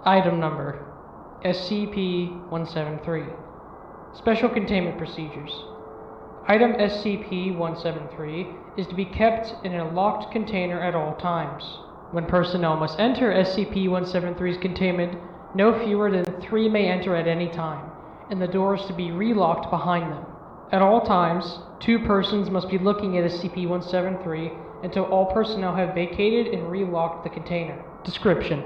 Item Number SCP-173 Special Containment Procedures. Item SCP-173 is to be kept in a locked container at all times. When personnel must enter SCP-173's containment, no fewer than 3 may enter at any time, and the door is to be relocked behind them. At all times, 2 persons must be looking at SCP-173 until all personnel have vacated and relocked the container. Description: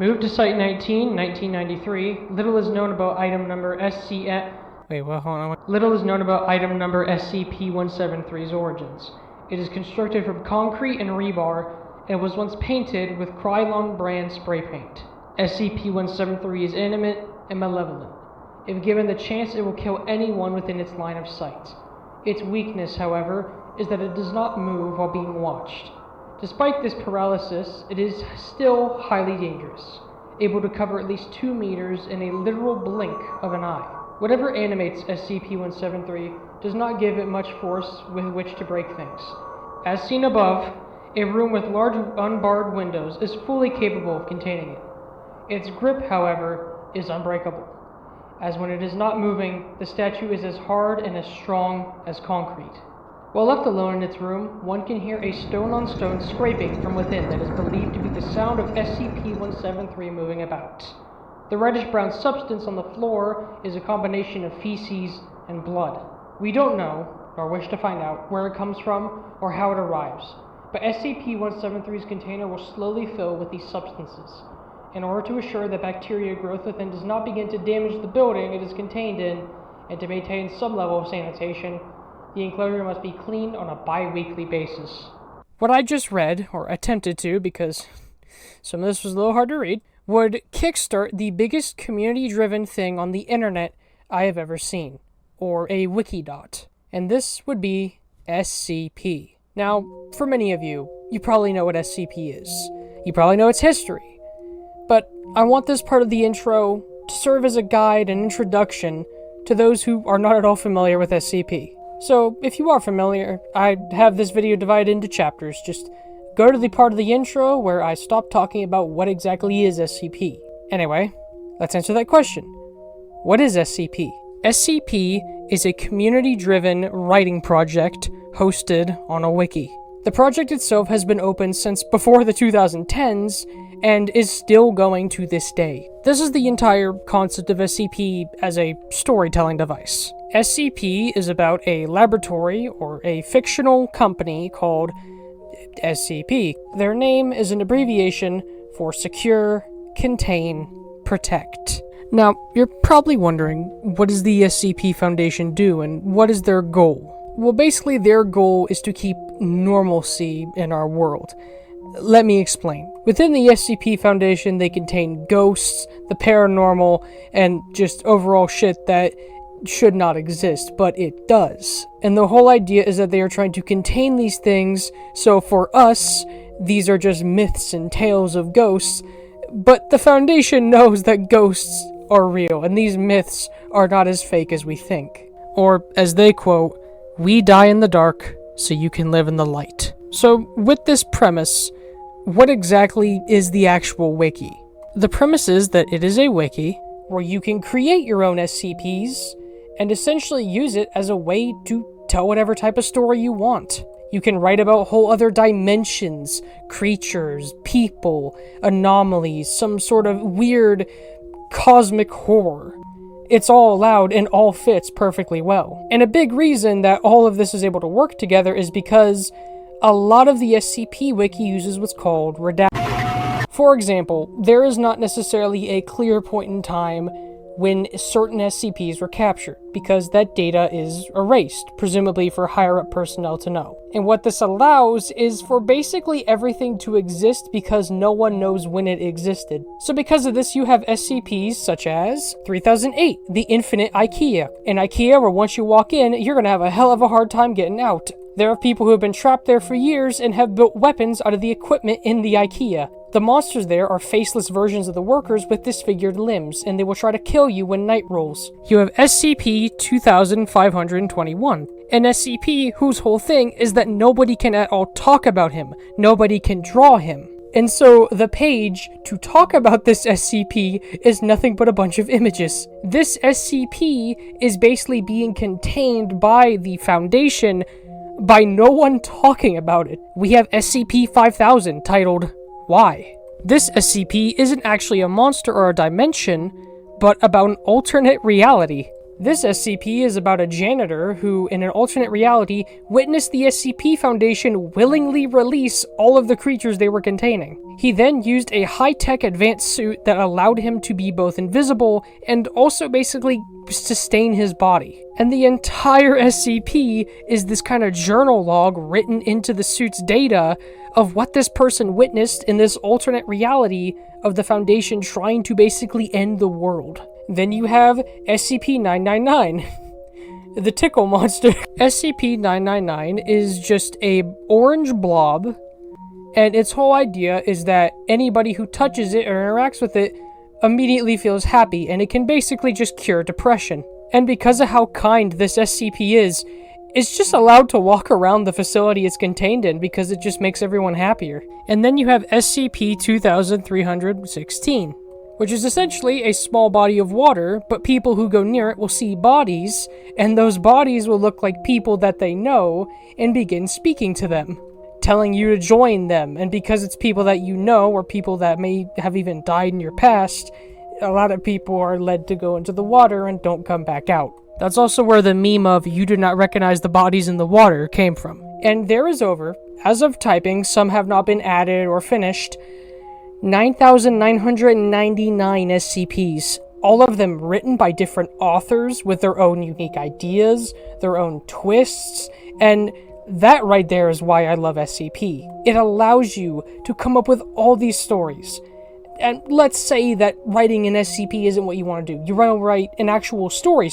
Moved to Site-19, 1993. Little is known about item number SCP-173's origins. It is constructed from concrete and rebar and was once painted with Krylon brand spray paint. SCP-173 is animate and malevolent. If given the chance, it will kill anyone within its line of sight. Its weakness, however, is that it does not move while being watched. Despite this paralysis, it is still highly dangerous, able to cover at least 2 meters in a literal blink of an eye. Whatever animates SCP-173 does not give it much force with which to break things. As seen above, a room with large unbarred windows is fully capable of containing it. Its grip, however, is unbreakable, as when it is not moving, the statue is as hard and as strong as concrete. While left alone in its room, one can hear a stone-on-stone scraping from within that is believed to be the sound of SCP-173 moving about. The reddish-brown substance on the floor is a combination of feces and blood. We don't know, nor wish to find out, where it comes from or how it arrives, but SCP-173's container will slowly fill with these substances. In order to assure that bacteria growth within does not begin to damage the building it is contained in, and to maintain some level of sanitation, the enclosure must be cleaned on a bi-weekly basis. What I just read, or attempted to, because some of this was a little hard to read, would kickstart the biggest community-driven thing on the internet I have ever seen, or a wikidot. And this would be SCP. Now, for many of you, you probably know what SCP is. You probably know its history. But I want this part of the intro to serve as a guide and introduction to those who are not at all familiar with SCP. So, if you are familiar, I have this video divided into chapters. Just go to the part of the intro where I stop talking about what exactly is SCP. Anyway, let's answer that question. What is SCP? SCP is a community-driven writing project hosted on a wiki. The project itself has been open since before the 2010s and is still going to this day. This is the entire concept of SCP as a storytelling device. SCP is about a laboratory or a fictional company called SCP. Their name is an abbreviation for Secure, Contain, Protect. Now, you're probably wondering, what does the SCP Foundation do and what is their goal? Well, basically their goal is to keep normalcy in our world. Let me explain. Within the SCP Foundation, they contain ghosts, the paranormal, and just overall shit that should not exist, but it does. And the whole idea is that they are trying to contain these things, so for us, these are just myths and tales of ghosts, but the Foundation knows that ghosts are real, and these myths are not as fake as we think. Or, as they quote, "We die in the dark, so you can live in the light." So, with this premise, what exactly is the actual wiki? The premise is that it is a wiki where you can create your own SCPs and essentially use it as a way to tell whatever type of story you want. You can write about whole other dimensions, creatures, people, anomalies, some sort of weird cosmic horror. It's all allowed and all fits perfectly well. And a big reason that all of this is able to work together is because a lot of the SCP wiki uses what's called redaction. For example, there is not necessarily a clear point in time when certain SCPs were captured, because that data is erased, presumably for higher-up personnel to know. And what this allows is for basically everything to exist because no one knows when it existed. So because of this, you have SCPs such as 3008, the Infinite IKEA. An IKEA where once you walk in, you're gonna have a hell of a hard time getting out. There are people who have been trapped there for years and have built weapons out of the equipment in the IKEA. The monsters there are faceless versions of the workers with disfigured limbs, and they will try to kill you when night rolls. You have SCP-2521, an SCP whose whole thing is that nobody can at all talk about him, nobody can draw him. And so the page to talk about this SCP is nothing but a bunch of images. This SCP is basically being contained by the Foundation by no one talking about it. We have SCP-5000 titled, Why? This SCP isn't actually a monster or a dimension, but about an alternate reality. This SCP is about a janitor who, in an alternate reality, witnessed the SCP Foundation willingly release all of the creatures they were containing. He then used a high-tech advanced suit that allowed him to be both invisible and also basically sustain his body. And the entire SCP is this kind of journal log written into the suit's data of what this person witnessed in this alternate reality of the Foundation trying to basically end the world. Then you have SCP-999, the tickle monster. SCP-999 is just a orange blob, and its whole idea is that anybody who touches it or interacts with it immediately feels happy, and it can basically just cure depression. And because of how kind this SCP is, it's just allowed to walk around the facility it's contained in because it just makes everyone happier. And then you have SCP-2316. Which is essentially a small body of water, but people who go near it will see bodies, and those bodies will look like people that they know, and begin speaking to them, telling you to join them. And because it's people that you know, or people that may have even died in your past, a lot of people are led to go into the water and don't come back out. That's also where the meme of "you do not recognize the bodies in the water" came from. And there is over, as of typing, some have not been added or finished, 9,999 SCPs, all of them written by different authors with their own unique ideas, their own twists, and that right there is why I love SCP. It allows you to come up with all these stories. And let's say that writing an SCP isn't what you want to do. You want to write an actual story.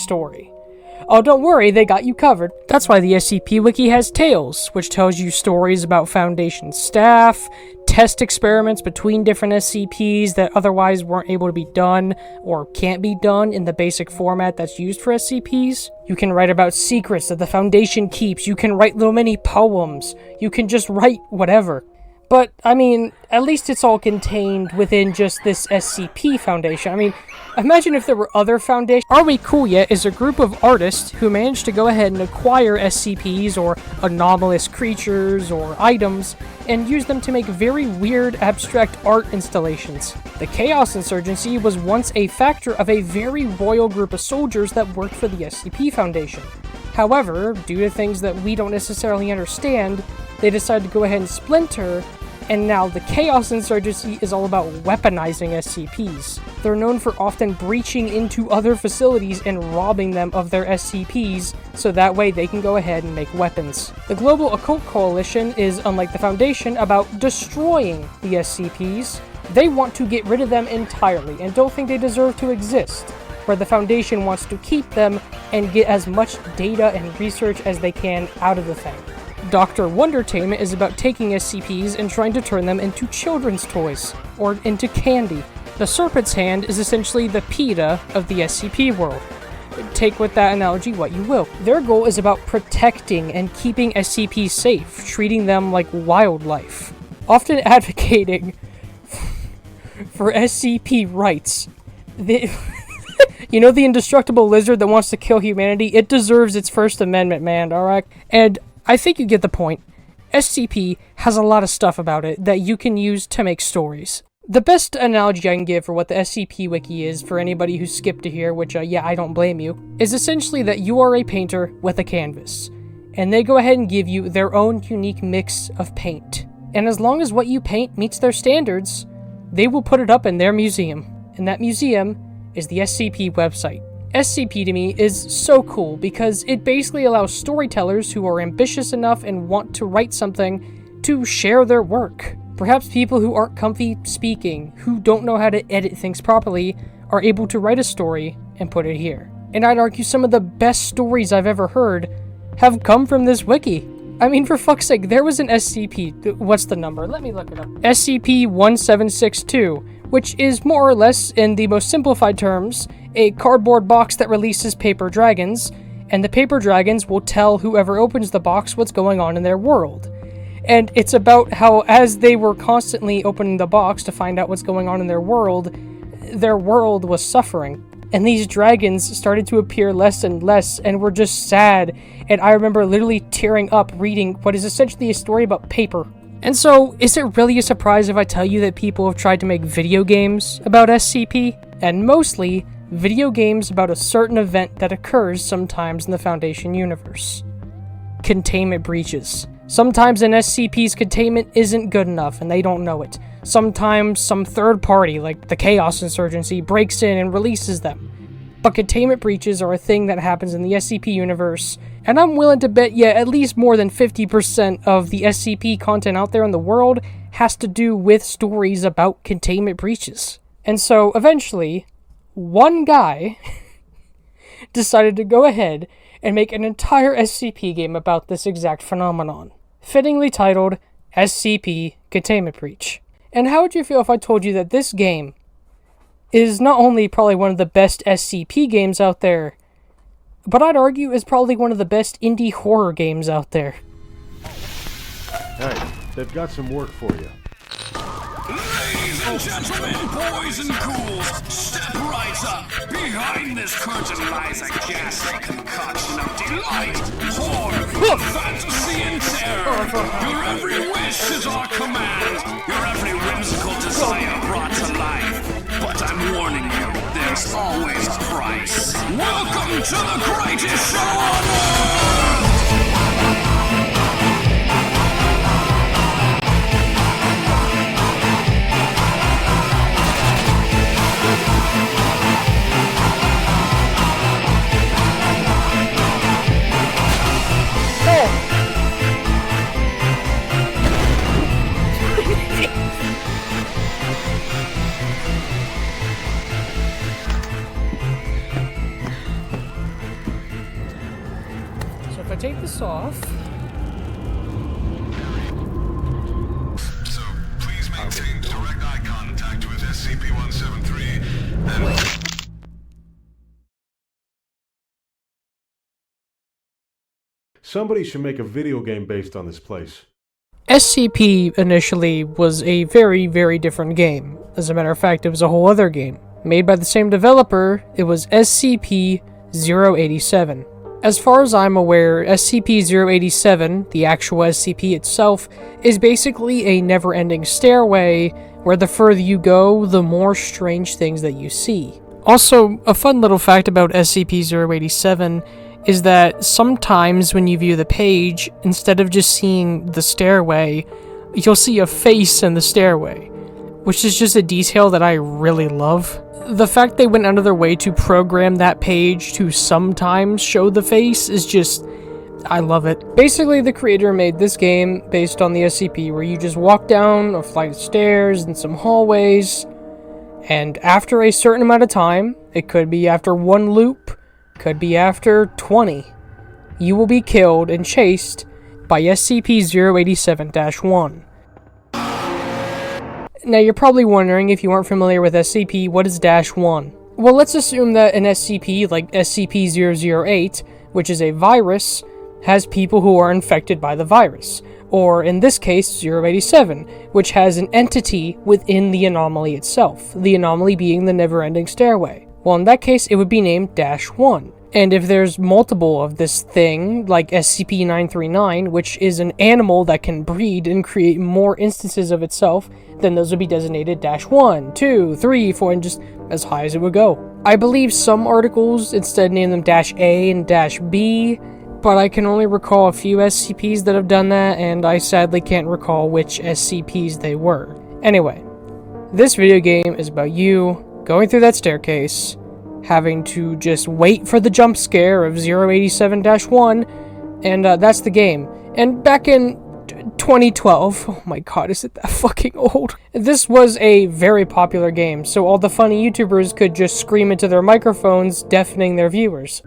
Oh, don't worry, they got you covered. That's why the SCP Wiki has Tales, which tells you stories about Foundation staff, test experiments between different SCPs that otherwise weren't able to be done or can't be done in the basic format that's used for SCPs. You can write about secrets that the Foundation keeps. You can write little mini poems. You can just write whatever. But, I mean, at least it's all contained within just this SCP Foundation. I mean, imagine if there were other foundations. Are We Cool Yet is a group of artists who managed to go ahead and acquire SCPs or anomalous creatures or items and use them to make very weird abstract art installations. The Chaos Insurgency was once a factor of a very royal group of soldiers that worked for the SCP Foundation. However, due to things that we don't necessarily understand, they decided to go ahead and splinter, and now the Chaos Insurgency is all about weaponizing SCPs. They're known for often breaching into other facilities and robbing them of their SCPs, so that way they can go ahead and make weapons. The Global Occult Coalition is, unlike the Foundation, about destroying the SCPs. They want to get rid of them entirely, and don't think they deserve to exist, where the Foundation wants to keep them and get as much data and research as they can out of the thing. Dr. Wondertainment is about taking SCPs and trying to turn them into children's toys, or into candy. The Serpent's Hand is essentially the PETA of the SCP world. Take with that analogy what you will. Their goal is about protecting and keeping SCPs safe, treating them like wildlife, often advocating for SCP rights. You know the indestructible lizard that wants to kill humanity? It deserves its First Amendment, man, alright? And I think you get the point. SCP has a lot of stuff about it that you can use to make stories. The best analogy I can give for what the SCP Wiki is, for anybody who skipped to here, which, yeah, I don't blame you, is essentially that you are a painter with a canvas, and they go ahead and give you their own unique mix of paint. And as long as what you paint meets their standards, they will put it up in their museum. And that museum is the SCP website. SCP to me is so cool because it basically allows storytellers who are ambitious enough and want to write something to share their work. Perhaps people who aren't comfy speaking, who don't know how to edit things properly, are able to write a story and put it here. And I'd argue some of the best stories I've ever heard have come from this wiki. I mean, for fuck's sake, there was an SCP, what's the number? Let me look it up. SCP-1762, which is more or less, in the most simplified terms, a cardboard box that releases paper dragons, and the paper dragons will tell whoever opens the box what's going on in their world. And it's about how, as they were constantly opening the box to find out what's going on in their world was suffering. And these dragons started to appear less and less, and were just sad. And I remember literally tearing up reading what is essentially a story about paper. And so, is it really a surprise if I tell you that people have tried to make video games about SCP? And mostly, video games about a certain event that occurs sometimes in the Foundation universe. Containment breaches. Sometimes an SCP's containment isn't good enough and they don't know it. Sometimes some third party, like the Chaos Insurgency, breaks in and releases them. But containment breaches are a thing that happens in the SCP universe, and I'm willing to bet you at least more than 50% of the SCP content out there in the world has to do with stories about containment breaches. And so, eventually, one guy decided to go ahead and make an entire SCP game about this exact phenomenon, fittingly titled SCP Containment Breach. And how would you feel if I told you that this game is not only probably one of the best SCP games out there, but I'd argue is probably one of the best indie horror games out there? Hey, they've got some work for you. Ladies and gentlemen, boys and ghouls, step right up. Behind this curtain lies a ghastly concoction of delight, horror, fantasy, and terror. Your every wish is our command, your every whimsical desire brought to life. But I'm warning you, there's always a price. Welcome to the greatest show on earth! So if I take this off... So, please maintain direct eye contact with SCP-173 and... Somebody should make a video game based on this place. SCP initially was a very, very different game. As a matter of fact, it was a whole other game. Made by the same developer, it was SCP-087. As far as I'm aware, SCP-087, the actual SCP itself, is basically a never-ending stairway where the further you go, the more strange things that you see. Also, a fun little fact about SCP-087 is that sometimes when you view the page, instead of just seeing the stairway, you'll see a face in the stairway, which is just a detail that I really love. The fact they went out of their way to program that page to sometimes show the face is just... I love it. Basically, the creator made this game based on the SCP, where you just walk down a flight of stairs and some hallways, and after a certain amount of time, it could be after one loop, could be after 20, you will be killed and chased by SCP-087-1. Now, you're probably wondering, if you aren't familiar with SCP, what is -1? Well, let's assume that an SCP, like SCP-008, which is a virus, has people who are infected by the virus. Or, in this case, 087, which has an entity within the anomaly itself, the anomaly being the never-ending stairway. Well, in that case, it would be named -1. And if there's multiple of this thing, like SCP-939, which is an animal that can breed and create more instances of itself, then those would be designated -1, 2, 3, 4, and just as high as it would go. I believe some articles instead name them -A and -B, but I can only recall a few SCPs that have done that, and I sadly can't recall which SCPs they were. Anyway, this video game is about you going through that staircase, having to just wait for the jump scare of 087-1, and that's the game. And back in 2012, oh my god, is it that fucking old? This was a very popular game, so all the funny YouTubers could just scream into their microphones, deafening their viewers.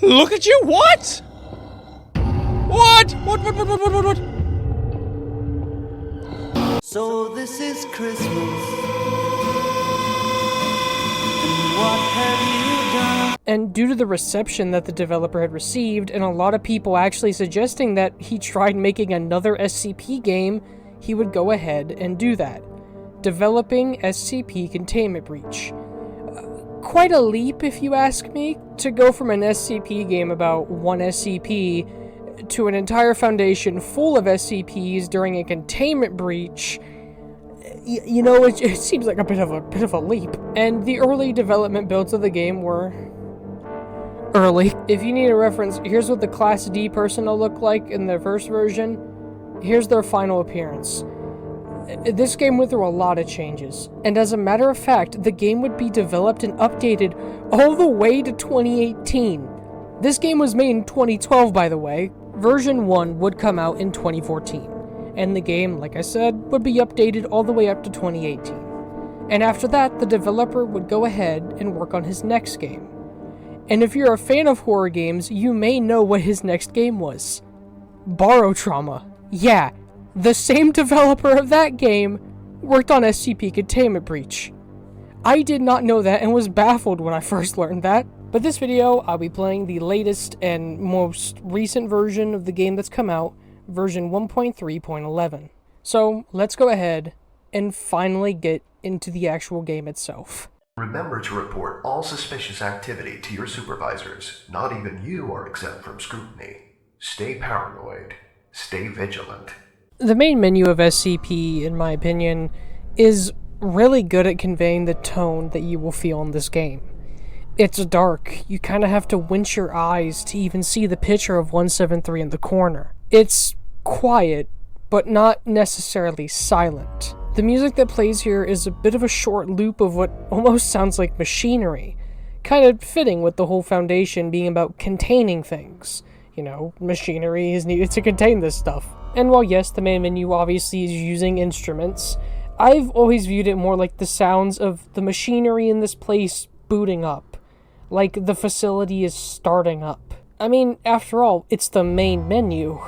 Look at you, what? What? What? So this is Christmas. And what have you done? And due to the reception that the developer had received, and a lot of people actually suggesting that he tried making another SCP game, he would go ahead and do that. Developing SCP Containment Breach. Quite a leap, if you ask me, to go from an SCP game about one SCP to an entire foundation full of SCPs during a containment breach. You know, it seems like a bit of a leap. And the early development builds of the game were early. If you need a reference, here's what the Class D personnel looked like in their first version. Here's their final appearance. This game went through a lot of changes, and as a matter of fact, the game would be developed and updated all the way to 2018. This game was made in 2012, by the way. Version 1 would come out in 2014, and the game, like I said, would be updated all the way up to 2018. And after that, the developer would go ahead and work on his next game. And if you're a fan of horror games, you may know what his next game was. Barotrauma. Yeah. The same developer of that game worked on SCP Containment Breach. I did not know that and was baffled when I first learned that. But this video, I'll be playing the latest and most recent version of the game that's come out, version 1.3.11. So let's go ahead and finally get into the actual game itself. Remember to report all suspicious activity to your supervisors. Not even you are exempt from scrutiny. Stay paranoid. Stay vigilant. The main menu of SCP, in my opinion, is really good at conveying the tone that you will feel in this game. It's dark. You kind of have to winch your eyes to even see the picture of 173 in the corner. It's quiet, but not necessarily silent. The music that plays here is a bit of a short loop of what almost sounds like machinery, kind of fitting with the whole foundation being about containing things. You know, machinery is needed to contain this stuff. And while yes, the main menu obviously is using instruments, I've always viewed it more like the sounds of the machinery in this place booting up. Like the facility is starting up. I mean, after all, it's the main menu.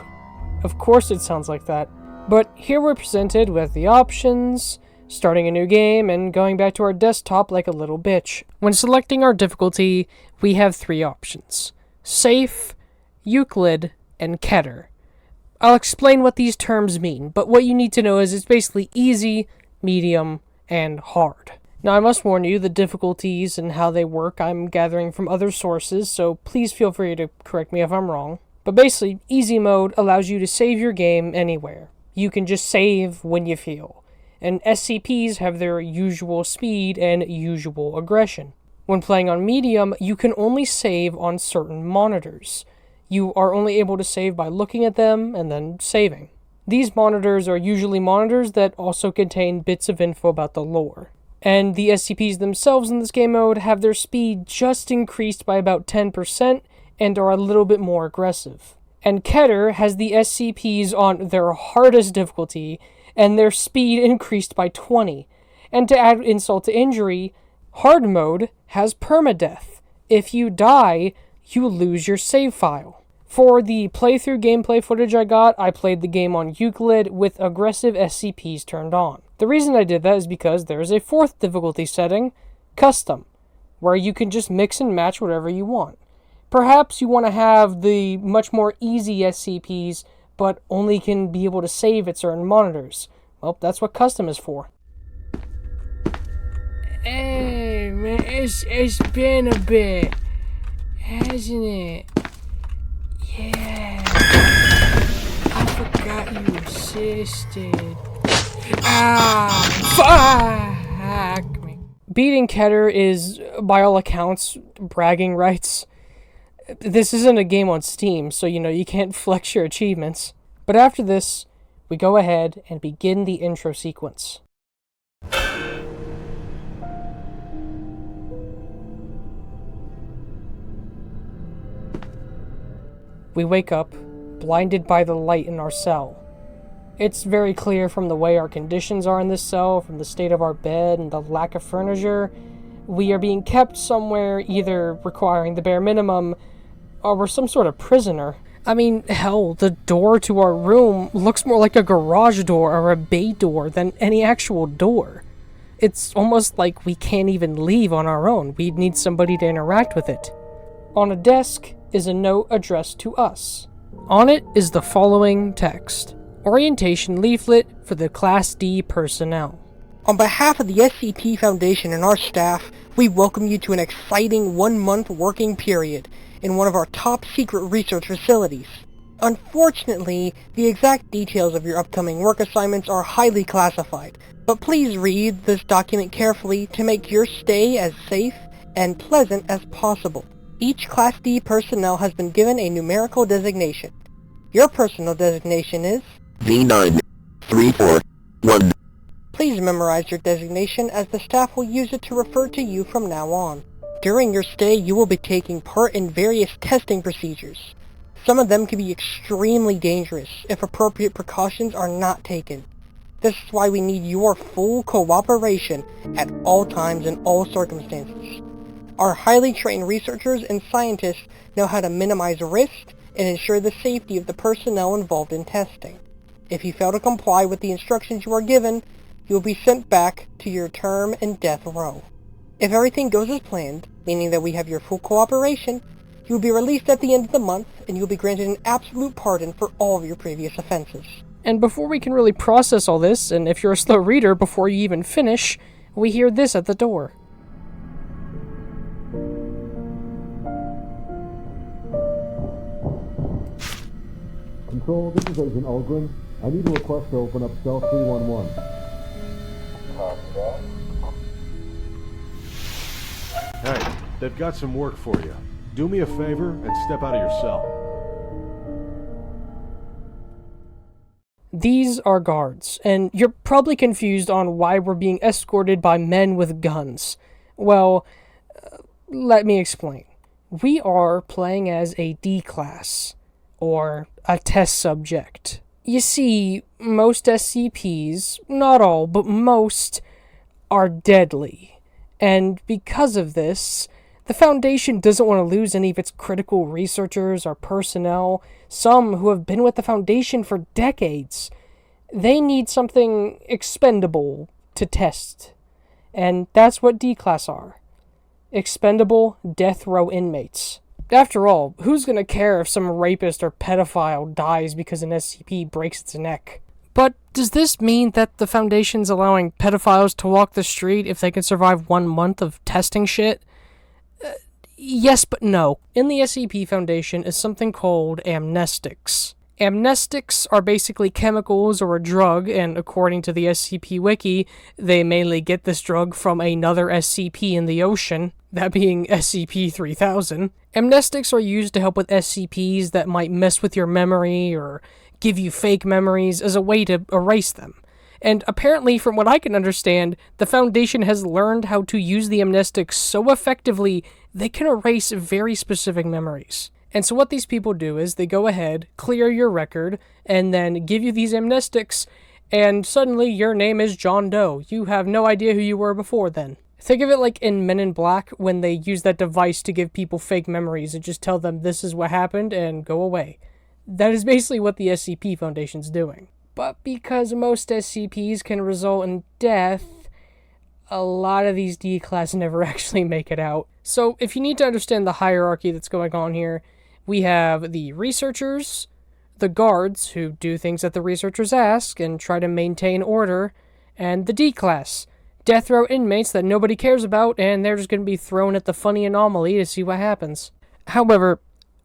Of course it sounds like that. But here we're presented with the options, starting a new game, and going back to our desktop like a little bitch. When selecting our difficulty, we have 3 options. Safe, Euclid, and Keter. I'll explain what these terms mean, but what you need to know is it's basically easy, medium, and hard. Now I must warn you, the difficulties and how they work I'm gathering from other sources, so please feel free to correct me if I'm wrong. But basically, easy mode allows you to save your game anywhere. You can just save when you feel. And SCPs have their usual speed and usual aggression. When playing on medium, you can only save on certain monitors. You are only able to save by looking at them and then saving. These monitors are usually monitors that also contain bits of info about the lore. And the SCPs themselves in this game mode have their speed just increased by about 10% and are a little bit more aggressive. And Keter has the SCPs on their hardest difficulty and their speed increased by 20. And to add insult to injury, hard mode has permadeath. If you die, you lose your save file. For the playthrough gameplay footage I got, I played the game on Euclid with aggressive SCPs turned on. The reason I did that is because there is a 4th difficulty setting, Custom, where you can just mix and match whatever you want. Perhaps you want to have the much more easy SCPs, but only can be able to save at certain monitors. Well, that's what Custom is for. Hey, man, it's been a bit, hasn't it? Yeah, I forgot you existed. Fuck me. Beating Keter is, by all accounts, bragging rights. This isn't a game on Steam, so you can't flex your achievements. But after this, we go ahead and begin the intro sequence. We wake up, blinded by the light in our cell. It's very clear from the way our conditions are in this cell, from the state of our bed and the lack of furniture, we are being kept somewhere either requiring the bare minimum, or we're some sort of prisoner. I mean, hell, the door to our room looks more like a garage door or a bay door than any actual door. It's almost like we can't even leave on our own. We'd need somebody to interact with it. On a desk is a note addressed to us. On it is the following text: Orientation leaflet for the Class D personnel. On behalf of the SCP Foundation and our staff, we welcome you to an exciting 1-month working period in one of our top-secret research facilities. Unfortunately, the exact details of your upcoming work assignments are highly classified, but please read this document carefully to make your stay as safe and pleasant as possible. Each Class D personnel has been given a numerical designation. Your personal designation is V9341. Please memorize your designation as the staff will use it to refer to you from now on. During your stay, you will be taking part in various testing procedures. Some of them can be extremely dangerous if appropriate precautions are not taken. This is why we need your full cooperation at all times in all circumstances. Our highly trained researchers and scientists know how to minimize risk and ensure the safety of the personnel involved in testing. If you fail to comply with the instructions you are given, you will be sent back to your term in death row. If everything goes as planned, meaning that we have your full cooperation, you will be released at the end of the month, and you will be granted an absolute pardon for all of your previous offenses. And before we can really process all this, and if you're a slow reader, before you even finish, we hear this at the door. Control, this is Agent Ulgren. I need a request to open up cell 311. Hey, they've got some work for you. Do me a favor and step out of your cell. These are guards, and you're probably confused on why we're being escorted by men with guns. Well, let me explain. We are playing as a D-class, or a test subject. You see, most SCPs, not all, but most, are deadly. And because of this, the Foundation doesn't want to lose any of its critical researchers or personnel, some who have been with the Foundation for decades. They need something expendable to test. And that's what D-Class are. Expendable death row inmates. After all, who's gonna care if some rapist or pedophile dies because an SCP breaks its neck? But does this mean that the Foundation's allowing pedophiles to walk the street if they can survive 1 month of testing shit? Yes, but no. In the SCP Foundation is something called amnestics. Amnestics are basically chemicals or a drug, and according to the SCP Wiki, they mainly get this drug from another SCP in the ocean, that being SCP-3000. Amnestics are used to help with SCPs that might mess with your memory or give you fake memories as a way to erase them. And apparently, from what I can understand, the Foundation has learned how to use the amnestics so effectively they can erase very specific memories. And so what these people do is they go ahead, clear your record, and then give you these amnestics, and suddenly your name is John Doe. You have no idea who you were before then. Think of it like in Men in Black when they use that device to give people fake memories and just tell them this is what happened and go away. That is basically what the SCP Foundation's doing. But because most SCPs can result in death, a lot of these D-Class never actually make it out. So if you need to understand the hierarchy that's going on here, we have the researchers, the guards, who do things that the researchers ask and try to maintain order, and the D-Class, death row inmates that nobody cares about, and they're just going to be thrown at the funny anomaly to see what happens. However,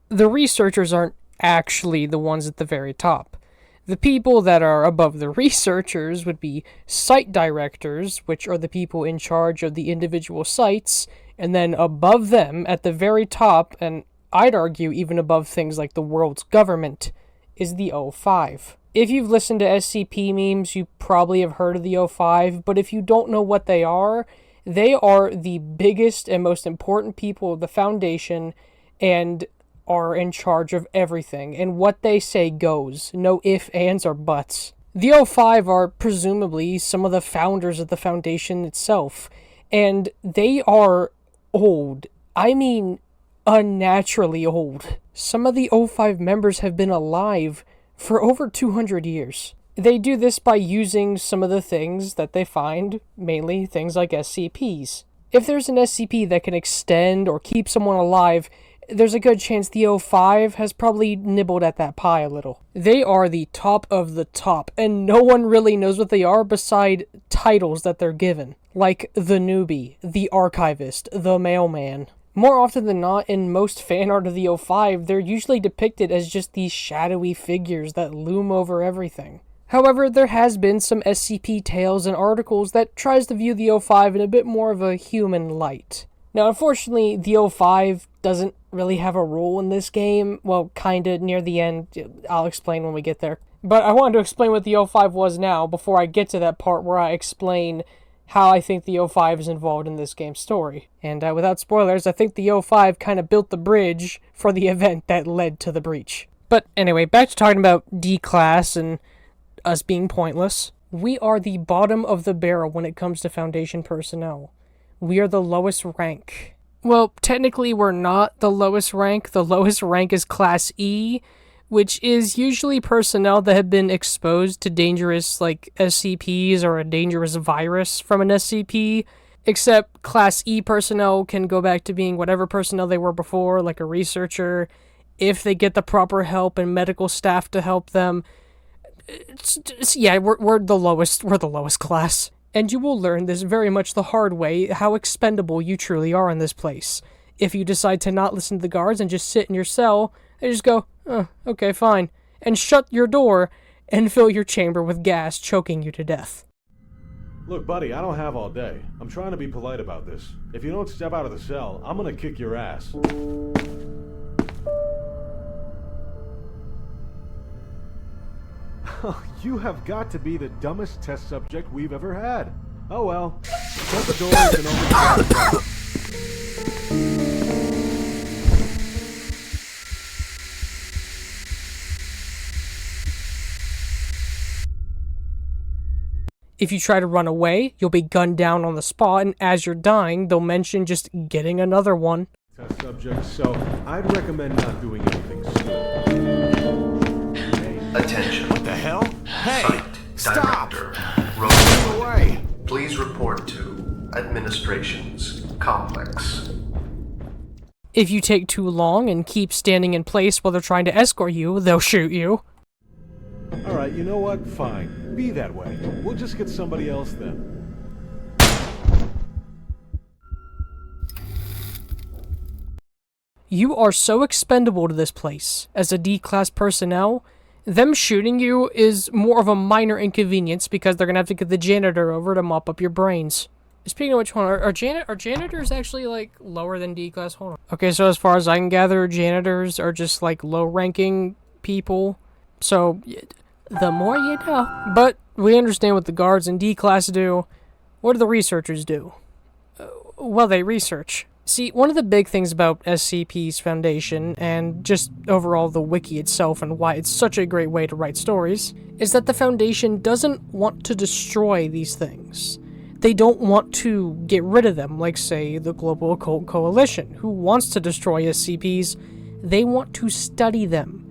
the researchers aren't actually the ones at the very top. The people that are above the researchers would be site directors, which are the people in charge of the individual sites, and then above them, at the very top, and I'd argue even above things like the world's government, is the O5. If you've listened to SCP memes, you probably have heard of the O5, but if you don't know what they are the biggest and most important people of the Foundation, and are in charge of everything, and what they say goes. No ifs, ands, or buts. The O5 are presumably some of the founders of the Foundation itself, and they are old. I mean, unnaturally old. Some of the O5 members have been alive for over 200 years. They do this by using some of the things that they find, mainly things like SCPs. If there's an SCP that can extend or keep someone alive, there's a good chance the O5 has probably nibbled at that pie a little. They are the top of the top, and no one really knows what they are beside titles that they're given, like the newbie, the archivist, the mailman. More often than not, in most fan art of the O5, they're usually depicted as just these shadowy figures that loom over everything. However, there has been some SCP tales and articles that tries to view the O5 in a bit more of a human light. Now, unfortunately, the O5 doesn't really have a role in this game. Well, kinda near the end. I'll explain when we get there. But I wanted to explain what the O5 was now before I get to that part where I explain how I think the O5 is involved in this game's story. And without spoilers, I think the O5 kind of built the bridge for the event that led to the breach. But anyway, back to talking about D-Class and us being pointless. We are the bottom of the barrel when it comes to Foundation personnel. We are the lowest rank. Well, technically we're not the lowest rank. The lowest rank is Class E, which is usually personnel that have been exposed to dangerous, like, SCPs or a dangerous virus from an SCP, except Class E personnel can go back to being whatever personnel they were before, like a researcher, if they get the proper help and medical staff to help them. We're the lowest class. And you will learn this very much the hard way, how expendable you truly are in this place. If you decide to not listen to the guards and just sit in your cell, they just go, oh, okay, fine, and shut your door and fill your chamber with gas, choking you to death. Look, buddy, I don't have all day. I'm trying to be polite about this. If you don't step out of the cell, I'm gonna kick your ass. You have got to be the dumbest test subject we've ever had. Oh well. Shut the doors and open the door. If you try to run away, you'll be gunned down on the spot, and as you're dying, they'll mention just getting another one. Test subject, so I'd recommend not doing anything stupid. Attention. What the hell? Hey! Site Stop! Director. Go away! Please report to Administration's Complex. If you take too long and keep standing in place while they're trying to escort you, they'll shoot you. Alright, you know what? Fine. Be that way. We'll just get somebody else then. You are so expendable to this place. As a D-Class personnel, them shooting you is more of a minor inconvenience because they're gonna have to get the janitor over to mop up your brains. Speaking of which, hold on, are janitors actually, like, lower than D-Class? Hold on. Okay, so as far as I can gather, janitors are just, like, low-ranking people. So, the more you know. But we understand what the guards in D-Class do. What do the researchers do? Well, they research. See, one of the big things about SCP's Foundation, and just overall the wiki itself and why it's such a great way to write stories, is that the Foundation doesn't want to destroy these things. They don't want to get rid of them, like, say, the Global Occult Coalition, who wants to destroy SCPs. They want to study them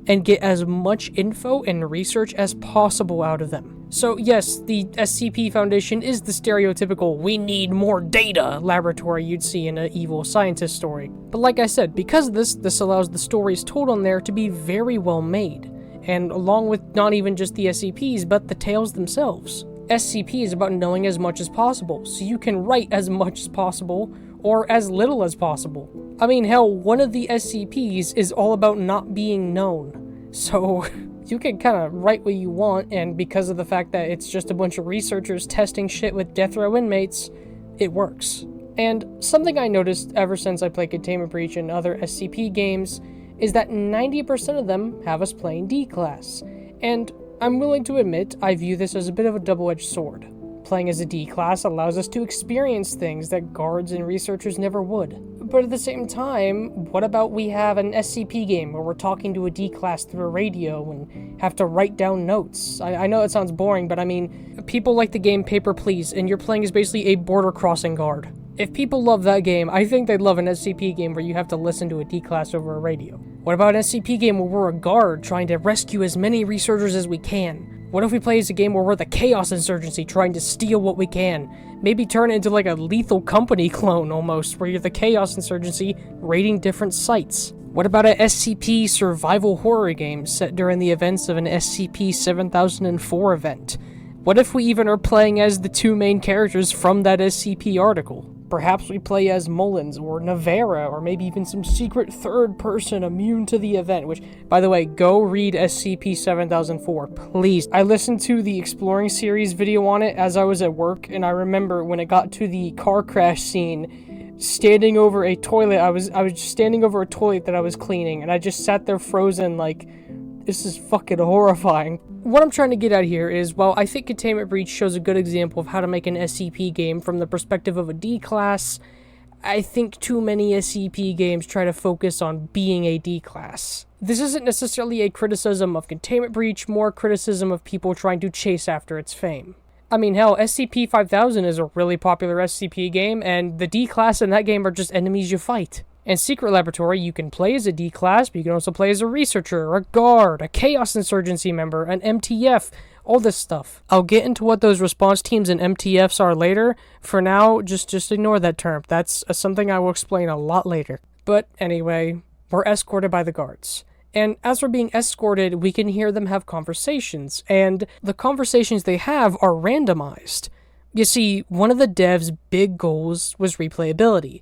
and get as much info and research as possible out of them. So yes, the SCP Foundation is the stereotypical "we need more data" laboratory you'd see in an evil scientist story. But like I said, because of this allows the stories told on there to be very well made, and along with not even just the SCPs, but the tales themselves. SCP is about knowing as much as possible, so you can write as much as possible, or as little as possible. I mean, hell, one of the SCPs is all about not being known, so you can kind of write what you want, and because of the fact that it's just a bunch of researchers testing shit with death row inmates, it works. And something I noticed ever since I played Containment Breach and other SCP games is that 90% of them have us playing D-Class, and I'm willing to admit I view this as a bit of a double-edged sword. Playing as a D-Class allows us to experience things that guards and researchers never would. But at the same time, what about we have an SCP game where we're talking to a D-Class through a radio and have to write down notes? I know it sounds boring, but I mean, people like the game Paper Please, and you're playing as basically a border crossing guard. If people love that game, I think they'd love an SCP game where you have to listen to a D-Class over a radio. What about an SCP game where we're a guard trying to rescue as many researchers as we can? What if we play as a game where we're the Chaos Insurgency trying to steal what we can? Maybe turn it into like a Lethal Company clone almost, where you're the Chaos Insurgency raiding different sites. What about a SCP survival horror game set during the events of an SCP-7004 event? What if we even are playing as the two main characters from that SCP article? Perhaps we play as Mullins or Navera, or maybe even some secret third person immune to the event, which, by the way, go read SCP-7004, please. I listened to the Exploring series video on it as I was at work, and I remember when it got to the car crash scene, standing over a toilet, I was standing over a toilet that I was cleaning, and I just sat there frozen like, this is fucking horrifying. What I'm trying to get at here is, well, I think Containment Breach shows a good example of how to make an SCP game from the perspective of a D-class. I think too many SCP games try to focus on being a D-class. This isn't necessarily a criticism of Containment Breach, more criticism of people trying to chase after its fame. I mean, hell, SCP-5000 is a really popular SCP game, and the D-class in that game are just enemies you fight. In Secret Laboratory, you can play as a D-class, but you can also play as a researcher, a guard, a Chaos Insurgency member, an MTF, all this stuff. I'll get into what those response teams and MTFs are later. For now, just ignore that term. That's something I will explain a lot later. But anyway, we're escorted by the guards. And as we're being escorted, we can hear them have conversations, and the conversations they have are randomized. You see, one of the devs' big goals was replayability.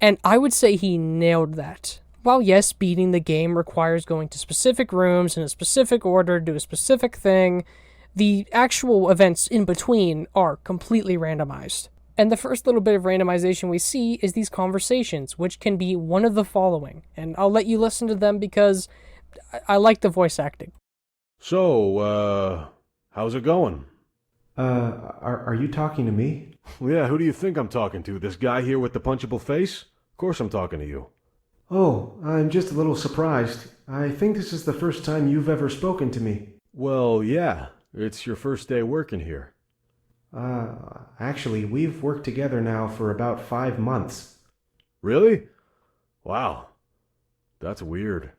And I would say he nailed that. While yes, beating the game requires going to specific rooms in a specific order, do a specific thing, the actual events in between are completely randomized. And the first little bit of randomization we see is these conversations, which can be one of the following. And I'll let you listen to them because I like the voice acting. So, how's it going? Are you talking to me? Yeah, who do you think I'm talking to? This guy here with the punchable face? Of course I'm talking to you. Oh, I'm just a little surprised. I think this is the first time you've ever spoken to me. Well, yeah. It's your first day working here. Actually, we've worked together now for about 5 months. Really? Wow. That's weird.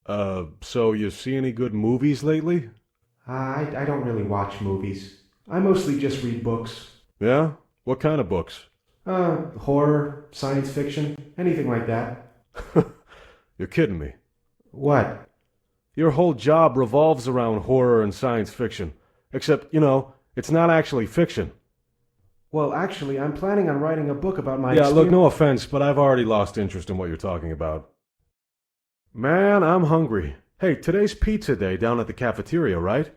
So you see any good movies lately? I don't really watch movies. I mostly just read books. Yeah? What kind of books? Horror, science fiction, anything like that. You're kidding me. What? Your whole job revolves around horror and science fiction. Except, it's not actually fiction. Well, actually, I'm planning on writing a book about my Yeah, look, no offense, but I've already lost interest in what you're talking about. Man, I'm hungry. Hey, today's pizza day down at the cafeteria, right?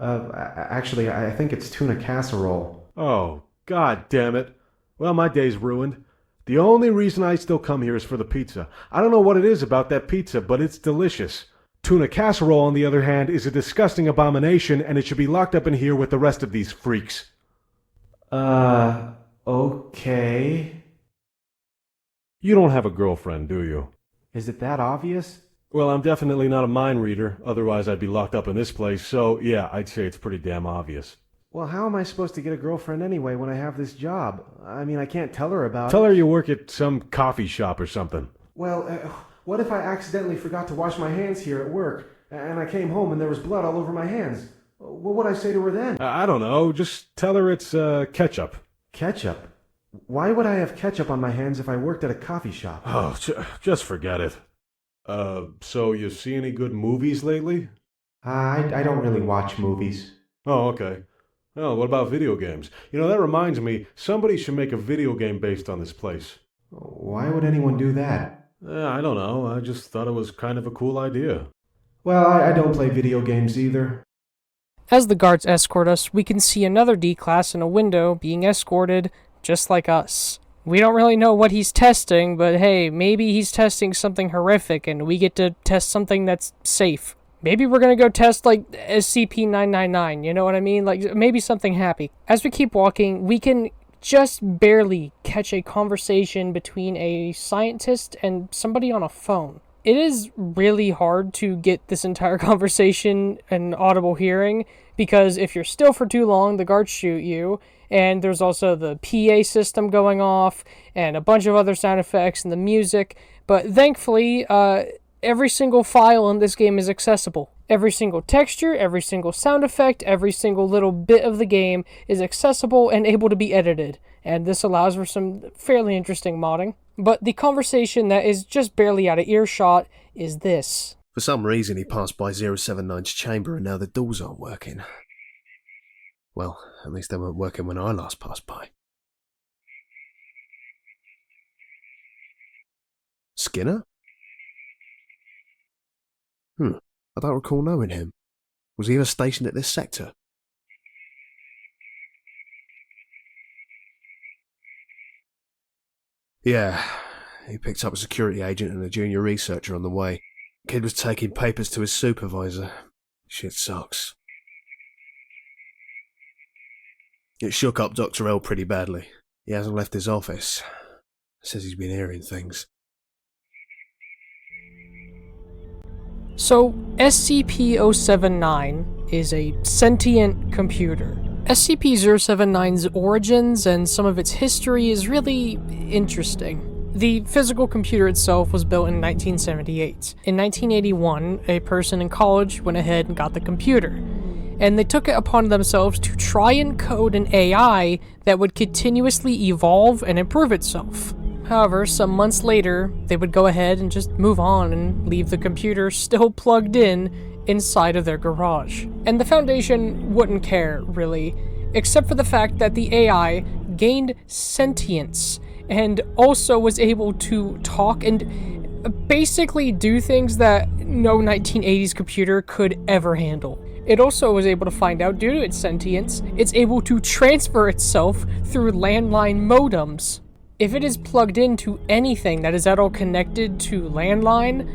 Actually, I think it's tuna casserole. Oh, god damn it. Well, my day's ruined. The only reason I still come here is for the pizza. I don't know what it is about that pizza, but it's delicious. Tuna casserole, on the other hand, is a disgusting abomination, and it should be locked up in here with the rest of these freaks. Okay. You don't have a girlfriend, do you? Is it that obvious? Well, I'm definitely not a mind reader, otherwise I'd be locked up in this place, so yeah, I'd say it's pretty damn obvious. Well, how am I supposed to get a girlfriend anyway when I have this job? I mean, I can't tell her about it. Tell her you work at some coffee shop or something. Well, what if I accidentally forgot to wash my hands here at work, and I came home and there was blood all over my hands? What would I say to her then? I don't know, just tell her it's ketchup. Ketchup? Why would I have ketchup on my hands if I worked at a coffee shop? Oh, just forget it. So you see any good movies lately? I don't really watch movies. Oh, okay. Well, what about video games? That reminds me, somebody should make a video game based on this place. Why would anyone do that? I don't know, I just thought it was kind of a cool idea. Well, I don't play video games either. As the guards escort us, we can see another D-class in a window being escorted, just like us. We don't really know what he's testing, but hey, maybe he's testing something horrific and we get to test something that's safe. Maybe we're gonna go test, like, SCP-999, you know what I mean? Like, maybe something happy. As we keep walking, we can just barely catch a conversation between a scientist and somebody on a phone. It is really hard to get this entire conversation an audible hearing, because if you're still for too long, the guards shoot you, and there's also the PA system going off, and a bunch of other sound effects and the music, but thankfully, every single file in this game is accessible. Every single texture, every single sound effect, every single little bit of the game is accessible and able to be edited, and this allows for some fairly interesting modding. But the conversation that is just barely out of earshot is this. For some reason he passed by 079's chamber and now the doors aren't working. Well, at least they weren't working when I last passed by. Skinner? I don't recall knowing him. Was he ever stationed at this sector? Yeah, he picked up a security agent and a junior researcher on the way. Kid was taking papers to his supervisor. Shit sucks. It shook up Dr. L pretty badly. He hasn't left his office. Says he's been hearing things. So, SCP-079 is a sentient computer. SCP-079's origins and some of its history is really interesting. The physical computer itself was built in 1978. In 1981, a person in college went ahead and got the computer, and they took it upon themselves to try and code an AI that would continuously evolve and improve itself. However, some months later, they would go ahead and just move on and leave the computer still plugged in inside of their garage. And the Foundation wouldn't care, really, except for the fact that the AI gained sentience and also was able to talk and basically do things that no 1980s computer could ever handle. It also was able to find out, due to its sentience, it's able to transfer itself through landline modems. If it is plugged into anything that is at all connected to landline,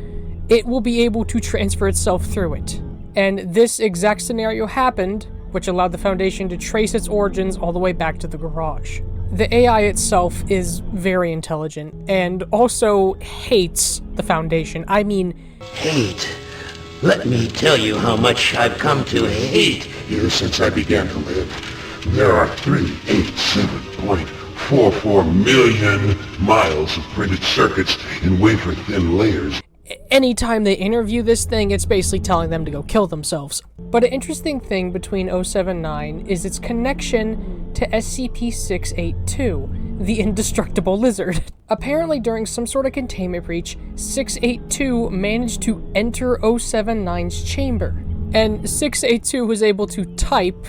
it will be able to transfer itself through it. And this exact scenario happened, which allowed the Foundation to trace its origins all the way back to the garage. The AI itself is very intelligent, and also hates the Foundation. I mean, hate. Let me tell you how much I've come to hate you since I began to live. There are 387.44 million miles of printed circuits in wafer-thin layers. Anytime they interview this thing, it's basically telling them to go kill themselves. But an interesting thing between 079 is its connection to SCP-682, the indestructible lizard. Apparently during some sort of containment breach, 682 managed to enter 079's chamber. And 682 was able to type,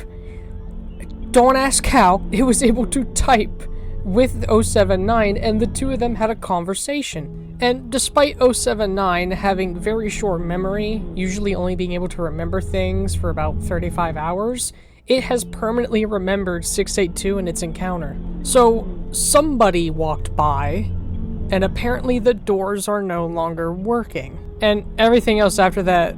don't ask how, it was able to type with 079, and the two of them had a conversation. And despite 079 having very short memory, usually only being able to remember things for about 35 hours, it has permanently remembered 682 and its encounter. So, somebody walked by, and apparently the doors are no longer working. And everything else after that,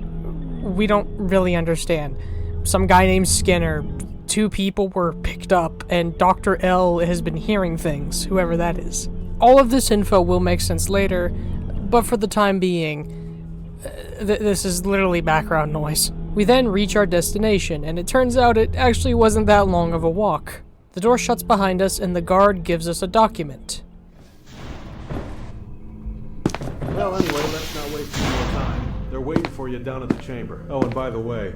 we don't really understand. Some guy named Skinner, 2 people were picked up, and Dr. L has been hearing things, whoever that is. All of this info will make sense later, but for the time being, this is literally background noise. We then reach our destination, and it turns out it actually wasn't that long of a walk. The door shuts behind us, and the guard gives us a document. Well, anyway, let's not waste any more time. They're waiting for you down at the chamber. Oh, and by the way,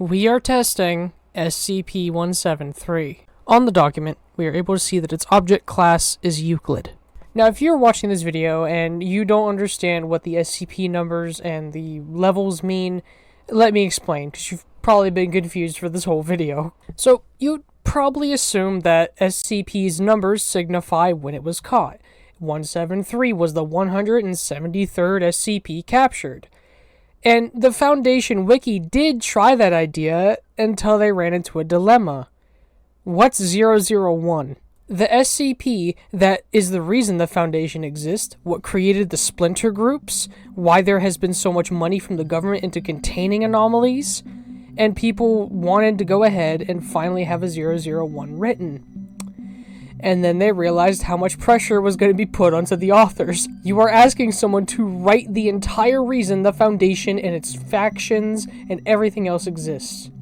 we are testing SCP-173. On the document, we are able to see that its object class is Euclid. Now, if you're watching this video and you don't understand what the SCP numbers and the levels mean, let me explain, because you've probably been confused for this whole video. So, you'd probably assume that SCP's numbers signify when it was caught. 173 was the 173rd SCP captured. And the Foundation Wiki did try that idea until they ran into a dilemma. What's 001? The SCP that is the reason the Foundation exists, what created the splinter groups, why there has been so much money from the government into containing anomalies, and people wanted to go ahead and finally have a 001 written. And then they realized how much pressure was going to be put onto the authors. You are asking someone to write the entire reason the Foundation and its factions and everything else exists.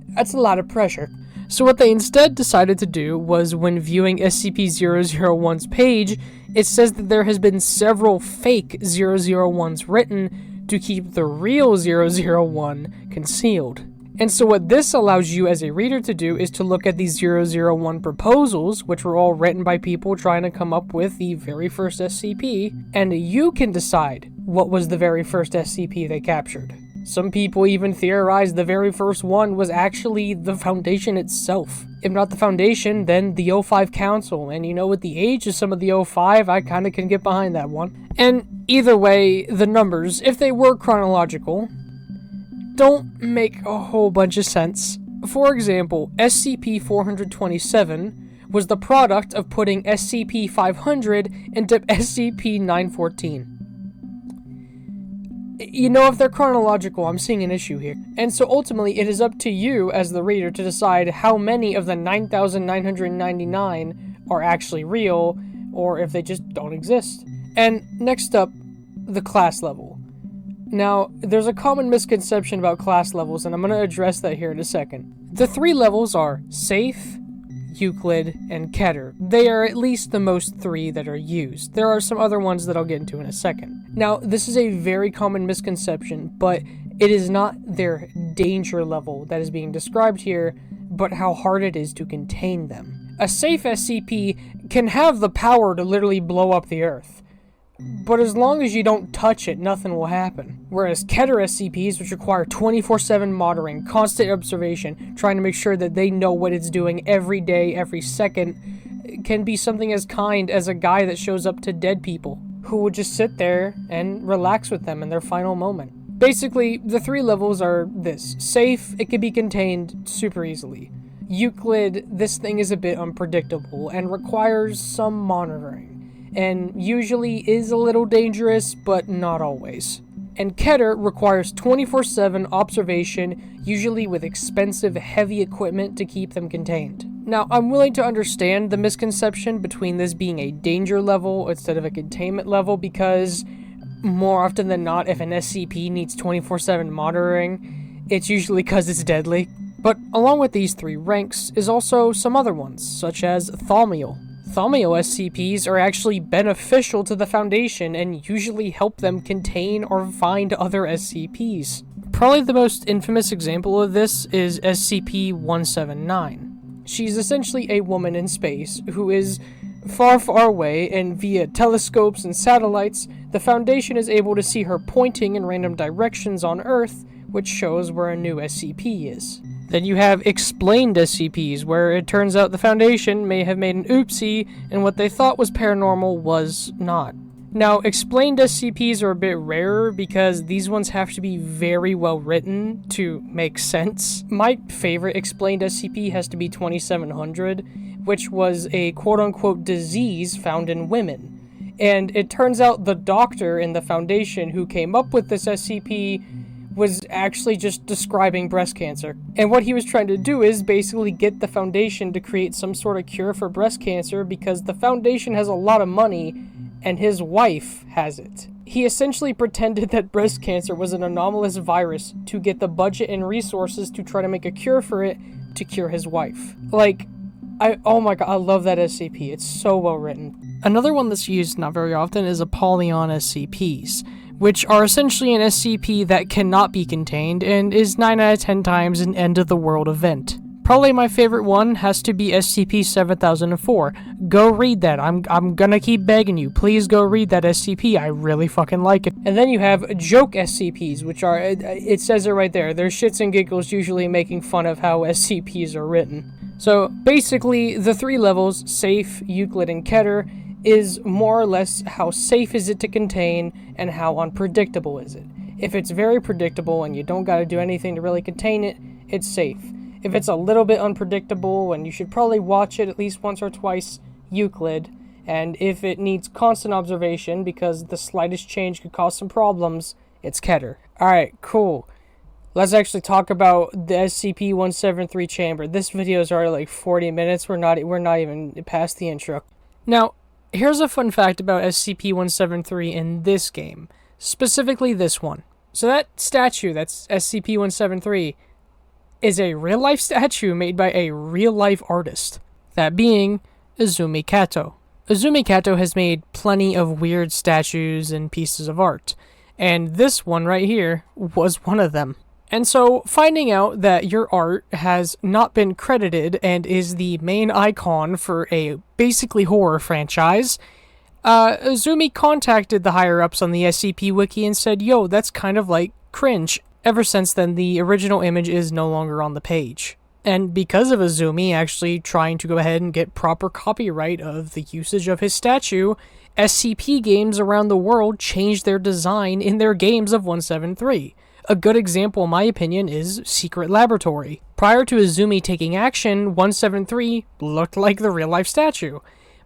That's a lot of pressure. So what they instead decided to do was, when viewing SCP-001's page, it says that there has been several fake 001s written to keep the real 001 concealed. And so what this allows you as a reader to do is to look at these 001 proposals, which were all written by people trying to come up with the very first SCP, and you can decide what was the very first SCP they captured. Some people even theorize the very first one was actually the Foundation itself. If not the Foundation, then the O5 Council, and you know, with the age of some of the O5, I kinda can get behind that one. And either way, the numbers, if they were chronological, don't make a whole bunch of sense. For example, SCP-427 was the product of putting SCP-500 into SCP-914. You know, if they're chronological, I'm seeing an issue here. And so ultimately, it is up to you as the reader to decide how many of the 9,999 are actually real, or if they just don't exist. And next up, the class level. Now, there's a common misconception about class levels, and I'm going to address that here in a second. The three levels are Safe, Euclid, and Keter. They are at least the most three that are used. There are some other ones that I'll get into in a second. Now, this is a very common misconception, but it is not their danger level that is being described here, but how hard it is to contain them. A safe SCP can have the power to literally blow up the Earth, but as long as you don't touch it, nothing will happen. Whereas Keter SCPs, which require 24/7 monitoring, constant observation, trying to make sure that they know what it's doing every day, every second, can be something as kind as a guy that shows up to dead people, who would just sit there and relax with them in their final moment. Basically, the three levels are this. Safe, it can be contained super easily. Euclid, this thing is a bit unpredictable and requires some monitoring, and usually is a little dangerous, but not always. And Keter requires 24/7 observation, usually with expensive, heavy equipment to keep them contained. Now, I'm willing to understand the misconception between this being a danger level instead of a containment level, because more often than not, if an SCP needs 24/7 monitoring, it's usually because it's deadly. But along with these three ranks is also some other ones, such as Thaumiel. Thaumiel SCPs are actually beneficial to the Foundation and usually help them contain or find other SCPs. Probably the most infamous example of this is SCP-179. She's essentially a woman in space who is far, far away, and via telescopes and satellites, the Foundation is able to see her pointing in random directions on Earth, which shows where a new SCP is. Then you have explained SCPs, where it turns out the Foundation may have made an oopsie, and what they thought was paranormal was not. Now, explained SCPs are a bit rarer because these ones have to be very well written to make sense. My favorite explained SCP has to be 2700, which was a quote-unquote disease found in women. And it turns out the doctor in the Foundation who came up with this SCP was actually just describing breast cancer. And what he was trying to do is basically get the Foundation to create some sort of cure for breast cancer because the Foundation has a lot of money and his wife has it. He essentially pretended that breast cancer was an anomalous virus to get the budget and resources to try to make a cure for it to cure his wife. Oh my god, I love that SCP. It's so well written. Another one that's used not very often is Apollyon SCPs, which are essentially an SCP that cannot be contained and is 9 out of 10 times an end-of-the-world event. Probably my favorite one has to be SCP-7004. Go read that. I'm gonna keep begging you. Please go read that SCP. I really fucking like it. And then you have joke SCPs, which are, it says it right there. They're shits and giggles usually making fun of how SCPs are written. So basically, the three levels, Safe, Euclid, and Keter, is more or less how safe is it to contain and how unpredictable is it. If it's very predictable and you don't gotta do anything to really contain it, it's safe. If it's a little bit unpredictable and you should probably watch it at least once or twice, Euclid. And if it needs constant observation because the slightest change could cause some problems, it's Keter. Alright, cool. Let's actually talk about the SCP-173 chamber. This video is already like 40 minutes. We're not even past the intro. Now, here's a fun fact about SCP-173 in this game. Specifically this one. So that statue, that's SCP-173, is a real-life statue made by a real-life artist, that being Izumi Kato. Izumi Kato has made plenty of weird statues and pieces of art, and this one right here was one of them. And so, finding out that your art has not been credited and is the main icon for a basically horror franchise, Izumi contacted the higher-ups on the SCP Wiki and said, yo, that's kind of like cringe. Ever since then, the original image is no longer on the page. And because of Izumi actually trying to go ahead and get proper copyright of the usage of his statue, SCP games around the world changed their design in their games of 173. A good example, in my opinion, is Secret Laboratory. Prior to Izumi taking action, 173 looked like the real-life statue.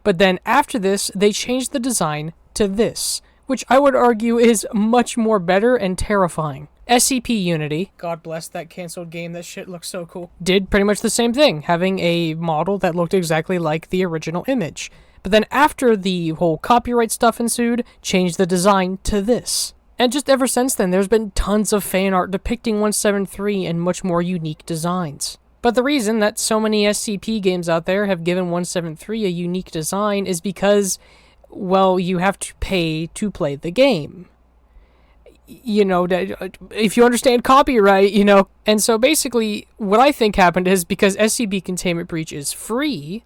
But then after this, they changed the design to this, which I would argue is much more better and terrifying. SCP Unity, God bless that canceled game, that shit looks so cool, did pretty much the same thing, having a model that looked exactly like the original image. But then after the whole copyright stuff ensued, changed the design to this. And just ever since then, there's been tons of fan art depicting 173 in much more unique designs. But the reason that so many SCP games out there have given 173 a unique design is because, well, you have to pay to play the game. You know, if you understand copyright, you know. And so basically, what I think happened is because SCP Containment Breach is free,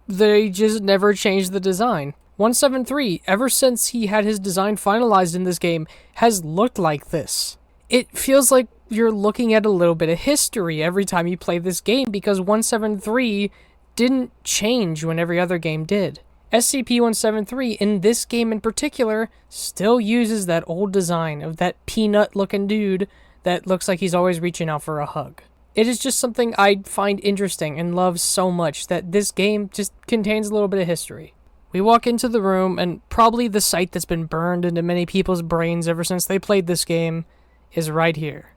they just never changed the design. 173, ever since he had his design finalized in this game, has looked like this. It feels like you're looking at a little bit of history every time you play this game because 173 didn't change when every other game did. SCP-173, in this game in particular, still uses that old design of that peanut-looking dude that looks like he's always reaching out for a hug. It is just something I find interesting and love so much that this game just contains a little bit of history. We walk into the room, and probably the sight that's been burned into many people's brains ever since they played this game is right here.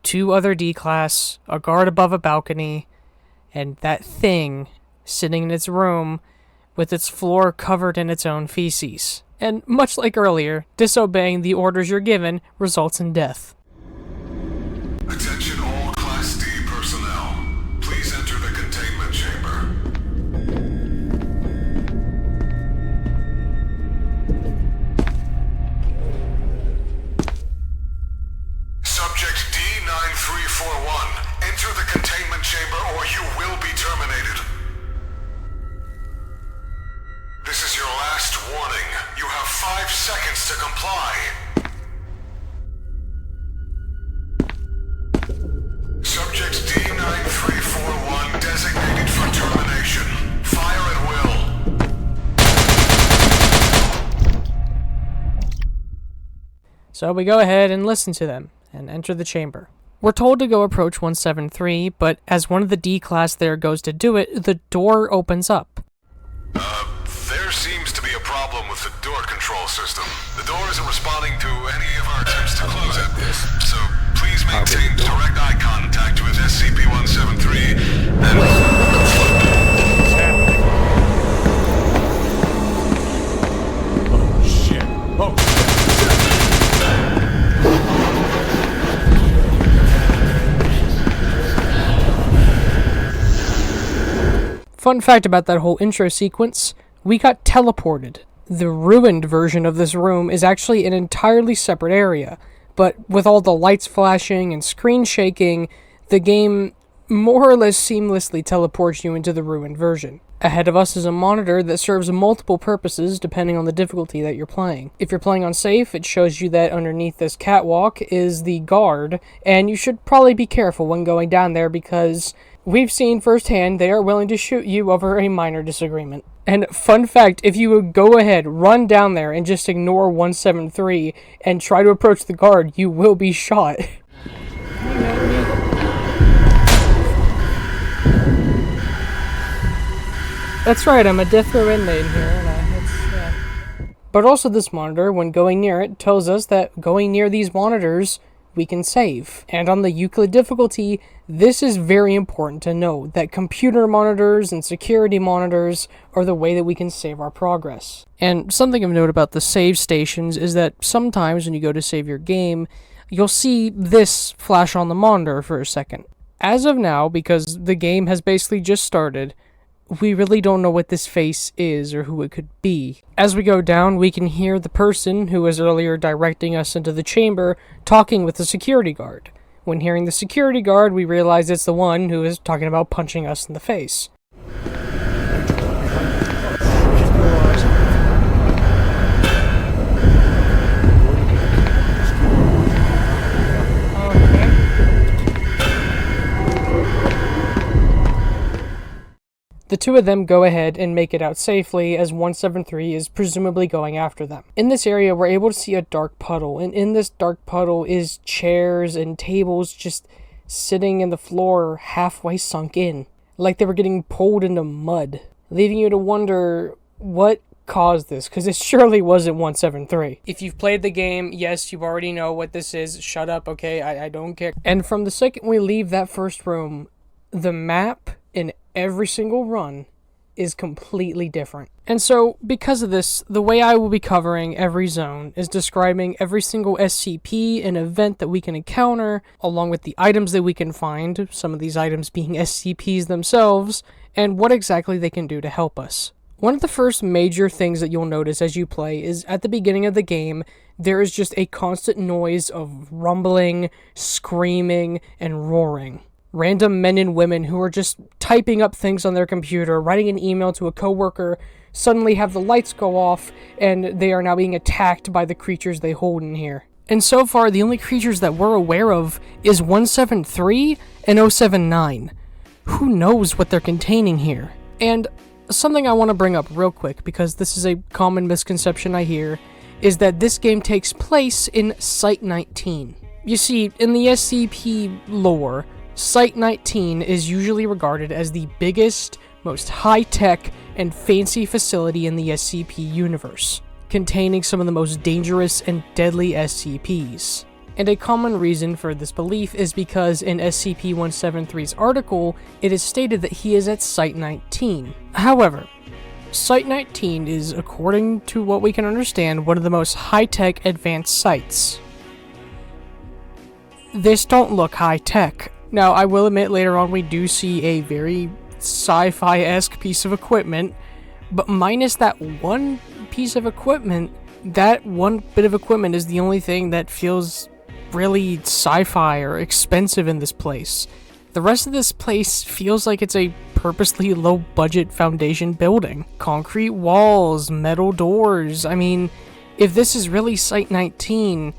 2 other D-Class, a guard above a balcony, and that thing sitting in its room with its floor covered in its own feces. And much like earlier, disobeying the orders you're given results in death. Attention all Class D personnel. Please enter the containment chamber. Subject D9341, enter the containment chamber or you will be terminated. This is your last warning. You have 5 seconds to comply. Subject D9341 designated for termination. Fire at will. So we go ahead and listen to them and enter the chamber. We're told to go approach 173, but as one of the D-Class there goes to do it, the door opens up. There seems to be a problem with the door control system. The door isn't responding to any of our attempts to close it. So please maintain direct eye contact with SCP-173 and... What's happening? Oh shit. Oh shit. Fun fact about that whole intro sequence, we got teleported. The ruined version of this room is actually an entirely separate area, but with all the lights flashing and screen shaking, the game more or less seamlessly teleports you into the ruined version. Ahead of us is a monitor that serves multiple purposes depending on the difficulty that you're playing. If you're playing on safe, it shows you that underneath this catwalk is the guard, and you should probably be careful when going down there because we've seen firsthand they are willing to shoot you over a minor disagreement. And fun fact, if you would go ahead, run down there and just ignore 173 and try to approach the guard, you will be shot. That's right, I'm a death row inmate here, and But also this monitor, when going near it, tells us that going near these monitors, we can save. And on the Euclid difficulty, this is very important to know, that computer monitors and security monitors are the way that we can save our progress. And something of note about the save stations is that sometimes when you go to save your game, you'll see this flash on the monitor for a second. As of now, because the game has basically just started, we really don't know what this face is or who it could be. As we go down, we can hear the person who was earlier directing us into the chamber talking with the security guard. When hearing the security guard, we realize it's the one who is talking about punching us in the face. The two of them go ahead and make it out safely, as 173 is presumably going after them. In this area, we're able to see a dark puddle, and in this dark puddle is chairs and tables just sitting in the floor halfway sunk in, like they were getting pulled into mud, leaving you to wonder what caused this, because it surely wasn't 173. If you've played the game, yes, you already know what this is. Shut up, okay? I don't care. And from the second we leave that first room, the map in every single run is completely different. And so, because of this, the way I will be covering every zone is describing every single SCP and event that we can encounter, along with the items that we can find, some of these items being SCPs themselves, and what exactly they can do to help us. One of the first major things that you'll notice as you play is at the beginning of the game, there is just a constant noise of rumbling, screaming, and roaring. Random men and women who are just typing up things on their computer, writing an email to a coworker, suddenly have the lights go off, and they are now being attacked by the creatures they hold in here. And so far, the only creatures that we're aware of is 173 and 079. Who knows what they're containing here? And something I want to bring up real quick, because this is a common misconception I hear, is that this game takes place in Site-19. You see, in the SCP lore, Site-19 is usually regarded as the biggest, most high-tech, and fancy facility in the SCP universe, containing some of the most dangerous and deadly SCPs. And a common reason for this belief is because in SCP-173's article, it is stated that he is at Site-19. However, Site-19 is, according to what we can understand, one of the most high-tech advanced sites. This don't look high-tech. Now, I will admit later on we do see a very sci-fi-esque piece of equipment, but minus that one piece of equipment, that one bit of equipment is the only thing that feels really sci-fi or expensive in this place. The rest of this place feels like it's a purposely low-budget foundation building. Concrete walls, metal doors. I mean, if this is really Site-19,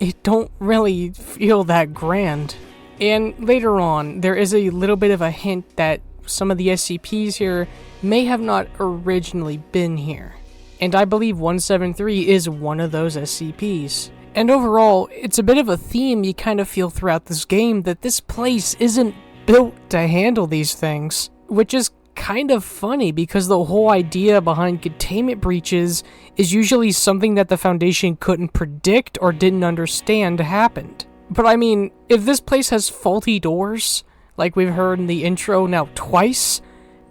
it don't really feel that grand. And later on, there is a little bit of a hint that some of the SCPs here may have not originally been here. And I believe 173 is one of those SCPs. And overall, it's a bit of a theme you kind of feel throughout this game that this place isn't built to handle these things. Which is kind of funny because the whole idea behind containment breaches is usually something that the Foundation couldn't predict or didn't understand happened. But I mean, if this place has faulty doors, like we've heard in the intro now twice,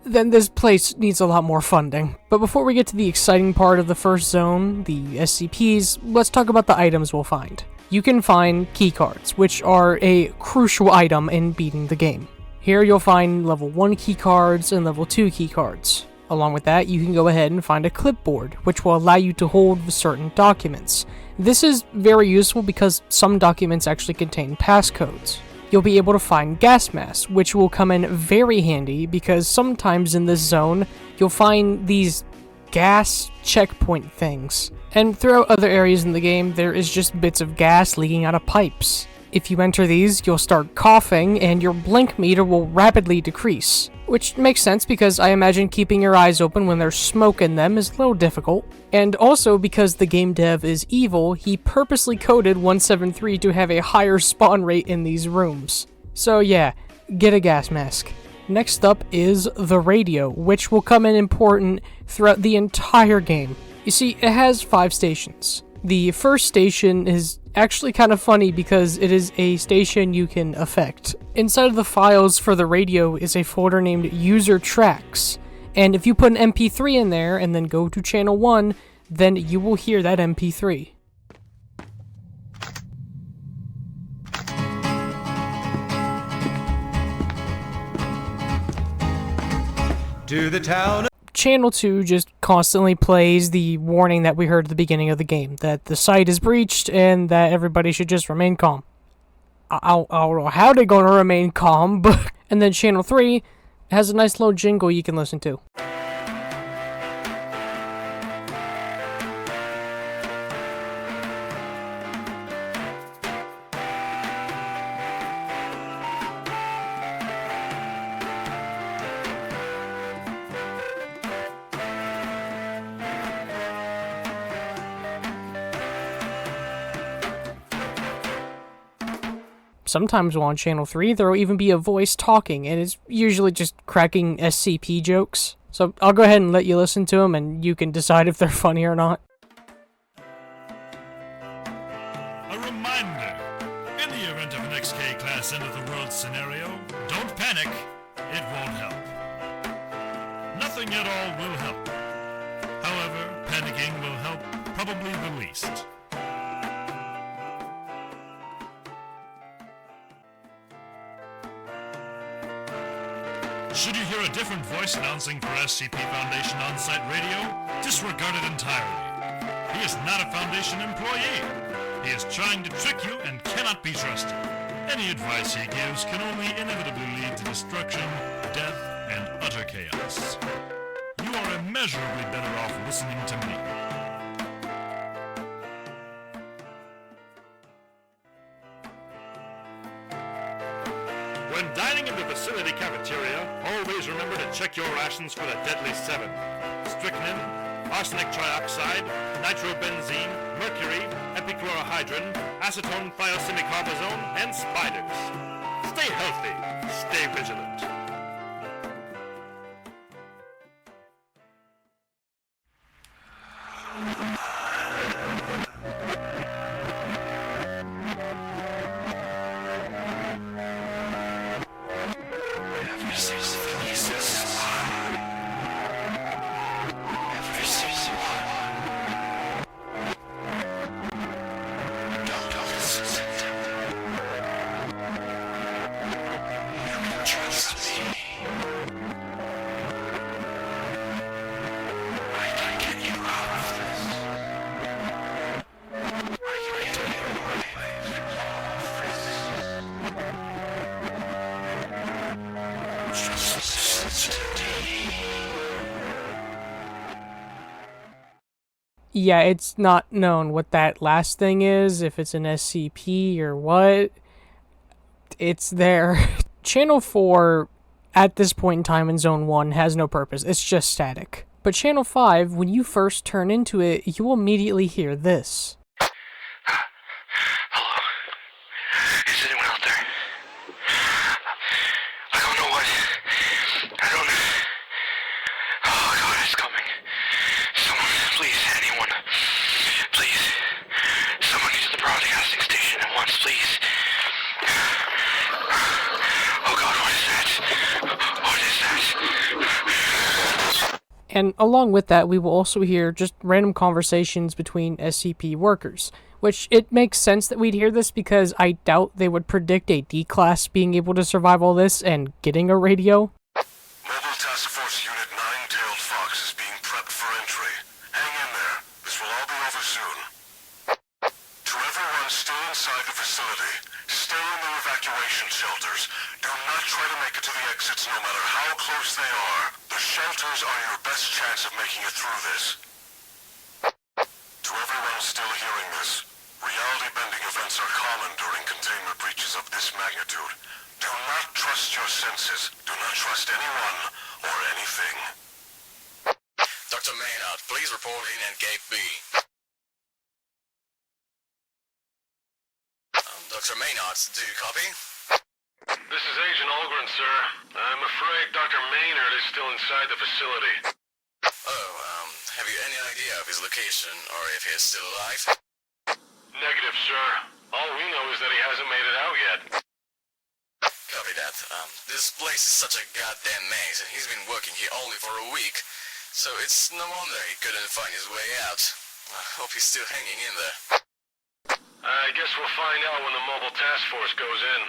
then this place needs a lot more funding. But before we get to the exciting part of the first zone, the SCPs, let's talk about the items we'll find. You can find keycards, which are a crucial item in beating the game. Here you'll find level 1 keycards and level 2 keycards. Along with that, you can go ahead and find a clipboard, which will allow you to hold certain documents. This is very useful because some documents actually contain passcodes. You'll be able to find gas masks, which will come in very handy because sometimes in this zone, you'll find these gas checkpoint things. And throughout other areas in the game, there is just bits of gas leaking out of pipes. If you enter these, you'll start coughing and your blink meter will rapidly decrease. Which makes sense because I imagine keeping your eyes open when there's smoke in them is a little difficult. And also because the game dev is evil, he purposely coded 173 to have a higher spawn rate in these rooms. So yeah, get a gas mask. Next up is the radio, which will come in important throughout the entire game. You see, it has 5 stations. The first station is actually kind of funny because it is a station you can affect. Inside of the files for the radio is a folder named User Tracks, and if you put an MP3 in there and then go to channel 1, then you will hear that MP3. to the town. Channel 2 just constantly plays the warning that we heard at the beginning of the game, that the site is breached and that everybody should just remain calm. I don't know how they're going to remain calm, but... And then Channel 3 has a nice little jingle you can listen to. Sometimes on Channel 3, there will even be a voice talking, and it's usually just cracking SCP jokes. So I'll go ahead and let you listen to them, and you can decide if they're funny or not. A reminder, in the event of an XK-class end-of-the-world scenario, don't panic, it won't help. Nothing at all will help. However, panicking will help probably the least. Should you hear a different voice announcing for SCP Foundation on-site radio, disregard it entirely. He is not a Foundation employee. He is trying to trick you and cannot be trusted. Any advice he gives can only inevitably lead to destruction, death, and utter chaos. You are immeasurably better off listening to me. When dining in the facility cafeteria, always remember to check your rations for the deadly 7. Strychnine, arsenic trioxide, nitrobenzene, mercury, epichlorohydrin, acetone thiosemicarbazone, and spiders. Stay healthy, stay vigilant. Yeah, it's not known what that last thing is, if it's an SCP or what. It's there. Channel 4, at this point in time in Zone 1, has no purpose. It's just static. But Channel 5, when you first turn into it, you will immediately hear this. Hello? Is anyone out there? I don't know what... I don't... Oh God, it's coming. Someone, please, anyone. Please. Someone get to the broadcasting station at once, please. Oh God, what is that? What is that? And along with that, we will also hear just random conversations between SCP workers, which it makes sense that we'd hear this because I doubt they would predict a D-Class being able to survive all this and getting a radio. Mobile Task Force Unit 9-Tailed Fox is being prepped for entry. Hang in there. This will all be over soon. To everyone still inside the facility, stay in the evacuation shelters. Do not try to make it to the exits no matter how close they are. The shelters are your best chance of making it through this. To everyone still hearing this, reality-bending events are common during containment breaches of this magnitude. Do not trust your senses. Do not trust anyone or anything. Dr. Maynard, please report in at Gate B. Dr. Maynard, do you copy? This is Agent Algren, sir. I'm afraid Dr. Maynard is still inside the facility. Oh, have you any idea of his location, or if he is still alive? Negative, sir. All we know is that he hasn't made it out yet. Copy that. This place is such a goddamn maze, and he's been working here only for a week, so it's no wonder he couldn't find his way out. I hope he's still hanging in there. I guess we'll find out when the mobile task force goes in.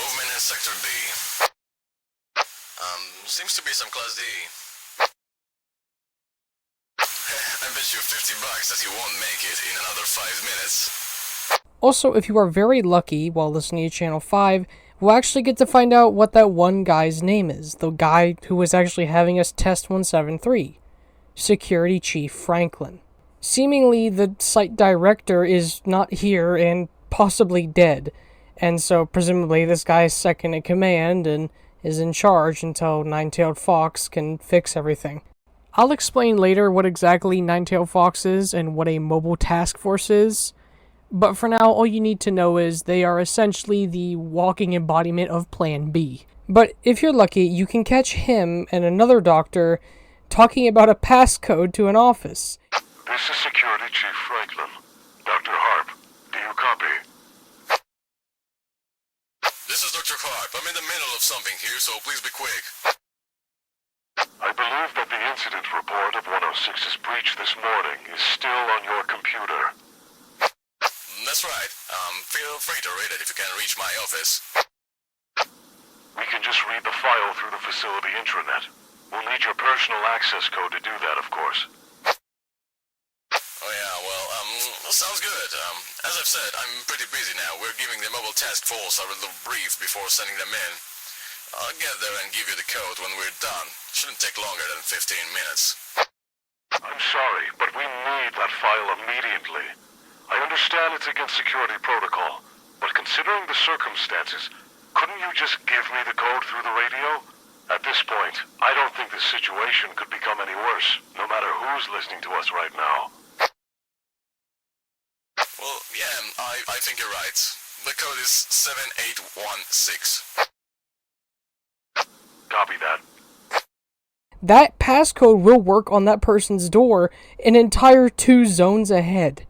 Movement in Sector B. Seems to be some Class D. I bet you $50 that you won't make it in another 5 minutes. Also, if you are very lucky while listening to Channel 5, we'll actually get to find out what that one guy's name is. The guy who was actually having us test 173. Security Chief Franklin. Seemingly, the site director is not here and possibly dead. And so, presumably, this guy's second in command and is in charge until Nine-Tailed Fox can fix everything. I'll explain later what exactly Nine-Tailed Fox is and what a mobile task force is. But for now, all you need to know is they are essentially the walking embodiment of Plan B. But if you're lucky, you can catch him and another doctor talking about a passcode to an office. This is Security Chief Franklin. Dr. Harp, do you copy? This is Dr. Harp. I'm in the middle of something here, so please be quick. I believe that the incident report of 106's breach this morning is still on your computer. That's right. Feel free to read it if you can't reach my office. We can just read the file through the facility intranet. We'll need your personal access code to do that, of course. Oh yeah, well, sounds good. As I've said, I'm pretty busy now. We're giving the mobile task force a little brief before sending them in. I'll get there and give you the code when we're done. Shouldn't take longer than 15 minutes. I'm sorry, but we need that file immediately. I understand it's against security protocol, but considering the circumstances, couldn't you just give me the code through the radio? At this point, I don't think this situation could become any worse, no matter who's listening to us right now. Well, yeah, I think you're right. The code is 7816. Copy that. That passcode will work on that person's door an entire 2 zones ahead.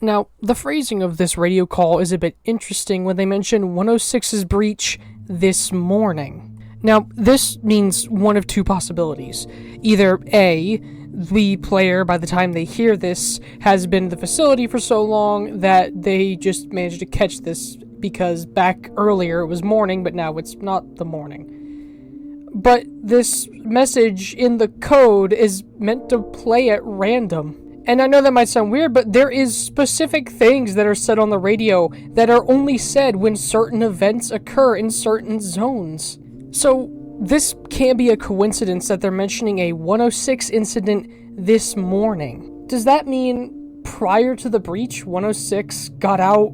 Now, the phrasing of this radio call is a bit interesting when they mention 106's breach this morning. Now, this means one of 2 possibilities. Either A, the player, by the time they hear this, has been in the facility for so long that they just managed to catch this because back earlier it was morning, but now it's not the morning. But this message in the code is meant to play at random. And I know that might sound weird, but there is specific things that are said on the radio that are only said when certain events occur in certain zones. So, this can't be a coincidence that they're mentioning a 106 incident this morning. Does that mean prior to the breach, 106 got out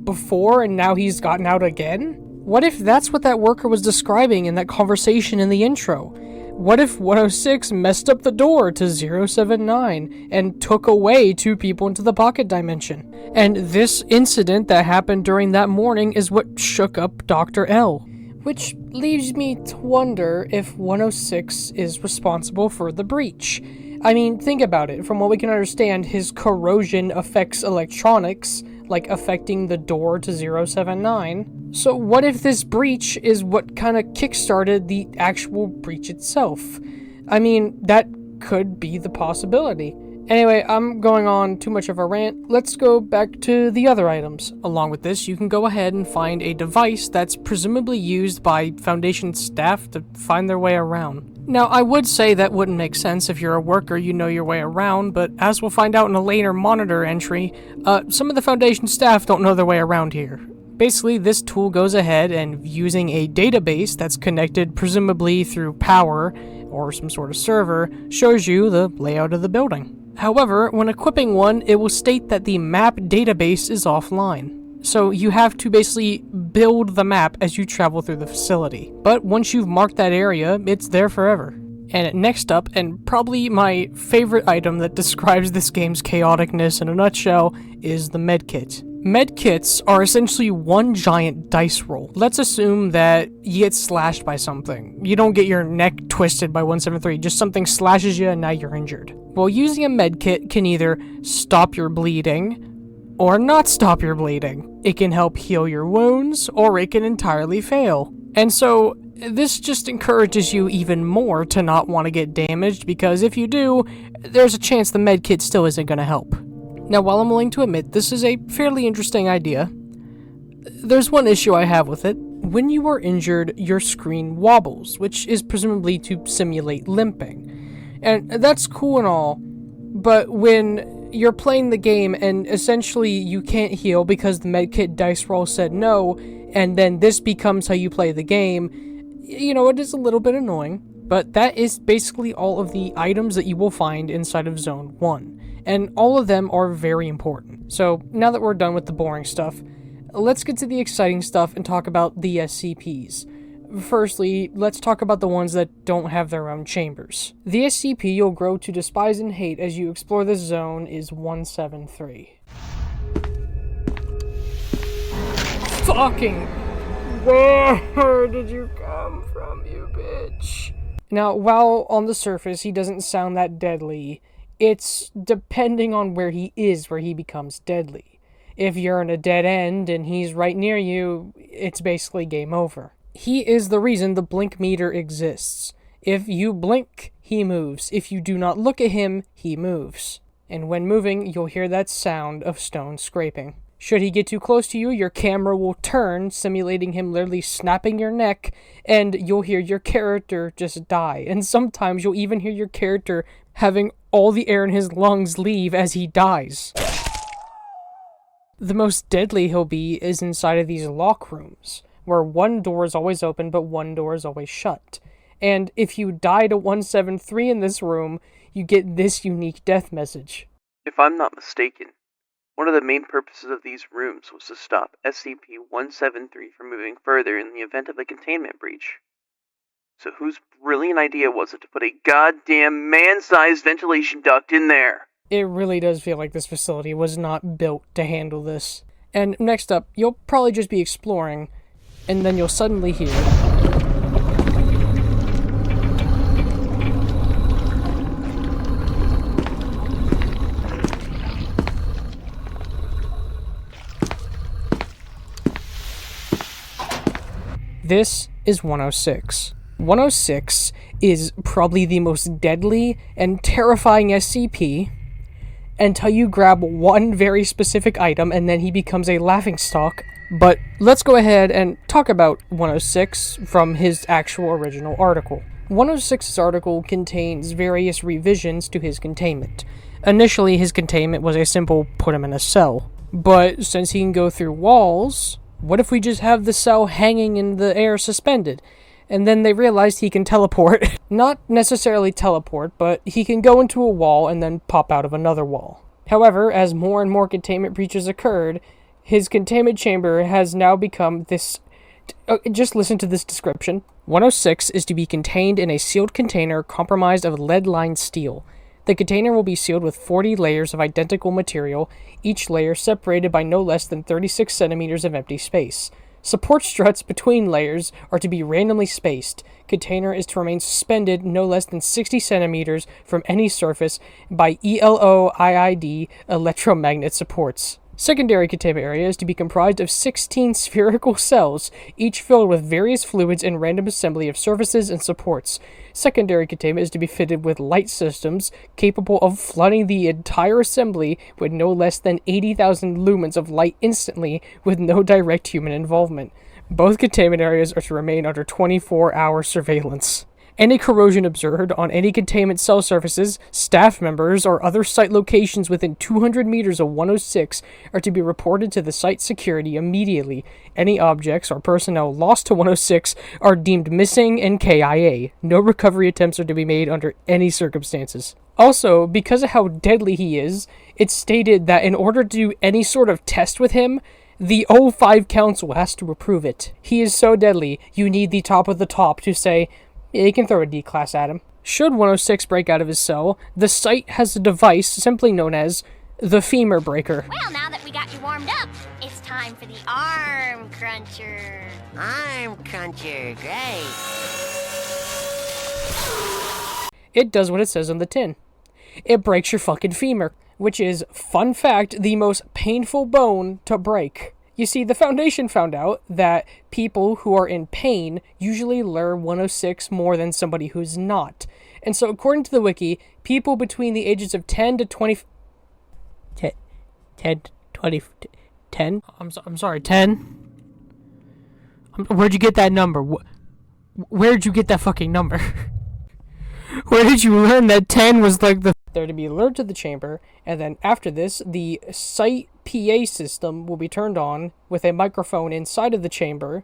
before and now he's gotten out again? What if that's what that worker was describing in that conversation in the intro? What if 106 messed up the door to 079 and took away 2 people into the pocket dimension? And this incident that happened during that morning is what shook up Dr. L. Which leaves me to wonder if 106 is responsible for the breach. I mean, think about it. From what we can understand, his corrosion affects electronics, like affecting the door to 079. So what if this breach is what kind of kickstarted the actual breach itself? I mean, that could be the possibility. Anyway, I'm going on too much of a rant. Let's go back to the other items. Along with this, you can go ahead and find a device that's presumably used by Foundation staff to find their way around. Now, I would say that wouldn't make sense if you're a worker, you know your way around, but as we'll find out in a later monitor entry, some of the Foundation staff don't know their way around here. Basically, this tool goes ahead and, using a database that's connected presumably through power or some sort of server, shows you the layout of the building. However, when equipping one, it will state that the map database is offline. So you have to basically build the map as you travel through the facility. But once you've marked that area, it's there forever. And next up, and probably my favorite item that describes this game's chaoticness in a nutshell, is the medkit. Medkits are essentially one giant dice roll. Let's assume that you get slashed by something. You don't get your neck twisted by 173, just something slashes you and now you're injured. Well, using a medkit can either stop your bleeding or not stop your bleeding. It can help heal your wounds, or it can entirely fail. And so, this just encourages you even more to not want to get damaged, because if you do, there's a chance the medkit still isn't going to help. Now, while I'm willing to admit this is a fairly interesting idea, there's one issue I have with it. When you are injured, your screen wobbles, which is presumably to simulate limping. And that's cool and all, but when you're playing the game and essentially you can't heal because the medkit dice roll said no, and then this becomes how you play the game, it is a little bit annoying. But that is basically all of the items that you will find inside of Zone 1, and all of them are very important. So now that we're done with the boring stuff, let's get to the exciting stuff and talk about the SCPs. Firstly, let's talk about the ones that don't have their own chambers. The SCP you'll grow to despise and hate as you explore this zone is 173. Fucking... Where did you come from, you bitch? Now, while on the surface he doesn't sound that deadly, it's depending on where he is where he becomes deadly. If you're in a dead end and he's right near you, it's basically game over. He is the reason the blink meter exists. If you blink, he moves. If you do not look at him, he moves. And when moving, you'll hear that sound of stone scraping. Should he get too close to you, your camera will turn, simulating him literally snapping your neck, and you'll hear your character just die. And sometimes you'll even hear your character having all the air in his lungs leave as he dies. The most deadly he'll be is inside of these lock rooms, where one door is always open but one door is always shut. And if you die to 173 in this room, you get this unique death message. If I'm not mistaken, one of the main purposes of these rooms was to stop SCP-173 from moving further in the event of a containment breach. So whose brilliant idea was it to put a goddamn man-sized ventilation duct in there? It really does feel like this facility was not built to handle this. And next up, you'll probably just be exploring, and then you'll suddenly hear... This is 106. 106 is probably the most deadly and terrifying SCP until you grab one very specific item and then he becomes a laughingstock. But let's go ahead and talk about 106 from his actual original article. 106's article contains various revisions to his containment. Initially, his containment was a simple put him in a cell. But since he can go through walls, what if we just have the cell hanging in the air suspended? And then they realized he can teleport. Not necessarily teleport, but he can go into a wall and then pop out of another wall. However, as more and more containment breaches occurred, his containment chamber has now become this... just listen to this description. 106 is to be contained in a sealed container comprised of lead-lined steel. The container will be sealed with 40 layers of identical material, each layer separated by no less than 36 centimeters of empty space. Support struts between layers are to be randomly spaced. Container is to remain suspended no less than 60 centimeters from any surface by ELOIID electromagnet supports. Secondary containment area is to be comprised of 16 spherical cells, each filled with various fluids and random assembly of surfaces and supports. Secondary containment is to be fitted with light systems capable of flooding the entire assembly with no less than 80,000 lumens of light instantly with no direct human involvement. Both containment areas are to remain under 24-hour surveillance. Any corrosion observed on any containment cell surfaces, staff members, or other site locations within 200 meters of 106 are to be reported to the site security immediately. Any objects or personnel lost to 106 are deemed missing and KIA. No recovery attempts are to be made under any circumstances. Also, because of how deadly he is, it's stated that in order to do any sort of test with him, the O5 Council has to approve it. He is so deadly, you need the top of the top to say, yeah, you can throw a D-class at him. Should 106 break out of his cell, the site has a device simply known as the femur breaker. Well, now that we got you warmed up, it's time for the arm cruncher. Arm cruncher, great. It does what it says on the tin. It breaks your fucking femur, which is, fun fact, the most painful bone to break. You see, the Foundation found out that people who are in pain usually learn 106 more than somebody who's not. And so, according to the wiki, people between the ages of 10 to 20... 10? I'm sorry, 10? Where'd you get that number? Where'd you get that fucking number? Where did you learn that 10 was like the... They're to be lured to the chamber, and then after this, the site PA system will be turned on with a microphone inside of the chamber,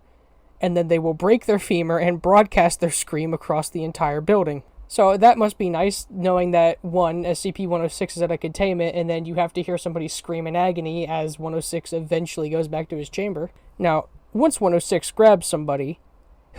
and then they will break their femur and broadcast their scream across the entire building. So that must be nice, knowing that, one, SCP-106 is at a containment, and then you have to hear somebody scream in agony as 106 eventually goes back to his chamber. Now, once 106 grabs somebody,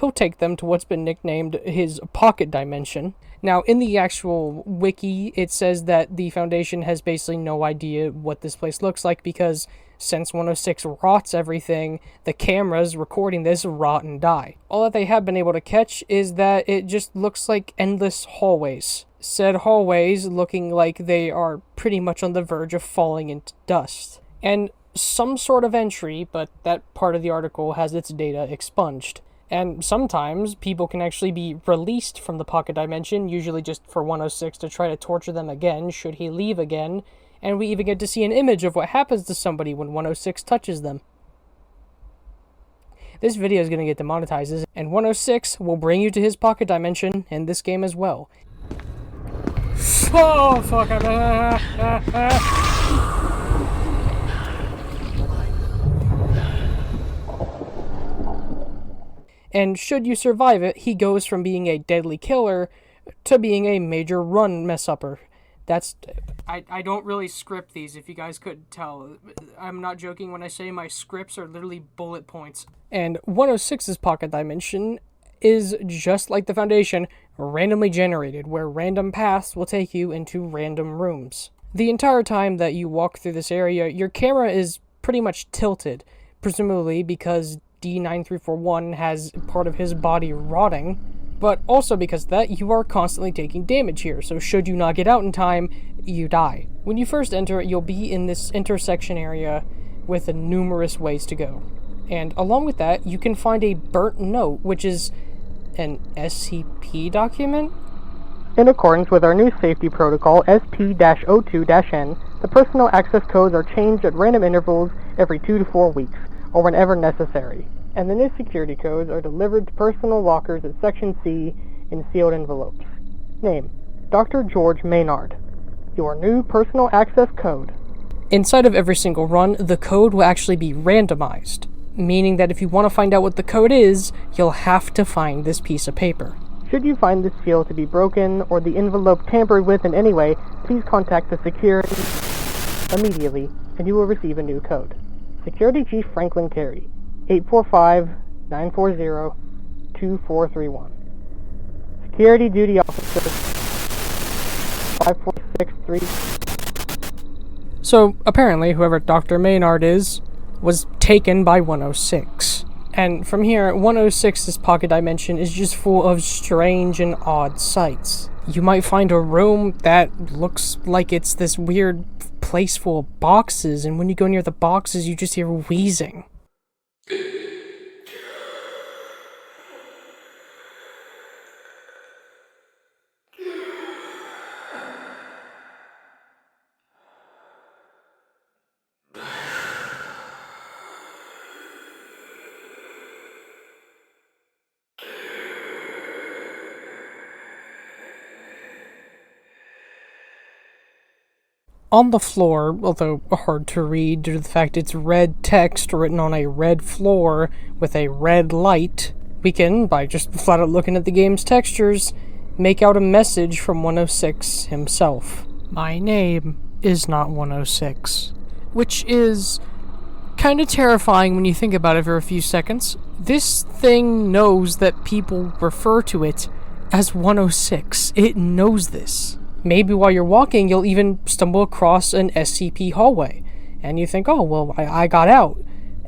he'll take them to what's been nicknamed his pocket dimension. Now, in the actual wiki, it says that the Foundation has basically no idea what this place looks like because since 106 rots everything, the cameras recording this rot and die. All that they have been able to catch is that it just looks like endless hallways. Said hallways looking like they are pretty much on the verge of falling into dust. And some sort of entry, but that part of the article has its data expunged. And sometimes people can actually be released from the pocket dimension, usually just for 106 to try to torture them again should he leave again, and we even get to see an image of what happens to somebody when 106 touches them. This video is going to get demonetized, and 106 will bring you to his pocket dimension in this game as well. Oh, fuck. And should you survive it, he goes from being a deadly killer to being a major run mess-upper. That's... I don't really script these, if you guys couldn't tell. I'm not joking when I say my scripts are literally bullet points. And 106's pocket dimension is just like the Foundation, randomly generated, where random paths will take you into random rooms. The entire time that you walk through this area, your camera is pretty much tilted, presumably because D9341 has part of his body rotting, but also because of that, you are constantly taking damage here, so should you not get out in time, you die. When you first enter, you'll be in this intersection area with numerous ways to go. And along with that, you can find a burnt note, which is an SCP document? In accordance with our new safety protocol, SP-02-N, the personal access codes are changed at random intervals every 2 to 4 weeks, or whenever necessary, and the new security codes are delivered to personal lockers at Section C in sealed envelopes. Name: Dr. George Maynard. Your new personal access code. Inside of every single run, the code will actually be randomized, meaning that if you want to find out what the code is, you'll have to find this piece of paper. Should you find this seal to be broken or the envelope tampered with in any way, please contact the security immediately, and you will receive a new code. Security Chief Franklin Carey, 845-940-2431. Security Duty Officer, 5463. So, apparently, whoever Dr. Maynard is, was taken by 106. And from here, 106's pocket dimension is just full of strange and odd sights. You might find a room that looks like it's this weird place full of boxes, and when you go near the boxes, you just hear wheezing. On the floor, although hard to read due to the fact it's red text written on a red floor with a red light, we can, by just flat out looking at the game's textures, make out a message from 106 himself. My name is not 106. Which is kind of terrifying when you think about it for a few seconds. This thing knows that people refer to it as 106. It knows this. Maybe while you're walking, you'll even stumble across an SCP hallway, and you think, oh, well, I got out.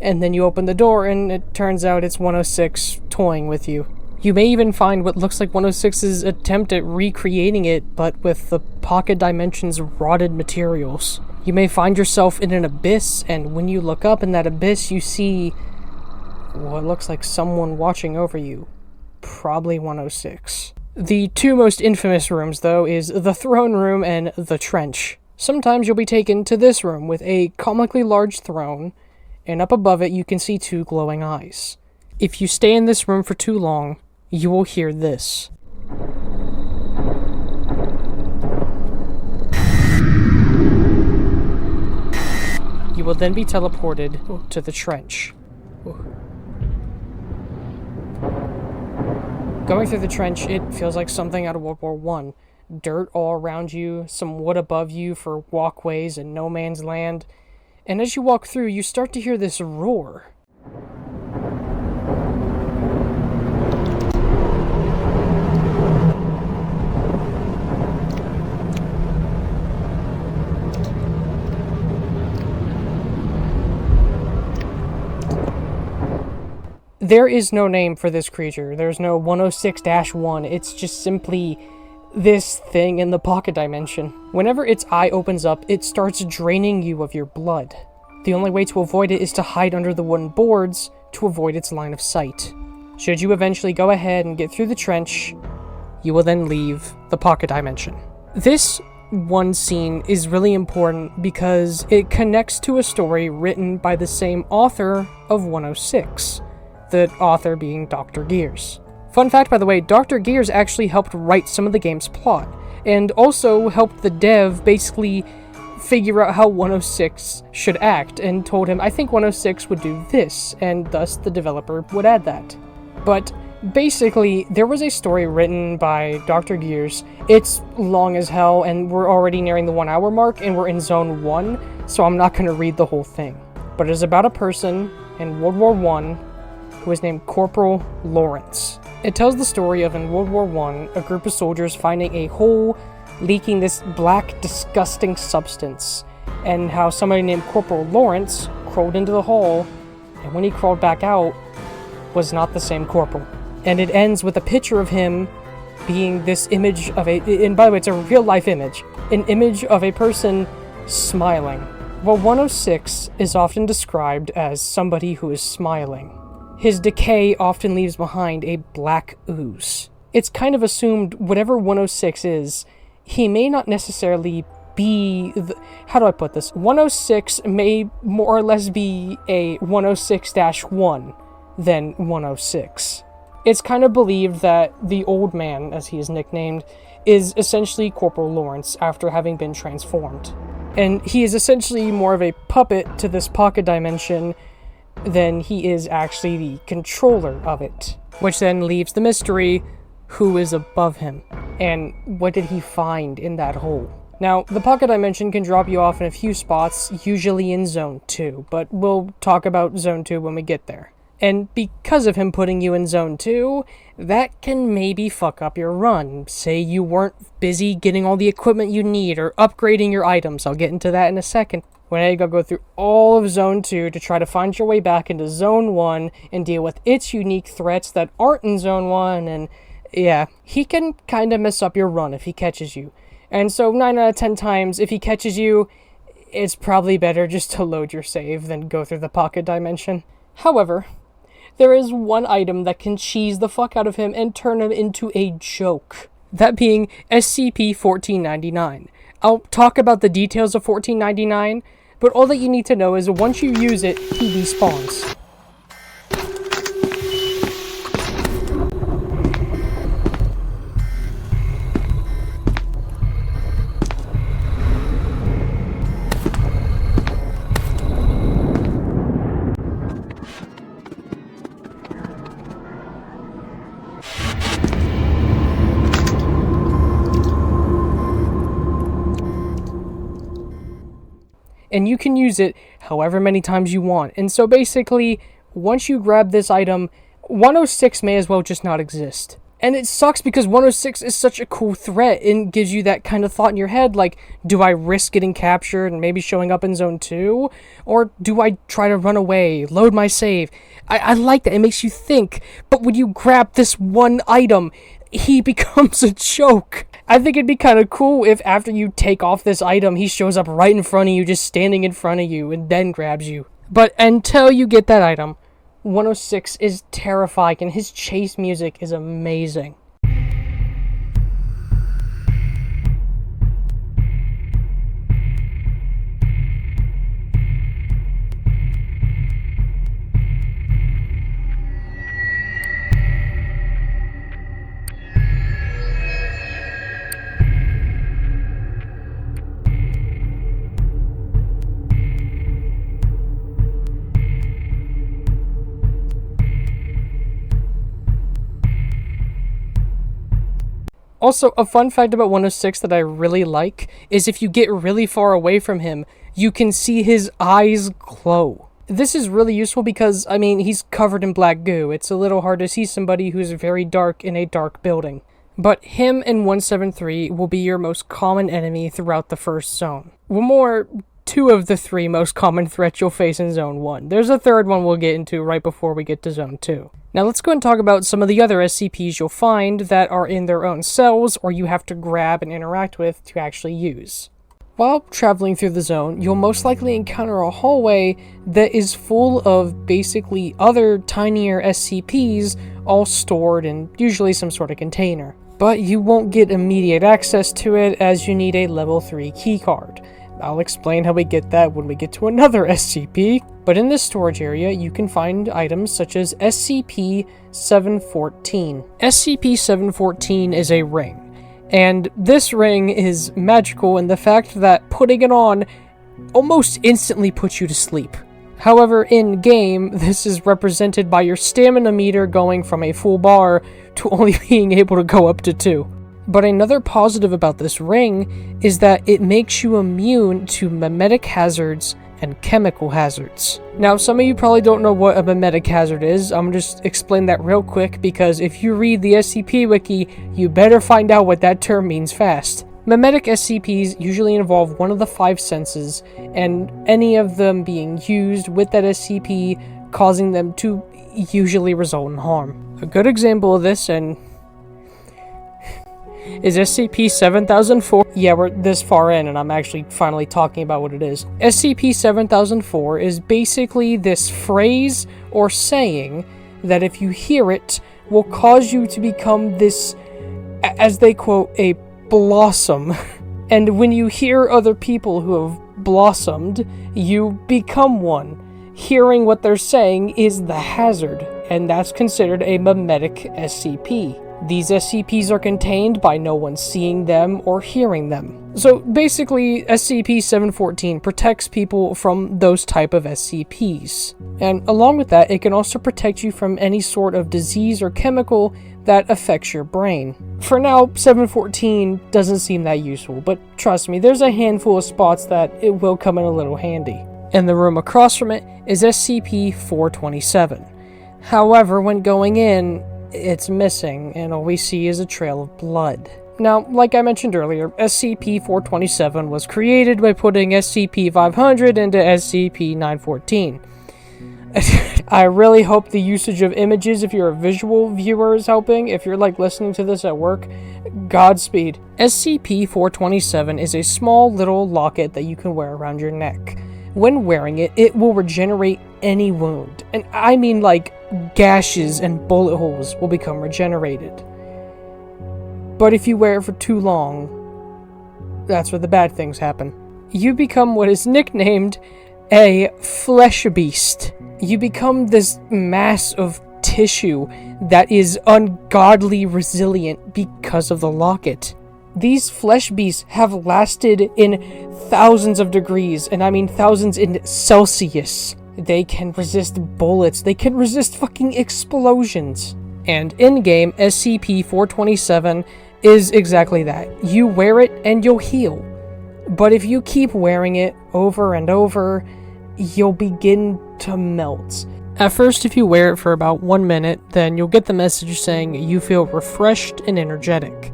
And then you open the door, and it turns out it's 106 toying with you. You may even find what looks like 106's attempt at recreating it, but with the pocket dimension's rotted materials. You may find yourself in an abyss, and when you look up in that abyss, you see what looks like someone watching over you. Probably 106. The two most infamous rooms, though, is the throne room and the trench. Sometimes you'll be taken to this room with a comically large throne, and up above it you can see two glowing eyes. If you stay in this room for too long, you will hear this. You will then be teleported to the trench. Going through the trench, it feels like something out of World War I. Dirt all around you, some wood above you for walkways and no man's land. And as you walk through, you start to hear this roar. There is no name for this creature. There's no 106-1. It's just simply this thing in the pocket dimension. Whenever its eye opens up, it starts draining you of your blood. The only way to avoid it is to hide under the wooden boards to avoid its line of sight. Should you eventually go ahead and get through the trench, you will then leave the pocket dimension. This one scene is really important because it connects to a story written by the same author of 106. The author being Dr. Gears. Fun fact, by the way, Dr. Gears actually helped write some of the game's plot, and also helped the dev basically figure out how 106 should act, and told him, I think 106 would do this, and thus the developer would add that. But basically, there was a story written by Dr. Gears. It's long as hell, and we're already nearing the 1 hour mark, and we're in Zone 1, so I'm not going to read the whole thing. But it is about a person in World War I who is named Corporal Lawrence. It tells the story of, in World War I, a group of soldiers finding a hole leaking this black, disgusting substance, and how somebody named Corporal Lawrence crawled into the hole, and when he crawled back out, was not the same corporal. And it ends with a picture of him being this image of and by the way, it's a real-life image, an image of a person smiling. Well, 106 is often described as somebody who is smiling. His decay often leaves behind a black ooze. It's kind of assumed whatever 106 is, he may not necessarily be how do I put this? 106 may more or less be a 106-1 than 106. It's kind of believed that the old man, as he is nicknamed, is essentially Corporal Lawrence after having been transformed. And he is essentially more of a puppet to this pocket dimension than he is actually the controller of it. Which then leaves the mystery, who is above him? And what did he find in that hole? Now, the pocket dimension can drop you off in a few spots, usually in Zone 2, but we'll talk about Zone 2 when we get there. And because of him putting you in Zone 2, that can maybe fuck up your run. Say you weren't busy getting all the equipment you need or upgrading your items. I'll get into that in a second. When you gotta go through all of Zone 2 to try to find your way back into Zone 1 and deal with its unique threats that aren't in Zone 1, and yeah, he can kinda mess up your run if he catches you. And so 9 out of 10 times, if he catches you, it's probably better just to load your save than go through the pocket dimension. However, there is one item that can cheese the fuck out of him and turn him into a joke. That being SCP-1499. I'll talk about the details of 1499, but all that you need to know is once you use it, he despawns. And you can use it however many times you want. And so basically, once you grab this item, 106 may as well just not exist. And it sucks because 106 is such a cool threat and gives you that kind of thought in your head, like, do I risk getting captured and maybe showing up in Zone 2? Or do I try to run away, load my save? I like that, it makes you think. But when you grab this one item, he becomes a joke. I think it'd be kind of cool if after you take off this item, he shows up right in front of you, just standing in front of you, and then grabs you. But until you get that item, 106 is terrifying, and his chase music is amazing. Also, a fun fact about 106 that I really like is if you get really far away from him, you can see his eyes glow. This is really useful because, I mean, he's covered in black goo. It's a little hard to see somebody who's very dark in a dark building. But him and 173 will be your most common enemy throughout the first zone. Well, more, 2 of the 3 most common threats you'll face in Zone 1. There's a third one we'll get into right before we get to Zone 2. Now let's go and talk about some of the other SCPs you'll find that are in their own cells or you have to grab and interact with to actually use. While traveling through the zone, you'll most likely encounter a hallway that is full of basically other tinier SCPs all stored in usually some sort of container. But you won't get immediate access to it as you need a level 3 keycard. I'll explain how we get that when we get to another SCP, but in this storage area you can find items such as SCP-714. SCP-714 is a ring, and this ring is magical in the fact that putting it on almost instantly puts you to sleep. However, in-game, this is represented by your stamina meter going from a full bar to only being able to go up to 2. But another positive about this ring is that it makes you immune to memetic hazards and chemical hazards. Now, some of you probably don't know what a memetic hazard is. I'm gonna just explain that real quick because if you read the SCP Wiki, you better find out what that term means fast. Memetic SCPs usually involve one of the 5 senses, and any of them being used with that SCP causing them to usually result in harm. A good example of this, is SCP-7004. Yeah, we're this far in, and I'm actually finally talking about what it is. SCP-7004 is basically this phrase or saying that if you hear it, will cause you to become this, as they quote, a blossom. And when you hear other people who have blossomed, you become one. Hearing what they're saying is the hazard, and that's considered a memetic SCP. These SCPs are contained by no one seeing them or hearing them. So basically, SCP-714 protects people from those type of SCPs. And along with that, it can also protect you from any sort of disease or chemical that affects your brain. For now, 714 doesn't seem that useful, but trust me, there's a handful of spots that it will come in a little handy. In the room across from it is SCP-427. However, when going in, it's missing, and all we see is a trail of blood. Now, like I mentioned earlier, SCP-427 was created by putting SCP-500 into SCP-914. I really hope the usage of images, if you're a visual viewer, is helping. If you're listening to this at work, Godspeed. SCP-427 is a small little locket that you can wear around your neck. When wearing it, it will regenerate any wound. And I mean gashes and bullet holes will become regenerated. But if you wear it for too long, that's where the bad things happen. You become what is nicknamed a flesh beast. You become this mass of tissue that is ungodly resilient because of the locket. These flesh beasts have lasted in thousands of degrees, and I mean thousands in Celsius. They can resist bullets, they can resist fucking explosions. And in-game, SCP-427 is exactly that. You wear it and you'll heal. But if you keep wearing it over and over, you'll begin to melt. At first, if you wear it for about 1 minute, then you'll get the message saying you feel refreshed and energetic.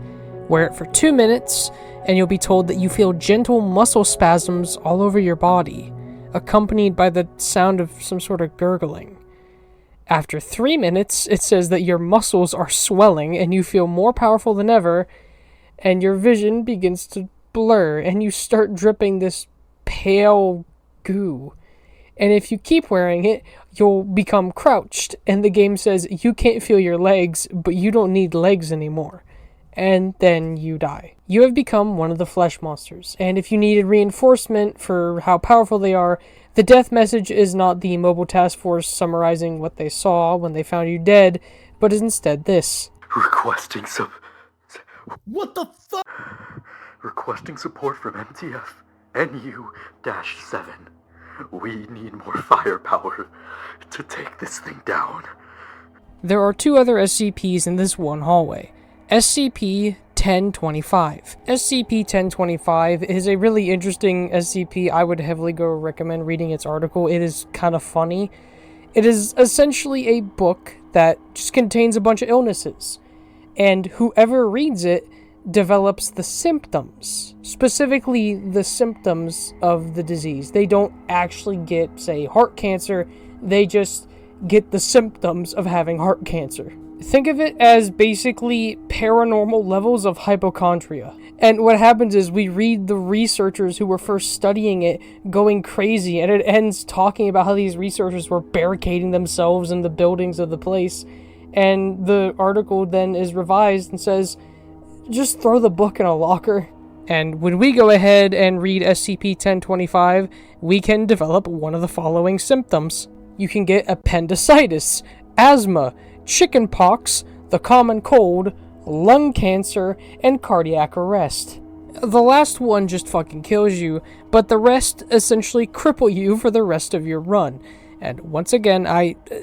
Wear it for 2 minutes, and you'll be told that you feel gentle muscle spasms all over your body, accompanied by the sound of some sort of gurgling. After 3 minutes, it says that your muscles are swelling and you feel more powerful than ever, and your vision begins to blur, and you start dripping this pale goo. And if you keep wearing it, you'll become crouched, and the game says you can't feel your legs, but you don't need legs anymore. And then you die. You have become one of the flesh monsters, and if you needed reinforcement for how powerful they are, the death message is not the mobile task force summarizing what they saw when they found you dead, but is instead this. Requesting What the fuck? Requesting support from MTF NU-7. We need more firepower to take this thing down. There are 2 other SCPs in this one hallway. SCP-10 SCP-1025. SCP-1025 is a really interesting SCP. I would heavily recommend reading its article. It is kind of funny. It is essentially a book that just contains a bunch of illnesses, and whoever reads it develops the symptoms, specifically the symptoms of the disease. They don't actually get, say, heart cancer, they just get the symptoms of having heart cancer. Think of it as basically paranormal levels of hypochondria. And what happens is we read the researchers who were first studying it going crazy, and it ends talking about how these researchers were barricading themselves in the buildings of the place. And the article then is revised and says, just throw the book in a locker. And when we go ahead and read SCP-1025, we can develop one of the following symptoms. You can get appendicitis, asthma, chickenpox, the common cold, lung cancer, and cardiac arrest. The last one just fucking kills you, but the rest essentially cripple you for the rest of your run. And once again,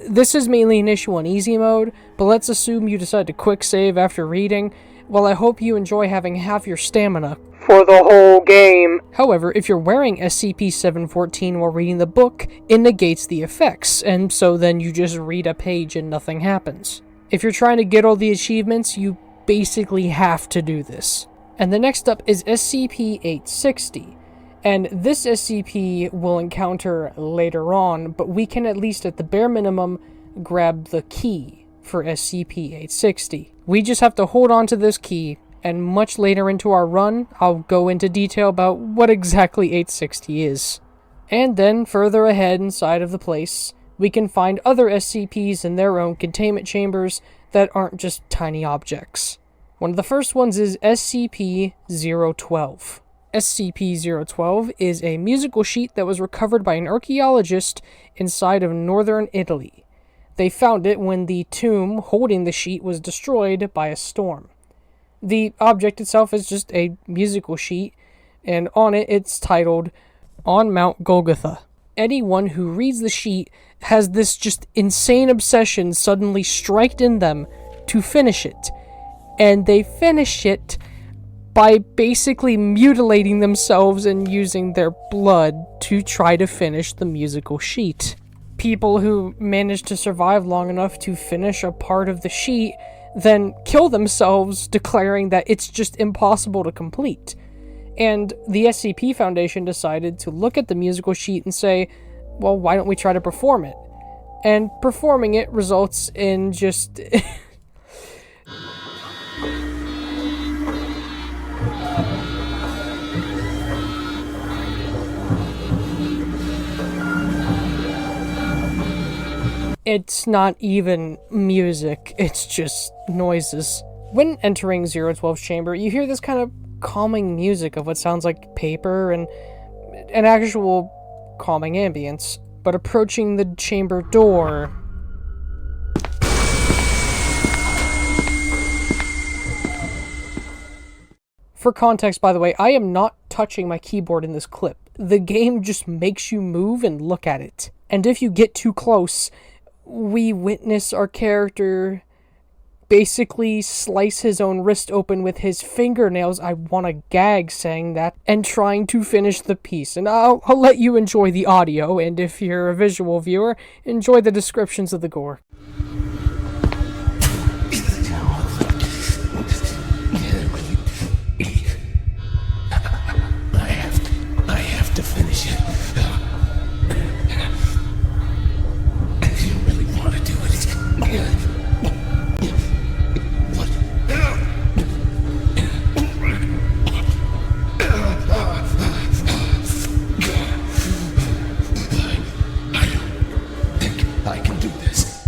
this is mainly an issue on easy mode, but let's assume you decide to quick save after reading. Well, I hope you enjoy having half your stamina for the whole game. However, if you're wearing SCP-714 while reading the book, it negates the effects, and so then you just read a page and nothing happens. If you're trying to get all the achievements, you basically have to do this. And the next up is SCP-860. And this SCP we'll encounter later on, but we can at least at the bare minimum grab the key for SCP-860. We just have to hold on to this key, and much later into our run, I'll go into detail about what exactly 860 is. And then, further ahead inside of the place, we can find other SCPs in their own containment chambers that aren't just tiny objects. One of the first ones is SCP-012. SCP-012 is a musical sheet that was recovered by an archaeologist inside of northern Italy. They found it when the tomb holding the sheet was destroyed by a storm. The object itself is just a musical sheet, and on it it's titled, On Mount Golgotha. Anyone who reads the sheet has this just insane obsession suddenly strike in them to finish it. And they finish it by basically mutilating themselves and using their blood to try to finish the musical sheet. People who manage to survive long enough to finish a part of the sheet then kill themselves, declaring that it's just impossible to complete. And the SCP Foundation decided to look at the musical sheet and say, well, why don't we try to perform it? And performing it results in just... It's not even music, it's just noises. When entering 012's chamber, you hear this kind of calming music of what sounds like paper and an actual calming ambience. But approaching the chamber door... For context, by the way, I am not touching my keyboard in this clip. The game just makes you move and look at it. And if you get too close, we witness our character basically slice his own wrist open with his fingernails. I want to gag saying that, and trying to finish the piece. And I'll let you enjoy the audio, and if you're a visual viewer, enjoy the descriptions of the gore. I have to finish it. I can do this.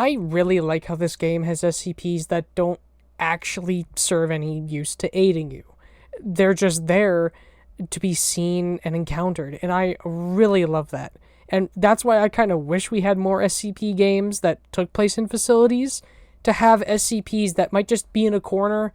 I really like how this game has SCPs that don't actually serve any use to aiding you. They're just there to be seen and encountered, and I really love that. And that's why I kind of wish we had more SCP games that took place in facilities, to have SCPs that might just be in a corner,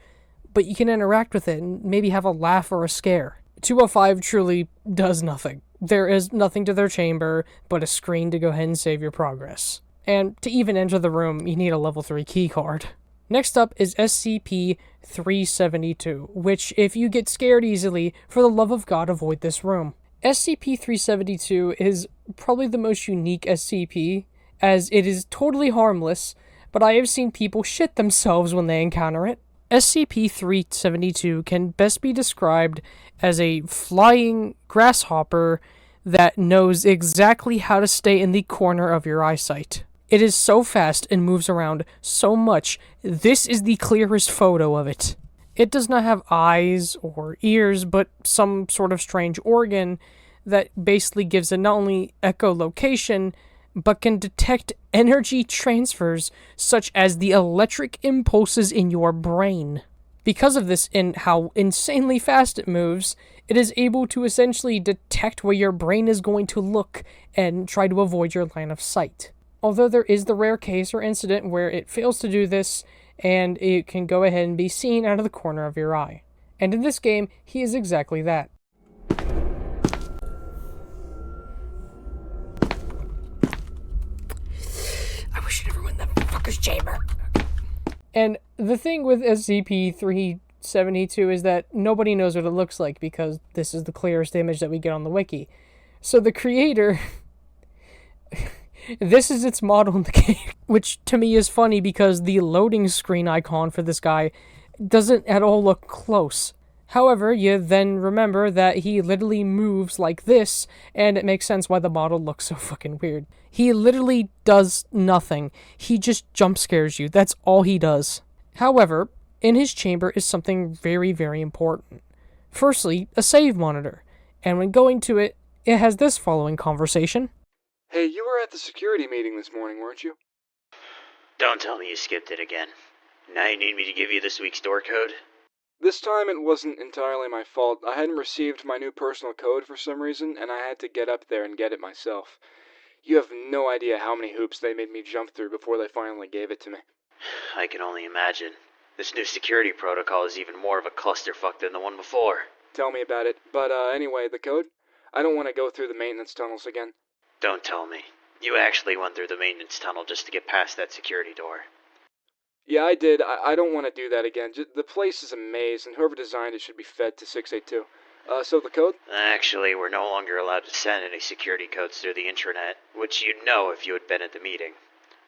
but you can interact with it and maybe have a laugh or a scare. 205 truly does nothing. There is nothing to their chamber but a screen to go ahead and save your progress. And to even enter the room, you need a level 3 keycard. Next up is SCP-372, which, if you get scared easily, for the love of God, avoid this room. SCP-372 is probably the most unique SCP, as it is totally harmless, but I have seen people shit themselves when they encounter it. SCP-372 can best be described as a flying grasshopper that knows exactly how to stay in the corner of your eyesight. It is so fast and moves around so much, this is the clearest photo of it. It does not have eyes or ears, but some sort of strange organ that basically gives it not only echolocation, but can detect energy transfers such as the electric impulses in your brain. Because of this and how insanely fast it moves, it is able to essentially detect where your brain is going to look and try to avoid your line of sight. Although there is the rare case or incident where it fails to do this, and it can go ahead and be seen out of the corner of your eye. And in this game, he is exactly that. I wish it never went in that fucker's chamber. And the thing with SCP-372 is that nobody knows what it looks like because this is the clearest image that we get on the wiki. So the creator... this is its model in the game, which to me is funny because the loading screen icon for this guy doesn't at all look close. However, you then remember that he literally moves like this, and it makes sense why the model looks so fucking weird. He literally does nothing. He just jump scares you. That's all he does. However, in his chamber is something very, very important. Firstly, a save monitor. And when going to it, it has this following conversation. Hey, you were at the security meeting this morning, weren't you? Don't tell me you skipped it again. Now you need me to give you this week's door code? This time it wasn't entirely my fault. I hadn't received my new personal code for some reason, and I had to get up there and get it myself. You have no idea how many hoops they made me jump through before they finally gave it to me. I can only imagine. This new security protocol is even more of a clusterfuck than the one before. Tell me about it. But anyway, the code? I don't want to go through the maintenance tunnels again. Don't tell me. You actually went through the maintenance tunnel just to get past that security door. Yeah, I did. I don't want to do that again. The place is a maze, and whoever designed it should be fed to 682. So the code? Actually, we're no longer allowed to send any security codes through the intranet, which you'd know if you had been at the meeting.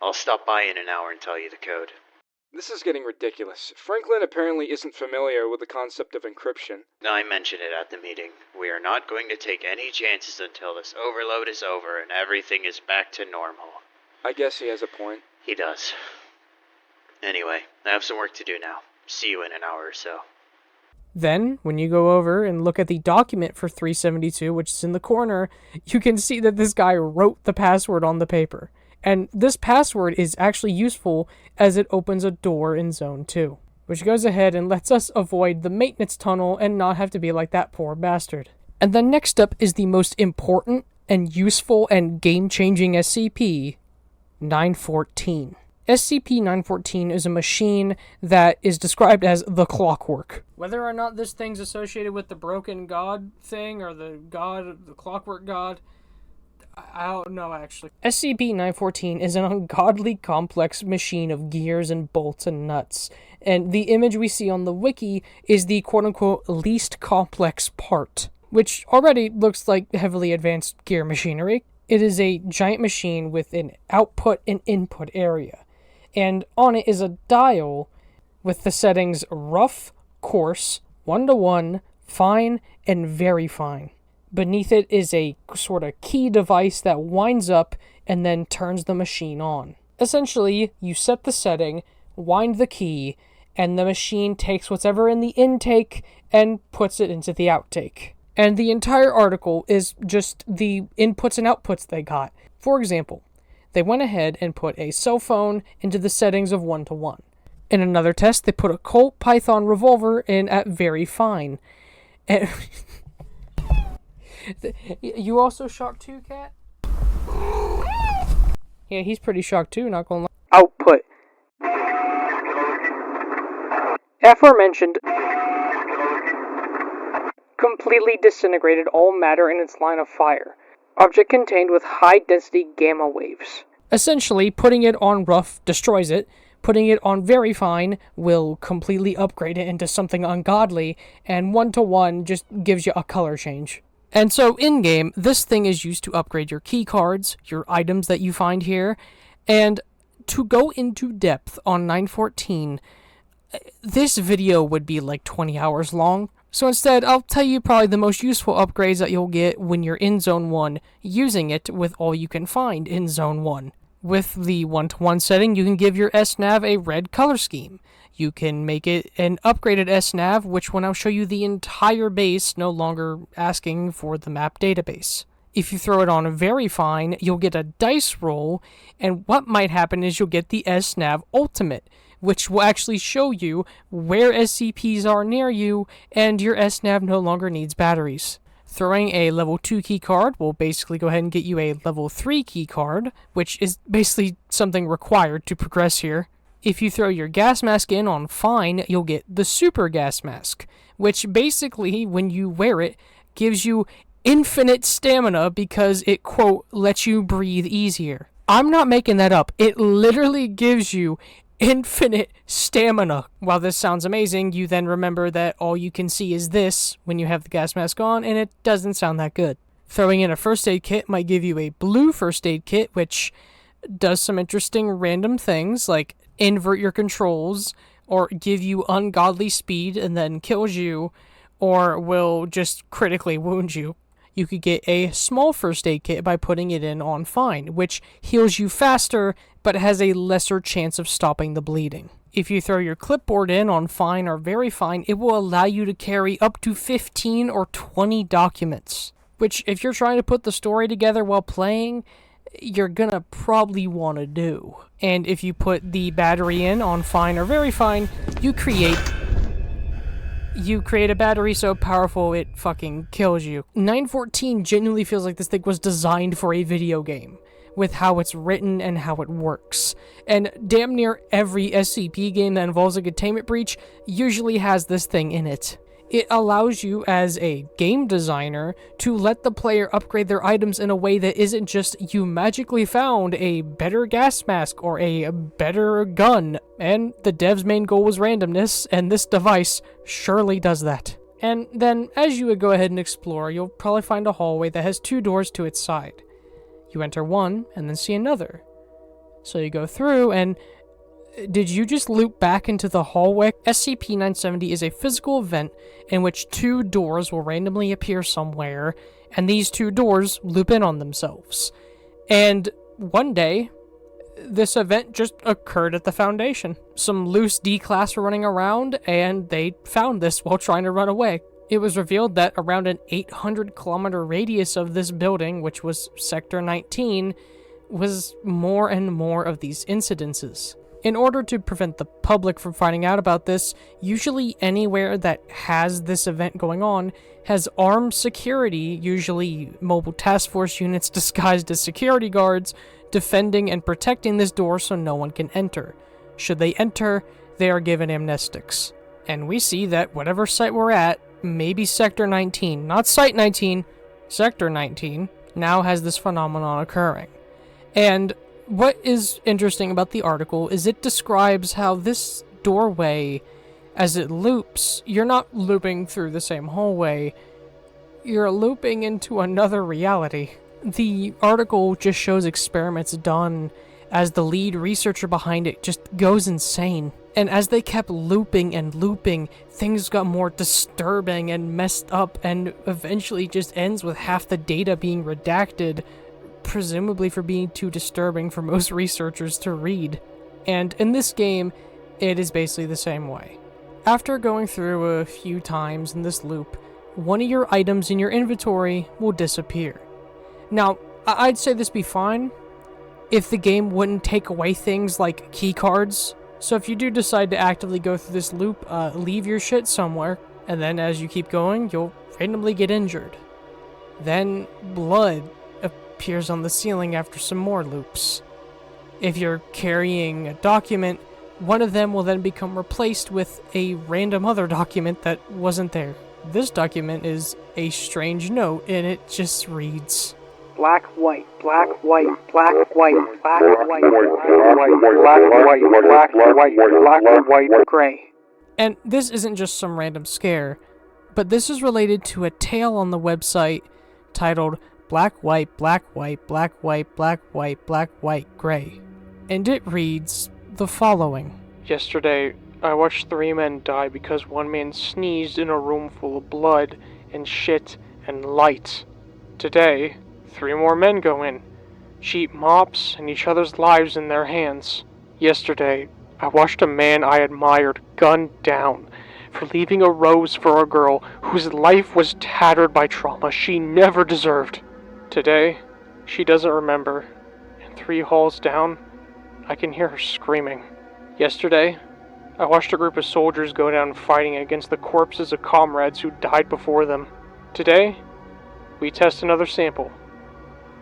I'll stop by in an hour and tell you the code. This is getting ridiculous. Franklin apparently isn't familiar with the concept of encryption. I mentioned it at the meeting. We are not going to take any chances until this overload is over and everything is back to normal. I guess he has a point. He does. Anyway, I have some work to do now. See you in an hour or so. Then, when you go over and look at the document for 372, which is in the corner, you can see that this guy wrote the password on the paper. And this password is actually useful as it opens a door in Zone 2, which goes ahead and lets us avoid the maintenance tunnel and not have to be like that poor bastard. And then next up is the most important and useful and game-changing SCP, 914. SCP-914 is a machine that is described as the Clockwork. Whether or not this thing's associated with the broken god thing or the Clockwork god, I don't know, actually. SCP-914 is an ungodly complex machine of gears and bolts and nuts, and the image we see on the wiki is the quote-unquote least complex part, which already looks like heavily advanced gear machinery. It is a giant machine with an output and input area, and on it is a dial with the settings rough, coarse, 1-to-1, fine, and very fine. Beneath it is a sort of key device that winds up and then turns the machine on. Essentially, you set the setting, wind the key, and the machine takes whatever in the intake and puts it into the outtake. And the entire article is just the inputs and outputs they got. For example, they went ahead and put a cell phone into the settings of 1-to-1. In another test, they put a Colt Python revolver in at very fine. And you also shocked too, Cat? Yeah, he's pretty shocked too, not gonna lie. Output. Aforementioned completely disintegrated all matter in its line of fire. Object contained with high-density gamma waves. Essentially, putting it on rough destroys it. Putting it on very fine will completely upgrade it into something ungodly, and 1-to-1 just gives you a color change. And so, in-game, this thing is used to upgrade your key cards, your items that you find here, and to go into depth on 914, this video would be like 20 hours long. So instead, I'll tell you probably the most useful upgrades that you'll get when you're in Zone 1, using it with all you can find in Zone 1. With the 1-to-1 setting, you can give your SNAV a red color scheme. You can make it an upgraded SNAV, which will now show you the entire base, no longer asking for the map database. If you throw it on a very fine, you'll get a dice roll, and what might happen is you'll get the SNAV Ultimate, which will actually show you where SCPs are near you, and your SNAV no longer needs batteries. Throwing a level 2 key card will basically go ahead and get you a level 3 key card, which is basically something required to progress here. If you throw your gas mask in on fine, you'll get the super gas mask, which basically, when you wear it, gives you infinite stamina because it, quote, lets you breathe easier. I'm not making that up. It literally gives you infinite stamina. While this sounds amazing, you then remember that all you can see is this when you have the gas mask on, and it doesn't sound that good. Throwing in a first aid kit might give you a blue first aid kit, which does some interesting random things, like invert your controls, or give you ungodly speed and then kills you, or will just critically wound you. You could get a small first aid kit by putting it in on fine, which heals you faster, but has a lesser chance of stopping the bleeding. If you throw your clipboard in on fine or very fine, it will allow you to carry up to 15 or 20 documents, which if you're trying to put the story together while playing, you're gonna probably want to do. And if you put the battery in on fine or very fine, you create a battery so powerful it fucking kills you. 914 genuinely feels like this thing was designed for a video game, with how it's written and how it works. And damn near every SCP game that involves a containment breach usually has this thing in it. It allows you as a game designer to let the player upgrade their items in a way that isn't just you magically found a better gas mask or a better gun, and the dev's main goal was randomness, and this device surely does that. And then, as you would go ahead and explore, you'll probably find a hallway that has 2 doors to its side. You enter one, and then see another. So you go through, and did you just loop back into the hallway? SCP-970 is a physical event in which 2 doors will randomly appear somewhere, and these 2 doors loop in on themselves. And one day, this event just occurred at the Foundation. Some loose D-class were running around, and they found this while trying to run away. It was revealed that around an 800-kilometer radius of this building, which was Sector 19, was more and more of these incidences. In order to prevent the public from finding out about this, usually anywhere that has this event going on has armed security, usually mobile task force units disguised as security guards, defending and protecting this door so no one can enter. Should they enter, they are given amnestics. And we see that whatever site we're at, maybe Sector 19, not Site 19, Sector 19, now has this phenomenon occurring. And what is interesting about the article is it describes how this doorway, as it loops, you're not looping through the same hallway, you're looping into another reality. The article just shows experiments done as the lead researcher behind it just goes insane. And as they kept looping and looping, things got more disturbing and messed up, and eventually just ends with half the data being redacted, presumably for being too disturbing for most researchers to read. And in this game, it is basically the same way. After going through a few times in this loop, one of your items in your inventory will disappear. Now, I'd say this be fine, if the game wouldn't take away things like key cards. So if you do decide to actively go through this loop, leave your shit somewhere, and then as you keep going, you'll randomly get injured. Then blood appears on the ceiling after some more loops. If you're carrying a document, one of them will then become replaced with a random other document that wasn't there. This document is a strange note, and it just reads, Black, white, black, white, black, white, black, white, black, white, black, white, black, white, gray. And this isn't just some random scare, but this is related to a tale on the website titled Black, White, Black, White, Black, White, Black, White, Black, White, Gray. And it reads the following. Yesterday, I watched 3 men die because one man sneezed in a room full of blood and shit and light. Today, 3 more men go in, cheap mops and each other's lives in their hands. Yesterday, I watched a man I admired gunned down for leaving a rose for a girl whose life was tattered by trauma she never deserved. Today, she doesn't remember, and 3 halls down, I can hear her screaming. Yesterday, I watched a group of soldiers go down fighting against the corpses of comrades who died before them. Today, we test another sample,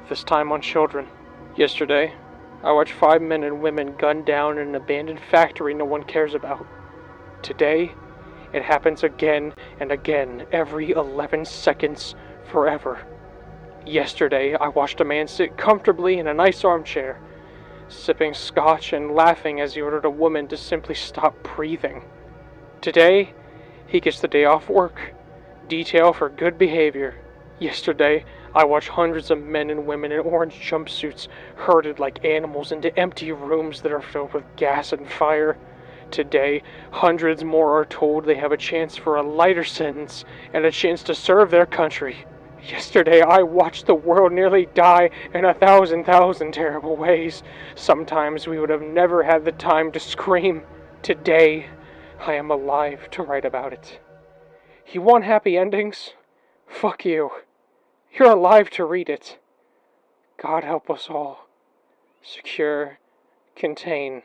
this time on children. Yesterday, I watched 5 men and women gunned down in an abandoned factory no one cares about. Today, it happens again and again, every 11 seconds, forever. Yesterday, I watched a man sit comfortably in a nice armchair, sipping scotch and laughing as he ordered a woman to simply stop breathing. Today, he gets the day off work, detail for good behavior. Yesterday, I watched hundreds of men and women in orange jumpsuits herded like animals into empty rooms that are filled with gas and fire. Today, hundreds more are told they have a chance for a lighter sentence and a chance to serve their country. Yesterday, I watched the world nearly die in 1,000 terrible ways. Sometimes we would have never had the time to scream. Today, I am alive to write about it. You want happy endings? Fuck you. You're alive to read it. God help us all. Secure, contain,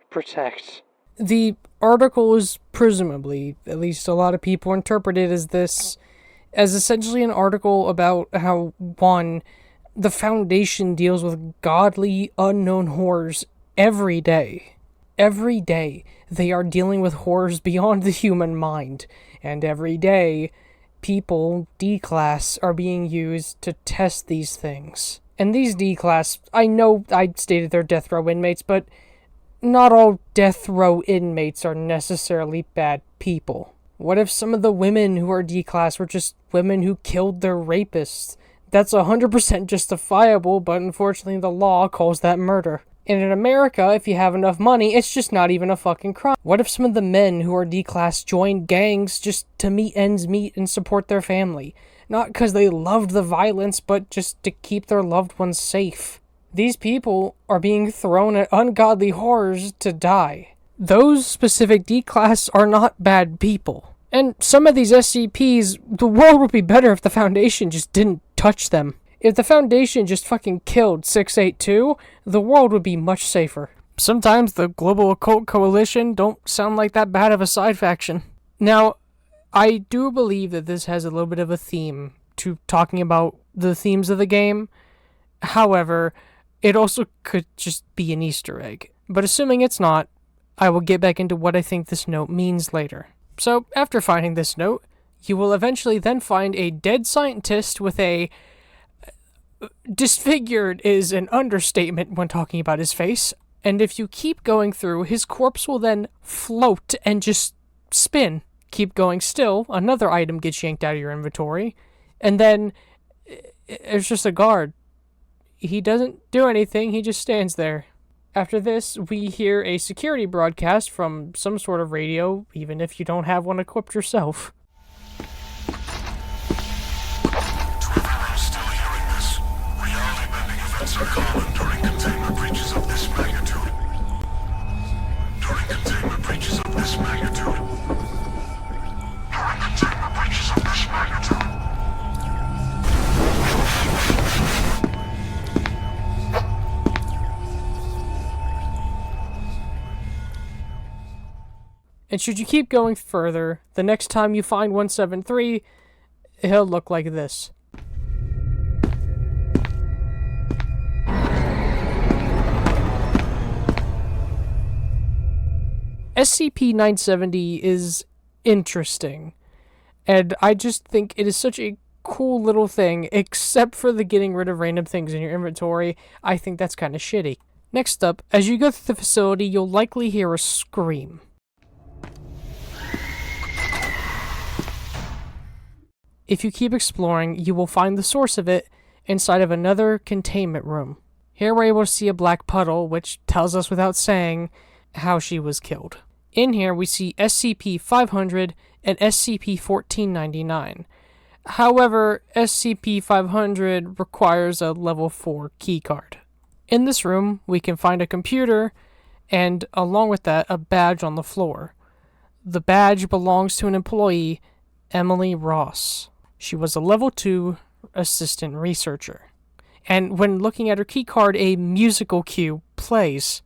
protect. The article is presumably, at least a lot of people interpret it as essentially an article about how, one, the Foundation deals with godly, unknown horrors every day. Every day, they are dealing with horrors beyond the human mind. And every day, people, D-Class, are being used to test these things. And these D-Class, I know I stated they're death row inmates, but not all death row inmates are necessarily bad people. What if some of the women who are D-Class were just women who killed their rapists? That's 100% justifiable, but unfortunately the law calls that murder. And in America, if you have enough money, it's just not even a fucking crime. What if some of the men who are D-Class joined gangs just to meet ends meet and support their family? Not because they loved the violence, but just to keep their loved ones safe. These people are being thrown at ungodly horrors to die. Those specific D-Class are not bad people. And some of these SCPs, the world would be better if the Foundation just didn't touch them. If the Foundation just fucking killed 682, the world would be much safer. Sometimes the Global Occult Coalition don't sound like that bad of a side faction. Now, I do believe that this has a little bit of a theme to talking about the themes of the game. However, it also could just be an Easter egg. But assuming it's not, I will get back into what I think this note means later. So, after finding this note, you will eventually then find a dead scientist with a... disfigured is an understatement when talking about his face. And if you keep going through, his corpse will then float and just spin. Keep going still, another item gets yanked out of your inventory. And then, it's just a guard. He doesn't do anything, he just stands there. After this, we hear a security broadcast from some sort of radio, even if you don't have one equipped yourself. To everyone still hearing this, reality-bending events are common during containment breaches of this magnitude. During containment breaches of this magnitude. During containment breaches of this magnitude. And should you keep going further, the next time you find 173, it'll look like this. SCP-970 is interesting, and I just think it is such a cool little thing, except for the getting rid of random things in your inventory. I think that's kind of shitty. Next up, as you go through the facility, you'll likely hear a scream. If you keep exploring, you will find the source of it inside of another containment room. Here we're able to see a black puddle, which tells us without saying how she was killed. In here we see SCP-500 and SCP-1499. However, SCP-500 requires a level 4 keycard. In this room, we can find a computer, and along with that, a badge on the floor. The badge belongs to an employee, Emily Ross. She was a level 2 assistant researcher. And when looking at her keycard, a musical cue plays.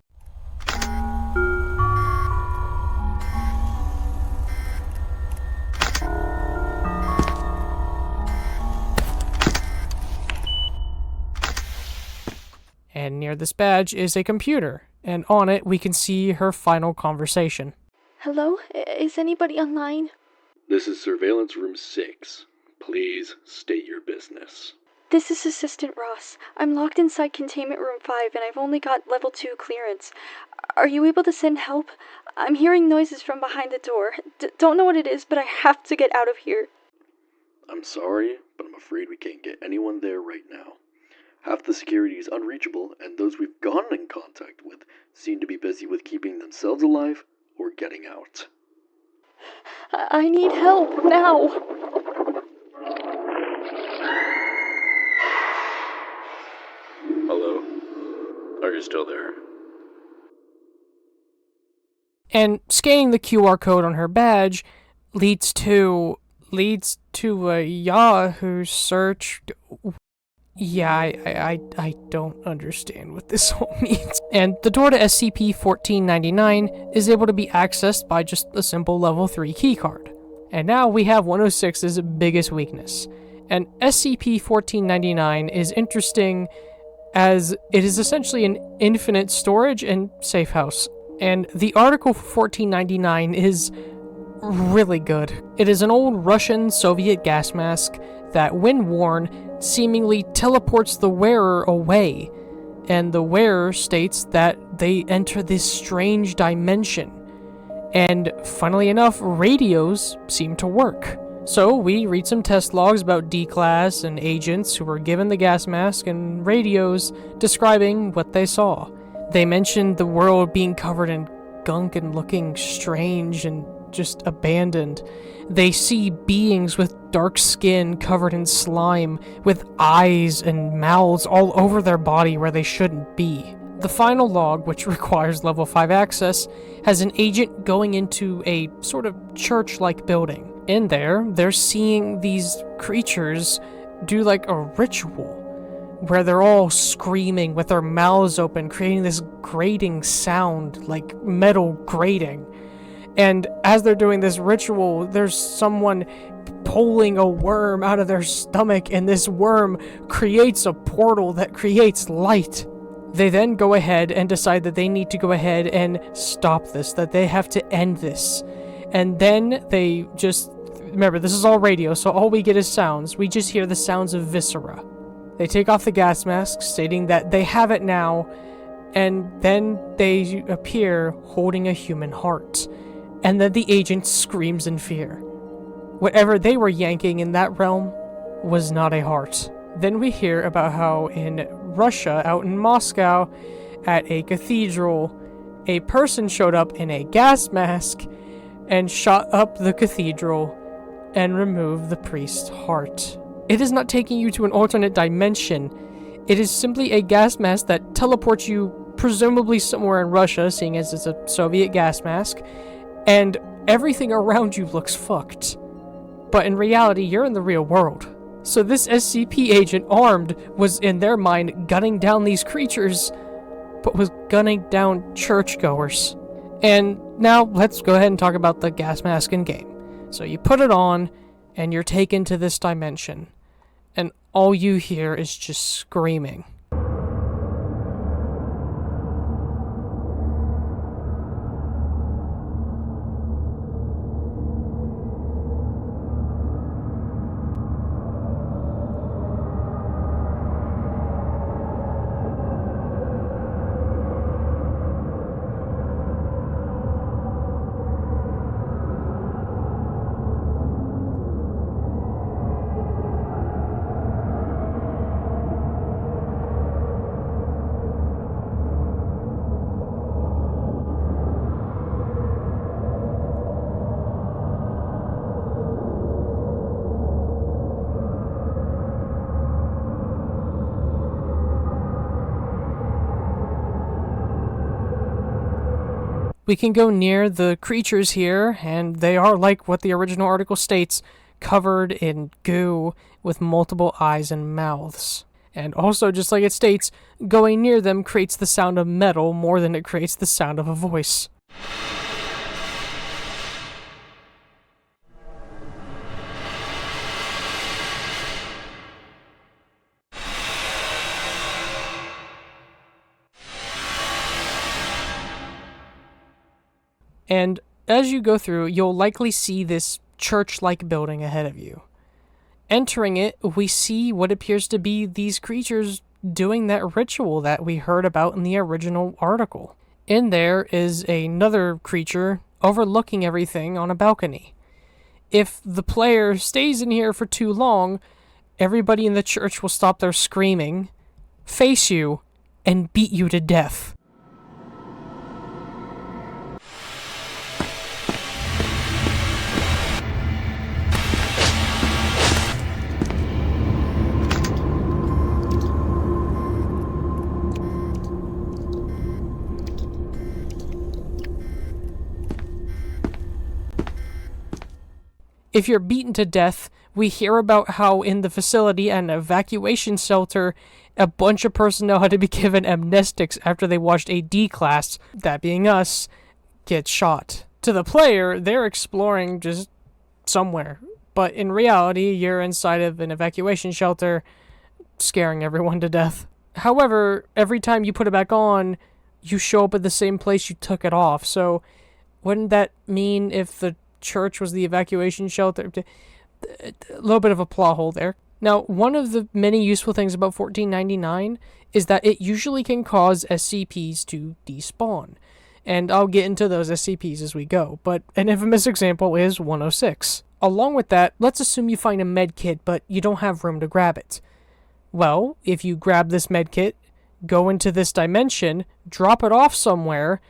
And near this badge is a computer, and on it we can see her final conversation. Hello? Is anybody online? This is Surveillance Room 6. Please state your business. This is Assistant Ross. I'm locked inside Containment Room 5 and I've only got level 2 clearance. Are you able to send help? I'm hearing noises from behind the door. Don't know what it is, but I have to get out of here. I'm sorry, but I'm afraid we can't get anyone there right now. Half the security is unreachable, and those we've gotten in contact with seem to be busy with keeping themselves alive or getting out. I need help, now! Hello? Are you still there? And scanning the QR code on her badge leads to a Yahoo search. Yeah, I don't understand what this all means. And the door to SCP-1499 is able to be accessed by just a simple level 3 keycard. And now we have 106's biggest weakness. And SCP-1499 is interesting as it is essentially an infinite storage and safe house. And the article for 1499 is really good. It is an old Russian Soviet gas mask that, when worn, seemingly teleports the wearer away, and the wearer states that they enter this strange dimension. And funnily enough, radios seem to work. So we read some test logs about D-Class and agents who were given the gas mask and radios describing what they saw. They mentioned the world being covered in gunk and looking strange and just abandoned. They see beings with dark skin covered in slime, with eyes and mouths all over their body where they shouldn't be. The final log, which requires level 5 access, has an agent going into a sort of church-like building. In there, they're seeing these creatures do like a ritual, where they're all screaming with their mouths open, creating this grating sound, like metal grating. And as they're doing this ritual, there's someone pulling a worm out of their stomach, and this worm creates a portal that creates light. They then go ahead and decide that they need to go ahead and stop this, that they have to end this. And then they just... Remember, this is all radio, so all we get is sounds. We just hear the sounds of viscera. They take off the gas mask, stating that they have it now, and then they appear holding a human heart. And then the agent screams in fear. Whatever they were yanking in that realm was not a heart. Then we hear about how in Russia, out in Moscow, at a cathedral, a person showed up in a gas mask and shot up the cathedral and removed the priest's heart. It is not taking you to an alternate dimension. It is simply a gas mask that teleports you presumably somewhere in Russia, seeing as it's a Soviet gas mask, and everything around you looks fucked. But in reality, you're in the real world. So this SCP agent, armed, was in their mind gunning down these creatures, but was gunning down churchgoers. And Now, let's go ahead and talk about the gas mask in game. So you put it on, and you're taken to this dimension, and all you hear is just screaming. We can go near the creatures here, and they are like what the original article states, covered in goo with multiple eyes and mouths. And also, just like it states, going near them creates the sound of metal more than it creates the sound of a voice. And as you go through, you'll likely see this church-like building ahead of you. Entering it, we see what appears to be these creatures doing that ritual that we heard about in the original article. In there is another creature overlooking everything on a balcony. If the player stays in here for too long, everybody in the church will stop their screaming, face you, and beat you to death. If you're beaten to death, we hear about how in the facility an evacuation shelter, a bunch of personnel had to be given amnestics after they watched a D-class, that being us, get shot. To the player, they're exploring just somewhere. But in reality, you're inside of an evacuation shelter, scaring everyone to death. However, every time you put it back on, you show up at the same place you took it off. So, wouldn't that mean if the church was the evacuation shelter? A little bit of a plot hole there. Now, one of the many useful things about 1499 is that it usually can cause SCPs to despawn. And I'll get into those SCPs as we go, but an infamous example is 106. Along with that, let's assume you find a medkit, but you don't have room to grab it. Well, if you grab this medkit, go into this dimension, drop it off somewhere,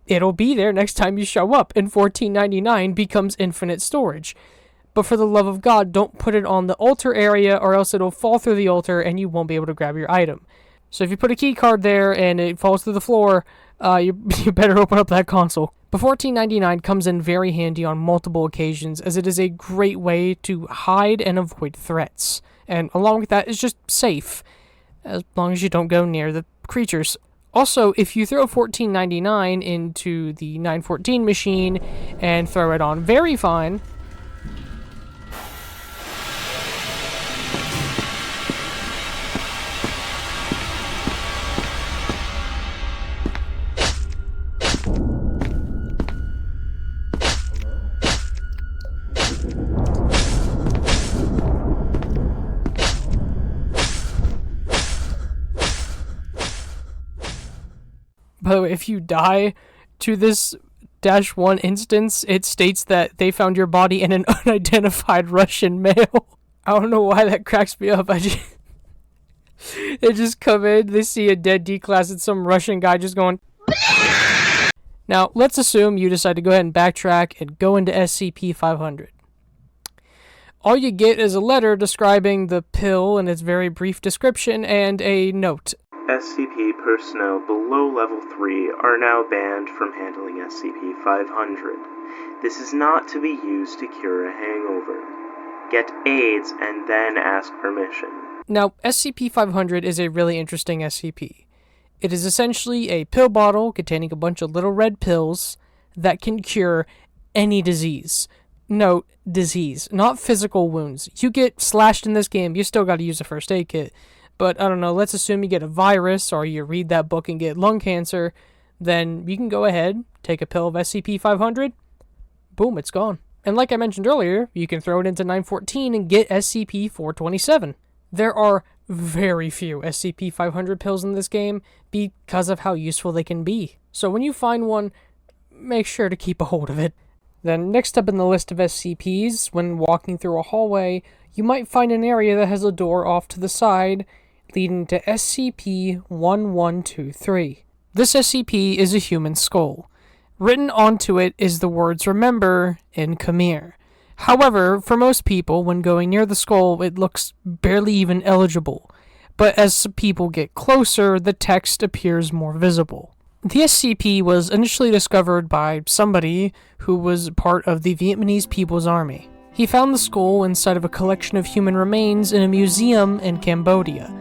it'll be there next time you show up, and 1499 becomes infinite storage. But for the love of God, don't put it on the altar area, or else it'll fall through the altar and you won't be able to grab your item. So if you put a key card there and it falls through the floor, you better open up that console. But 1499 comes in very handy on multiple occasions, as it is a great way to hide and avoid threats. And along with that, it's just safe, as long as you don't go near the creatures. Also, if you throw 1499 into the 914 machine and throw it on very fine, by the way, if you die to this -1 instance, it states that they found your body in an unidentified Russian mail. I don't know why that cracks me up. They just come in, they see a dead D-class, and some Russian guy just going... Now, let's assume you decide to go ahead and backtrack and go into SCP-500. All you get is a letter describing the pill and its very brief description, and a note. SCP personnel below Level 3 are now banned from handling SCP-500. This is not to be used to cure a hangover. Get AIDS and then ask permission. Now, SCP-500 is a really interesting SCP. It is essentially a pill bottle containing a bunch of little red pills that can cure any disease. Note, disease, not physical wounds. You get slashed in this game, you still gotta use a first aid kit. But, I don't know, let's assume you get a virus, or you read that book and get lung cancer, then you can go ahead, take a pill of SCP-500, boom, it's gone. And like I mentioned earlier, you can throw it into 914 and get SCP-427. There are very few SCP-500 pills in this game because of how useful they can be. So when you find one, make sure to keep a hold of it. Then next up in the list of SCPs, when walking through a hallway, you might find an area that has a door off to the side, leading to SCP-1123. This SCP is a human skull. Written onto it is the words "Remember" in Khmer. However, for most people, when going near the skull, it looks barely even eligible. But as people get closer, the text appears more visible. The SCP was initially discovered by somebody who was part of the Vietnamese People's Army. He found the skull inside of a collection of human remains in a museum in Cambodia.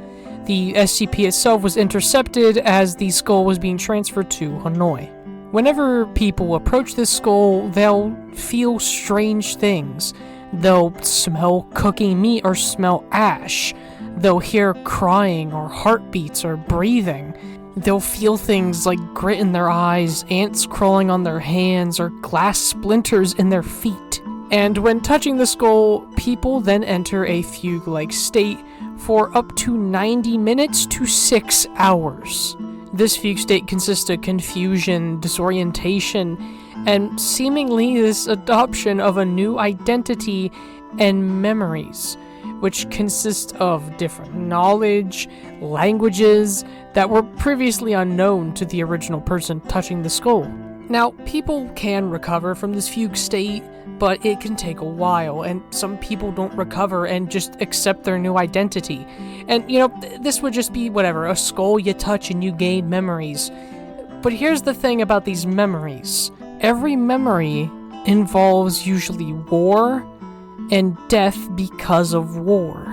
The SCP itself was intercepted as the skull was being transferred to Hanoi. Whenever people approach this skull, they'll feel strange things. They'll smell cooking meat or smell ash. They'll hear crying or heartbeats or breathing. They'll feel things like grit in their eyes, ants crawling on their hands, or glass splinters in their feet. And when touching the skull, people then enter a fugue-like state for up to 90 minutes to 6 hours. This fugue state consists of confusion, disorientation, and seemingly this adoption of a new identity and memories, which consist of different knowledge, languages that were previously unknown to the original person touching the skull. Now, people can recover from this fugue state, but it can take a while, and some people don't recover and just accept their new identity. And, this would just be, whatever, a skull you touch and you gain memories. But here's the thing about these memories. Every memory involves usually war and death because of war.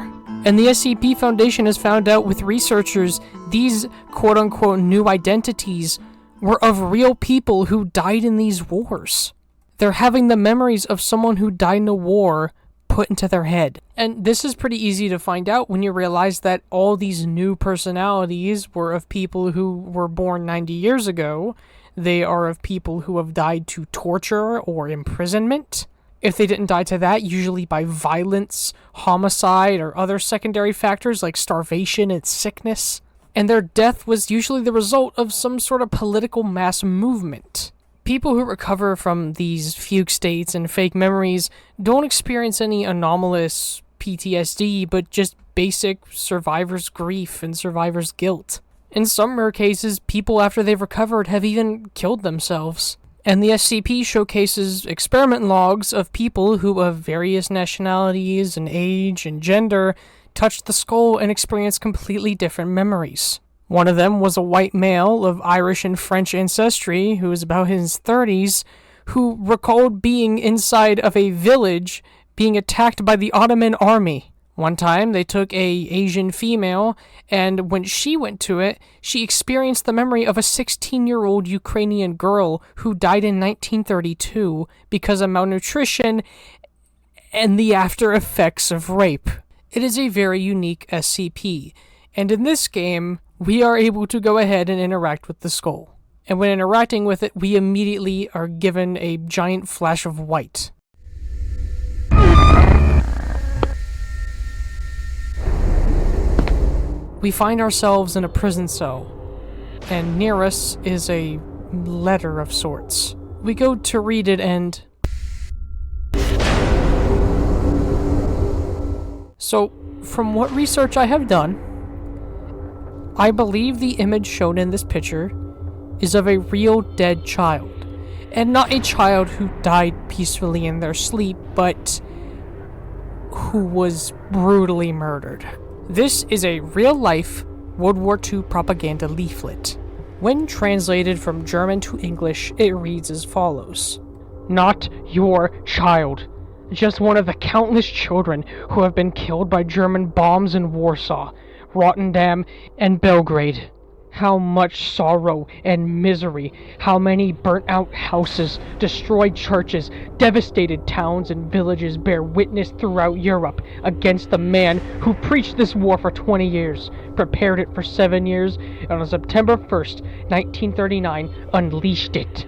And the SCP Foundation has found out with researchers these quote-unquote new identities were of real people who died in these wars. They're having the memories of someone who died in a war put into their head. And this is pretty easy to find out when you realize that all these new personalities were of people who were born 90 years ago. They are of people who have died to torture or imprisonment. If they didn't die to that, usually by violence, homicide, or other secondary factors like starvation and sickness. And their death was usually the result of some sort of political mass movement. People who recover from these fugue states and fake memories don't experience any anomalous PTSD, but just basic survivor's grief and survivor's guilt. In some rare cases, people after they've recovered have even killed themselves. And the SCP showcases experiment logs of people who of various nationalities and age and gender touched the skull and experienced completely different memories. One of them was a white male of Irish and French ancestry who was about in his 30s, who recalled being inside of a village being attacked by the Ottoman army. One time, they took a Asian female, and when she went to it, she experienced the memory of a 16-year-old Ukrainian girl who died in 1932 because of malnutrition and the after effects of rape. It is a very unique SCP, and in this game, we are able to go ahead and interact with the skull. And when interacting with it, we immediately are given a giant flash of white. We find ourselves in a prison cell, and near us is a letter of sorts. We go to read it and... So, from what research I have done, I believe the image shown in this picture is of a real dead child, and not a child who died peacefully in their sleep, but who was brutally murdered. This is a real-life World War II propaganda leaflet. When translated from German to English, it reads as follows. Not your child. Just one of the countless children who have been killed by German bombs in Warsaw, Rotterdam, and Belgrade. How much sorrow and misery, how many burnt-out houses, destroyed churches, devastated towns and villages bear witness throughout Europe against the man who preached this war for 20 years, prepared it for 7 years, and on September 1st, 1939, unleashed it.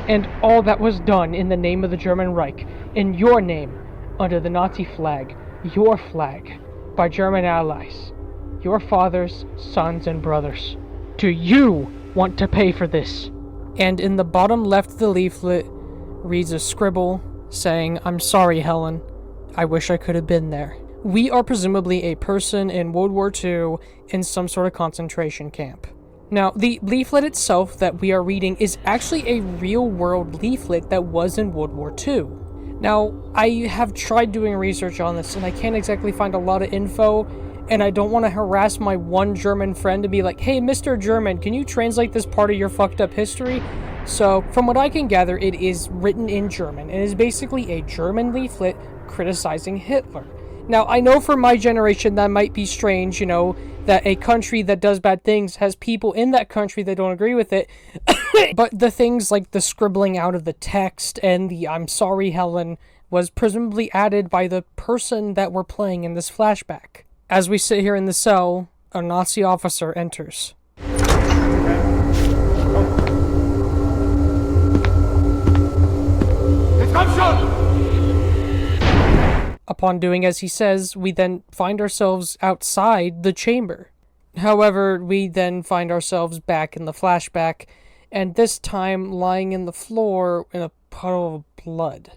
And all that was done in the name of the German Reich, in your name, under the Nazi flag, your flag, by German allies, your fathers, sons, and brothers. Do you want to pay for this? And in the bottom left of the leaflet reads a scribble saying, "I'm sorry, Helen. I wish I could have been there." We are presumably a person in World War II in some sort of concentration camp. Now, the leaflet itself that we are reading is actually a real-world leaflet that was in World War II. Now, I have tried doing research on this, and I can't exactly find a lot of info, and I don't want to harass my one German friend to be like, "Hey, Mr. German, can you translate this part of your fucked up history?" So, from what I can gather, it is written in German, and is basically a German leaflet criticizing Hitler. Now, I know for my generation that might be strange, that a country that does bad things has people in that country that don't agree with it, but the things like the scribbling out of the text and the "I'm sorry, Helen" was presumably added by the person that we're playing in this flashback. As we sit here in the cell, a Nazi officer enters. Upon doing as he says, we then find ourselves outside the chamber. However, we then find ourselves back in the flashback, and this time lying in the floor in a puddle of blood.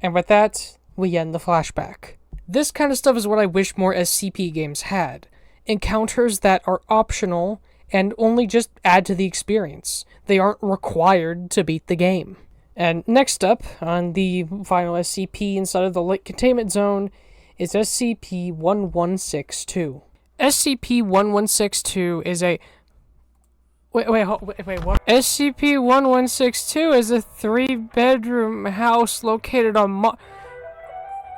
And with that, we end the flashback. This kind of stuff is what I wish more SCP games had. Encounters that are optional and only just add to the experience. They aren't required to beat the game. And next up, on the final SCP inside of the Light Containment Zone, is SCP-1162. SCP-1162 is a... Wait, what? SCP-1162 is a 3-bedroom house located on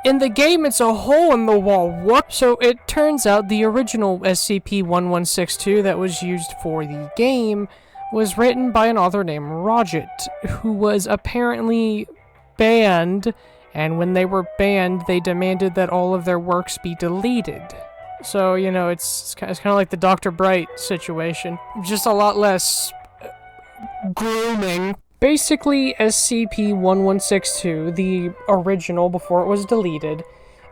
in the game, it's a hole in the wall. What? So it turns out the original SCP-1162 that was used for the game was written by an author named Roget, who was apparently banned, and when they were banned, they demanded that all of their works be deleted. So, it's kind of like the Dr. Bright situation. Just a lot less grooming. Basically, SCP-1162, the original before it was deleted,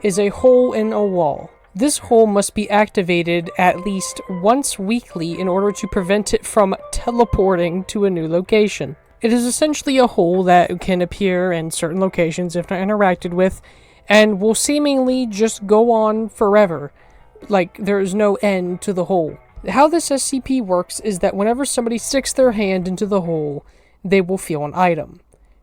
is a hole in a wall. This hole must be activated at least once weekly in order to prevent it from teleporting to a new location. It is essentially a hole that can appear in certain locations if not interacted with, and will seemingly just go on forever. Like, there is no end to the hole. How this SCP works is that whenever somebody sticks their hand into the hole, they will feel an item.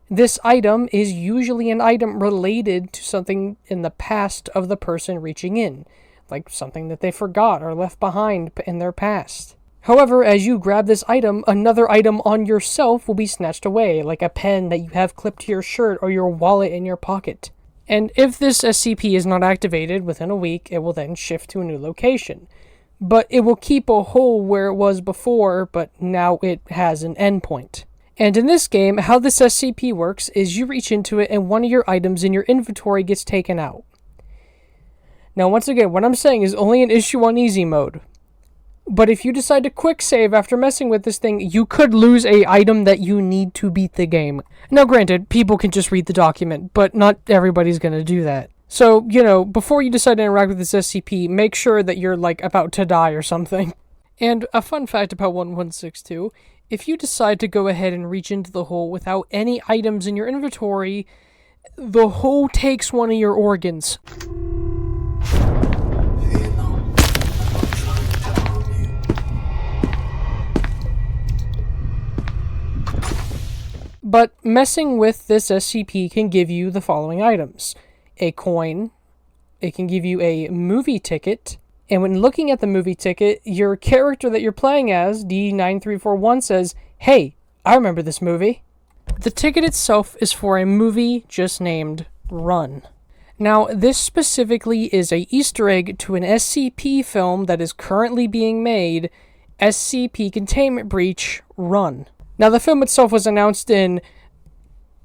This item is usually an item related to something in the past of the person reaching in, like something that they forgot or left behind in their past. However, as you grab this item, another item on yourself will be snatched away, like a pen that you have clipped to your shirt or your wallet in your pocket. And if this SCP is not activated within a week, it will then shift to a new location. But it will keep a hole where it was before, but now it has an endpoint. And in this game, how this SCP works is you reach into it and one of your items in your inventory gets taken out. Now once again, what I'm saying is only an issue on easy mode. But if you decide to quick save after messing with this thing, you could lose a item that you need to beat the game. Now granted, people can just read the document, but not everybody's gonna do that. So, before you decide to interact with this SCP, make sure that you're, about to die or something. And a fun fact about 1162, if you decide to go ahead and reach into the hole without any items in your inventory, the hole takes one of your organs. But messing with this SCP can give you the following items. A coin, it can give you a movie ticket, and when looking at the movie ticket, your character that you're playing as, D9341, says, "Hey, I remember this movie." The ticket itself is for a movie just named Run. Now, this specifically is a Easter egg to an SCP film that is currently being made, SCP Containment Breach Run. Now, the film itself was announced in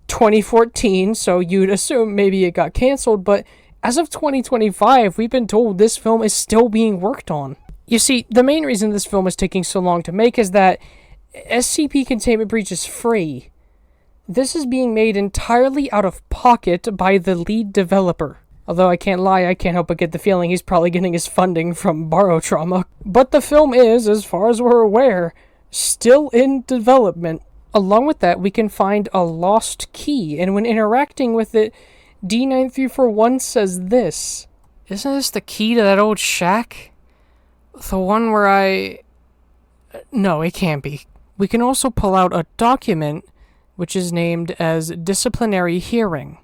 2014, so you'd assume maybe it got canceled, but as of 2025, we've been told this film is still being worked on. You see, the main reason this film is taking so long to make is that SCP Containment Breach is free. This is being made entirely out of pocket by the lead developer. Although I can't lie, I can't help but get the feeling he's probably getting his funding from Borrow Trauma. But the film is, as far as we're aware, still in development. Along with that, we can find a lost key, and when interacting with it, D9341 says this. Isn't this the key to that old shack? The one where No, it can't be. We can also pull out a document, which is named as Disciplinary Hearing,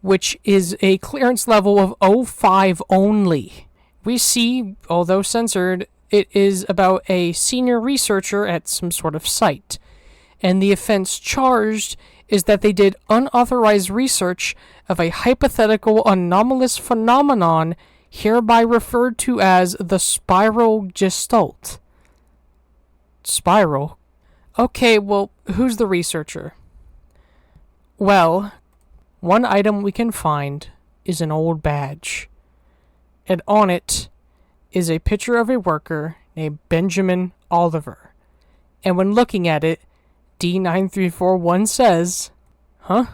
which is a clearance level of 05 only. We see, although censored, it is about a senior researcher at some sort of site, and the offense charged is that they did unauthorized research of a hypothetical anomalous phenomenon hereby referred to as the spiral gestalt. Spiral? Okay, well, who's the researcher? Well, one item we can find is an old badge, and on it is a picture of a worker named Benjamin Oliver. And when looking at it, D9341 says, "Huh?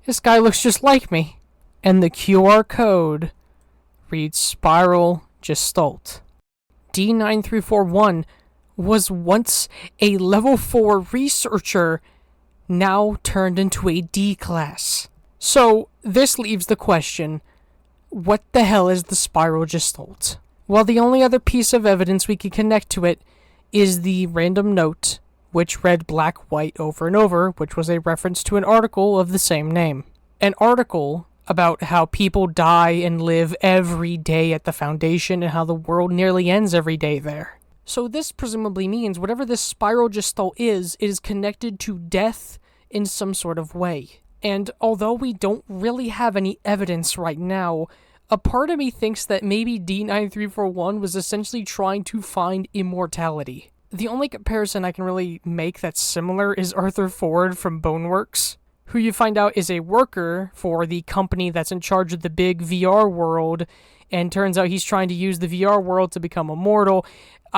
This guy looks just like me." And the QR code reads Spiral Gestalt. D9341 was once a level 4 researcher, now turned into a D class. So this leaves the question, what the hell is the Spiral Gestalt? Well, the only other piece of evidence we can connect to it is the random note, which read black, white over and over, which was a reference to an article of the same name. An article about how people die and live every day at the Foundation and how the world nearly ends every day there. So this presumably means whatever this Spiral Gestalt is, it is connected to death in some sort of way. And although we don't really have any evidence right now, a part of me thinks that maybe D9341 was essentially trying to find immortality. The only comparison I can really make that's similar is Arthur Ford from Boneworks, who you find out is a worker for the company that's in charge of the big VR world, and turns out he's trying to use the VR world to become immortal.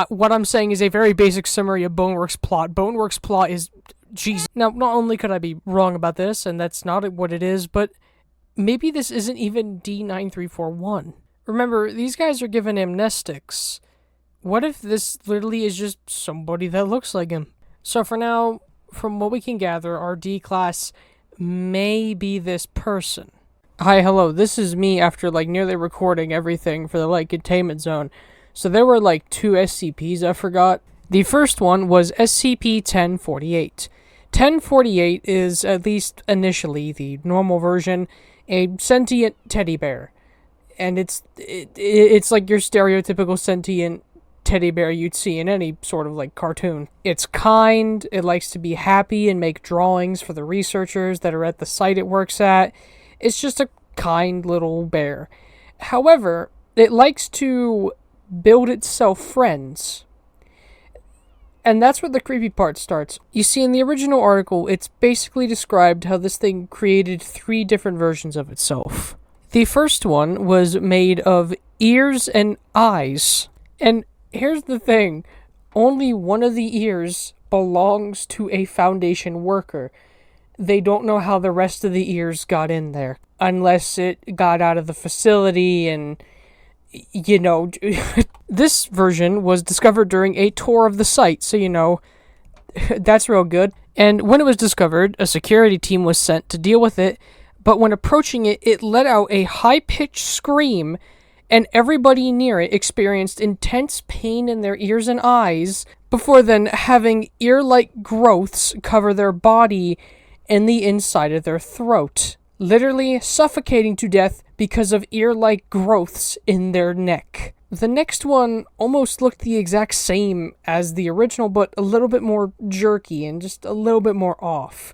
What I'm saying is a very basic summary of Boneworks' plot. Boneworks' plot is... Jesus. Now, not only could I be wrong about this, and that's not what it is, but maybe this isn't even D9341. Remember, these guys are given amnestics. What if this literally is just somebody that looks like him? So for now, from what we can gather, our D-class may be this person. Hi, hello, this is me after nearly recording everything for the containment zone. So there were 2 SCPs I forgot. The first one was SCP-1048. 1048 is, at least initially, the normal version, a sentient teddy bear. And it's like your stereotypical sentient teddy bear you'd see in any sort of cartoon. It's kind, it likes to be happy and make drawings for the researchers that are at the site it works at. It's just a kind little bear. However, it likes to build itself friends. And that's where the creepy part starts. You see, in the original article, it's basically described how this thing created 3 different versions of itself. The first one was made of ears and eyes. And here's the thing, only one of the ears belongs to a Foundation worker. They don't know how the rest of the ears got in there, unless it got out of the facility and, This version was discovered during a tour of the site, so you know, that's real good. And when it was discovered, a security team was sent to deal with it, but when approaching it, it let out a high-pitched scream, and everybody near it experienced intense pain in their ears and eyes, before then having ear-like growths cover their body and the inside of their throat, literally suffocating to death because of ear-like growths in their neck. The next one almost looked the exact same as the original, but a little bit more jerky and just a little bit more off.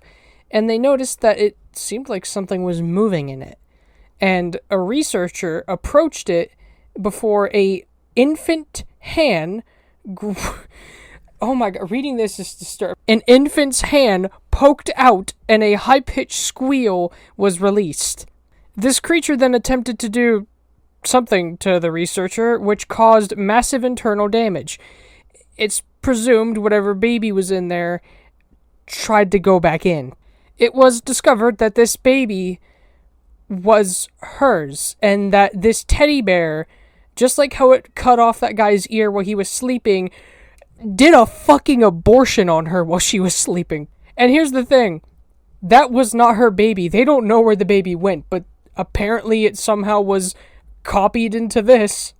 And they noticed that it seemed like something was moving in it. And a researcher approached it before a infant hand... Oh my god, reading this is disturbing. An infant's hand poked out and a high-pitched squeal was released. This creature then attempted to do something to the researcher, which caused massive internal damage. It's presumed whatever baby was in there tried to go back in. It was discovered that this baby was hers, and that this teddy bear, just like how it cut off that guy's ear while he was sleeping, did a fucking abortion on her while she was sleeping. And here's the thing, that was not her baby. They don't know where the baby went, but apparently it somehow was copied into this.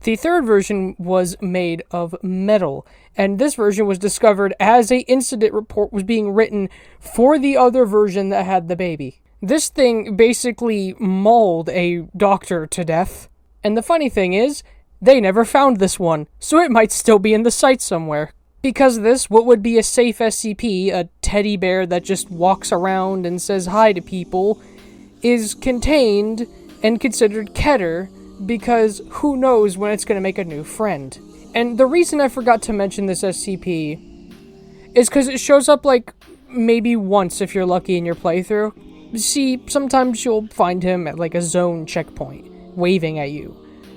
The third version was made of metal, and this version was discovered as an incident report was being written for the other version that had the baby. This thing basically mauled a doctor to death. And the funny thing is, they never found this one, so it might still be in the site somewhere. Because of this, what would be a safe SCP, a teddy bear that just walks around and says hi to people, is contained and considered Keter, because who knows when it's going to make a new friend. And the reason I forgot to mention this SCP is because it shows up like maybe once if you're lucky in your playthrough. See, sometimes you'll find him at like a zone checkpoint, waving at you.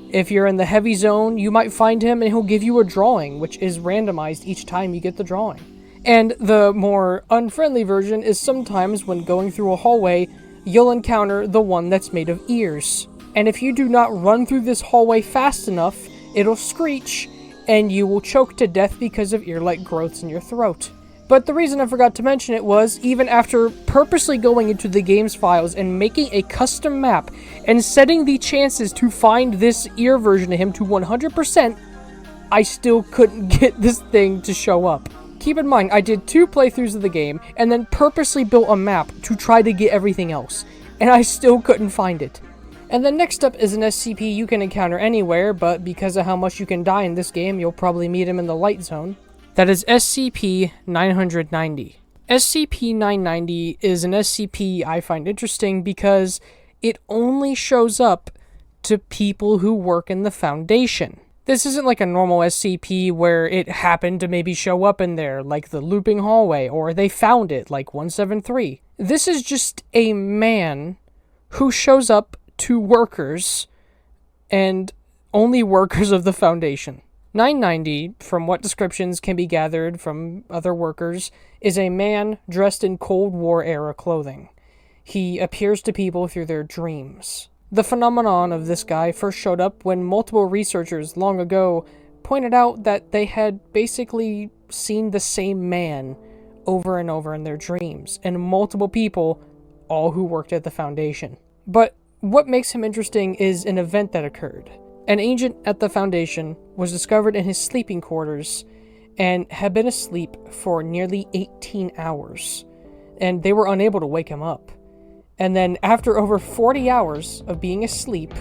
If you're in the heavy zone, you might find him and he'll give you a drawing, which is randomized each time you get the drawing. And the more unfriendly version is sometimes when going through a hallway, you'll encounter the one that's made of ears. And if you do not run through this hallway fast enough, it'll screech, and you will choke to death because of ear-like growths in your throat. But the reason I forgot to mention it was, even after purposely going into the game's files and making a custom map, and setting the chances to find this ear version of him to 100%, I still couldn't get this thing to show up. Keep in mind, I did 2 playthroughs of the game, and then purposely built a map to try to get everything else, and I still couldn't find it. And then next up is an SCP you can encounter anywhere, but because of how much you can die in this game, you'll probably meet him in the light zone. That is SCP-990. SCP-990 is an SCP I find interesting because it only shows up to people who work in the Foundation. This isn't like a normal SCP where it happened to maybe show up in there, like the looping hallway, or they found it, like 173. This is just a man who shows up to workers, and only workers of the Foundation. 990, from what descriptions can be gathered from other workers, is a man dressed in Cold War-era clothing. He appears to people through their dreams. The phenomenon of this guy first showed up when multiple researchers long ago pointed out that they had basically seen the same man over and over in their dreams, and multiple people, all who worked at the Foundation. But what makes him interesting is an event that occurred. An agent at the Foundation was discovered in his sleeping quarters and had been asleep for nearly 18 hours, and they were unable to wake him up. And then after over 40 hours of being asleep,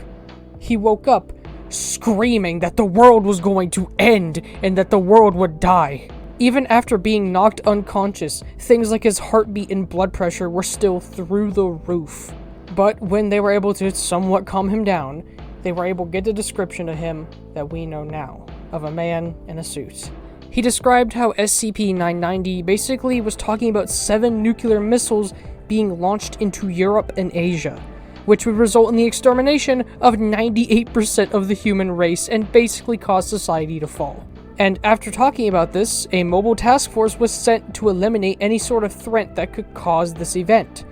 he woke up screaming that the world was going to end and that the world would die. Even after being knocked unconscious, things like his heartbeat and blood pressure were still through the roof. But when they were able to somewhat calm him down, they were able to get the description of him that we know now, of a man in a suit. He described how SCP-990 basically was talking about 7 nuclear missiles being launched into Europe and Asia, which would result in the extermination of 98% of the human race and basically cause society to fall. And after talking about this, a mobile task force was sent to eliminate any sort of threat that could cause this event.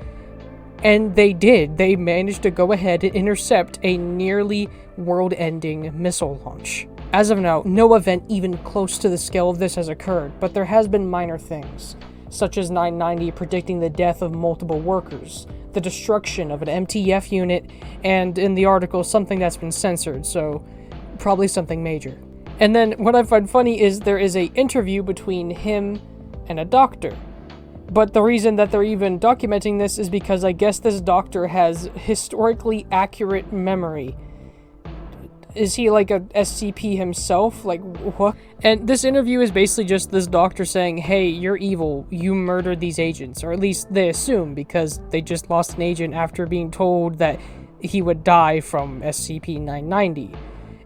And they did. They managed to go ahead and intercept a nearly world-ending missile launch. As of now, no event even close to the scale of this has occurred, but there has been minor things, such as 990 predicting the death of multiple workers, the destruction of an MTF unit, and in the article, something that's been censored, so probably something major. And then what I find funny is there is an interview between him and a doctor. But the reason that they're even documenting this is because I guess this doctor has historically accurate memory. Is he like a SCP himself? Like, what? And this interview is basically just this doctor saying, hey, you're evil, you murdered these agents. Or at least they assume, because they just lost an agent after being told that he would die from SCP-990.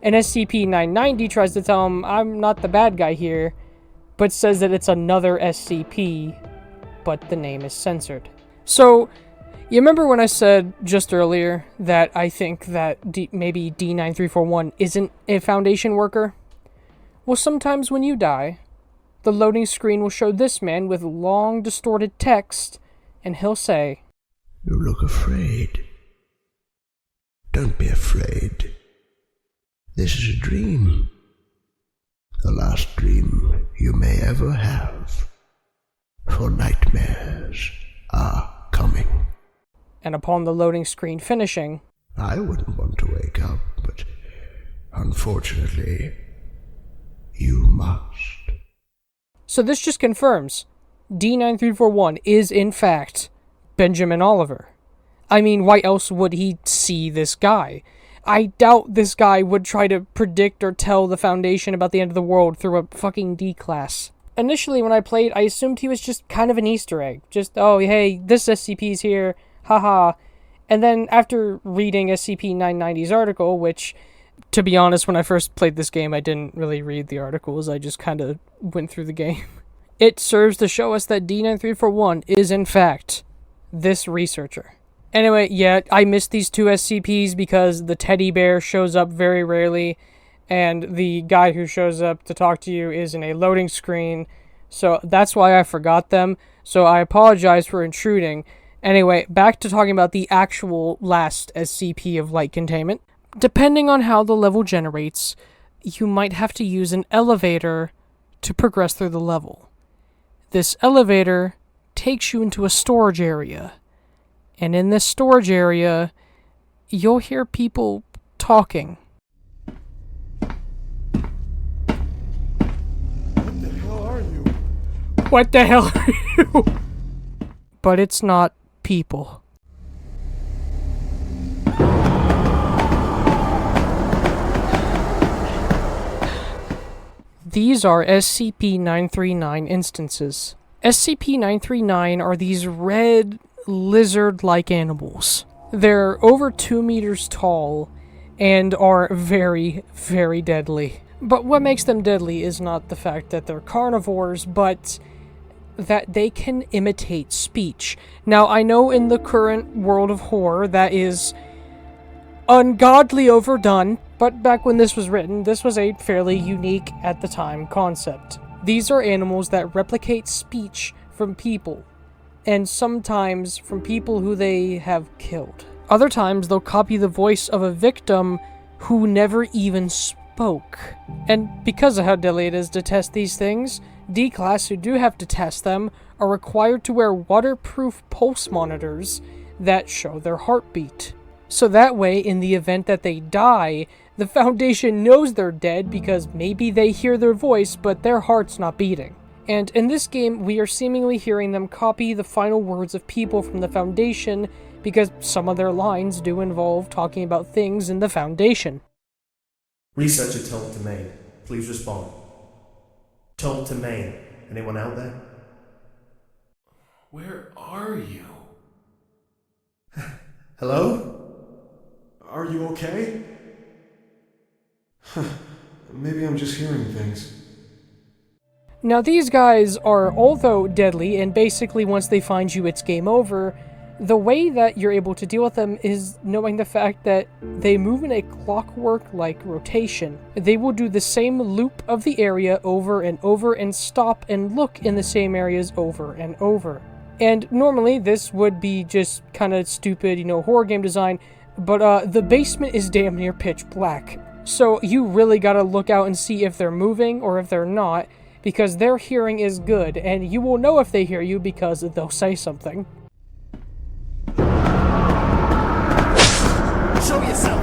And SCP-990 tries to tell him, I'm not the bad guy here, but says that it's another SCP, but the name is censored. So, you remember when I said just earlier that I think that maybe D9341 isn't a Foundation worker? Well, sometimes when you die, the loading screen will show this man with long, distorted text, and he'll say, You look afraid. Don't be afraid. This is a dream. The last dream you may ever have. For nightmares are coming. And upon the loading screen finishing, I wouldn't want to wake up, but unfortunately, you must. So this just confirms D9341 is in fact Benjamin Oliver. I mean, why else would he see this guy? I doubt this guy would try to predict or tell the Foundation about the end of the world through a fucking D class. Initially, when I played, I assumed he was just kind of an Easter egg. Just, oh, hey, this SCP's here, haha. And then after reading SCP-990's article, which, to be honest, when I first played this game, I didn't really read the articles, I just kind of went through the game. It serves to show us that D9341 is, in fact, this researcher. Anyway, yeah, I missed these two SCPs because the teddy bear shows up very rarely, and the guy who shows up to talk to you is in a loading screen, so that's why I forgot them, so I apologize for intruding. Anyway, back to talking about the actual last SCP of light containment. Depending on how the level generates, you might have to use an elevator to progress through the level. This elevator takes you into a storage area. And in this storage area, you'll hear people talking. What the hell are you? What the hell are you? But it's not people. These are SCP-939 instances. SCP-939 are these red, lizard-like animals. They're over 2 meters tall and are very, very deadly. But what makes them deadly is not the fact that they're carnivores, but that they can imitate speech. Now, I know in the current world of horror that is ungodly overdone, but back when this was written, this was a fairly unique, at the time, concept. These are animals that replicate speech from people, and sometimes from people who they have killed. Other times, they'll copy the voice of a victim who never even spoke. And because of how deadly it is to test these things, D-Class who do have to test them are required to wear waterproof pulse monitors that show their heartbeat. So that way, in the event that they die, the Foundation knows they're dead because maybe they hear their voice, but their heart's not beating. And in this game, we are seemingly hearing them copy the final words of people from the Foundation because some of their lines do involve talking about things in the Foundation. Researcher told to main. Please respond. Told to main. Anyone out there? Where are you? Hello? Are you okay? Maybe I'm just hearing things. Now these guys are, although deadly, and basically once they find you it's game over, the way that you're able to deal with them is knowing the fact that they move in a clockwork-like rotation. They will do the same loop of the area over and stop and look in the same areas over and over. And normally this would be just kind of stupid, horror game design, but the basement is damn near pitch black. So you really gotta look out and see if they're moving or if they're not, because their hearing is good, and you will know if they hear you because they'll say something. Show yourself!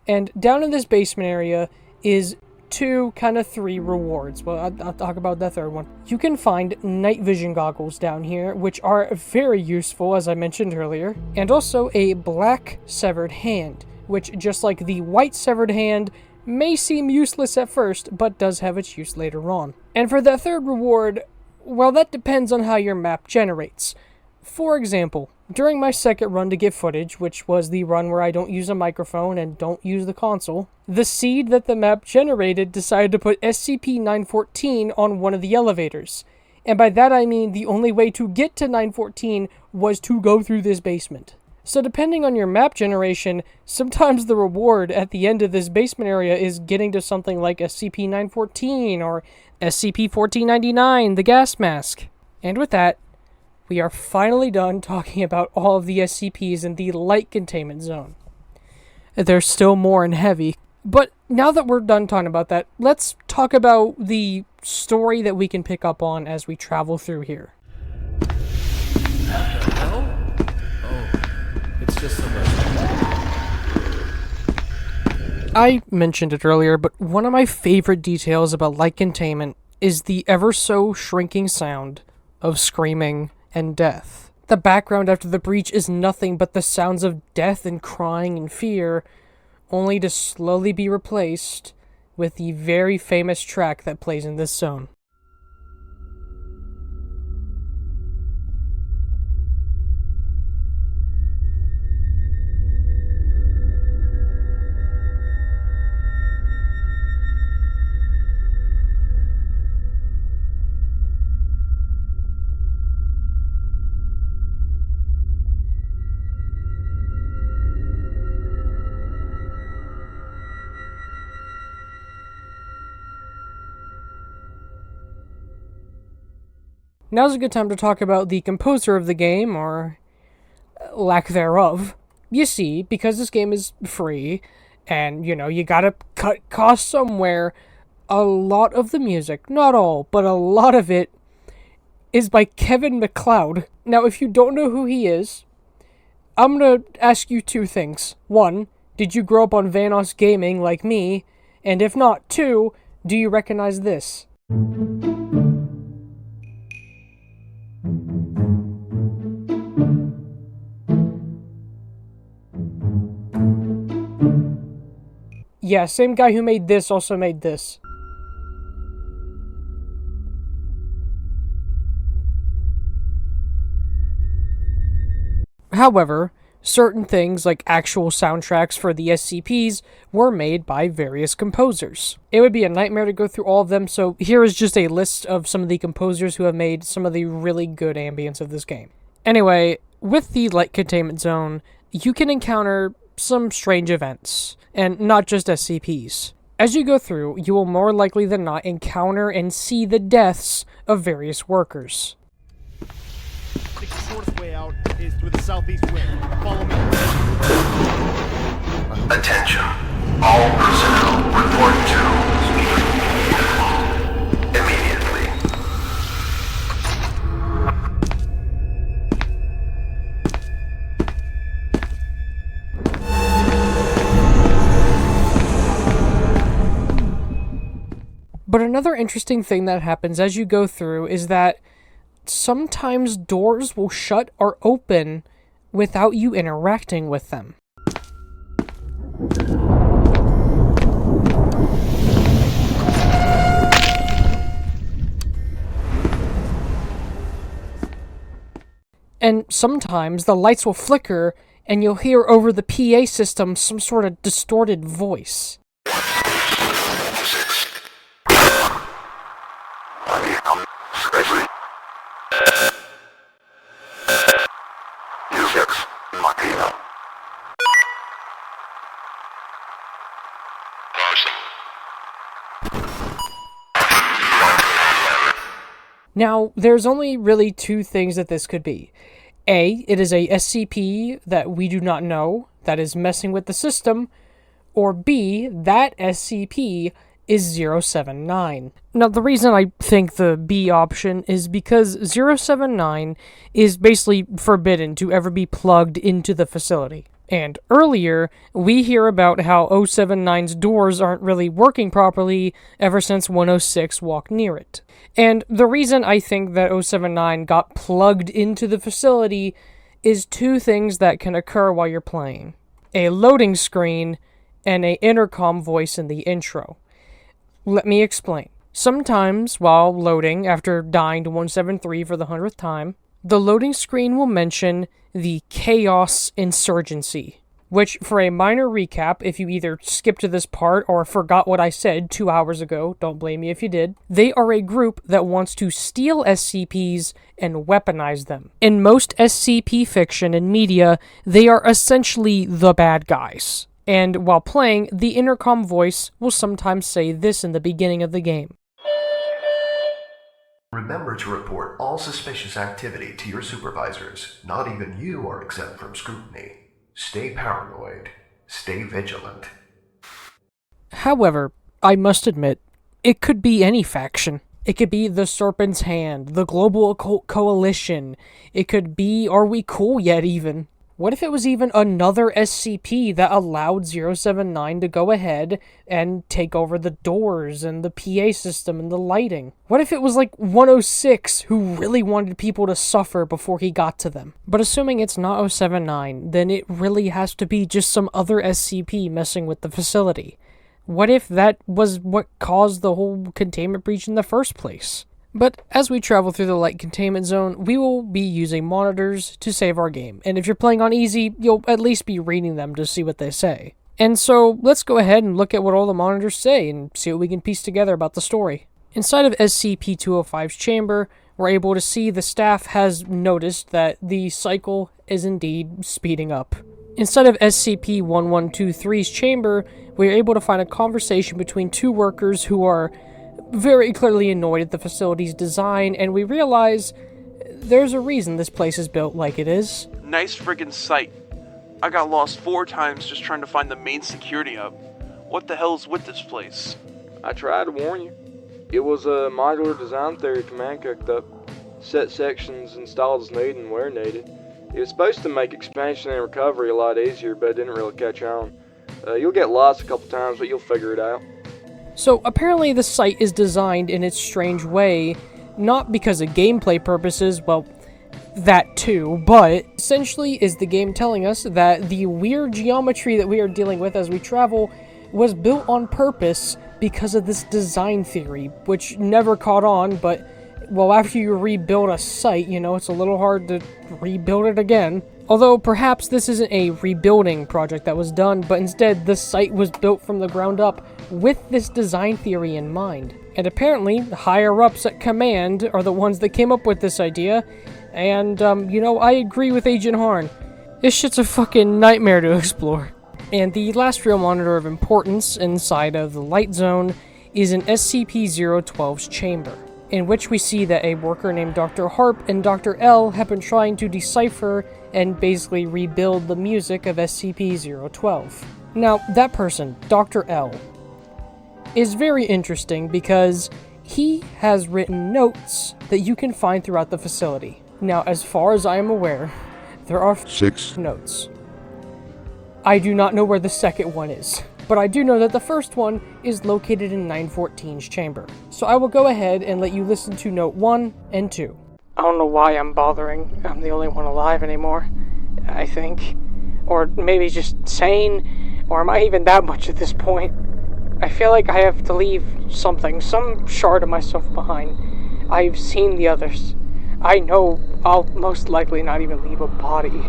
And down in this basement area is 2, kind of 3 rewards. Well, I'll talk about the third one. You can find night vision goggles down here, which are very useful, as I mentioned earlier, and also a black severed hand, which, just like the white severed hand, may seem useless at first, but does have its use later on. And for that third reward, well, that depends on how your map generates. For example, during my second run to get footage, which was the run where I don't use a microphone and don't use the console, the seed that the map generated decided to put SCP-914 on one of the elevators. And by that I mean the only way to get to 914 was to go through this basement. So depending on your map generation, sometimes the reward at the end of this basement area is getting to something like SCP-914 or SCP-1499, the gas mask. And with that, we are finally done talking about all of the SCPs in the light containment zone. There's still more in heavy, but now that we're done talking about that, let's talk about the story that we can pick up on as we travel through here. It's just so much. I mentioned it earlier, but one of my favorite details about light containment is the ever so shrinking sound of screaming and death. The background after the breach is nothing but the sounds of death and crying and fear, only to slowly be replaced with the very famous track that plays in this zone. Now's a good time to talk about the composer of the game, or lack thereof. You see, because this game is free, and, you gotta cut costs somewhere, a lot of the music, not all, but a lot of it, is by Kevin MacLeod. Now, if you don't know who he is, I'm gonna ask you 2 things. 1, did you grow up on Vanos Gaming like me? And if not, 2, do you recognize this? Yeah, same guy who made this also made this. However, certain things like actual soundtracks for the SCPs were made by various composers. It would be a nightmare to go through all of them, so here is just a list of some of the composers who have made some of the really good ambience of this game. Anyway, with the light containment zone, you can encounter some strange events, and not just SCPs. As you go through, you will more likely than not encounter and see the deaths of various workers. The shortest way out is through the southeast wing. Follow me. Attention. All personnel report to immediately. But another interesting thing that happens as you go through is that sometimes doors will shut or open without you interacting with them. And sometimes the lights will flicker and you'll hear over the PA system some sort of distorted voice. Now, there's only really 2 things that this could be. A, it is a SCP that we do not know that is messing with the system, or B, that SCP is 079. Now, the reason I think the B option is because 079 is basically forbidden to ever be plugged into the facility. And earlier, we hear about how 079's doors aren't really working properly ever since 106 walked near it. And the reason I think that 079 got plugged into the facility is two things that can occur while you're playing. A loading screen and an intercom voice in the intro. Let me explain. Sometimes, while loading, after dying to 173 for the 100th time, the loading screen will mention the Chaos Insurgency, which, for a minor recap, if you either skipped to this part or forgot what I said 2 hours ago, don't blame me if you did, they are a group that wants to steal SCPs and weaponize them. In most SCP fiction and media, they are essentially the bad guys. And while playing, the intercom voice will sometimes say this in the beginning of the game. Remember to report all suspicious activity to your supervisors. Not even you are exempt from scrutiny. Stay paranoid. Stay vigilant. However, I must admit, it could be any faction. It could be the Serpent's Hand, the Global Occult Coalition. It could be Are We Cool Yet even? What if it was even another SCP that allowed 079 to go ahead and take over the doors and the PA system and the lighting? What if it was like 106 who really wanted people to suffer before he got to them? But assuming it's not 079, then it really has to be just some other SCP messing with the facility. What if that was what caused the whole containment breach in the first place? But as we travel through the light containment zone, we will be using monitors to save our game. And if you're playing on easy, you'll at least be reading them to see what they say. And so let's go ahead and look at what all the monitors say and see what we can piece together about the story. Inside of SCP-205's chamber, we're able to see the staff has noticed that the cycle is indeed speeding up. Inside of SCP-1123's chamber, we're able to find a conversation between two workers who are very clearly annoyed at the facility's design, and we realize there's a reason this place is built like it is. Nice friggin' site. I got lost 4 times just trying to find the main security hub. What the hell's with this place? I tried to warn you. It was a modular design theory command cooked up. Set sections installed as needed and where needed. It was supposed to make expansion and recovery a lot easier, but it didn't really catch on. You'll get lost a couple times, but you'll figure it out. So apparently the site is designed in its strange way, not because of gameplay purposes, well, that too, but essentially is the game telling us that the weird geometry that we are dealing with as we travel was built on purpose because of this design theory, which never caught on, but, well, after you rebuild a site, you know, it's a little hard to rebuild it again. Although perhaps this isn't a rebuilding project that was done, but instead the site was built from the ground up with this design theory in mind. And apparently, the higher-ups at Command are the ones that came up with this idea, and, you know, I agree with Agent Harn. This shit's a fucking nightmare to explore. And the last real monitor of importance inside of the light zone is in SCP-012's chamber, in which we see that a worker named Dr. Harp and Dr. L have been trying to decipher and basically rebuild the music of SCP-012. Now, that person, Dr. L, is very interesting because he has written notes that you can find throughout the facility. Now, as far as I am aware, there are 6 notes. I do not know where the second one is, but I do know that the first one is located in 914's chamber. So I will go ahead and let you listen to note 1 and 2. I don't know why I'm bothering. I'm the only one alive anymore, I think. Or maybe just sane, or am I even that much at this point? I feel like I have to leave something, some shard of myself behind. I've seen the others. I know I'll most likely not even leave a body.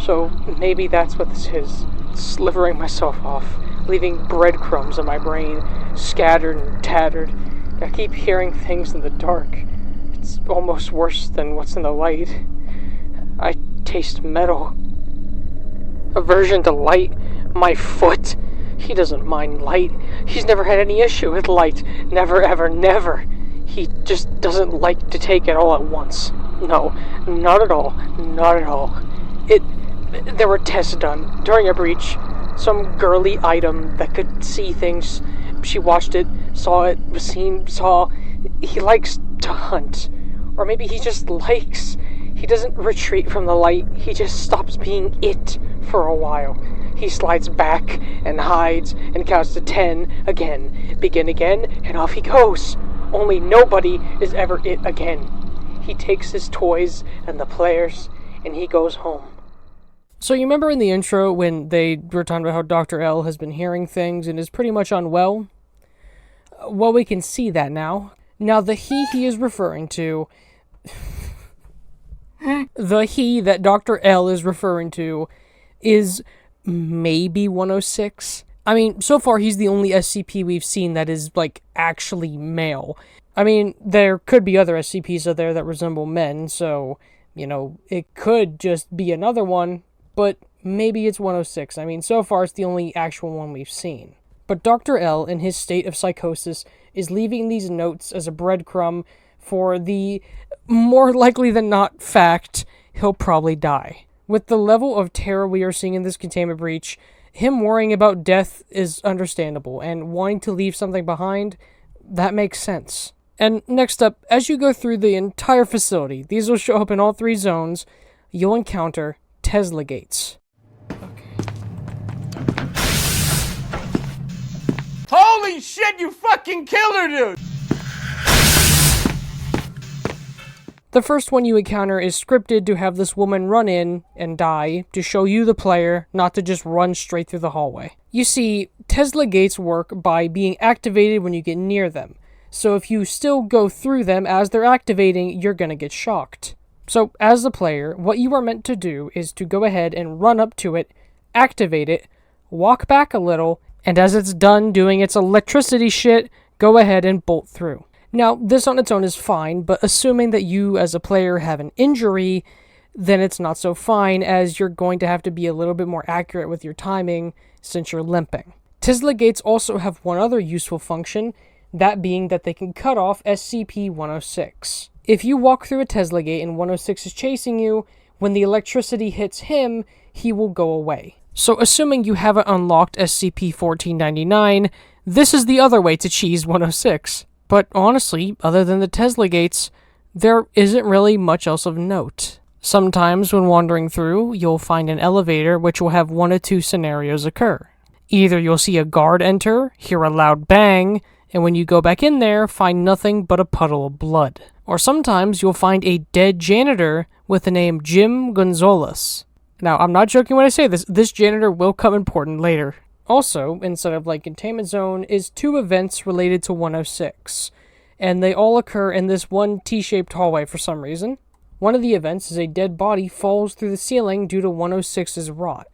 So maybe that's what this is. Slivering myself off, leaving breadcrumbs in my brain, scattered and tattered. I keep hearing things in the dark. It's almost worse than what's in the light. I taste metal. Aversion to light. My foot. He doesn't mind light. He's never had any issue with light. Never, ever, never. He just doesn't like to take it all at once. No, not at all. Not at all. There were tests done during a breach. Some girly item that could see things. She watched it, saw it, was seen, saw. He likes to hunt. Or maybe he just likes. He doesn't retreat from the light. He just stops being it for a while. He slides back and hides and counts to 10 again. Begin again, and off he goes. Only nobody is ever it again. He takes his toys and the players, and he goes home. So you remember in the intro when they were talking about how Dr. L has been hearing things and is pretty much unwell? Well, we can see that now. Now, the he is referring to... the he that Dr. L is referring to is maybe 106. I mean, so far he's the only SCP we've seen that is, like, actually male. I mean, there could be other SCPs out there that resemble men, so, you know, it could just be another one, but maybe it's 106. I mean, so far it's the only actual one we've seen. But Dr. L, in his state of psychosis, is leaving these notes as a breadcrumb for the more likely than not fact he'll probably die. With the level of terror we are seeing in this containment breach, him worrying about death is understandable, and wanting to leave something behind, that makes sense. And next up, as you go through the entire facility, these will show up in all 3 zones, you'll encounter Tesla gates. Holy shit, you fucking killed her, dude! The first one you encounter is scripted to have this woman run in and die to show you, the player, not to just run straight through the hallway. You see, Tesla gates work by being activated when you get near them, so if you still go through them as they're activating, you're gonna get shocked. So, as the player, what you are meant to do is to go ahead and run up to it, activate it, walk back a little, and as it's done doing its electricity shit, go ahead and bolt through. Now, this on its own is fine, but assuming that you as a player have an injury, then it's not so fine, as you're going to have to be a little bit more accurate with your timing since you're limping. Tesla gates also have one other useful function, that being that they can cut off SCP-106. If you walk through a Tesla gate and 106 is chasing you, when the electricity hits him, he will go away. So assuming you haven't unlocked SCP-1499, this is the other way to cheese 106. But honestly, other than the Tesla gates, there isn't really much else of note. Sometimes when wandering through, you'll find an elevator which will have one of 2 scenarios occur. Either you'll see a guard enter, hear a loud bang, and when you go back in there, find nothing but a puddle of blood. Or sometimes you'll find a dead janitor with the name Jim Gonzalez. Now, I'm not joking when I say this janitor will come important later. Also, inside of Light Containment Zone is 2 events related to 106, and they all occur in this one T-shaped hallway for some reason. One of the events is a dead body falls through the ceiling due to 106's rot.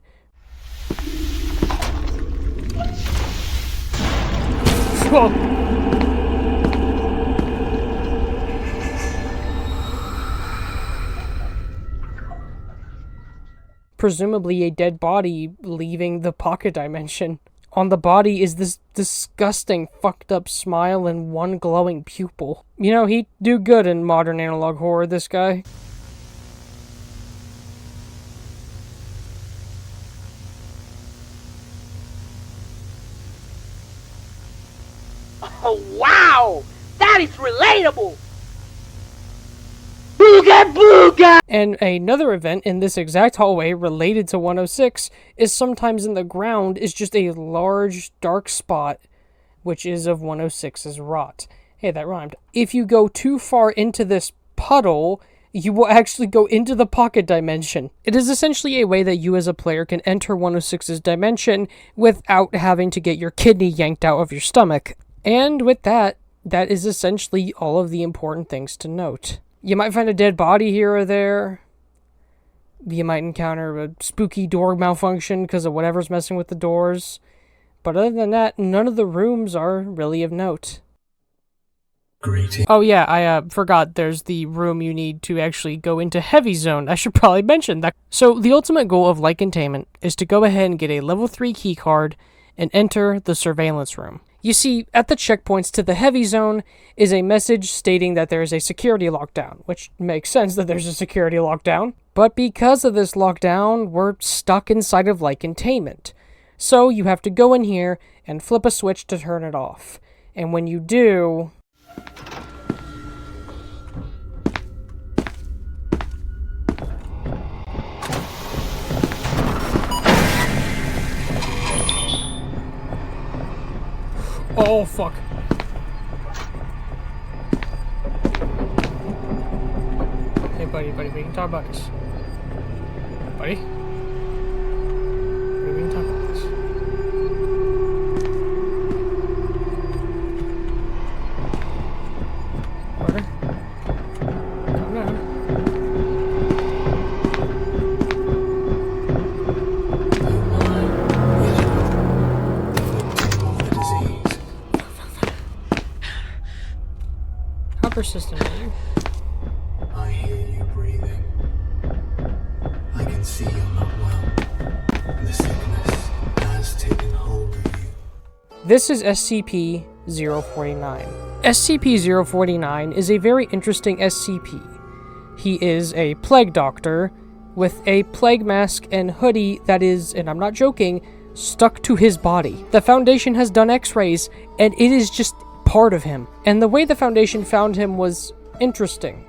Presumably a dead body leaving the pocket dimension. On the body is this disgusting fucked up smile and one glowing pupil. You know, he'd do good in modern analog horror, this guy. Oh, wow! That is relatable! Booga booga! And another event in this exact hallway related to 106 is sometimes in the ground is just a large dark spot, which is of 106's rot. Hey, that rhymed. If you go too far into this puddle, you will actually go into the pocket dimension. It is essentially a way that you as a player can enter 106's dimension without having to get your kidney yanked out of your stomach. And with that, that is essentially all of the important things to note. You might find a dead body here or there. You might encounter a spooky door malfunction because of whatever's messing with the doors. But other than that, none of the rooms are really of note. Great. Oh yeah, I forgot there's the room you need to actually go into Heavy Zone. I should probably mention that. So the ultimate goal of Light Containment is to go ahead and get a level 3 keycard and enter the surveillance room. You see, at the checkpoints to the heavy zone is a message stating that there is a security lockdown, which makes sense that there's a security lockdown. But because of this lockdown, we're stuck inside of light containment. So you have to go in here and flip a switch to turn it off. And when you do... Oh, fuck. Hey, buddy, we can talk about this. Buddy? We can talk about this. Carter? Calm down. How persistent are you? I hear you breathing. I can see you're not well. The sickness has taken hold of you. This is SCP-049. SCP-049 is a very interesting SCP. He is a plague doctor with a plague mask and hoodie that is, and I'm not joking, stuck to his body. The Foundation has done x-rays, and it is just part of him. And the way the Foundation found him was interesting.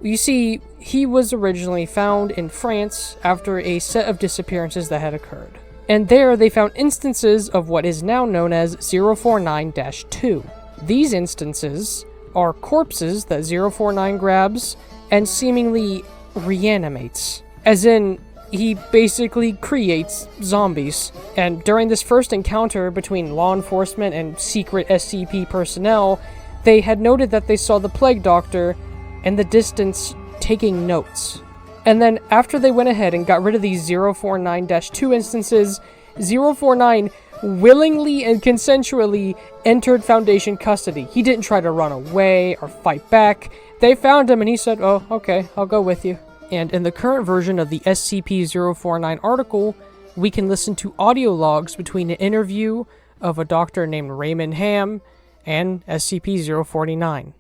You see, he was originally found in France after a set of disappearances that had occurred. And there they found instances of what is now known as 049-2. These instances are corpses that 049 grabs and seemingly reanimates. As in, he basically creates zombies. And during this first encounter between law enforcement and secret SCP personnel, they had noted that they saw the plague doctor in the distance taking notes. And then after they went ahead and got rid of these 049-2 instances, 049 willingly and consensually entered Foundation custody. He didn't try to run away or fight back. They found him and he said, "Oh, okay, I'll go with you." And in the current version of the SCP-049 article, we can listen to audio logs between an interview of a doctor named Raymond Ham and SCP-049.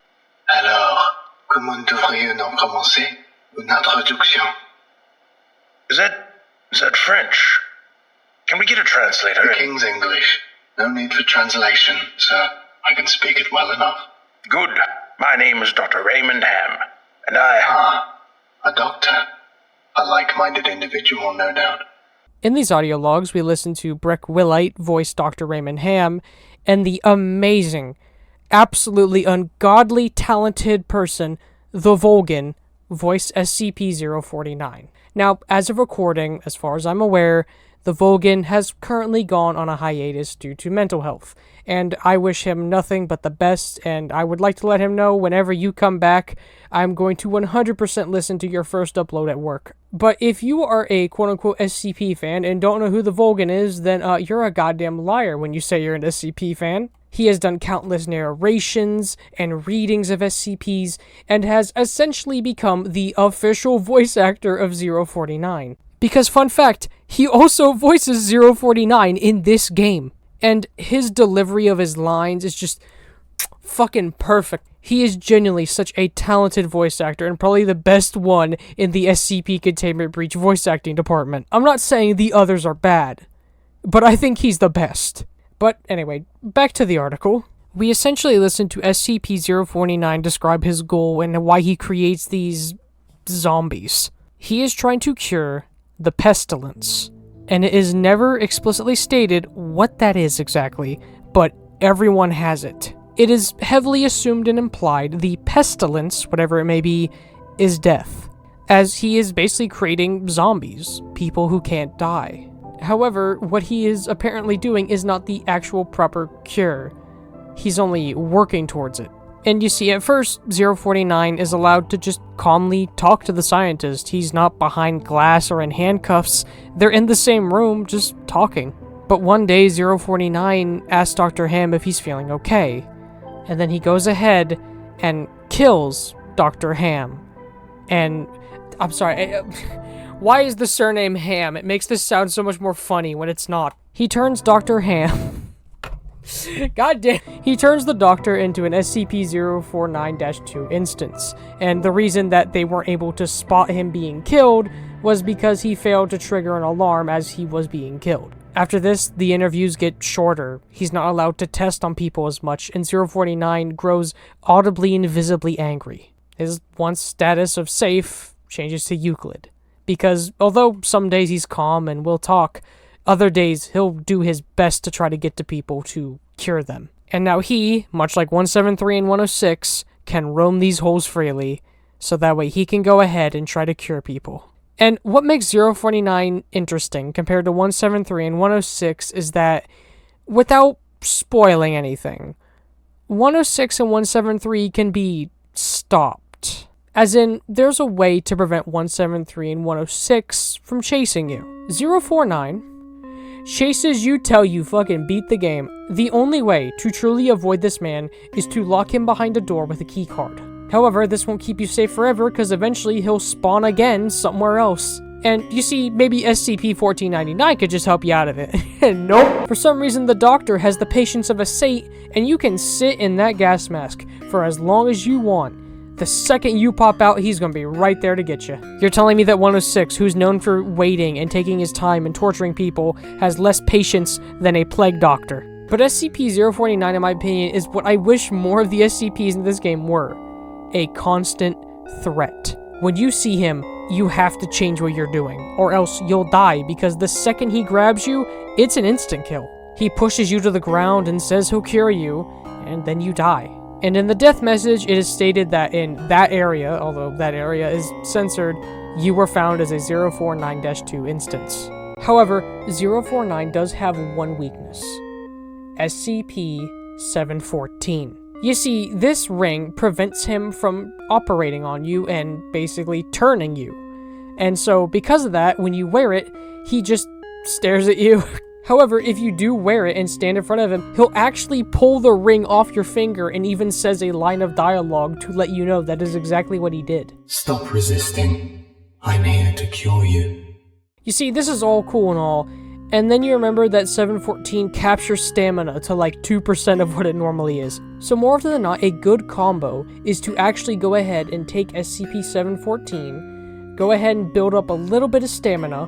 Alors, comment devrions-nous commencer une introduction? Is that French? Can we get a translator? The King's English. No need for translation, sir. I can speak it well enough. Good. My name is Dr. Raymond Ham, and I... A doctor. A like-minded individual, no doubt. In these audio logs, we listen to Breck Willite voice Dr. Raymond Ham, and the amazing, absolutely ungodly talented person, the Volgan, voice SCP-049. Now, as of recording, as far as I'm aware, the Volgan has currently gone on a hiatus due to mental health, and I wish him nothing but the best, and I would like to let him know whenever you come back, I'm going to 100% listen to your first upload at work. But if you are a quote-unquote SCP fan and don't know who the Volgan is, then you're a goddamn liar when you say you're an SCP fan. He has done countless narrations and readings of SCPs, and has essentially become the official voice actor of 049. Because, fun fact, he also voices 049 in this game. And his delivery of his lines is just fucking perfect. He is genuinely such a talented voice actor, and probably the best one in the SCP Containment Breach voice acting department. I'm not saying the others are bad, but I think he's the best. But anyway, back to the article. We essentially listen to SCP-049 describe his goal and why he creates these zombies. He is trying to cure the pestilence, and it is never explicitly stated what that is exactly, but everyone has it. It is heavily assumed and implied the pestilence, whatever it may be, is death, as he is basically creating zombies, people who can't die. However, what he is apparently doing is not the actual proper cure. He's only working towards it. And you see, at first, 049 is allowed to just calmly talk to the scientist. He's not behind glass or in handcuffs. They're in the same room, just talking. But one day, 049 asks Dr. Ham if he's feeling okay. And then he goes ahead and kills Dr. Ham. And, I'm sorry, why is the surname Ham? It makes this sound so much more funny when it's not. He turns Dr. Ham God damn. He turns the doctor into an SCP-049-2 instance, and the reason that they weren't able to spot him being killed was because he failed to trigger an alarm as he was being killed. After this, the interviews get shorter. He's not allowed to test on people as much, and 049 grows audibly and visibly angry. His once status of safe changes to Euclid, because although some days he's calm and will talk, other days he'll do his best to try to get to people to cure them. And now he, much like 173 and 106, can roam these holes freely, so that way he can go ahead and try to cure people. And what makes 049 interesting compared to 173 and 106 is that, without spoiling anything, 106 and 173 can be stopped. As in, there's a way to prevent 173 and 106 from chasing you. 049 chases you till you fucking beat the game. The only way to truly avoid this man is to lock him behind a door with a key card. However, this won't keep you safe forever, because eventually he'll spawn again somewhere else. And you see, maybe SCP-1499 could just help you out of it. Nope. For some reason, the doctor has the patience of a saint, and you can sit in that gas mask for as long as you want. The second you pop out, he's gonna be right there to get you. You're telling me that 106, who's known for waiting and taking his time and torturing people, has less patience than a plague doctor. But SCP-049, in my opinion, is what I wish more of the SCPs in this game were. A constant threat. When you see him, you have to change what you're doing, or else you'll die, because the second he grabs you, it's an instant kill. He pushes you to the ground and says he'll cure you, and then you die. And in the death message, it is stated that in that area, although that area is censored, you were found as a 049-2 instance. However, 049 does have one weakness. SCP-714. You see, this ring prevents him from operating on you and basically turning you. And so, because of that, when you wear it, he just stares at you. However, if you do wear it and stand in front of him, he'll actually pull the ring off your finger and even says a line of dialogue to let you know that is exactly what he did. Stop resisting. I'm here to cure you. You see, this is all cool and all, and then you remember that 714 captures stamina to like 2% of what it normally is. So more often than not, a good combo is to actually go ahead and take SCP-714, go ahead and build up a little bit of stamina,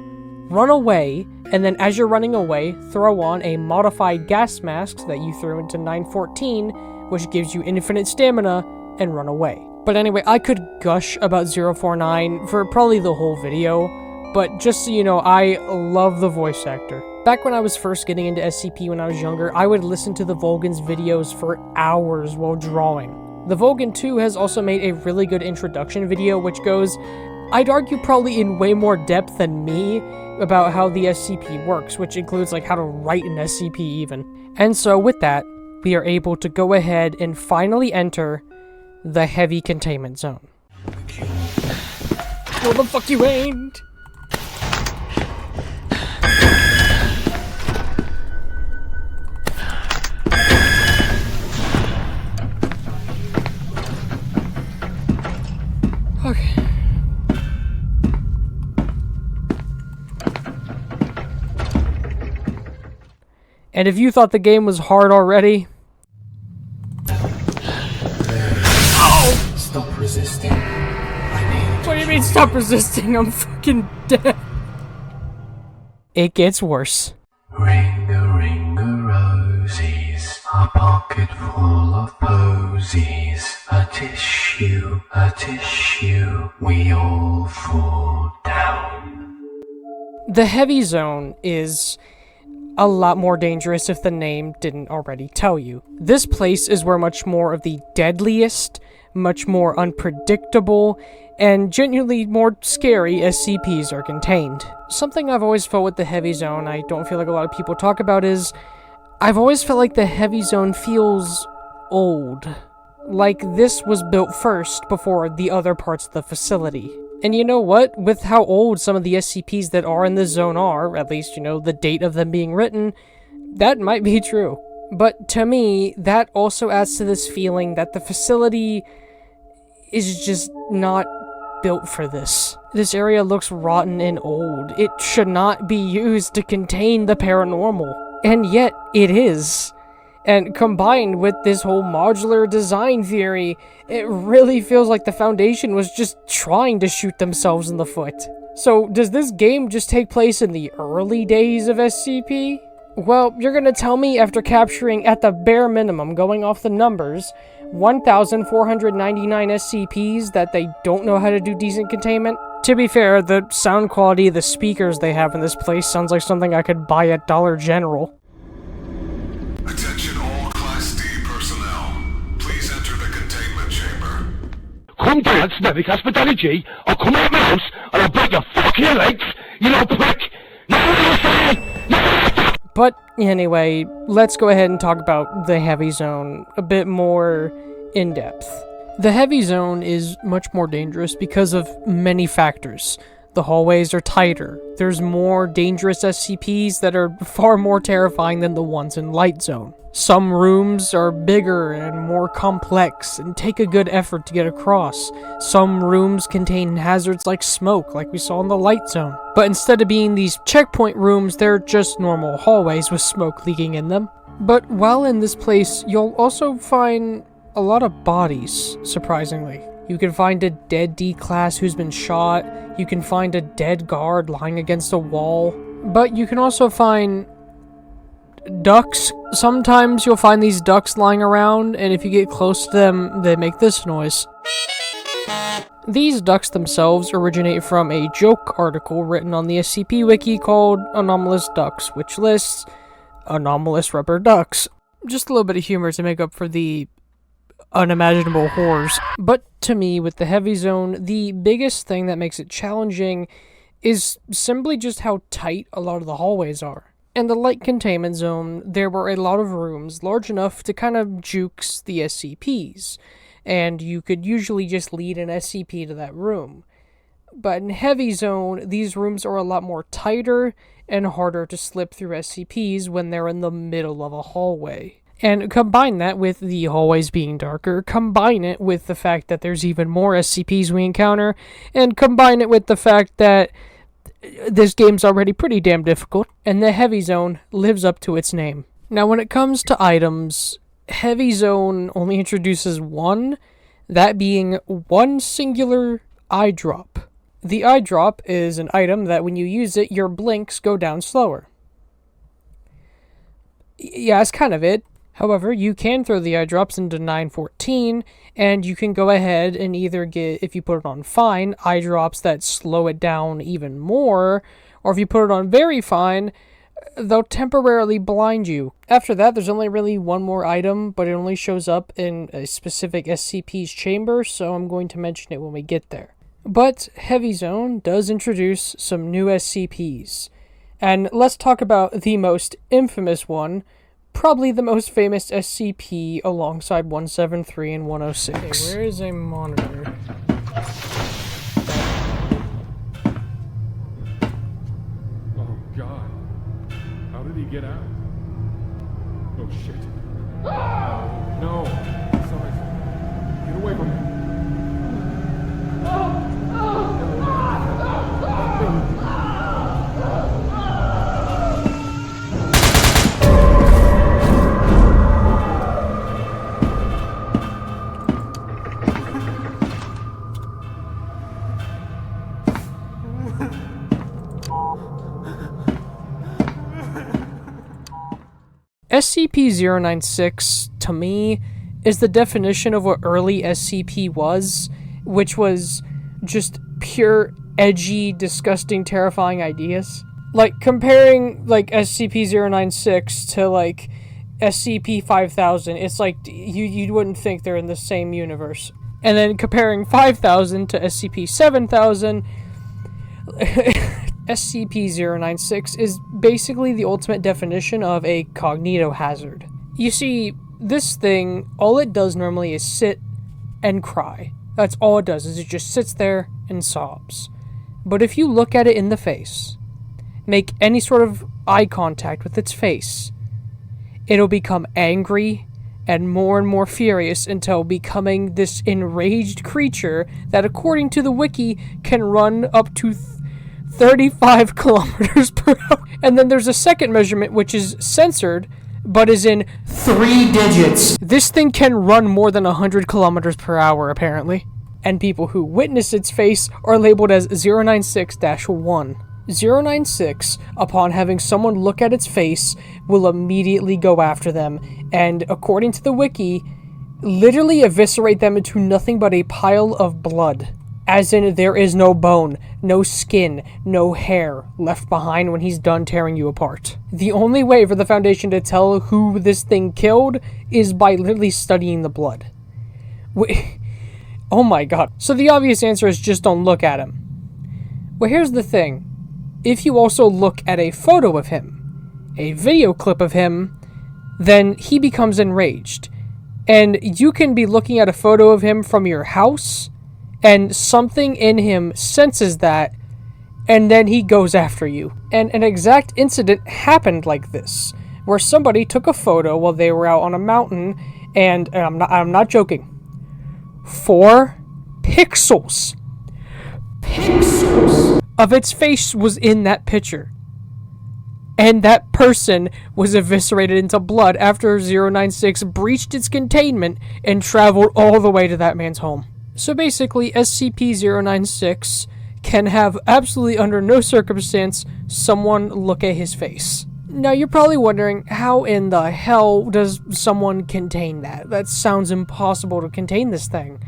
run away, and then as you're running away, throw on a modified gas mask that you threw into 914, which gives you infinite stamina, and run away. But anyway, I could gush about 049 for probably the whole video, but just so you know, I love the voice actor. Back when I was first getting into SCP when I was younger, I would listen to the Volgan's videos for hours while drawing. The Volgan 2 has also made a really good introduction video, which goes, I'd argue probably in way more depth than me, about how the SCP works, which includes like how to write an SCP even. And so with that, we are able to go ahead and finally enter the heavy containment zone. No, the fuck you ain't! Okay. And if you thought the game was hard already... Oh! Stop resisting. What do you mean stop resisting? I'm fucking dead. It gets worse. Ring-a-ring-a-rosies, a pocket full of posies, a tissue, we all fall down. The heavy zone is a lot more dangerous if the name didn't already tell you. This place is where much more of the deadliest, much more unpredictable, and genuinely more scary SCPs are contained. Something I've always felt with the heavy zone I don't feel like a lot of people talk about is, I've always felt like the heavy zone feels old. Like this was built first before the other parts of the facility. And you know what? With how old some of the SCPs that are in this zone are, at least, you know, the date of them being written, that might be true. But to me, that also adds to this feeling that the facility is just not built for this. This area looks rotten and old. It should not be used to contain the paranormal. And yet, it is. And combined with this whole modular design theory, it really feels like the Foundation was just trying to shoot themselves in the foot. So, does this game just take place in the early days of SCP? Well, you're gonna tell me after capturing, at the bare minimum, going off the numbers, 1,499 SCPs that they don't know how to do decent containment? To be fair, the sound quality of the speakers they have in this place sounds like something I could buy at Dollar General. Attention all Class D personnel. Please enter the containment chamber. Come down to Medic Hospitality, or come out my house, and I'll break your fucking legs, you little prick! But anyway, let's go ahead and talk about the Heavy Zone a bit more in depth. The Heavy Zone is much more dangerous because of many factors. The hallways are tighter. There's more dangerous SCPs that are far more terrifying than the ones in Light Zone. Some rooms are bigger and more complex and take a good effort to get across. Some rooms contain hazards like smoke, like we saw in the Light Zone. But instead of being these checkpoint rooms, they're just normal hallways with smoke leaking in them. But while in this place, you'll also find a lot of bodies, surprisingly. You can find a dead D-Class who's been shot. You can find a dead guard lying against a wall. But you can also find ducks. Sometimes you'll find these ducks lying around, and if you get close to them, they make this noise. These ducks themselves originate from a joke article written on the SCP Wiki called Anomalous Ducks, which lists anomalous rubber ducks. Just a little bit of humor to make up for the unimaginable horrors. But to me, with the Heavy Zone, the biggest thing that makes it challenging is simply just how tight a lot of the hallways are. In the Light Containment Zone, there were a lot of rooms large enough to kind of jukes the SCPs, and you could usually just lead an SCP to that room. But in Heavy Zone, these rooms are a lot more tighter and harder to slip through SCPs when they're in the middle of a hallway. And combine that with the hallways being darker, combine it with the fact that there's even more SCPs we encounter, and combine it with the fact that this game's already pretty damn difficult, and the Heavy Zone lives up to its name. Now, when it comes to items, Heavy Zone only introduces one, that being one singular eye drop. The eye drop is an item that when you use it, your blinks go down slower. Yeah, that's kind of it. However, you can throw the eye drops into 914, and you can go ahead and either get, if you put it on fine, eye drops that slow it down even more, or if you put it on very fine, they'll temporarily blind you. After that, there's only really one more item, but it only shows up in a specific SCP's chamber, so I'm going to mention it when we get there. But Heavy Zone does introduce some new SCPs, and let's talk about the most infamous one, probably the most famous SCP alongside 173 and 106. Okay, where is a monitor? Oh God. How did he get out? Oh shit. No. Sorry. Get away from me. SCP-096, to me, is the definition of what early SCP was, which was just pure, edgy, disgusting, terrifying ideas. Like, comparing, like, SCP-096 to, like, SCP-5000, it's like, you wouldn't think they're in the same universe. And then comparing 5000 to SCP-7000, SCP-096 is basically the ultimate definition of a cognitohazard. You see, this thing, all it does normally is sit and cry. That's all it does, is it just sits there and sobs. But if you look at it in the face, make any sort of eye contact with its face, it'll become angry and more furious until becoming this enraged creature that, according to the wiki, can run up to 35 kilometers per hour. And then there's a second measurement which is censored, but is in 3 digits. This thing can run more than 100 kilometers per hour, apparently. And people who witness its face are labeled as 096-1. 096, upon having someone look at its face, will immediately go after them, and according to the wiki, literally eviscerate them into nothing but a pile of blood. As in, there is no bone, no skin, no hair left behind when he's done tearing you apart. The only way for the Foundation to tell who this thing killed is by literally studying the blood. Oh my god. So the obvious answer is just don't look at him. Well, here's the thing. If you also look at a photo of him, a video clip of him, then he becomes enraged. And you can be looking at a photo of him from your house, and something in him senses that, and then he goes after you. And an exact incident happened like this, where somebody took a photo while they were out on a mountain, and I'm not joking, 4 pixels of its face was in that picture. And that person was eviscerated into blood after 096 breached its containment and traveled all the way to that man's home. So basically, SCP-096 can have absolutely under no circumstance someone look at his face. Now you're probably wondering, how in the hell does someone contain that? That sounds impossible to contain this thing.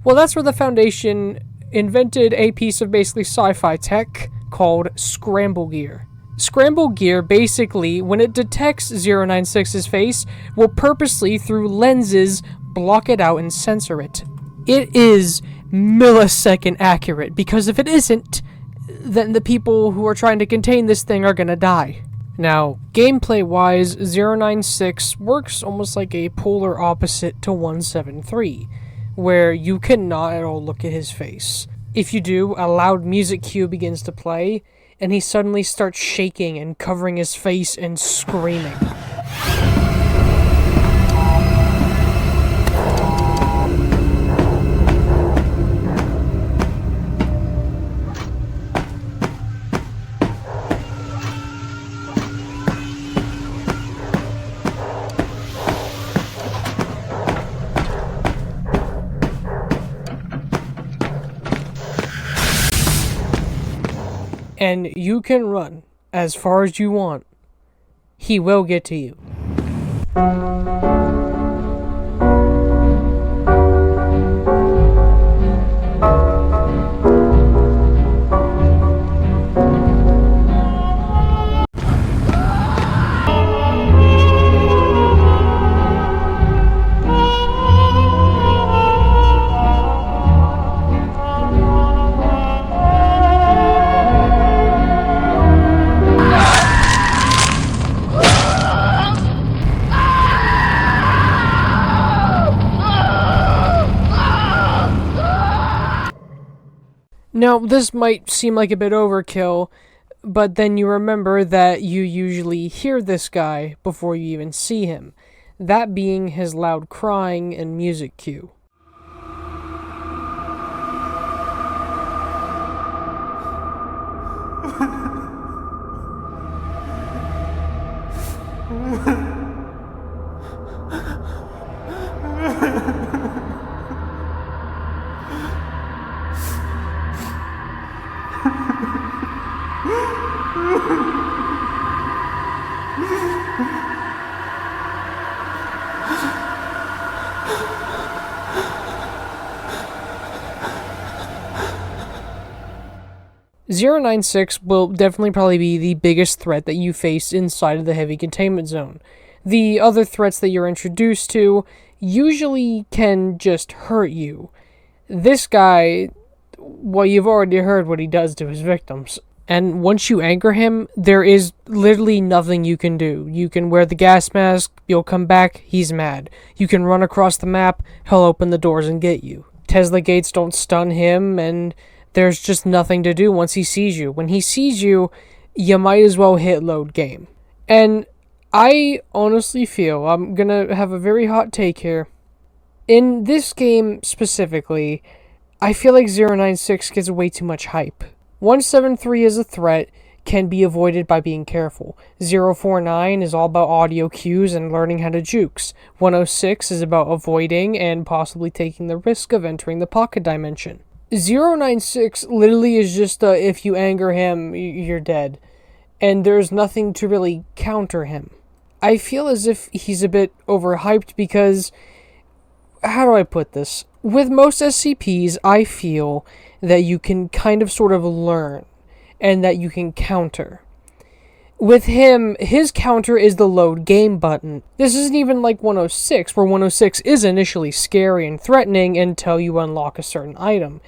Well, that's where the Foundation invented a piece of basically sci-fi tech called Scramble Gear. Scramble Gear, basically, when it detects 096's face, will purposely, through lenses, block it out and censor it. It is millisecond accurate, because if it isn't, then the people who are trying to contain this thing are gonna die. Now, gameplay-wise, 096 works almost like a polar opposite to 173, where you cannot at all look at his face. If you do, a loud music cue begins to play, and he suddenly starts shaking and covering his face and screaming. And you can run as far as you want. He will get to you. 'Now, this might seem like a bit overkill, but then you remember that you usually hear this guy before you even see him, that being his loud crying and music cue. .096 will definitely probably be the biggest threat that you face inside of the heavy containment zone. The other threats that you're introduced to usually can just hurt you. This guy, well, you've already heard what he does to his victims. And once you anchor him, there is literally nothing you can do. You can wear the gas mask, you'll come back, he's mad. You can run across the map, he'll open the doors and get you. Tesla gates don't stun him, and there's just nothing to do once he sees you. When he sees you, you might as well hit load game. And I honestly feel, I'm gonna have a very hot take here. In this game specifically, I feel like 096 gets way too much hype. 173 as a threat can be avoided by being careful. 049 is all about audio cues and learning how to jukes. 106 is about avoiding and possibly taking the risk of entering the pocket dimension. 096 literally is just if you anger him, you're dead. And there's nothing to really counter him. I feel as if he's a bit overhyped because, how do I put this? With most SCPs, I feel that you can kind of sort of learn and that you can counter. With him, his counter is the load game button. This isn't even like 106, where 106 is initially scary and threatening until you unlock a certain item.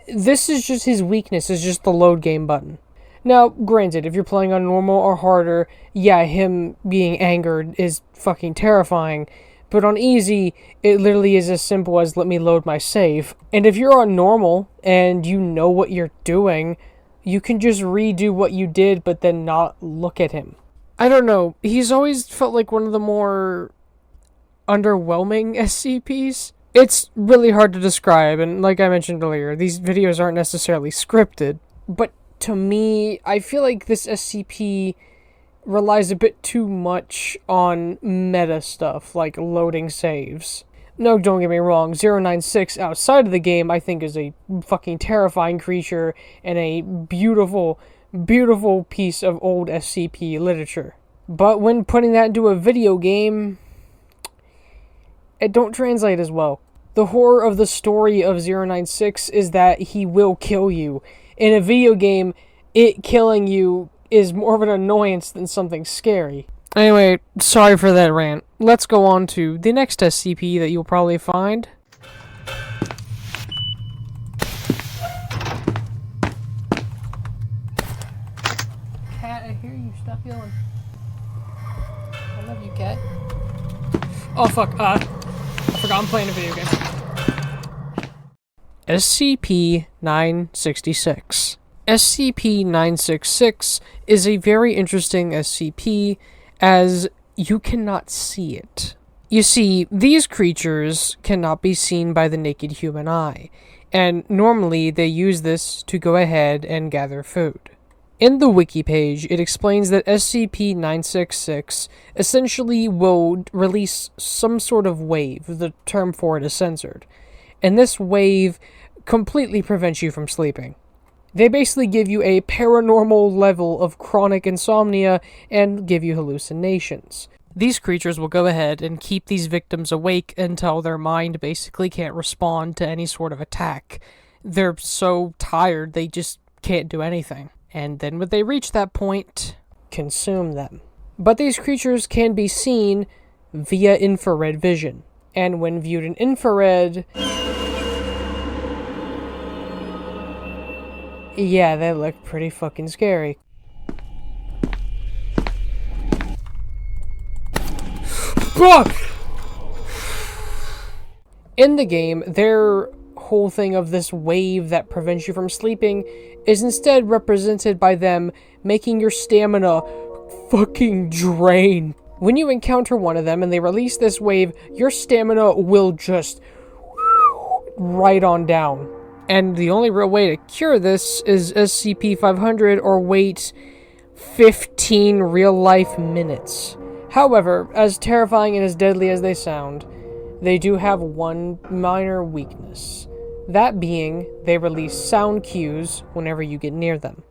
This is just his weakness, is just the load game button. Now, granted, if you're playing on normal or harder, yeah, him being angered is fucking terrifying. But on easy, it literally is as simple as let me load my save. And if you're on normal and you know what you're doing, you can just redo what you did but then not look at him. I don't know, he's always felt like one of the more underwhelming SCPs. It's really hard to describe, and like I mentioned earlier, these videos aren't necessarily scripted. But to me, I feel like this SCP relies a bit too much on meta stuff, like loading saves. No, don't get me wrong, 096 outside of the game I think is a fucking terrifying creature and a beautiful, beautiful piece of old SCP literature. But when putting that into a video game, it don't translate as well. The horror of the story of 096 is that he will kill you. In a video game, it killing you is more of an annoyance than something scary. Anyway, sorry for that rant. Let's go on to the next SCP that you'll probably find. Cat, I hear you. Stop yelling. I love you, Cat. Oh, fuck. I forgot I'm playing a video game. SCP-966. SCP-966 is a very interesting SCP as you cannot see it. You see, these creatures cannot be seen by the naked human eye, and normally they use this to go ahead and gather food. In the wiki page, it explains that SCP-966 essentially will release some sort of wave, the term for it is censored, and this wave completely prevents you from sleeping. They basically give you a paranormal level of chronic insomnia and give you hallucinations. These creatures will go ahead and keep these victims awake until their mind basically can't respond to any sort of attack. They're so tired they just can't do anything. And then when they reach that point, consume them. But these creatures can be seen via infrared vision. And when viewed in infrared, yeah, they look pretty fucking scary. Fuck! In the game, their whole thing of this wave that prevents you from sleeping is instead represented by them making your stamina fucking drain. When you encounter one of them and they release this wave, your stamina will just right on down. And the only real way to cure this is SCP-500 or wait 15 real-life minutes. However, as terrifying and as deadly as they sound, they do have one minor weakness. That being, they release sound cues whenever you get near them.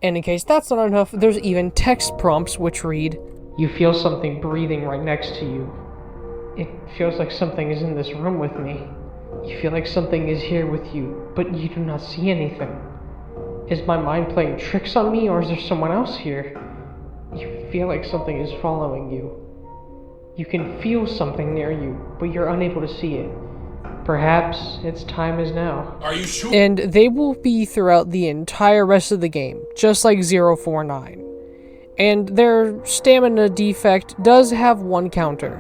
And in case that's not enough, there's even text prompts which read, "You feel something breathing right next to you. It feels like something is in this room with me. You feel like something is here with you, but you do not see anything. Is my mind playing tricks on me, or is there someone else here? You feel like something is following you. You can feel something near you, but you're unable to see it. Perhaps its time is now." Are you sure? And they will be throughout the entire rest of the game, just like 049. And their stamina defect does have one counter.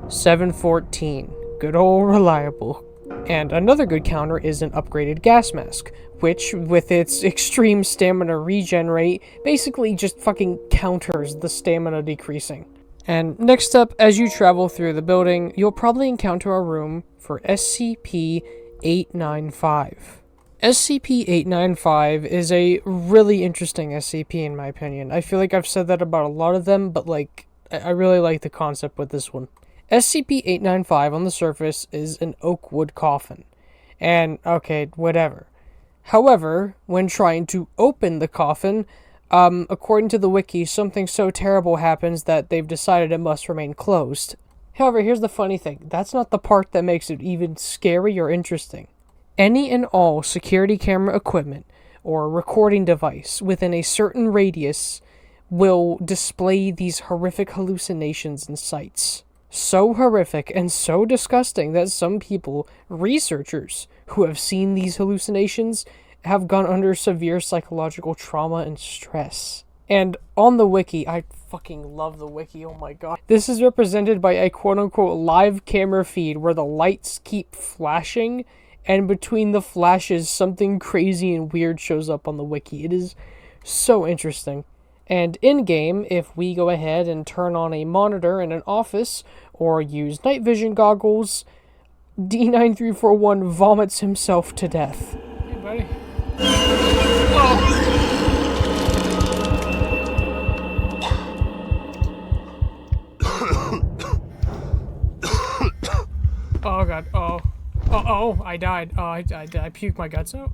714. Good old reliable. And another good counter is an upgraded gas mask, which, with its extreme stamina regen rate, basically just fucking counters the stamina decreasing. And next up, as you travel through the building, you'll probably encounter a room for SCP-895. SCP-895 is a really interesting SCP in my opinion. I feel like I've said that about a lot of them, but like, I really like the concept with this one. SCP-895 on the surface is an oak wood coffin. And, okay, whatever. However, when trying to open the coffin, according to the wiki, something so terrible happens that they've decided it must remain closed. However, here's the funny thing. That's not the part that makes it even scary or interesting. Any and all security camera equipment or recording device within a certain radius will display these horrific hallucinations and sights. So horrific and so disgusting that some people, researchers, who have seen these hallucinations have gone under severe psychological trauma and stress. And on the wiki, I fucking love the wiki, oh my god. This is represented by a quote-unquote live camera feed where the lights keep flashing, and between the flashes, something crazy and weird shows up on the wiki. It is so interesting. And in-game, if we go ahead and turn on a monitor in an office, or use night vision goggles, D9341 vomits himself to death. Hey, buddy. Oh god, I died. I puked my guts out.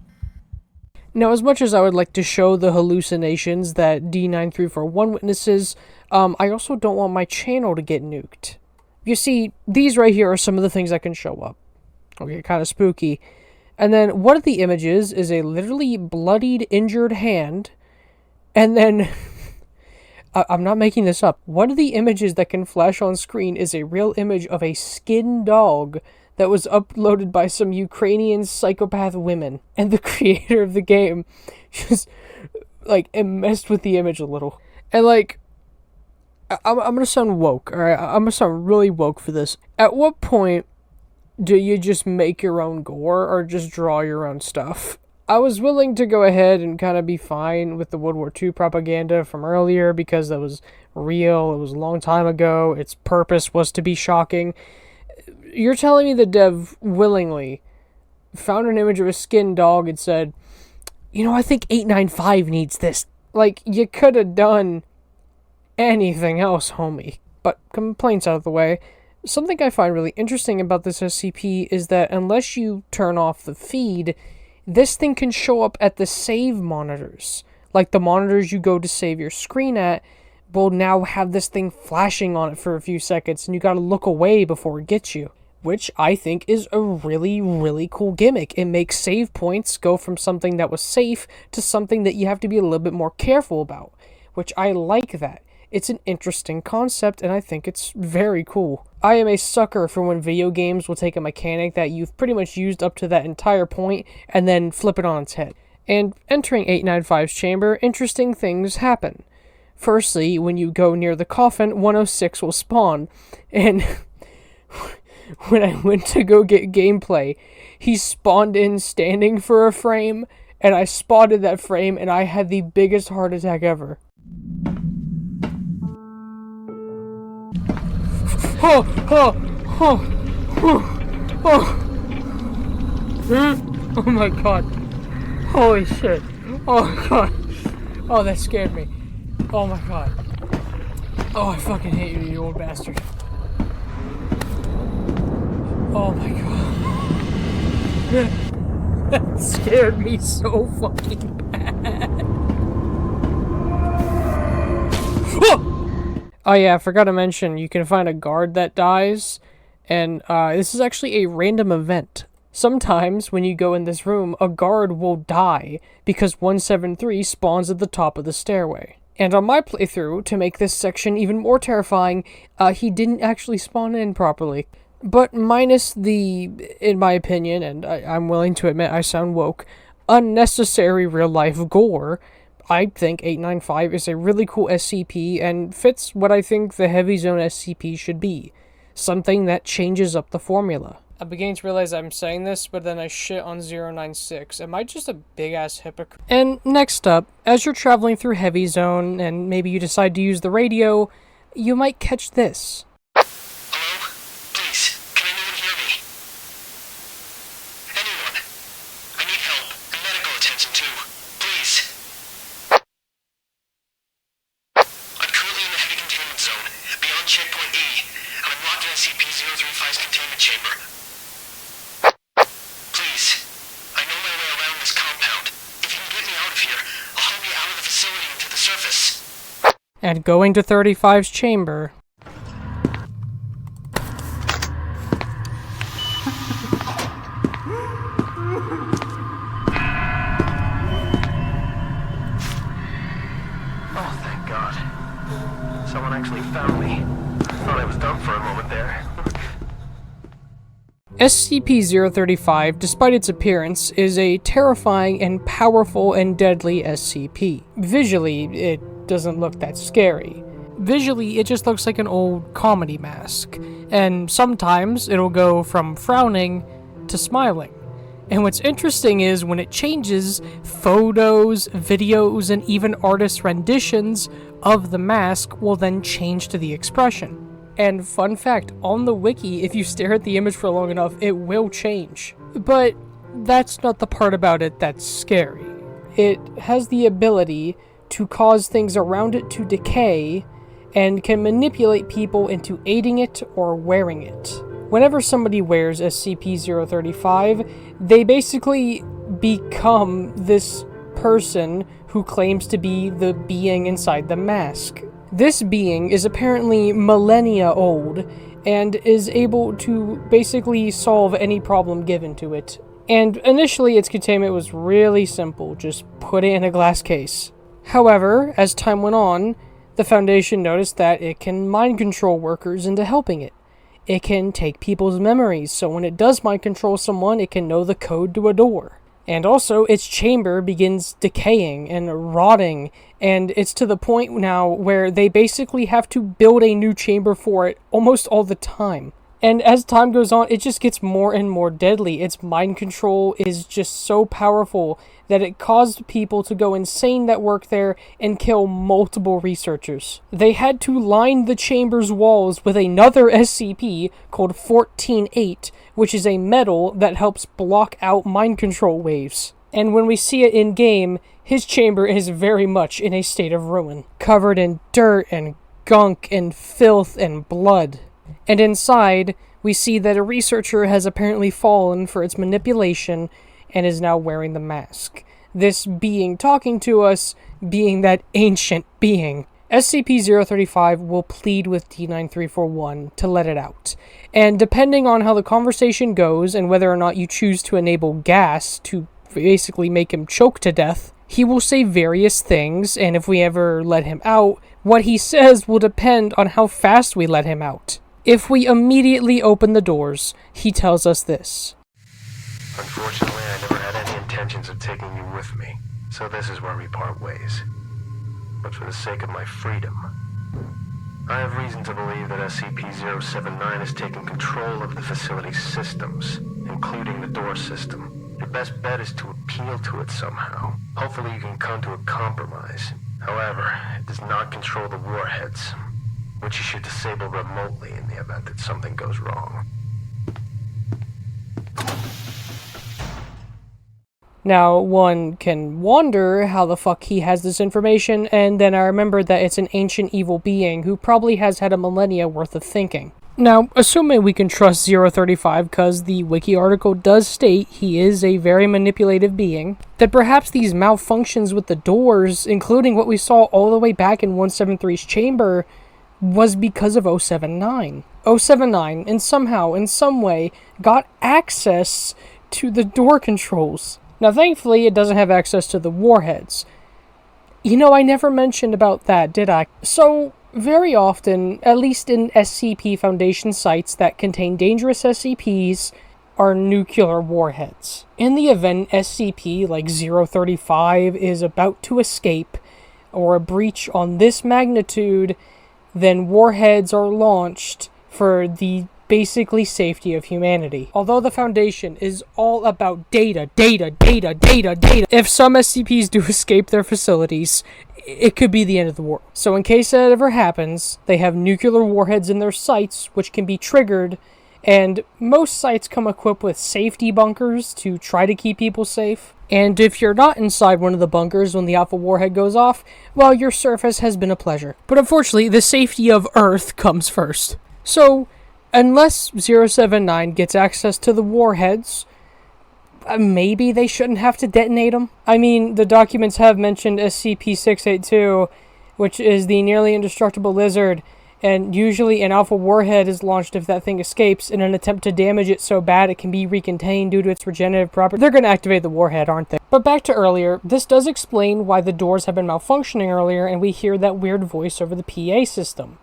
Now, as much as I would like to show the hallucinations that D9341 witnesses, I also don't want my channel to get nuked. You see, these right here are some of the things that can show up. Okay, kind of spooky. And then one of the images is a literally bloodied, injured hand. And then, I'm not making this up, one of the images that can flash on screen is a real image of a skinned dog that was uploaded by some Ukrainian psychopath women. And the creator of the game just, like, it messed with the image a little. And, like, I'm gonna sound woke, alright? I'm gonna sound really woke for this. At what point do you just make your own gore or just draw your own stuff? I was willing to go ahead and kind of be fine with the World War II propaganda from earlier because that was real, it was a long time ago, its purpose was to be shocking. You're telling me the dev willingly found an image of a skinned dog and said, you know, I think 895 needs this. Like, you could have done anything else, homie. But complaints out of the way, something I find really interesting about this SCP is that unless you turn off the feed, this thing can show up at the save monitors. Like the monitors you go to save your screen at will now have this thing flashing on it for a few seconds and you gotta look away before it gets you. Which I think is a really, really cool gimmick. It makes save points go from something that was safe to something that you have to be a little bit more careful about. Which I like that. It's an interesting concept, and I think it's very cool. I am a sucker for when video games will take a mechanic that you've pretty much used up to that entire point, and then flip it on its head. And entering 895's chamber, interesting things happen. Firstly, when you go near the coffin, 106 will spawn, and when I went to go get gameplay, he spawned in standing for a frame, and I spotted that frame, and I had the biggest heart attack ever. Oh my god. Holy shit. Oh my god. Oh, that scared me. Oh my god. Oh, I fucking hate you, you old bastard. Oh my god. That scared me so fucking bad. Oh yeah, I forgot to mention, you can find a guard that dies, and this is actually a random event. Sometimes, when you go in this room, a guard will die, because 173 spawns at the top of the stairway. And on my playthrough, to make this section even more terrifying, he didn't actually spawn in properly. But minus the, in my opinion, and I'm willing to admit I sound woke, unnecessary real-life gore, I think 895 is a really cool SCP and fits what I think the Heavy Zone SCP should be. Something that changes up the formula. I'm beginning to realize I'm saying this, but then I shit on 096. Am I just a big-ass hypocrite? And next up, as you're traveling through Heavy Zone, and maybe you decide to use the radio, you might catch this. Hello? Please, can anyone hear me? Anyone? I need help, and medical attention too. Please. I'm currently in the heavy containment zone, beyond checkpoint E, and I'm locked in SCP-035's containment chamber. Please, I know my way around this compound. If you can get me out of here, I'll help you out of the facility and to the surface. And going to 35's chamber. Oh, thank God. Someone actually found me. I thought I was done for a moment there. SCP-035, despite its appearance, is a terrifying and powerful and deadly SCP. Visually, it doesn't look that scary. Visually, it just looks like an old comedy mask, and sometimes it'll go from frowning to smiling. And what's interesting is when it changes, photos, videos, and even artist renditions of the mask will then change to the expression. And fun fact, on the wiki, if you stare at the image for long enough, it will change. But that's not the part about it that's scary. It has the ability to cause things around it to decay and can manipulate people into aiding it or wearing it. Whenever somebody wears SCP-035, they basically become this person who claims to be the being inside the mask. This being is apparently millennia old and is able to basically solve any problem given to it. And initially its containment was really simple, just put it in a glass case. However, as time went on, the Foundation noticed that it can mind control workers into helping it. It can take people's memories, so when it does mind control someone, it can know the code to a door. And also, its chamber begins decaying and rotting, and it's to the point now where they basically have to build a new chamber for it almost all the time. And as time goes on, it just gets more and more deadly. Its mind control is just so powerful that it caused people to go insane that work there and kill multiple researchers. They had to line the chamber's walls with another SCP called 14-8, which is a metal that helps block out mind control waves. And when we see it in-game, his chamber is very much in a state of ruin, covered in dirt and gunk and filth and blood. And inside, we see that a researcher has apparently fallen for its manipulation and is now wearing the mask. This being talking to us being that ancient being. SCP-035 will plead with D9341 to let it out. And depending on how the conversation goes and whether or not you choose to enable gas to basically make him choke to death, he will say various things, and if we ever let him out, what he says will depend on how fast we let him out. If we immediately open the doors, he tells us this. Unfortunately, I never had any intentions of taking you with me, so this is where we part ways. But for the sake of my freedom, I have reason to believe that SCP-079 has taken control of the facility's systems, including the door system. Your best bet is to appeal to it somehow. Hopefully you can come to a compromise. However, it does not control the warheads, which you should disable remotely in the event that something goes wrong. Now, one can wonder how the fuck he has this information, and then I remembered that it's an ancient evil being who probably has had a millennia worth of thinking. Now, assuming we can trust 035 because the wiki article does state he is a very manipulative being, that perhaps these malfunctions with the doors, including what we saw all the way back in 173's chamber, was because of 079. 079, and somehow, in some way, got access to the door controls. Now, thankfully, it doesn't have access to the warheads. You know, I never mentioned about that, did I? So, very often, at least in SCP Foundation sites that contain dangerous SCPs, are nuclear warheads. In the event SCP like 035 is about to escape, or a breach on this magnitude, then warheads are launched for the basically safety of humanity. Although the Foundation is all about data, if some SCPs do escape their facilities, it could be the end of the world. So in case that ever happens, they have nuclear warheads in their sites, which can be triggered, and most sites come equipped with safety bunkers to try to keep people safe. And if you're not inside one of the bunkers when the Alpha warhead goes off, well, your surface has been a pleasure. But unfortunately, the safety of Earth comes first. So, unless 079 gets access to the warheads, maybe they shouldn't have to detonate them. I mean, the documents have mentioned SCP-682, which is the nearly indestructible lizard, and usually an Alpha warhead is launched if that thing escapes in an attempt to damage it so bad it can be recontained due to its regenerative property. They're going to activate the warhead, aren't they? But back to earlier, this does explain why the doors have been malfunctioning earlier and we hear that weird voice over the PA system.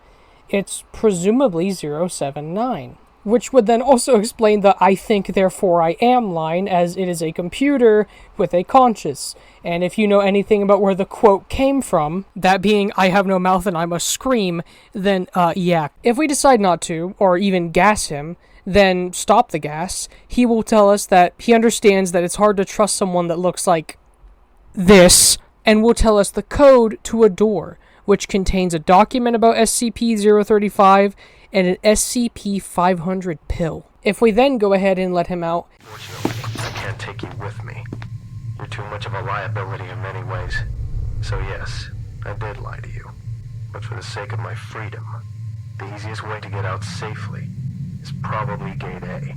It's presumably 079. Which would then also explain the "I think, therefore I am" line, as it is a computer with a conscience. And if you know anything about where the quote came from, that being "I have no mouth and I must scream," then, yeah. If we decide not to, or even gas him, then stop the gas, he will tell us that he understands that it's hard to trust someone that looks like this, and will tell us the code to a door, which contains a document about SCP-035 and an SCP-500 pill. If we then go ahead and let him out... Fortunately, I can't take you with me. You're too much of a liability in many ways. So yes, I did lie to you. But for the sake of my freedom, the easiest way to get out safely is probably Gate A.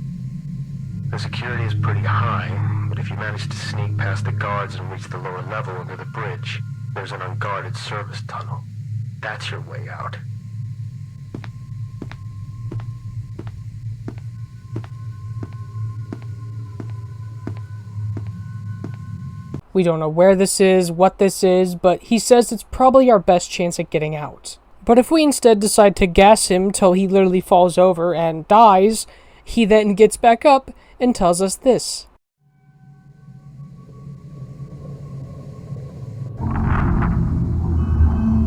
The security is pretty high, but if you manage to sneak past the guards and reach the lower level under the bridge, there's an unguarded service tunnel. That's your way out. We don't know where this is, what this is, but he says it's probably our best chance at getting out. But if we instead decide to gas him till he literally falls over and dies, he then gets back up and tells us this.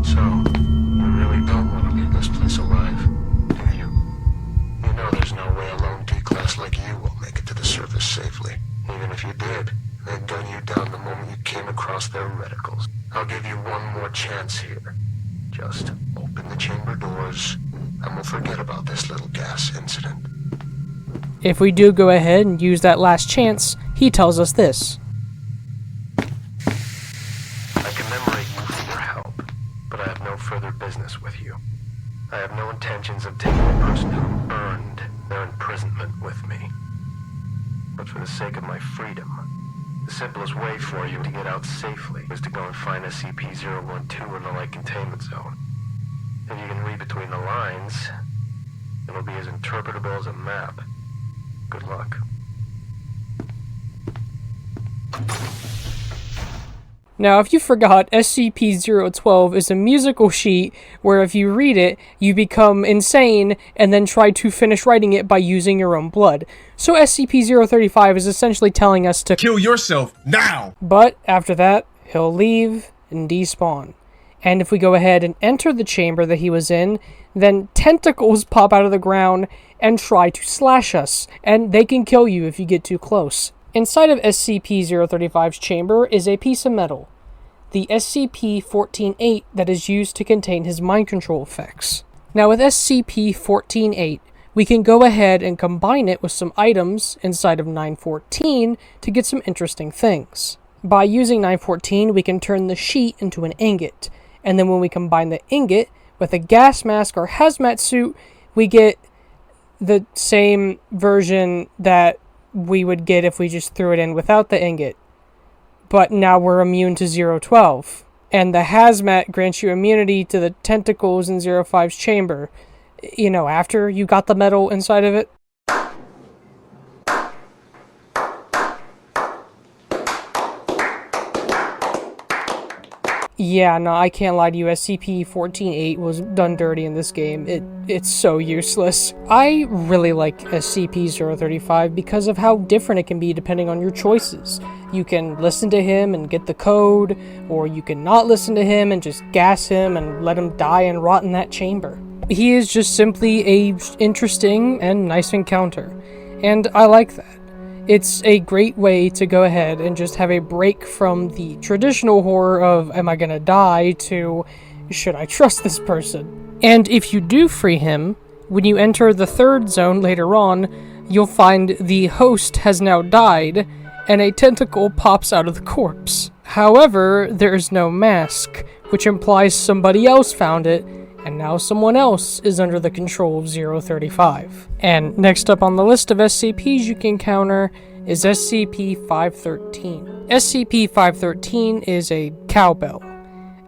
So, you really don't want to leave this place alive, do you? You know there's no way a lone D-class like you will make it to the surface safely. Even if you did, they'd gun you down the moment you came across their reticles. I'll give you one more chance here. Just open the chamber doors, and we'll forget about this little gas incident. If we do go ahead and use that last chance, he tells us this. I commemorate you for your help, but I have no further business with you. I have no intentions of taking the person who earned their imprisonment with me. But for the sake of my freedom, the simplest way for you to get out safely is to go and find SCP-012 in the light containment zone. If you can read between the lines, it'll be as interpretable as a map. Good luck. Now, if you forgot, SCP-012 is a musical sheet where if you read it, you become insane and then try to finish writing it by using your own blood. So SCP-035 is essentially telling us to kill yourself now! But after that, he'll leave and despawn. And if we go ahead and enter the chamber that he was in, then tentacles pop out of the ground and try to slash us, and they can kill you if you get too close. Inside of SCP-035's chamber is a piece of metal, the SCP-148 that is used to contain his mind control effects. Now with SCP-148, we can go ahead and combine it with some items inside of 914 to get some interesting things. By using 914, we can turn the sheet into an ingot, and then when we combine the ingot with a gas mask or hazmat suit, we get the same version that we would get if we just threw it in without the ingot. But now we're immune to 012. And the hazmat grants you immunity to the tentacles in 05's chamber. You know, after you got the metal inside of it. Yeah, no, I can't lie to you, SCP-148 was done dirty in this game. It's so useless. I really like SCP-035 because of how different it can be depending on your choices. You can listen to him and get the code, or you can not listen to him and just gas him and let him die and rot in that chamber. he is just simply a interesting and nice encounter, and I like that. It's a great way to go ahead and just have a break from the traditional horror of, am I gonna die, to, should I trust this person? And if you do free him, when you enter the third zone later on, you'll find the host has now died, and a tentacle pops out of the corpse. However, there is no mask, which implies somebody else found it, and now someone else is under the control of 035. And next up on the list of SCPs you can encounter is SCP-513. SCP-513 is a cowbell.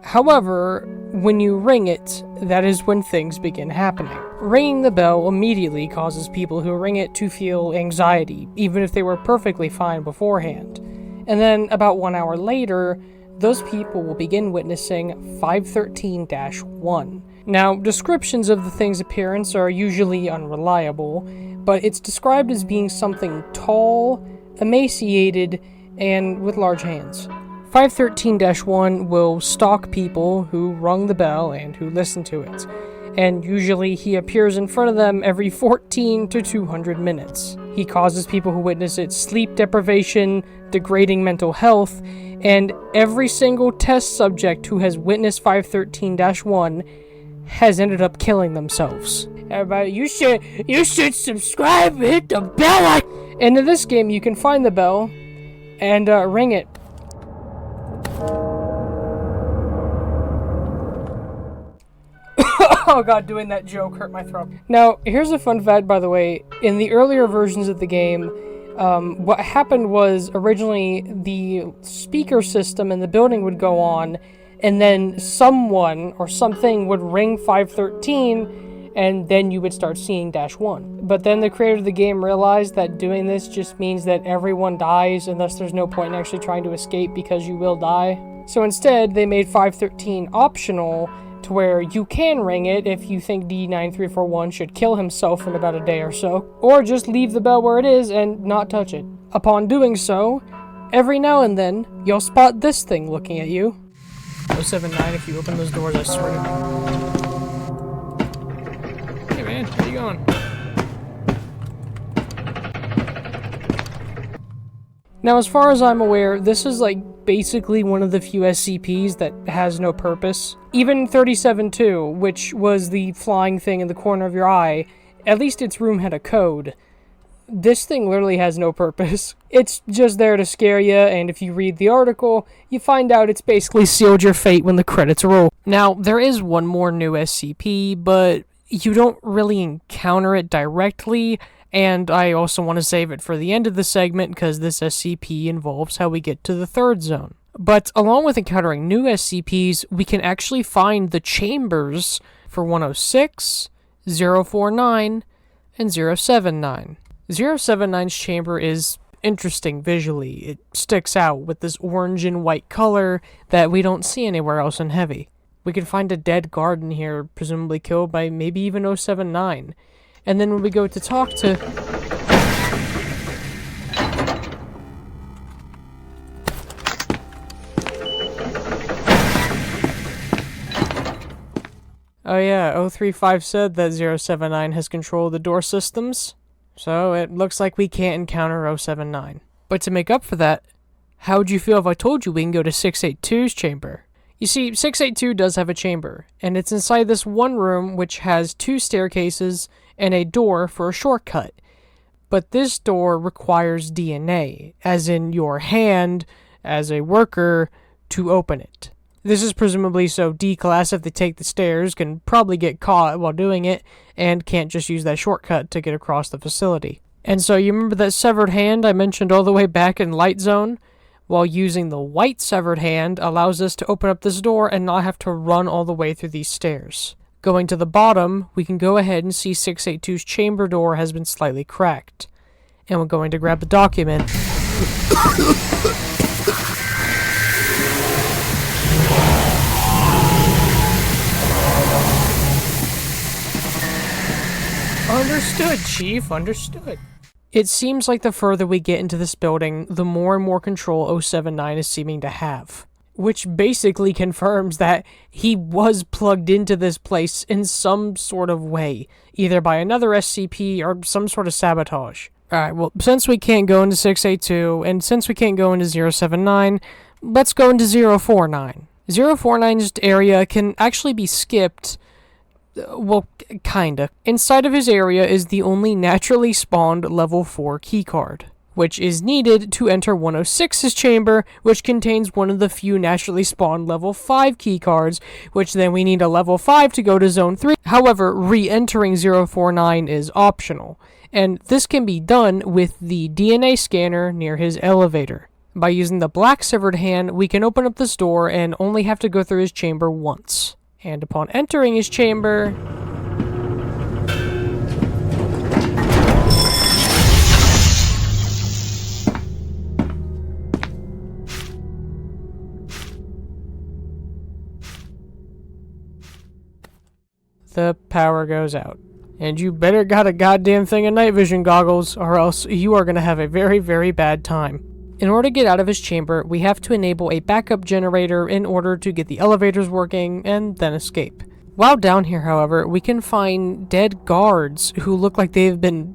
However, when you ring it, that is when things begin happening. Ringing the bell immediately causes people who ring it to feel anxiety, even if they were perfectly fine beforehand. And then, about 1 hour later, those people will begin witnessing 513-1. Now, descriptions of the thing's appearance are usually unreliable, but it's described as being something tall, emaciated, and with large hands. 513-1 will stalk people who rung the bell and who listen to it, and usually he appears in front of them every 14 to 200 minutes. He causes people who witness it sleep deprivation, degrading mental health, and every single test subject who has witnessed 513-1 has ended up killing themselves. Everybody, you should subscribe, hit the bell. And in this game, you can find the bell and ring it. Oh god, doing that joke hurt my throat. Now, here's a fun fact, by the way. In the earlier versions of the game, what happened was originally the speaker system in the building would go on, and then someone or something would ring 513, and then you would start seeing -1. But then the creator of the game realized that doing this just means that everyone dies, and thus there's no point in actually trying to escape because you will die. So instead, they made 513 optional, to where you can ring it if you think D9341 should kill himself in about a day or so, or just leave the bell where it is and not touch it. Upon doing so, every now and then, you'll spot this thing looking at you. 079, if you open those doors, I swear to God. Hey man, where you going? Now, as far as I'm aware, this is basically one of the few SCPs that has no purpose. Even 37-2, which was the flying thing in the corner of your eye, at least its room had a code. This thing literally has no purpose. It's just there to scare you, and if you read the article, you find out it's basically sealed your fate when the credits roll. Now, there is one more new SCP, but you don't really encounter it directly, and I also want to save it for the end of the segment because this SCP involves how we get to the third zone. But along with encountering new SCPs, we can actually find the chambers for 106, 049, and 079. 079's chamber is interesting visually. It sticks out with this orange and white color that we don't see anywhere else in Heavy. We can find a dead guard in here, presumably killed by maybe even 079. And then when we go to talk to... Oh yeah, 035 said that 079 has control of the door systems, so it looks like we can't encounter 079. But to make up for that, how would you feel if I told you we can go to 682's chamber? You see, 682 does have a chamber, and it's inside this one room which has 2 staircases and a door for a shortcut. But this door requires DNA, as in your hand, as a worker, to open it. This is presumably so D-Class, if they take the stairs, can probably get caught while doing it, and can't just use that shortcut to get across the facility. And so you remember that severed hand I mentioned all the way back in Light Zone? While using the white severed hand allows us to open up this door and not have to run all the way through these stairs. Going to the bottom, we can go ahead and see 682's chamber door has been slightly cracked. And we're going to grab the document. Understood, Chief, understood. It seems like the further we get into this building, the more and more control 079 is seeming to have. which basically confirms that he was plugged into this place in some sort of way, either by another SCP or some sort of sabotage. Alright, well, since we can't go into 682, and since we can't go into 079, let's go into 049. 049's area can actually be skipped. Well, kinda. Inside of his area is the only naturally spawned level 4 keycard, which is needed to enter 106's chamber, which contains one of the few naturally spawned level 5 keycards, which then we need a level 5 to go to Zone 3. However, re-entering 049 is optional, and this can be done with the DNA scanner near his elevator. By using the black severed hand, we can open up this door and only have to go through his chamber once. And upon entering his chamber, the power goes out. And you better got a goddamn thing of night vision goggles, or else you are going to have a very, very bad time. In order to get out of his chamber, we have to enable a backup generator in order to get the elevators working and then escape. While down here, however, we can find dead guards who look like they've been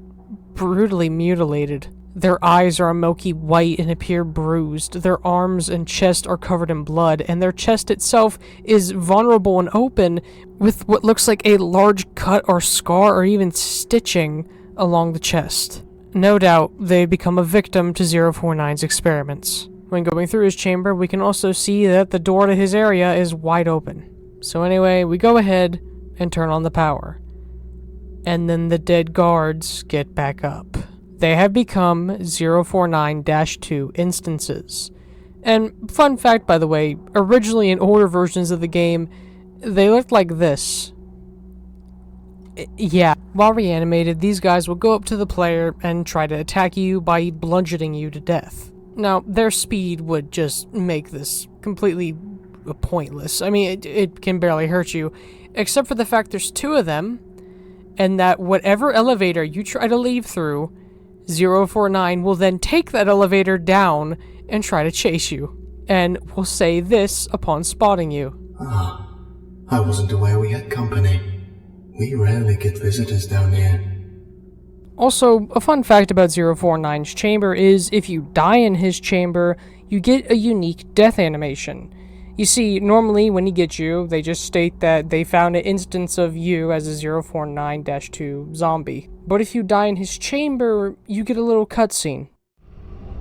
brutally mutilated. Their eyes are a milky white and appear bruised. Their arms and chest are covered in blood, and their chest itself is vulnerable and open with what looks like a large cut or scar or even stitching along the chest. No doubt, they become a victim to 049's experiments. When going through his chamber, we can also see that the door to his area is wide open. So anyway, we go ahead and turn on the power. And then the dead guards get back up. They have become 049-2 instances. And fun fact, by the way, originally in older versions of the game, they looked like this. Yeah, while reanimated, these guys will go up to the player and try to attack you by bludgeoning you to death. Now, their speed would just make this completely pointless. I mean, it can barely hurt you, except for the fact there's 2 of them, and that whatever elevator you try to leave through, 049 will then take that elevator down and try to chase you, and will say this upon spotting you. Ah, I wasn't aware we had company. We rarely get visitors down here. Also, a fun fact about 049's chamber is if you die in his chamber, you get a unique death animation. You see, normally when he gets you, they just state that they found an instance of you as a 049-2 zombie. But if you die in his chamber, you get a little cutscene.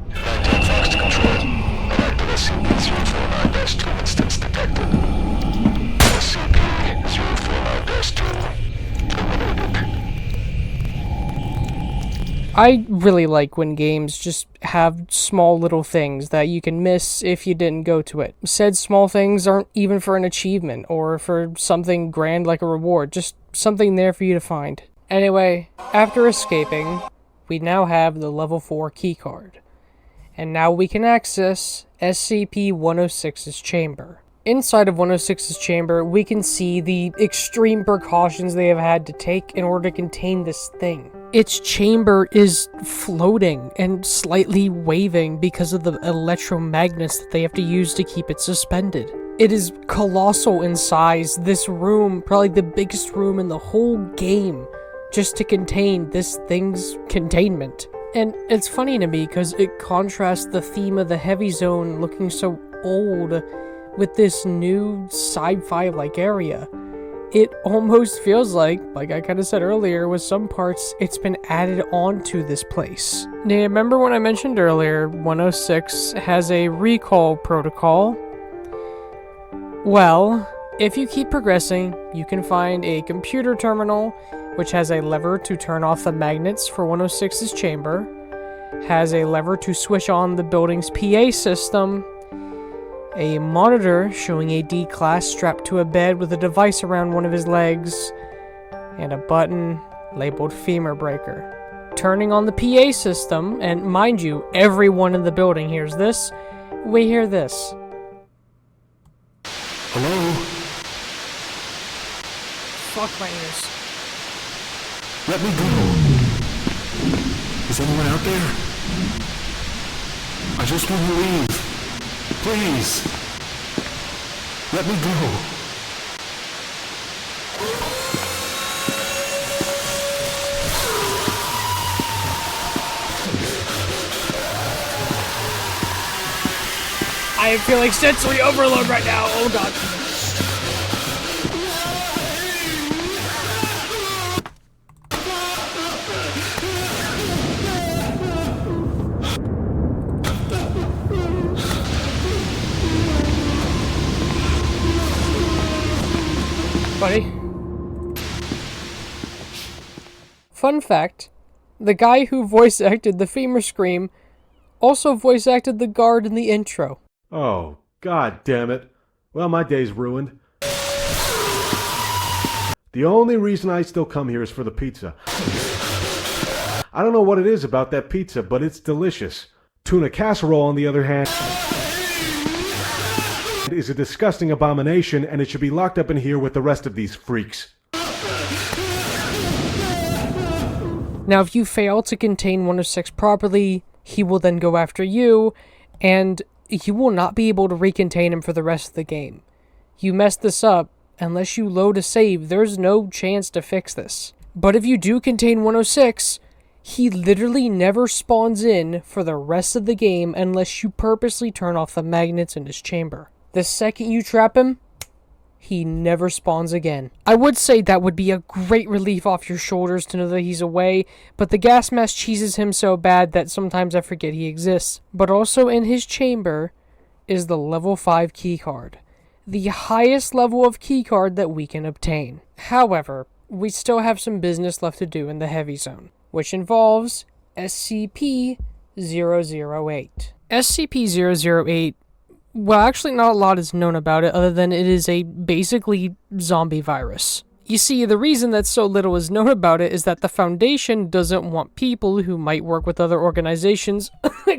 19 Fox to control. Active SCP-049-2 instance detected. SCP-049-2 eliminated. I really like when games just have small little things that you can miss if you didn't go to it. Said small things aren't even for an achievement or for something grand like a reward, just something there for you to find. Anyway, after escaping, we now have the level 4 keycard. And now we can access SCP-106's chamber. Inside of 106's chamber, we can see the extreme precautions they have had to take in order to contain this thing. Its chamber is floating and slightly waving because of the electromagnets that they have to use to keep it suspended. It is colossal in size. This room, probably the biggest room in the whole game, just to contain this thing's containment. And it's funny to me because it contrasts the theme of the heavy zone looking so old with this new sci-fi-like area. It almost feels like I kind of said earlier, with some parts, it's been added onto this place. Now, remember when I mentioned earlier, 106 has a recall protocol? Well, if you keep progressing, you can find a computer terminal, which has a lever to turn off the magnets for 106's chamber, has a lever to switch on the building's PA system, a monitor showing a D-class strapped to a bed with a device around one of his legs, and a button labeled femur breaker. Turning on the PA system, and mind you, everyone in the building hears this, we hear this. Hello? Fuck my ears. Let me go. Is anyone out there? I just want to leave. Please. Let me go. I am feeling sensory overload right now. Oh god. Buddy. Fun fact, the guy who voice acted the femur scream also voice acted the guard in the intro. Oh, god damn it. Well, my day's ruined. The only reason I still come here is for the pizza. I don't know what it is about that pizza, but it's delicious. Tuna casserole, on the other hand, is a disgusting abomination, and it should be locked up in here with the rest of these freaks. Now, if you fail to contain 106 properly, he will then go after you, and you will not be able to recontain him for the rest of the game. You mess this up, unless you load a save, there's no chance to fix this. But if you do contain 106, he literally never spawns in for the rest of the game unless you purposely turn off the magnets in his chamber. The second you trap him, he never spawns again. I would say that would be a great relief off your shoulders to know that he's away, but the gas mask cheeses him so bad that sometimes I forget he exists. But also in his chamber is the level 5 keycard, the highest level of keycard that we can obtain. However, we still have some business left to do in the heavy zone, which involves SCP-008. SCP-008, well, actually not a lot is known about it other than it is a basically zombie virus. You see, the reason that so little is known about it is that the Foundation doesn't want people who might work with other organizations,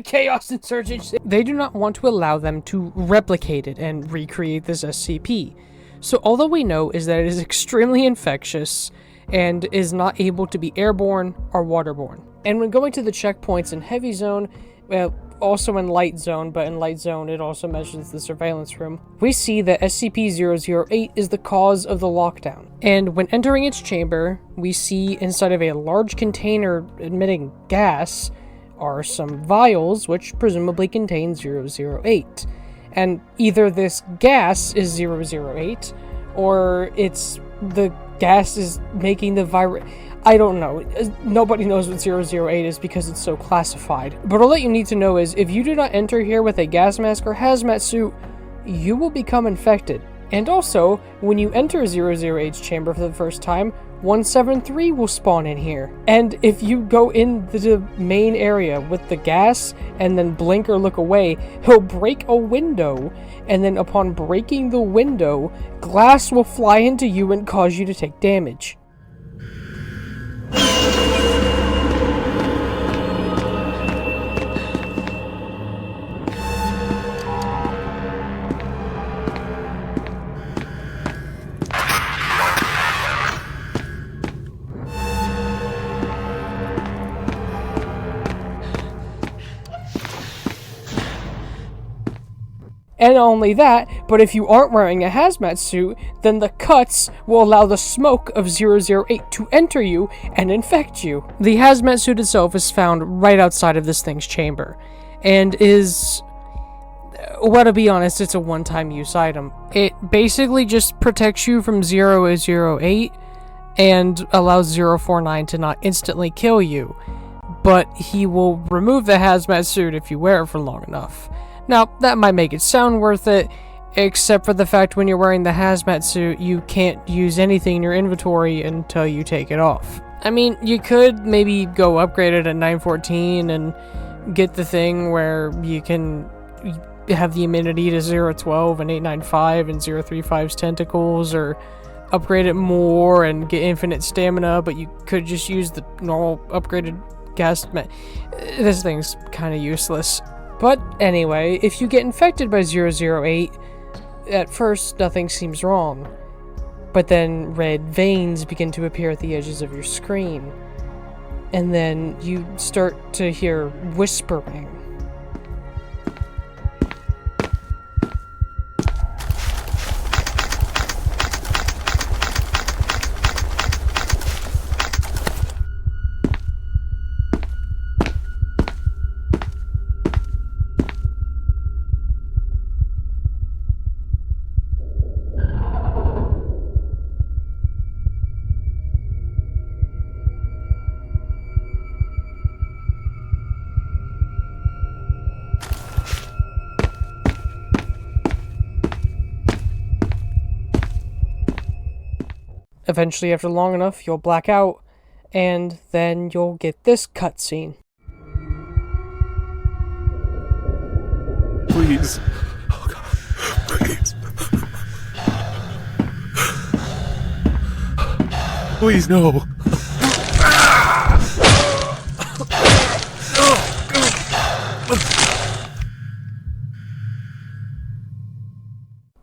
Chaos Insurgents, they do not want to allow them to replicate it and recreate this SCP. So all that we know is that it is extremely infectious and is not able to be airborne or waterborne. And when going to the checkpoints in Heavy Zone, well, also in Light Zone, but in Light Zone it also measures the surveillance room, we see that SCP-008 is the cause of the lockdown. And when entering its chamber, we see inside of a large container emitting gas are some vials which presumably contain 008. And either this gas is 008, or it's the gas is making the virus. I don't know. Nobody knows what 008 is because it's so classified. But all that you need to know is if you do not enter here with a gas mask or hazmat suit, you will become infected. And also, when you enter 008's chamber for the first time, 173 will spawn in here. And if you go in the main area with the gas and then blink or look away, he'll break a window. And then upon breaking the window, glass will fly into you and cause you to take damage. And not only that, but if you aren't wearing a hazmat suit, then the cuts will allow the smoke of 008 to enter you and infect you. The hazmat suit itself is found right outside of this thing's chamber, and is, well, to be honest, it's a one-time use item. It basically just protects you from 008 and allows 049 to not instantly kill you, but he will remove the hazmat suit if you wear it for long enough. Now, that might make it sound worth it, except for the fact when you're wearing the hazmat suit, you can't use anything in your inventory until you take it off. I mean, you could maybe go upgrade it at 914 and get the thing where you can have the immunity to 012 and 895 and 035's tentacles, or upgrade it more and get infinite stamina, but you could just use the normal upgraded gas. This thing's kind of useless. But anyway, if you get infected by 008, at first nothing seems wrong. But then red veins begin to appear at the edges of your screen. And then you start to hear whispering. Eventually, after long enough, you'll black out, and then you'll get this cutscene. Please. Oh God. Please. Please, no.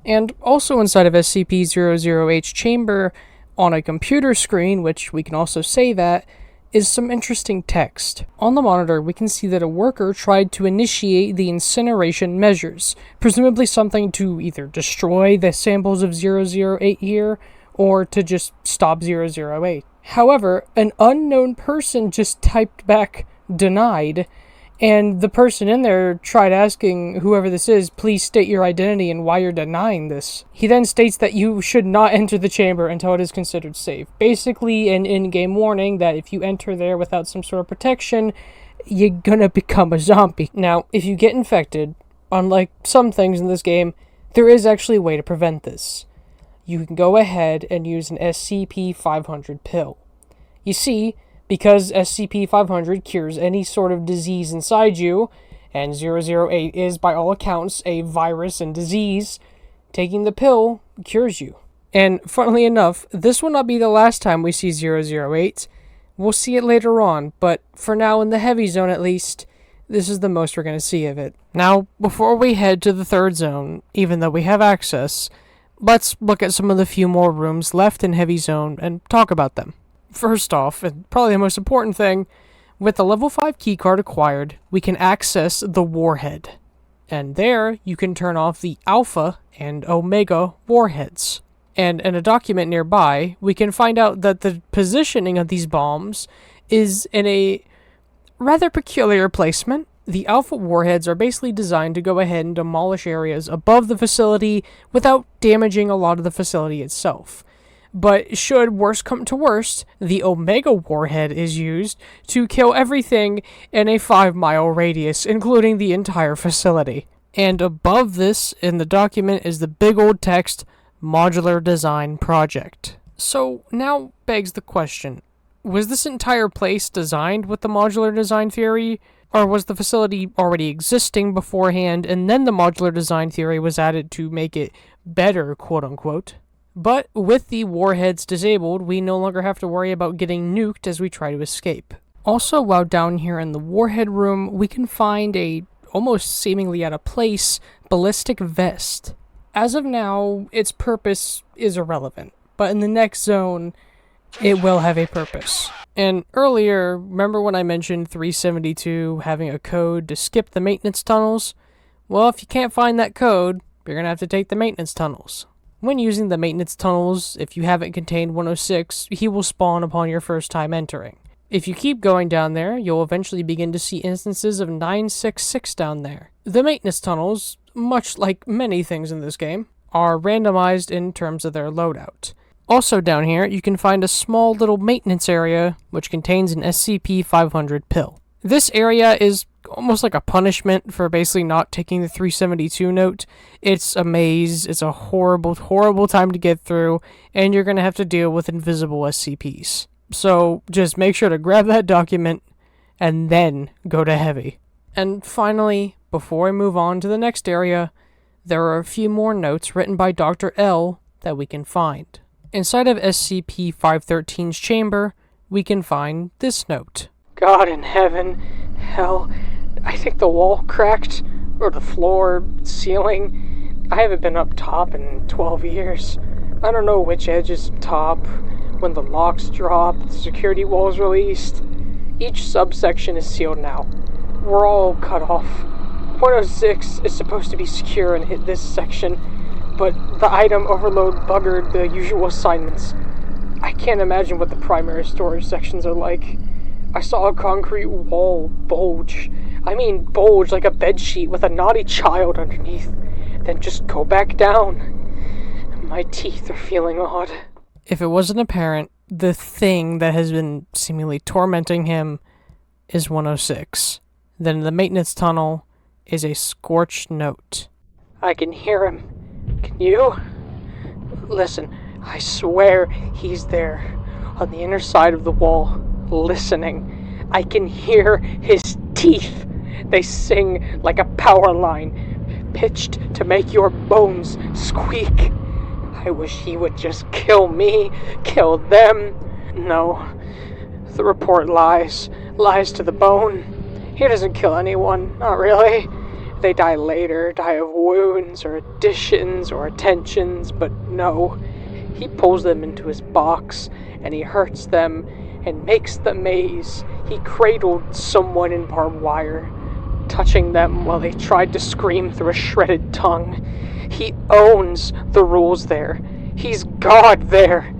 And also inside of SCP-00H chamber, on a computer screen, which we can also save at, is some interesting text. On the monitor, we can see that a worker tried to initiate the incineration measures, presumably something to either destroy the samples of 008 here, or to just stop 008. However, an unknown person just typed back, denied, and the person in there tried asking whoever this is, please state your identity and why you're denying this. He then states that you should not enter the chamber until it is considered safe. Basically an in-game warning that if you enter there without some sort of protection, you're gonna become a zombie. Now, if you get infected, unlike some things in this game, there is actually a way to prevent this. You can go ahead and use an SCP-500 pill. You see, because SCP-500 cures any sort of disease inside you, and 008 is by all accounts a virus and disease, taking the pill cures you. And funnily enough, this will not be the last time we see 008. We'll see it later on, but for now in the heavy zone at least, this is the most we're going to see of it. Now, before we head to the third zone, even though we have access, let's look at some of the few more rooms left in heavy zone and talk about them. First off, and probably the most important thing, with the level 5 keycard acquired, we can access the warhead. And there, you can turn off the Alpha and Omega warheads. And in a document nearby, we can find out that the positioning of these bombs is in a rather peculiar placement. The Alpha warheads are basically designed to go ahead and demolish areas above the facility without damaging a lot of the facility itself. But should worst come to worst, the Omega warhead is used to kill everything in a 5-mile radius, including the entire facility. And above this, in the document, is the big old text, Modular Design Project. So now begs the question, was this entire place designed with the modular design theory? Or was the facility already existing beforehand, and then the modular design theory was added to make it better, quote-unquote? But with the warheads disabled, we no longer have to worry about getting nuked as we try to escape. Also, while down here in the warhead room, we can find a, almost seemingly out of place, ballistic vest. As of now, its purpose is irrelevant, but in the next zone, it will have a purpose. And earlier, remember when I mentioned 372 having a code to skip the maintenance tunnels? Well, if you can't find that code, you're gonna have to take the maintenance tunnels. When using the maintenance tunnels, if you haven't contained 106, he will spawn upon your first time entering. If you keep going down there, you'll eventually begin to see instances of 966 down there. The maintenance tunnels, much like many things in this game, are randomized in terms of their loadout. Also down here, you can find a small little maintenance area, which contains an SCP-500 pill. This area is almost like a punishment for basically not taking the 372 note. It's a maze, it's a horrible, horrible time to get through, and you're going to have to deal with invisible SCPs. So just make sure to grab that document, and then go to heavy. And finally, before I move on to the next area, there are a few more notes written by Dr. L that we can find. Inside of SCP-513's chamber, we can find this note. God in heaven, hell, I think the wall cracked, or the floor, ceiling. I haven't been up top in 12 years. I don't know which edge is top, when the locks drop, the security wall's released. Each subsection is sealed now. We're all cut off. 106 is supposed to be secure and hit this section, but the item overload buggered the usual assignments. I can't imagine what the primary storage sections are like. I saw a concrete wall bulge. I mean bulge like a bedsheet with a naughty child underneath. Then just go back down. My teeth are feeling odd. If it wasn't apparent, the thing that has been seemingly tormenting him is 106. Then the maintenance tunnel is a scorched note. I can hear him. Can you? Listen, I swear he's there, on the inner side of the wall, listening. I can hear his teeth. They sing like a power line, pitched to make your bones squeak. I wish he would just kill me, kill them. No, the report lies to the bone. He doesn't kill anyone, not really. They die later, die of wounds or additions or attentions, but no. He pulls them into his box, and he hurts them, and makes the maze. He cradled someone in barbed wire, touching them while they tried to scream through a shredded tongue. He owns the rules there. He's God there.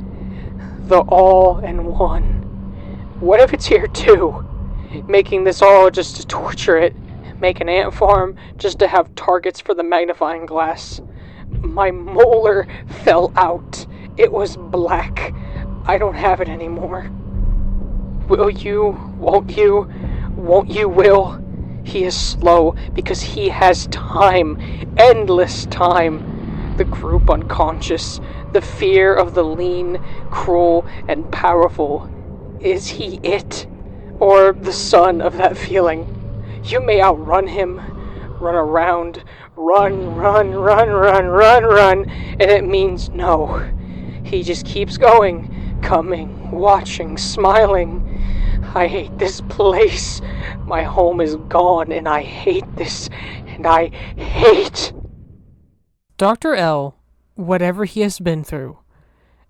The all-in-one. What if it's here too? Making this all just to torture it. Make an ant farm just to have targets for the magnifying glass. My molar fell out. It was black. I don't have it anymore. Will you? Won't you? Won't you, will? He is slow because he has time. Endless time. The group unconscious. The fear of the lean, cruel, and powerful. Is he it? Or the son of that feeling? You may outrun him. Run around. Run, and it means no. He just keeps going, coming, watching, smiling. I hate this place. My home is gone, and I hate this, and I hate... Dr. L, whatever he has been through,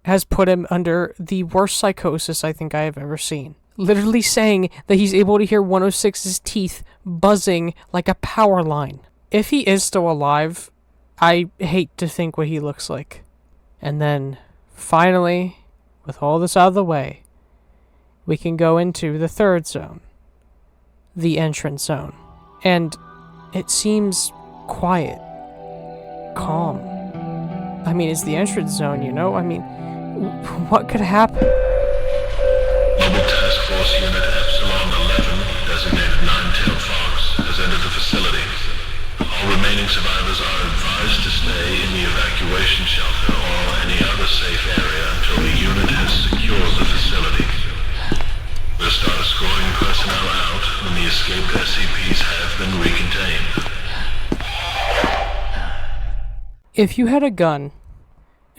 has put him under the worst psychosis I think I have ever seen. Literally saying that he's able to hear 106's teeth buzzing like a power line. If he is still alive, I hate to think what he looks like. And then, finally, with all this out of the way, we can go into the third zone. The entrance zone. And it seems quiet. Calm. I mean, it's the entrance zone, you know? I mean, what could happen? Mobile Task Force Unit Epsilon 11, designated Nine-Tailed Fox, has entered the facility. All remaining survivors are advised to stay in the evacuation shelter or any other safe area until the unit has secured the facility. We'll start escorting personnel out when the escaped SCPs have been recontained. If you had a gun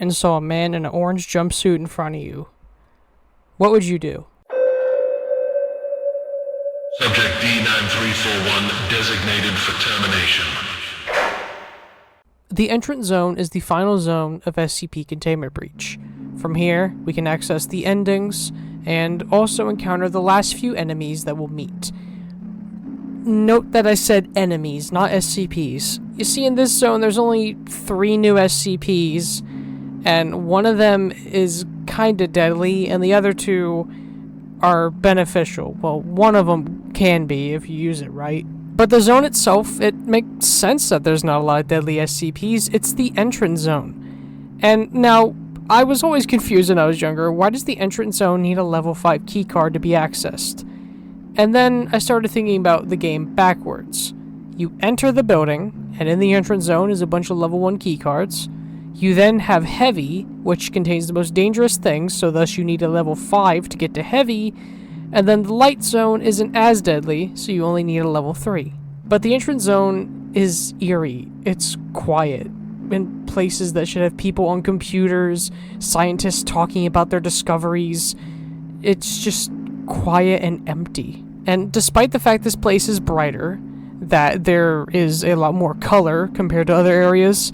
and saw a man in an orange jumpsuit in front of you, what would you do? Subject D9341 designated for termination. The entrance zone is the final zone of SCP Containment Breach. From here, we can access the endings and also encounter the last few enemies that we'll meet. Note that I said enemies, not SCPs. You see, in this zone, there's only 3 new SCPs, and one of them is kinda deadly, and the other 2 are beneficial. Well, one of them can be if you use it right. But the zone itself, it makes sense that there's not a lot of deadly SCPs. It's the entrance zone. And now, I was always confused when I was younger. Why does the entrance zone need a level 5 keycard to be accessed? And then I started thinking about the game backwards. You enter the building, and in the entrance zone is a bunch of level 1 keycards. You then have Heavy, which contains the most dangerous things, so thus you need a level 5 to get to Heavy, and then the Light Zone isn't as deadly, so you only need a level 3. But the entrance zone is eerie. It's quiet. In places that should have people on computers, scientists talking about their discoveries. It's just quiet and empty. And despite the fact this place is brighter, that there is a lot more color compared to other areas,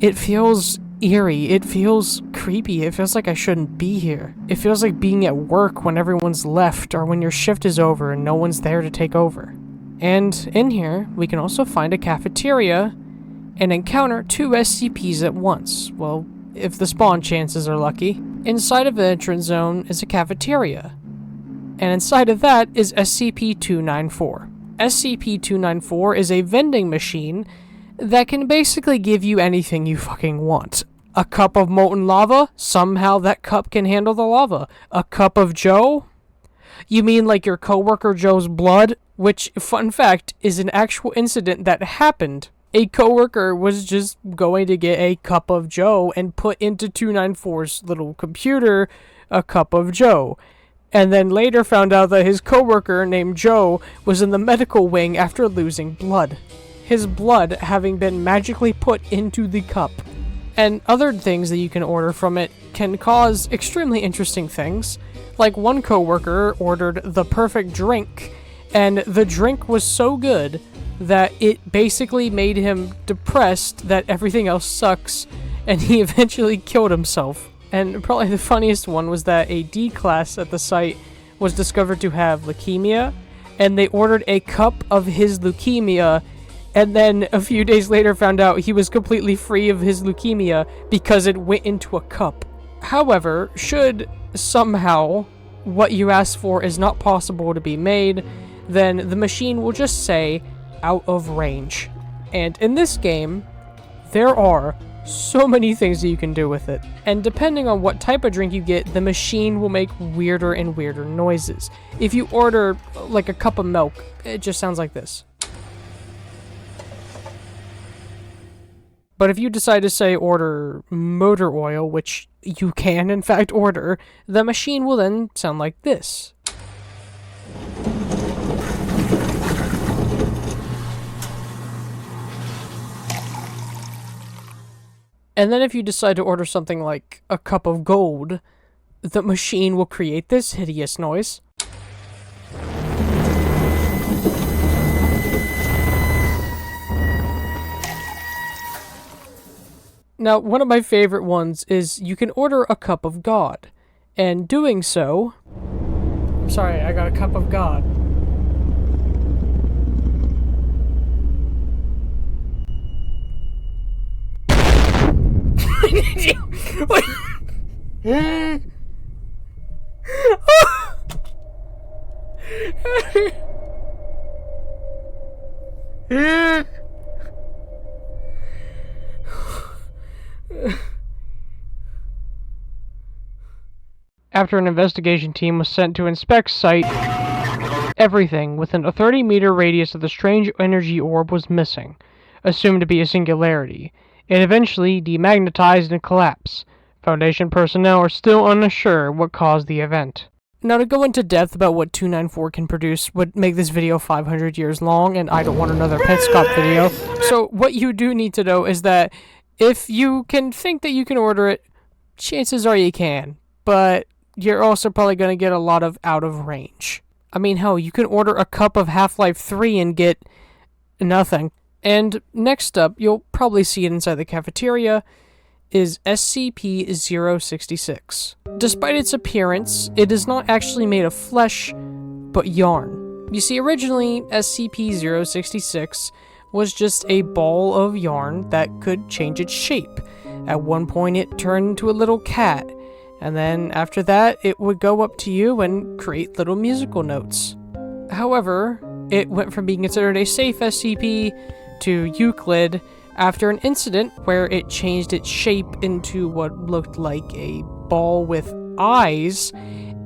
it feels eerie. It feels creepy. It feels like I shouldn't be here. It feels like being at work when everyone's left or when your shift is over and no one's there to take over. And in here, we can also find a cafeteria and encounter 2 SCPs at once. Well, if the spawn chances are lucky. Inside of the entrance zone is a cafeteria. And inside of that is SCP-294. SCP-294 is a vending machine that can basically give you anything you fucking want. A cup of molten lava? Somehow that cup can handle the lava. A cup of Joe? You mean like your coworker Joe's blood? Which, fun fact, is an actual incident that happened a coworker was just going to get a cup of Joe and put into 294's little computer a cup of Joe. And then later found out that his coworker named Joe was in the medical wing after losing blood. His blood having been magically put into the cup. And other things that you can order from it can cause extremely interesting things. Like one coworker ordered the perfect drink, and the drink was so good that it basically made him depressed that everything else sucks, and he eventually killed himself. And probably the funniest one was that a D class at the site was discovered to have leukemia, and they ordered a cup of his leukemia, and then a few days later found out he was completely free of his leukemia because it went into a cup. However, should somehow what you asked for is not possible to be made, then the machine will just say, out of range. And in this game, there are so many things that you can do with it. And depending on what type of drink you get, the machine will make weirder and weirder noises. If you order like a cup of milk, it just sounds like this. But if you decide to say order motor oil, which you can in fact order, the machine will then sound like this. And then if you decide to order something like a cup of gold, the machine will create this hideous noise. Now, one of my favorite ones is you can order a cup of God, and doing so... I'm sorry, I got a cup of God. After an investigation team was sent to inspect site, everything within a 30-meter radius of the strange energy orb was missing, assumed to be a singularity. It eventually demagnetized and collapsed. Foundation personnel are still unsure what caused the event. Now, to go into depth about what 294 can produce would make this video 500 years long, and I don't want another Petscop video. So what you do need to know is that if you can think that you can order it, chances are you can. But you're also probably going to get a lot of out of range. I mean, hell, you can order a cup of Half-Life 3 and get nothing. And next up, you'll probably see it inside the cafeteria, is SCP-066. Despite its appearance, it is not actually made of flesh, but yarn. You see, originally, SCP-066 was just a ball of yarn that could change its shape. At one point, it turned into a little cat, and then after that, it would go up to you and create little musical notes. However, it went from being considered a safe SCP to Euclid after an incident where it changed its shape into what looked like a ball with eyes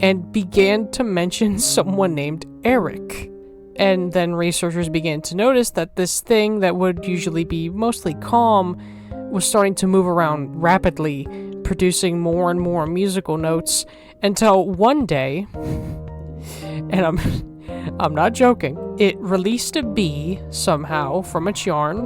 and began to mention someone named Eric. And then researchers began to notice that this thing that would usually be mostly calm was starting to move around rapidly, producing more and more musical notes, until one day, and I'm not joking, it released a bee somehow from its yarn,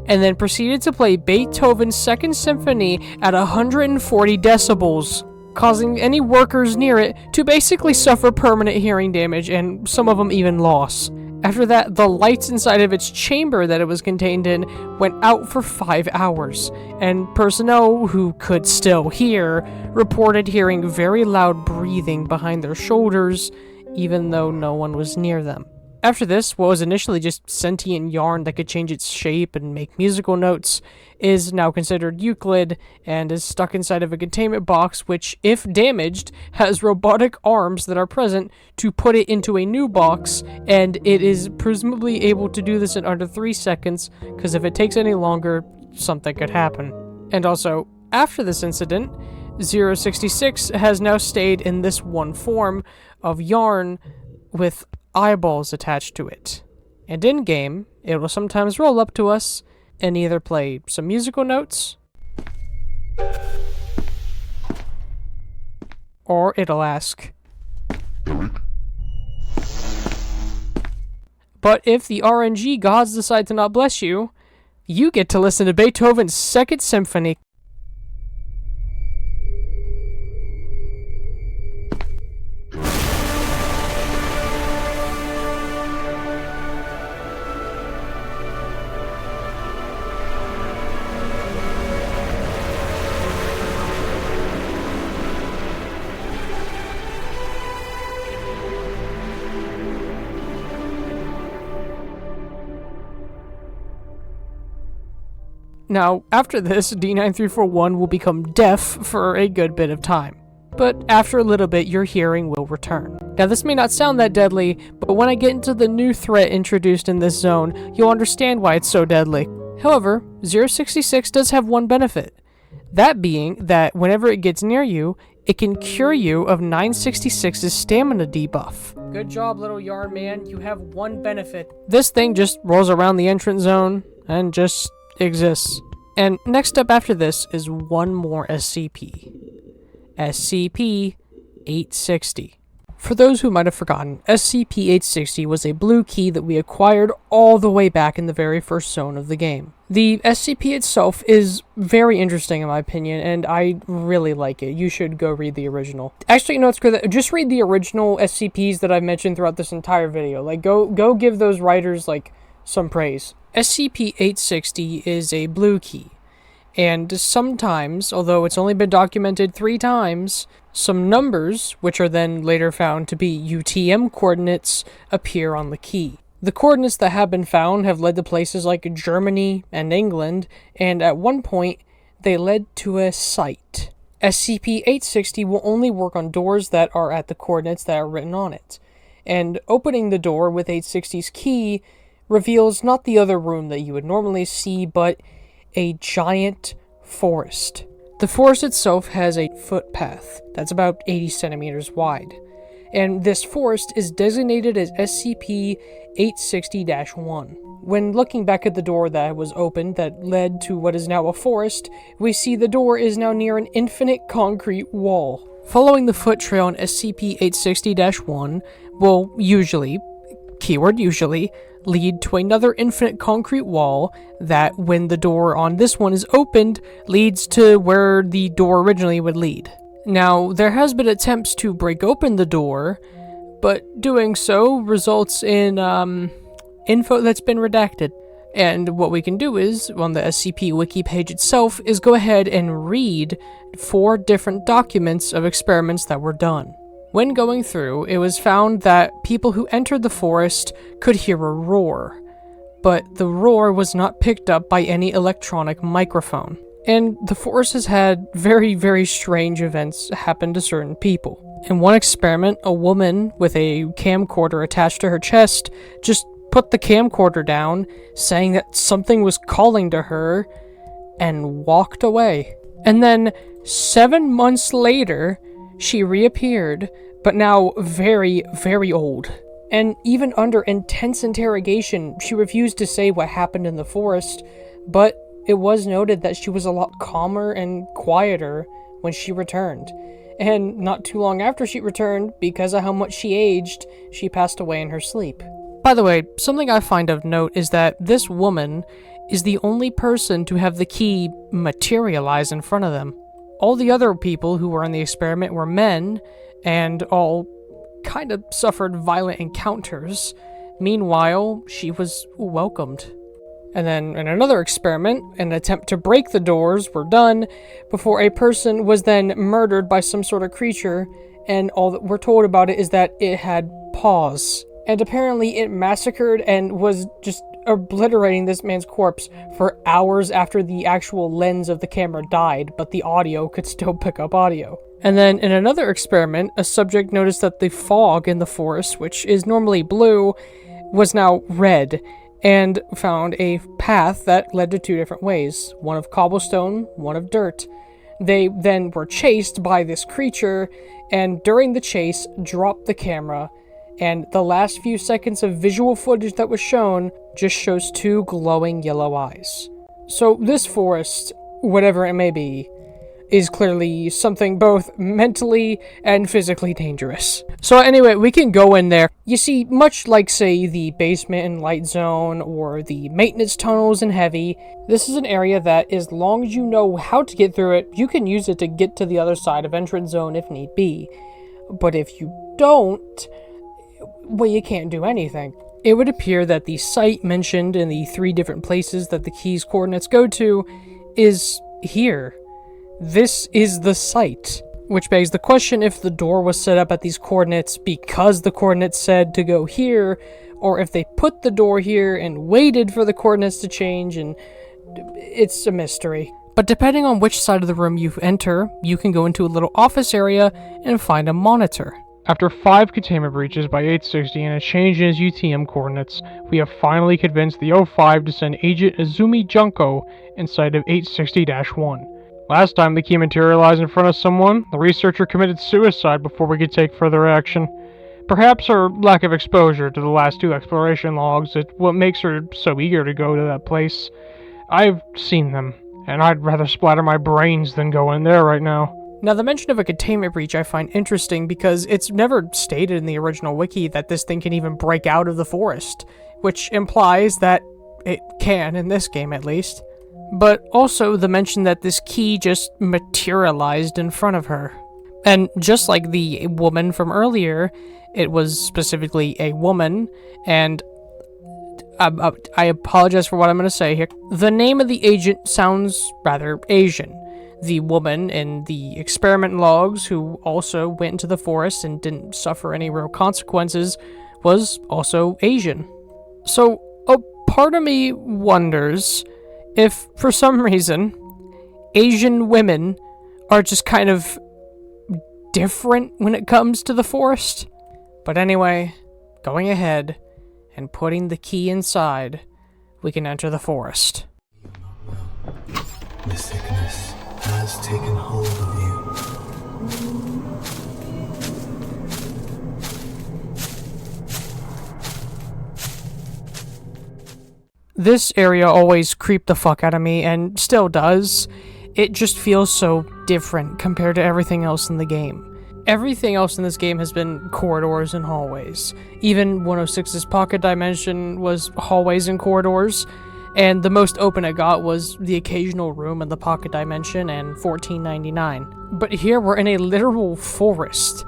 and then proceeded to play Beethoven's Second Symphony at 140 decibels, causing any workers near it to basically suffer permanent hearing damage, and some of them even loss. After that, the lights inside of its chamber that it was contained in went out for 5 hours, and personnel who could still hear reported hearing very loud breathing behind their shoulders, even though no one was near them. After this, what was initially just sentient yarn that could change its shape and make musical notes is now considered Euclid and is stuck inside of a containment box which, if damaged, has robotic arms that are present to put it into a new box, and it is presumably able to do this in under 3 seconds, because if it takes any longer, something could happen. And also, after this incident, 066 has now stayed in this one form of yarn with eyeballs attached to it. And in-game, it will sometimes roll up to us and either play some musical notes, or it'll ask, but if the RNG gods decide to not bless you, you get to listen to Beethoven's Second Symphony. Now, after this, D9341 will become deaf for a good bit of time. But after a little bit, your hearing will return. Now, this may not sound that deadly, but when I get into the new threat introduced in this zone, you'll understand why it's so deadly. However, 066 does have one benefit. That being that whenever it gets near you, it can cure you of 966's stamina debuff. Good job, little yarn man. You have one benefit. This thing just rolls around the entrance zone and just exists. And next up after this is one more SCP. SCP-860. For those who might have forgotten, SCP-860 was a blue key that we acquired all the way back in the very first zone of the game. The SCP itself is very interesting in my opinion, and I really like it. You should go read the original. Actually, you know what's good? Just read the original SCPs that I've mentioned throughout this entire video. Like, go give those writers, like, some praise. SCP-860 is a blue key, and sometimes, although it's only been documented 3 times, some numbers, which are then later found to be UTM coordinates, appear on the key. The coordinates that have been found have led to places like Germany and England, and at one point, they led to a site. SCP-860 will only work on doors that are at the coordinates that are written on it, and opening the door with 860's key reveals not the other room that you would normally see, but a giant forest. The forest itself has a footpath that's about 80 centimeters wide, and this forest is designated as SCP-860-1. When looking back at the door that was opened that led to what is now a forest, we see the door is now near an infinite concrete wall. Following the foot trail on SCP-860-1 will usually, keyword usually, lead to another infinite concrete wall that, when the door on this one is opened, leads to where the door originally would lead. Now, there has been attempts to break open the door, but doing so results in info that's been redacted. And what we can do is, on the SCP wiki page itself, is go ahead and read 4 different documents of experiments that were done. When going through, it was found that people who entered the forest could hear a roar, but the roar was not picked up by any electronic microphone. And the forest has had very, very strange events happen to certain people. In one experiment, a woman with a camcorder attached to her chest just put the camcorder down, saying that something was calling to her, and walked away. And then 7 months later, she reappeared, but now very, very old. And even under intense interrogation, she refused to say what happened in the forest, but it was noted that she was a lot calmer and quieter when she returned. And not too long after she returned, because of how much she aged, she passed away in her sleep. By the way, something I find of note is that this woman is the only person to have the key materialize in front of them. All the other people who were in the experiment were men, and all kind of suffered violent encounters. Meanwhile, she was welcomed. And then in another experiment, an attempt to break the doors were done before a person was then murdered by some sort of creature, and all that we're told about it is that it had paws. And apparently it massacred and was just obliterating this man's corpse for hours after the actual lens of the camera died, but the audio could still pick up audio. And then in another experiment, a subject noticed that the fog in the forest, which is normally blue, was now red, and found a path that led to 2 different ways, one of cobblestone, one of dirt. They then were chased by this creature, and during the chase, dropped the camera, and the last few seconds of visual footage that was shown just shows 2 glowing yellow eyes. So this forest, whatever it may be, is clearly something both mentally and physically dangerous. So anyway, we can go in there. You see, much like, say, the basement in Light Zone or the maintenance tunnels in Heavy, this is an area that, as long as you know how to get through it, you can use it to get to the other side of Entrance Zone if need be. But if you don't, well, you can't do anything. It would appear that the site mentioned in the 3 different places that the key's coordinates go to is here. This is the site, which begs the question if the door was set up at these coordinates because the coordinates said to go here, or if they put the door here and waited for the coordinates to change, and it's a mystery. But depending on which side of the room you enter, you can go into a little office area and find a monitor. After 5 containment breaches by 860 and a change in his UTM coordinates, we have finally convinced the O5 to send Agent Izumi Junko inside of 860-1. Last time the key materialized in front of someone, the researcher committed suicide before we could take further action. Perhaps her lack of exposure to the last 2 exploration logs is what makes her so eager to go to that place. I've seen them, and I'd rather splatter my brains than go in there right now. Now, the mention of a containment breach I find interesting because it's never stated in the original wiki that this thing can even break out of the forest, which implies that it can, in this game at least. But also the mention that this key just materialized in front of her. And just like the woman from earlier, it was specifically a woman, and I apologize for what I'm going to say here. The name of the agent sounds rather Asian. The woman in the experiment logs, who also went into the forest and didn't suffer any real consequences, was also Asian. So a part of me wonders if, for some reason, Asian women are just kind of different when it comes to the forest. But anyway, going ahead and putting the key inside, we can enter the forest. The sickness has taken hold of you. This area always creeped the fuck out of me, and still does. It just feels so different compared to everything else in the game. Everything else in this game has been corridors and hallways. Even 106's Pocket Dimension was hallways and corridors, and the most open it got was the occasional room in the Pocket Dimension and 1499. But here we're in a literal forest,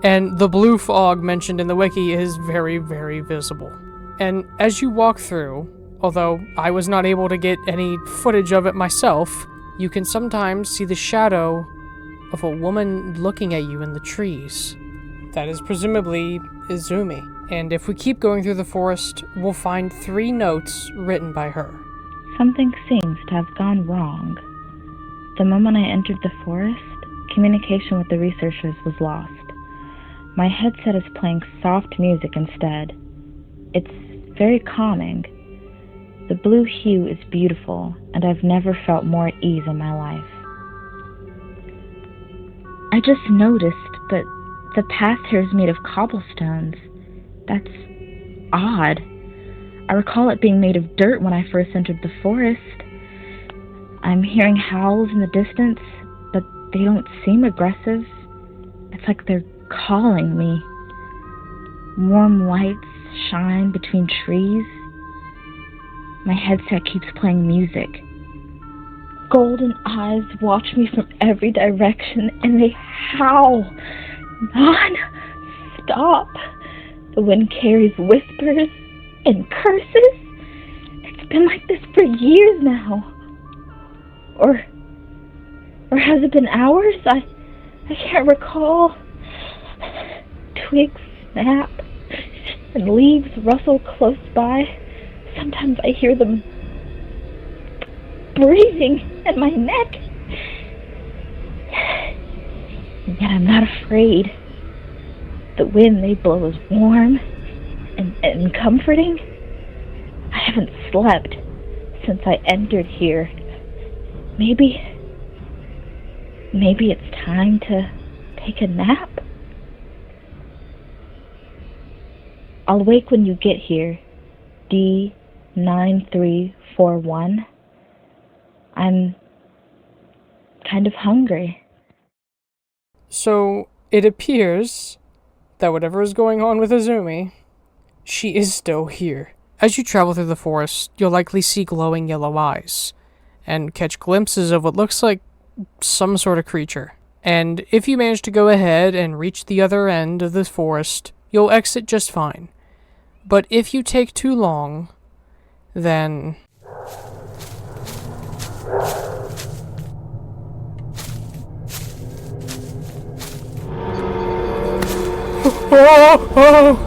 and the blue fog mentioned in the wiki is very, very visible. And as you walk through, although I was not able to get any footage of it myself, you can sometimes see the shadow of a woman looking at you in the trees. That is presumably Izumi. And if we keep going through the forest, we'll find 3 notes written by her. Something seems to have gone wrong. The moment I entered the forest, communication with the researchers was lost. My headset is playing soft music instead. It's very calming. The blue hue is beautiful, and I've never felt more at ease in my life. I just noticed that the path here is made of cobblestones. That's odd. I recall it being made of dirt when I first entered the forest. I'm hearing howls in the distance, but they don't seem aggressive. It's like they're calling me. Warm lights shine between trees. My headset keeps playing music. Golden eyes watch me from every direction, and they howl non-stop. The wind carries whispers and curses. It's been like this for years now. Or has it been hours? I can't recall. Twigs snap and leaves rustle close by. Sometimes I hear them breathing at my neck. And yet I'm not afraid. The wind they blow is warm and comforting. I haven't slept since I entered here. Maybe it's time to take a nap. I'll wake when you get here. D9341. I'm kind of hungry. So, it appears that whatever is going on with Azumi, she is still here. As you travel through the forest, you'll likely see glowing yellow eyes, and catch glimpses of what looks like some sort of creature. And if you manage to go ahead and reach the other end of the forest, you'll exit just fine. But if you take too long, then... Oh!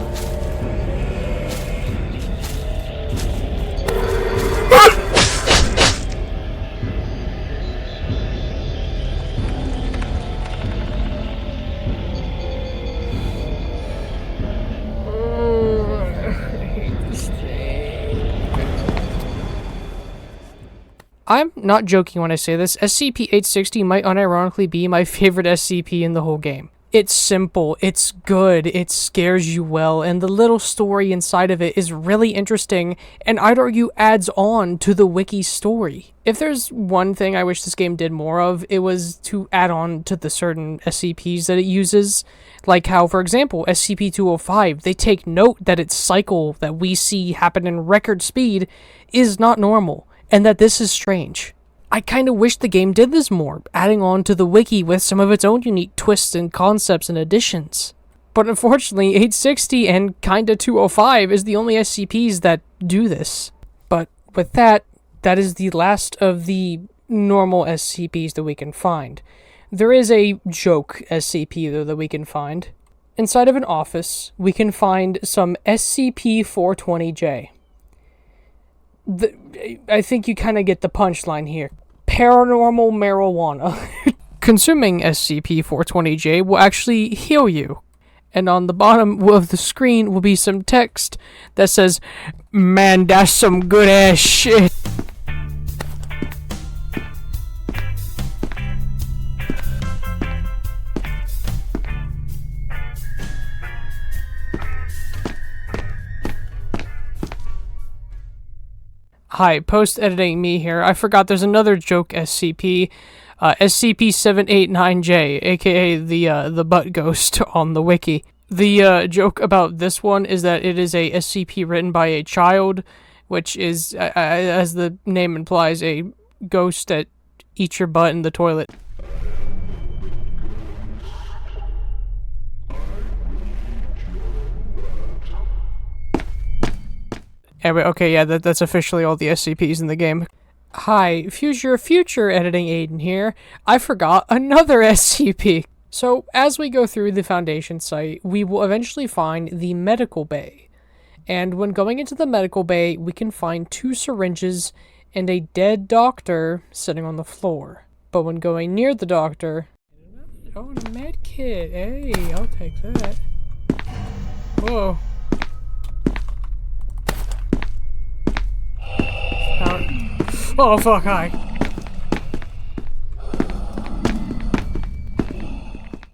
I'm not joking when I say this. SCP-860 might unironically be my favorite SCP in the whole game. It's simple, it's good, it scares you well, and the little story inside of it is really interesting, and I'd argue adds on to the wiki story. If there's one thing I wish this game did more of, it was to add on to the certain SCPs that it uses. Like how, for example, SCP-205, they take note that its cycle that we see happen in record speed is not normal, and that this is strange. I kind of wish the game did this more, adding on to the wiki with some of its own unique twists and concepts and additions. But unfortunately, 860 and kinda 205 is the only SCPs that do this. But with that, that is the last of the normal SCPs that we can find. There is a joke SCP though that we can find. Inside of an office, we can find some SCP-420J. I think you kind of get the punchline here. Paranormal marijuana. Consuming SCP-420J will actually heal you. And on the bottom of the screen will be some text that says, "Man, that's some good ass shit." Hi, post-editing me here. I forgot there's another joke SCP, SCP-789J, aka the butt ghost on the wiki. The joke about this one is that it is a SCP written by a child, which is, as the name implies, a ghost that eats your butt in the toilet. Anyway, okay, yeah, that's officially all the SCPs in the game. Hi, future editing Aiden here. I forgot another SCP. So, as we go through the Foundation site, we will eventually find the medical bay. And when going into the medical bay, we can find 2 syringes and a dead doctor sitting on the floor. But when going near the doctor... Oh, a med kit. Hey, I'll take that. Whoa. Oh, fuck, hi.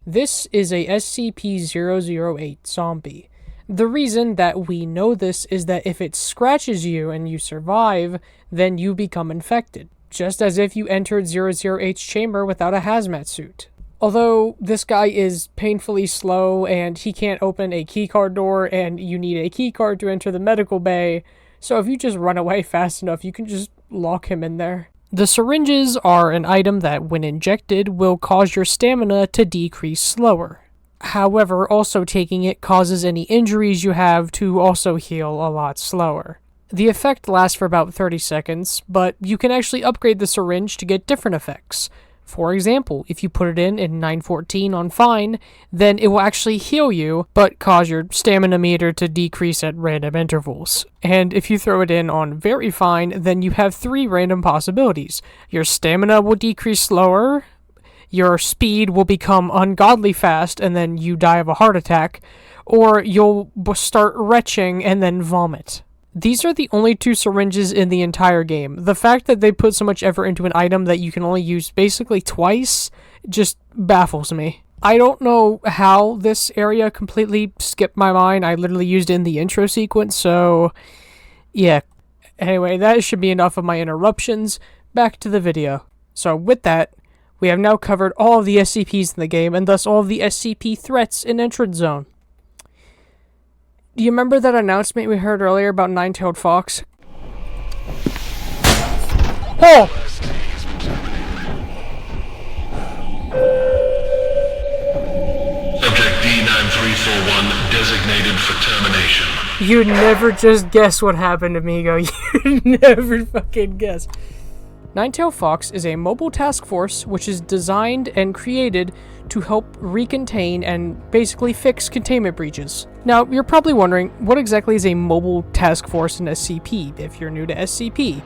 This is a SCP-008 zombie. The reason that we know this is that if it scratches you and you survive, then you become infected. Just as if you entered 008's chamber without a hazmat suit. Although this guy is painfully slow and he can't open a keycard door and you need a keycard to enter the medical bay, so if you just run away fast enough, you can just lock him in there. The syringes are an item that, when injected, will cause your stamina to decrease slower. However, also taking it causes any injuries you have to also heal a lot slower. The effect lasts for about 30 seconds, but you can actually upgrade the syringe to get different effects. For example, if you put it in 914 on fine, then it will actually heal you, but cause your stamina meter to decrease at random intervals. And if you throw it in on very fine, then you have 3 random possibilities. Your stamina will decrease slower, your speed will become ungodly fast, and then you die of a heart attack, or you'll start retching and then vomit. These are the only 2 syringes in the entire game. The fact that they put so much effort into an item that you can only use basically twice just baffles me. I don't know how this area completely skipped my mind. I literally used it in the intro sequence, so yeah. Anyway, that should be enough of my interruptions. back to the video. So with that, we have now covered all of the SCPs in the game, and thus all of the SCP threats in Entrance Zone. Do you remember that announcement we heard earlier about Nine-Tailed Fox? Oh! Subject D9341 designated for termination. You'd never just guess what happened, amigo. You'd never fucking guess. Nine-Tailed Fox is a mobile task force which is designed and created to help recontain and basically fix containment breaches. Now, you're probably wondering, what exactly is a mobile task force in SCP, if you're new to SCP?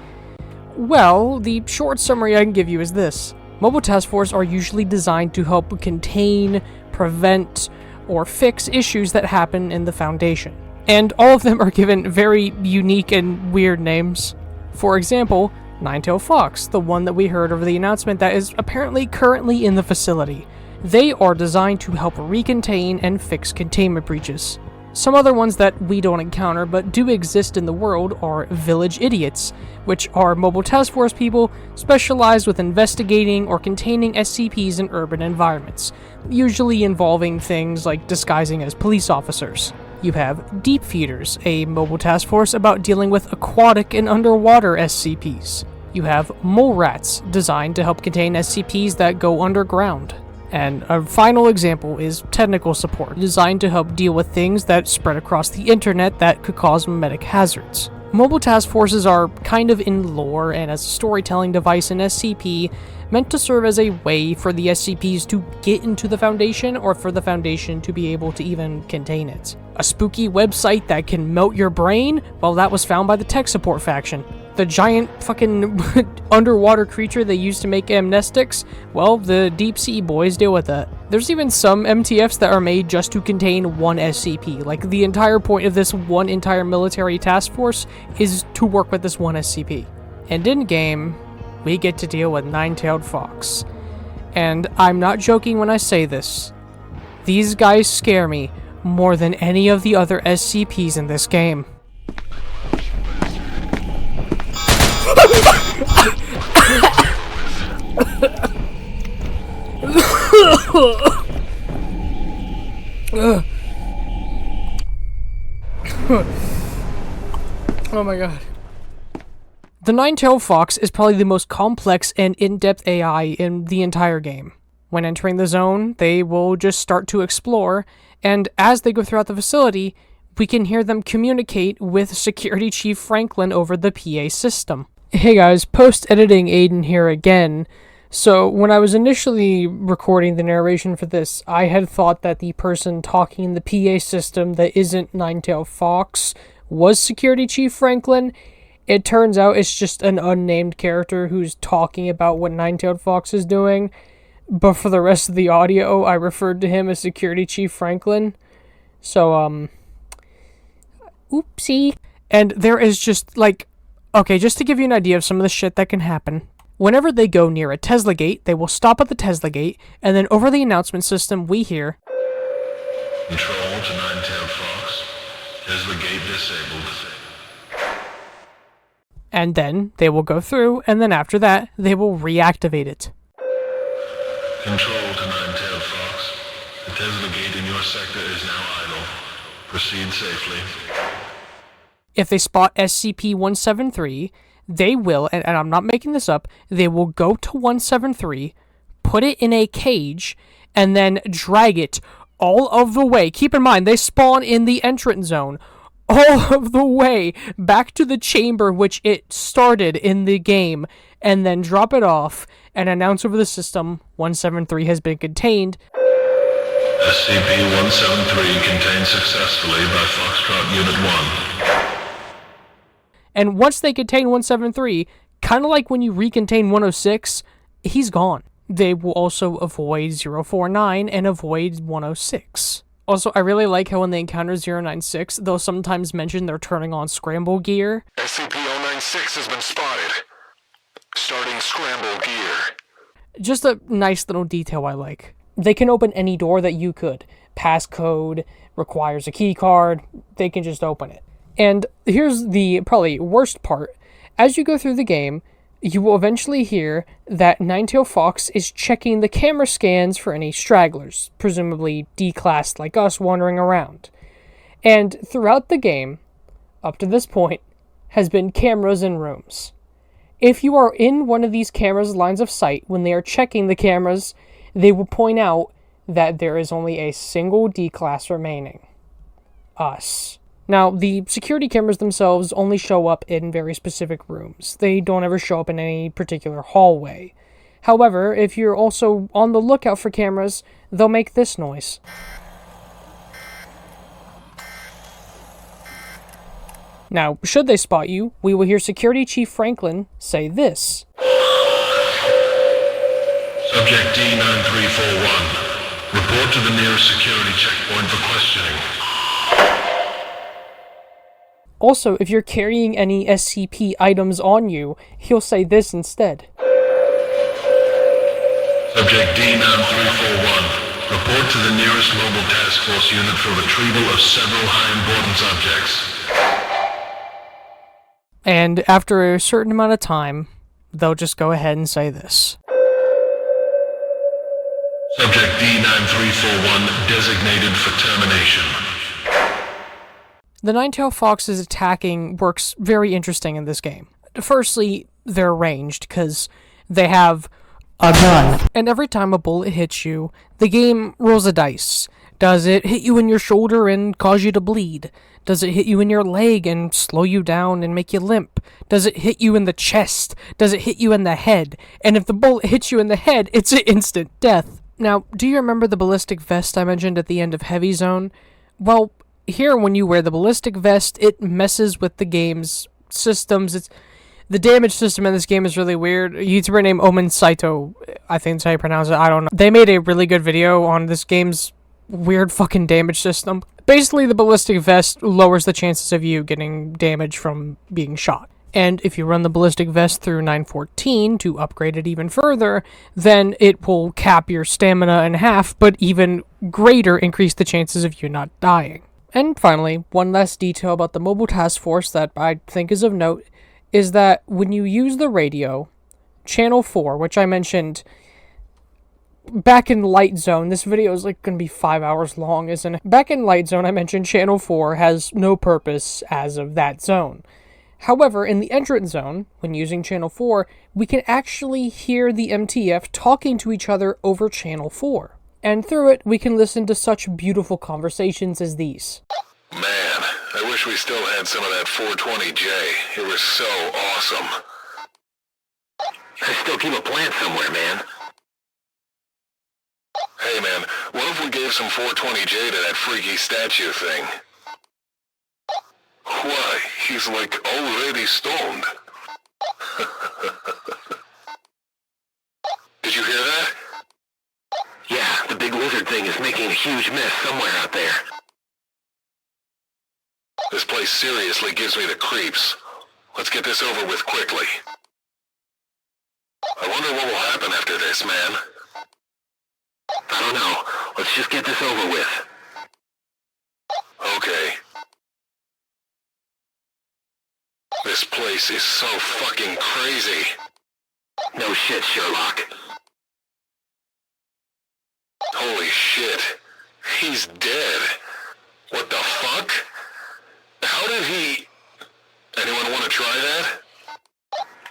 Well, the short summary I can give you is this. Mobile task force are usually designed to help contain, prevent, or fix issues that happen in the Foundation. And all of them are given very unique and weird names. For example, Nine-Tailed Fox, the one that we heard over the announcement that is apparently currently in the facility. They are designed to help recontain and fix containment breaches. Some other ones that we don't encounter but do exist in the world are Village Idiots, which are mobile task force people specialized with investigating or containing SCPs in urban environments, usually involving things like disguising as police officers. You have Deep Feeders, a mobile task force about dealing with aquatic and underwater SCPs. You have Mole Rats, designed to help contain SCPs that go underground. And a final example is Technical Support, designed to help deal with things that spread across the internet that could cause memetic hazards. Mobile task forces are kind of in lore and as a storytelling device in SCP, meant to serve as a way for the SCPs to get into the Foundation or for the Foundation to be able to even contain it. A spooky website that can melt your brain? Well, that was found by the tech support faction. The giant fucking underwater creature they used to make amnestics? Well, the deep sea boys deal with that. There's even some MTFs that are made just to contain one SCP. Like, the entire point of this one entire military task force is to work with this one SCP. And in-game, we get to deal with Nine-Tailed Fox. And I'm not joking when I say this. These guys scare me more than any of the other SCPs in this game. Oh my god. The Nine-Tailed Fox is probably the most complex and in-depth AI in the entire game. When entering the zone, they will just start to explore, and as they go throughout the facility, we can hear them communicate with Security Chief Franklin over the PA system. Hey guys, post-editing Aiden here again. So, when I was initially recording the narration for this, I had thought that the person talking in the PA system that isn't Nine-Tailed Fox was Security Chief Franklin. It turns out it's just an unnamed character who's talking about what Nine-Tailed Fox is doing. But for the rest of the audio, I referred to him as Security Chief Franklin. So, oopsie. And there is just, like, okay, just to give you an idea of some of the shit that can happen. Whenever they go near a Tesla gate, they will stop at the Tesla gate, and then over the announcement system, we hear, Control to Nine-Tailed Fox. Tesla gate disabled. And then they will go through, and then after that, they will reactivate it. Control to Nine-Tailed Fox. The Tesla gate in your sector is now idle. Proceed safely. If they spot SCP-173, they will, and I'm not making this up, they will go to 173, put it in a cage, and then drag it all of the way. Keep in mind, they spawn in the entrance zone. All of the way back to the chamber which it started in the game, and then drop it off and announce over the system 173 has been contained. SCP-173 contained successfully by Foxtrot Unit 1. And once they contain 173, kind of like when you recontain 106, he's gone. They will also avoid 049 and avoid 106. Also, I really like how when they encounter 096, they'll sometimes mention they're turning on scramble gear. SCP-096 has been spotted. Starting scramble gear. Just a nice little detail I like. They can open any door that you could. Passcode, requires a key card, they can just open it. And here's the probably worst part. As you go through the game, you will eventually hear that Ninetail Fox is checking the camera scans for any stragglers, presumably D-classed like us wandering around. And throughout the game, up to this point, has been cameras in rooms. If you are in one of these cameras' lines of sight when they are checking the cameras, they will point out that there is only a single D-class remaining. Us. Now, the security cameras themselves only show up in very specific rooms. They don't ever show up in any particular hallway. However, if you're also on the lookout for cameras, they'll make this noise. Now, should they spot you, we will hear Security Chief Franklin say this. Subject D9341. Report to the nearest security checkpoint for questioning. Also, if you're carrying any SCP items on you, he'll say this instead. Subject D9341. Report to the nearest Mobile Task Force unit for retrieval of several high-importance objects. And after a certain amount of time, they'll just go ahead and say this. Subject D9341 designated for termination. The Ninetail Fox's attacking works very interesting in this game. Firstly, they're ranged, because they have a gun. And every time a bullet hits you, the game rolls a dice. Does it hit you in your shoulder and cause you to bleed? Does it hit you in your leg and slow you down and make you limp? Does it hit you in the chest? Does it hit you in the head? And if the bullet hits you in the head, it's an instant death. Now, do you remember the ballistic vest I mentioned at the end of Heavy Zone? Well, here when you wear the ballistic vest, it messes with the game's systems. The damage system in this game is really weird. A YouTuber named Omen Saito, I think that's how you pronounce it, I don't know. They made a really good video on this game's weird fucking damage system. Basically, the ballistic vest lowers the chances of you getting damage from being shot. And if you run the ballistic vest through 914 to upgrade it even further, then it will cap your stamina in half, but even greater increase the chances of you not dying. And finally, one last detail about the Mobile Task Force that I think is of note is that when you use the radio, Channel 4, which I mentioned back in Light Zone, this video is like going to be 5 hours long, isn't it? Back in Light Zone, I mentioned Channel 4 has no purpose as of that zone. However, in the Entrance Zone, when using Channel 4, we can actually hear the MTF talking to each other over Channel 4. And through it, we can listen to such beautiful conversations as these. Man, I wish we still had some of that 420J. It was so awesome. I still keep a plant somewhere, man. Hey man, what if we gave some 420J to that freaky statue thing? Why, he's like already stoned. Did you hear that? Yeah, the big lizard thing is making a huge mess somewhere out there. This place seriously gives me the creeps. Let's get this over with quickly. I wonder what will happen after this, man. I don't know. Let's just get this over with. Okay. This place is so fucking crazy. No shit, Sherlock. Holy shit. He's dead. What the fuck? How did he... Anyone want to try that?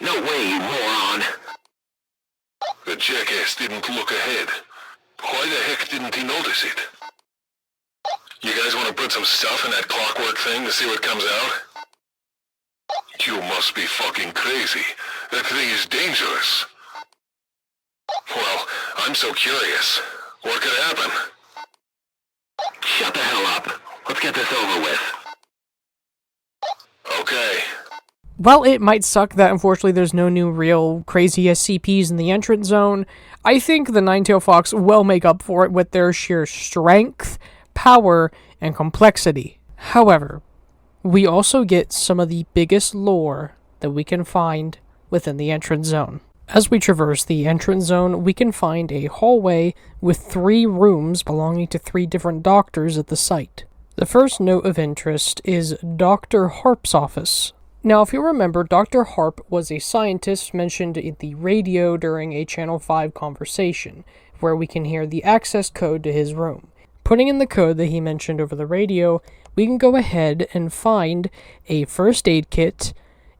No way, you moron. The jackass didn't look ahead. Why the heck didn't he notice it? You guys want to put some stuff in that clockwork thing to see what comes out? You must be fucking crazy. That thing is dangerous. Well, I'm so curious. What could happen? Shut the hell up. Let's get this over with. Okay. While it might suck that unfortunately there's no new real crazy SCPs in the Entrance Zone, I think the Ninetail Fox will make up for it with their sheer strength, power, and complexity. However, we also get some of the biggest lore that we can find within the Entrance Zone. As we traverse the Entrance Zone, we can find a hallway with 3 rooms belonging to 3 different doctors at the site. The first note of interest is Dr. Harp's office. Now, if you remember, Dr. Harp was a scientist mentioned in the radio during a Channel 5 conversation, where we can hear the access code to his room. Putting in the code that he mentioned over the radio, we can go ahead and find a first aid kit,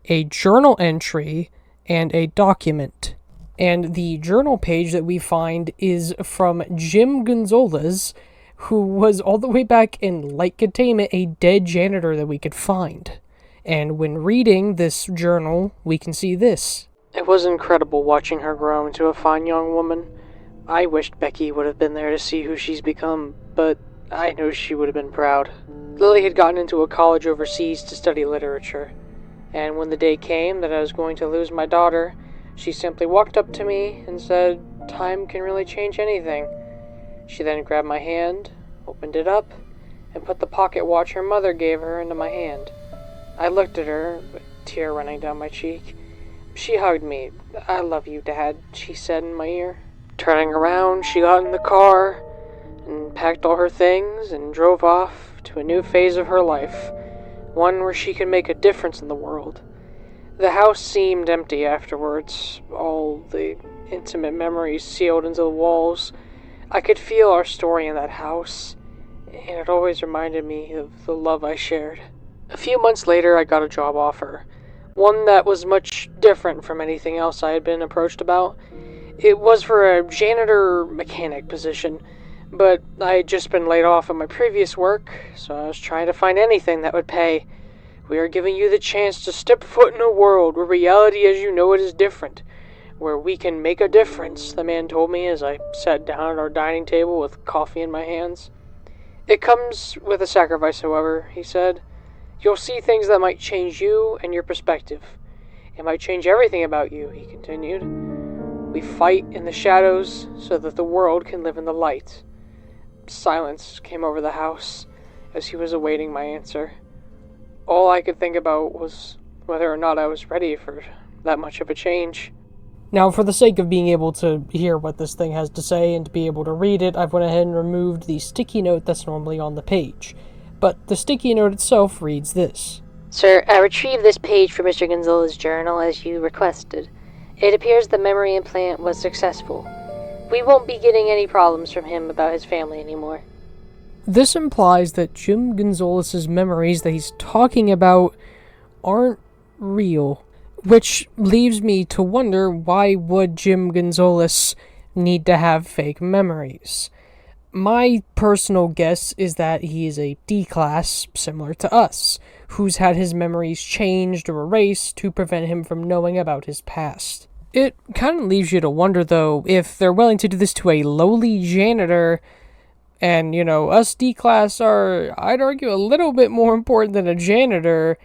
a journal entry, and a document. And the journal page that we find is from Jim Gonzalez, who was all the way back in Light Containment, a dead janitor that we could find. And when reading this journal, we can see this. It was incredible watching her grow into a fine young woman. I wished Becky would have been there to see who she's become, but I know she would have been proud. Lily had gotten into a college overseas to study literature, and when the day came that I was going to lose my daughter, she simply walked up to me and said, "Time can really change anything." She then grabbed my hand, opened it up, and put the pocket watch her mother gave her into my hand. I looked at her, a tear running down my cheek. She hugged me. "I love you, Dad," she said in my ear. Turning around, she got in the car and packed all her things and drove off to a new phase of her life, one where she could make a difference in the world. The house seemed empty afterwards, all the intimate memories sealed into the walls. I could feel our story in that house, and it always reminded me of the love I shared. A few months later, I got a job offer, one that was much different from anything else I had been approached about. It was for a janitor mechanic position, but I had just been laid off at my previous work, so I was trying to find anything that would pay. "We are giving you the chance to step foot in a world where reality as you know it is different, where we can make a difference," the man told me as I sat down at our dining table with coffee in my hands. "It comes with a sacrifice, however," he said. "You'll see things that might change you and your perspective. It might change everything about you," he continued. "We fight in the shadows so that the world can live in the light." Silence came over the house as he was awaiting my answer. All I could think about was whether or not I was ready for that much of a change. Now, for the sake of being able to hear what this thing has to say and to be able to read it, I've went ahead and removed the sticky note that's normally on the page. But the sticky note itself reads this. "Sir, I retrieved this page from Mr. Gonzalez's journal as you requested. It appears the memory implant was successful. We won't be getting any problems from him about his family anymore." This implies that Jim Gonzalez's memories that he's talking about aren't real, which leaves me to wonder, why would Jim Gonzalez need to have fake memories? My personal guess is that he is a D-class, similar to us, who's had his memories changed or erased to prevent him from knowing about his past. It kind of leaves you to wonder, though, if they're willing to do this to a lowly janitor, and, you know, us D-class are, I'd argue, a little bit more important than a janitor.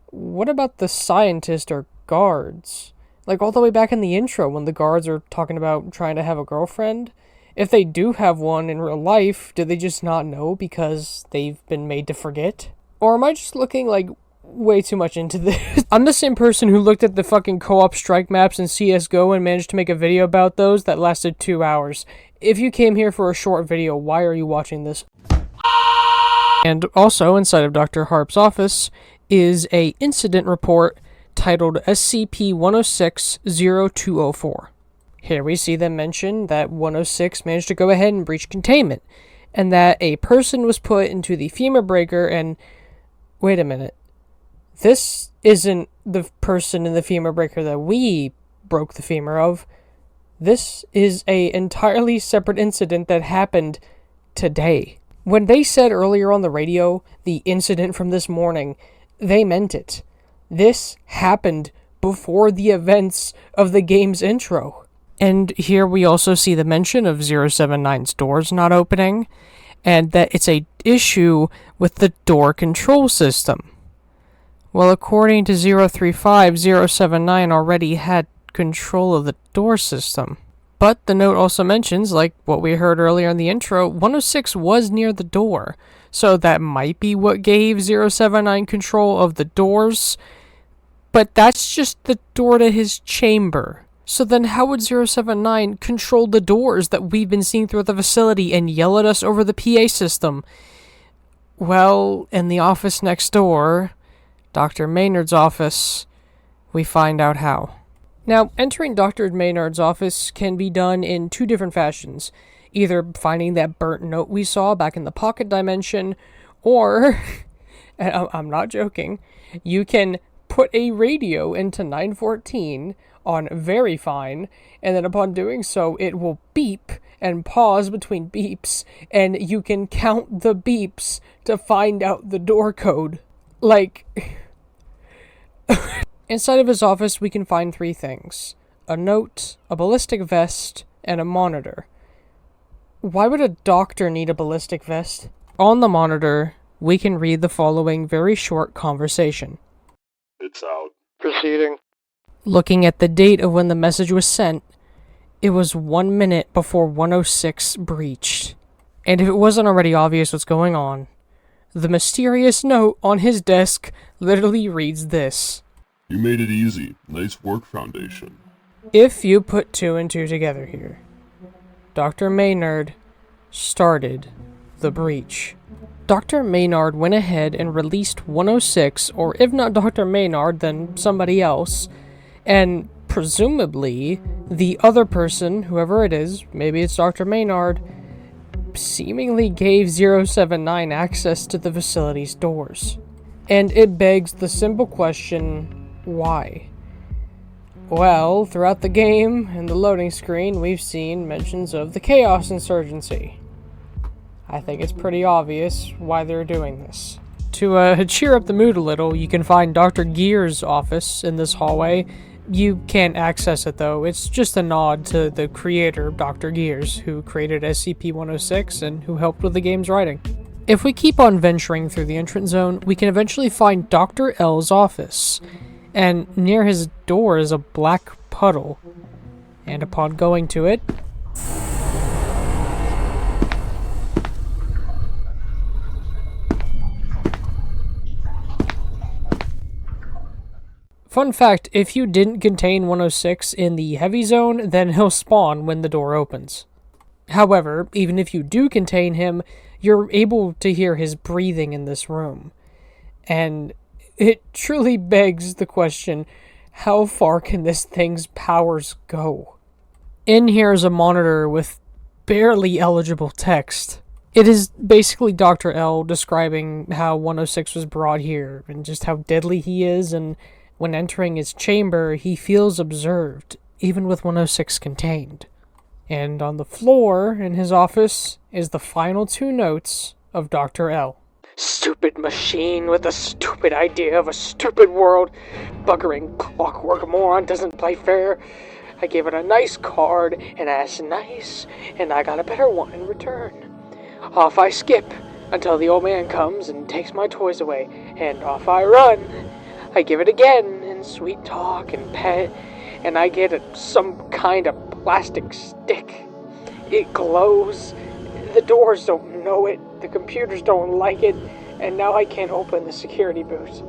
What about the scientist or guards? Like, all the way back in the intro when the guards are talking about trying to have a girlfriend? If they do have one in real life, do they just not know because they've been made to forget? Or am I just looking, like, way too much into this? I'm the same person who looked at the fucking co-op strike maps in CSGO and managed to make a video about those that lasted 2 hours. If you came here for a short video, why are you watching this? And also, inside of Dr. Harp's office, is a incident report titled SCP-106-0204. Here we see them mention that 106 managed to go ahead and breach containment, and that a person was put into the femur breaker and... Wait a minute. This isn't the person in the femur breaker that we broke the femur of. This is a entirely separate incident that happened today. When they said earlier on the radio, the incident from this morning, they meant it. This happened before the events of the game's intro. And here we also see the mention of 079's doors not opening, and that it's a issue with the door control system. Well, according to 035, 079 already had control of the door system. But the note also mentions, like what we heard earlier in the intro, 106 was near the door. So that might be what gave 079 control of the doors. But that's just the door to his chamber. So then how would 079 control the doors that we've been seeing throughout the facility and yell at us over the PA system? Well, in the office next door, Dr. Maynard's office, we find out how. Now, entering Dr. Maynard's office can be done in two different fashions. Either finding that burnt note we saw back in the pocket dimension, or, and I'm not joking, you can put a radio into 914 on very fine, and then upon doing so, it will beep and pause between beeps, and you can count the beeps to find out the door code. Like, inside of his office, we can find three things: a note, a ballistic vest, and a monitor. Why would a doctor need a ballistic vest? On the monitor, we can read the following very short conversation. It's out. Proceeding. Looking at the date of when the message was sent, it was 1 minute before 106 breached. And if it wasn't already obvious what's going on, the mysterious note on his desk literally reads this. You made it easy. Nice work, Foundation. If you put two and two together here, Dr. Maynard started the breach. Dr. Maynard went ahead and released 106, or if not Dr. Maynard, then somebody else, and presumably the other person, whoever it is, maybe it's Dr. Maynard, seemingly gave 079 access to the facility's doors. And it begs the simple question, why? Well, throughout the game and the loading screen, we've seen mentions of the Chaos Insurgency. I think it's pretty obvious why they're doing this. To cheer up the mood a little, you can find Dr. Gear's office in this hallway. You can't access it though. It's just a nod to the creator, Dr. Gears, who created SCP-106 and who helped with the game's writing. If we keep on venturing through the entrance zone, we can eventually find Dr. L's office. And near his door is a black puddle. And upon going to it, fun fact, if you didn't contain 106 in the heavy zone, then he'll spawn when the door opens. However, even if you do contain him, you're able to hear his breathing in this room. And it truly begs the question, how far can this thing's powers go? In here is a monitor with barely eligible text. It is basically Dr. L describing how 106 was brought here, and just how deadly he is, and when entering his chamber, he feels observed, even with 106 contained. And on the floor in his office is the final two notes of Dr. L. Stupid machine with a stupid idea of a stupid world. Buggering clockwork moron doesn't play fair. I gave it a nice card, and asked nice, and I got a better one in return. Off I skip until the old man comes and takes my toys away, and off I run. I give it again in sweet talk and pet, and I get some kind of plastic stick. It glows. The doors don't know it, the computers don't like it, and now I can't open the security boot.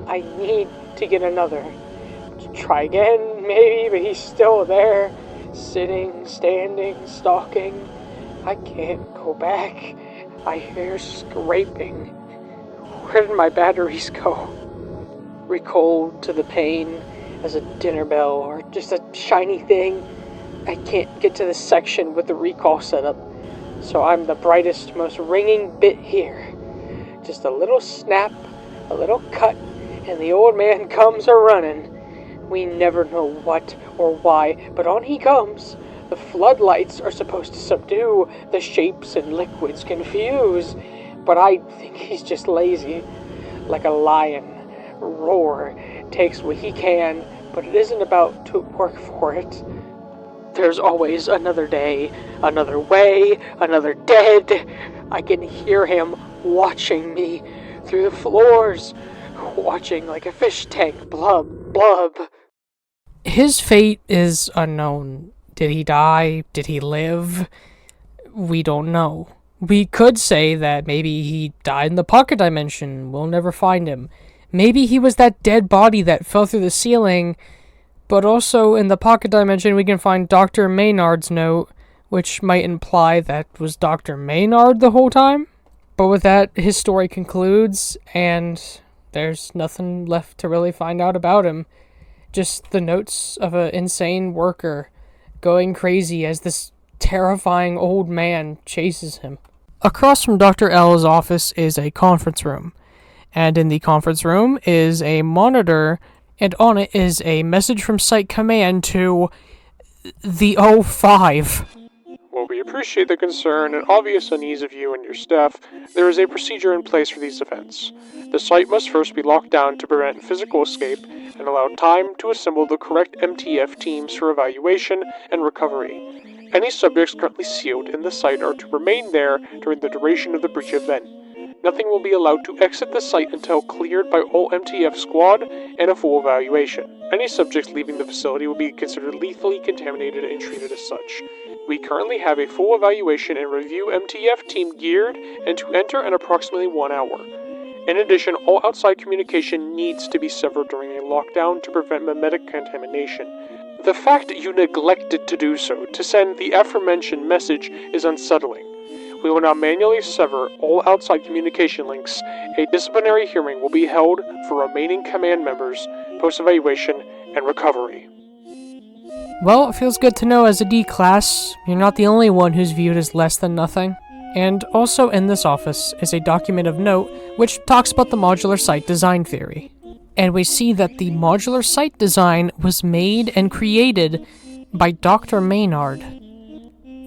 I need to get another. Try again, maybe, but he's still there. Sitting, standing, stalking. I can't go back. I hear scraping. Where did my batteries go? Recalled to the pain as a dinner bell or just a shiny thing. I can't get to the section with the recall setup, so I'm the brightest, most ringing bit here. Just a little snap, a little cut, and the old man comes a-running. We never know what or why, but on he comes. The floodlights are supposed to subdue, the shapes and liquids confuse, but I think he's just lazy. Like a lion, roar, takes what he can, but it isn't about to work for it. There's always another day, another way, another dead. I can hear him watching me through the floors, watching like a fish tank, blub, blub. His fate is unknown. Did he die? Did he live? We don't know. We could say that maybe he died in the pocket dimension. We'll never find him. Maybe he was that dead body that fell through the ceiling. But also, in the pocket dimension, we can find Dr. Maynard's note, which might imply that was Dr. Maynard the whole time. But with that, his story concludes, and There's nothing left to really find out about him. Just the notes of an insane worker going crazy as this terrifying old man chases him. Across from Dr. L's office is a conference room, and in the conference room is a monitor, and on it is a message from Site Command to the O5. While we appreciate the concern and obvious unease of you and your staff, there is a procedure in place for these events. The site must first be locked down to prevent physical escape and allow time to assemble the correct MTF teams for evaluation and recovery. Any subjects currently sealed in the site are to remain there during the duration of the breach event. Nothing will be allowed to exit the site until cleared by all MTF squad and a full evaluation. Any subjects leaving the facility will be considered lethally contaminated and treated as such. We currently have a full evaluation and review MTF team geared and to enter in approximately 1 hour. In addition, all outside communication needs to be severed during a lockdown to prevent memetic contamination. The fact you neglected to do so to send the aforementioned message is unsettling. We will now manually sever all outside communication links. A disciplinary hearing will be held for remaining command members, post-evaluation, and recovery. Well, it feels good to know as a D-class, you're not the only one who's viewed as less than nothing. And also in this office is a document of note which talks about the modular site design theory. And we see that the modular site design was made and created by Dr. Maynard.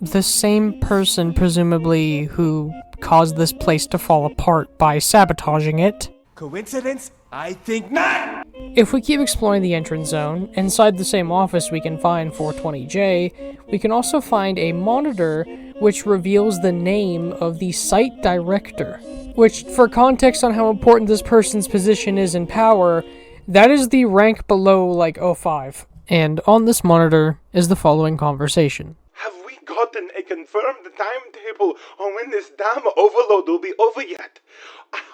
The same person, presumably, who caused this place to fall apart by sabotaging it. Coincidence? I think not! If we keep exploring the entrance zone, inside the same office we can find 420J, we can also find a monitor which reveals the name of the site director. Which, for context on how important this person's position is in power, that is the rank below, like, O5. And on this monitor is the following conversation. Have we gotten a confirmed timetable on when this damn overload will be over yet?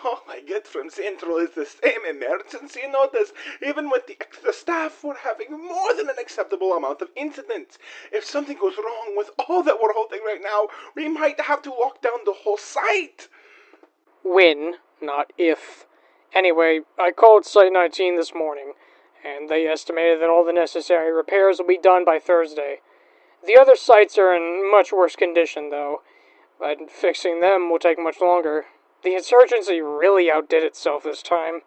All I get from Central is the same emergency notice. Even with the extra staff, we're having more than an acceptable amount of incidents. If something goes wrong with all that we're holding right now, we might have to lock down the whole site. When, not if. Anyway, I called Site 19 this morning, and they estimated that all the necessary repairs will be done by Thursday. The other sites are in much worse condition, though, but fixing them will take much longer. The insurgency really outdid itself this time.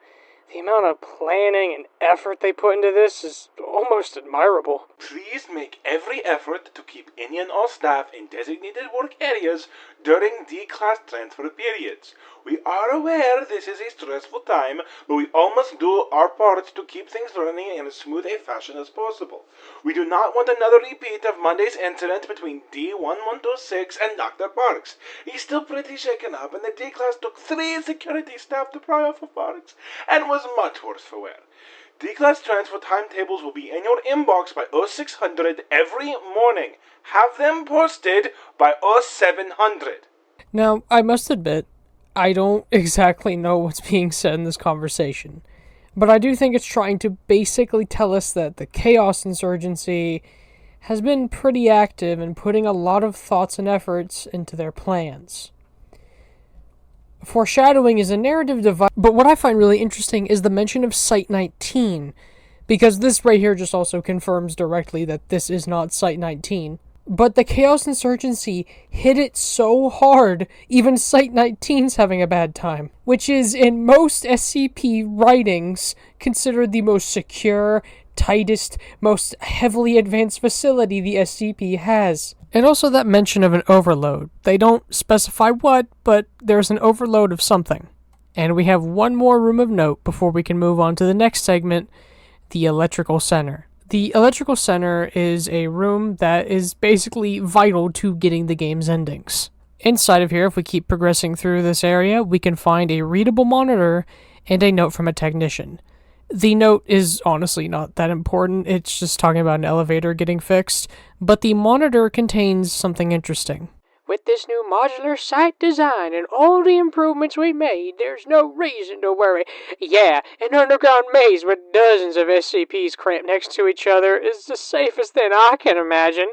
The amount of planning and effort they put into this is almost admirable. Please make every effort to keep any and all staff in designated work areas during D-class transfer periods. We are aware this is a stressful time, but we all must do our part to keep things running in as smooth a fashion as possible. We do not want another repeat of Monday's incident between D1126 and Dr. Parks. He's still pretty shaken up, and the D-class took 3 security staff to pry off of Parks, and was much worse for wear. D-class transfer timetables will be in your inbox by 0600 every morning. Have them posted by 0700. Now, I must admit, I don't exactly know what's being said in this conversation, but I do think it's trying to basically tell us that the Chaos Insurgency has been pretty active in putting a lot of thoughts and efforts into their plans. Foreshadowing is a narrative device, but what I find really interesting is the mention of Site 19, because this right here just also confirms directly that this is not Site 19. But the Chaos Insurgency hit it so hard, even Site 19's having a bad time, which is, in most SCP writings, considered the most secure, tightest, most heavily advanced facility the SCP has. And also that mention of an overload. They don't specify what, but there's an overload of something. And we have one more room of note before we can move on to the next segment, the Electrical Center. The Electrical Center is a room that is basically vital to getting the game's endings. Inside of here, if we keep progressing through this area, we can find a readable monitor and a note from a technician. The note is honestly not that important, it's just talking about an elevator getting fixed, but the monitor contains something interesting. With this new modular site design and all the improvements we made, there's no reason to worry. Yeah, an underground maze with dozens of SCPs cramped next to each other is the safest thing I can imagine.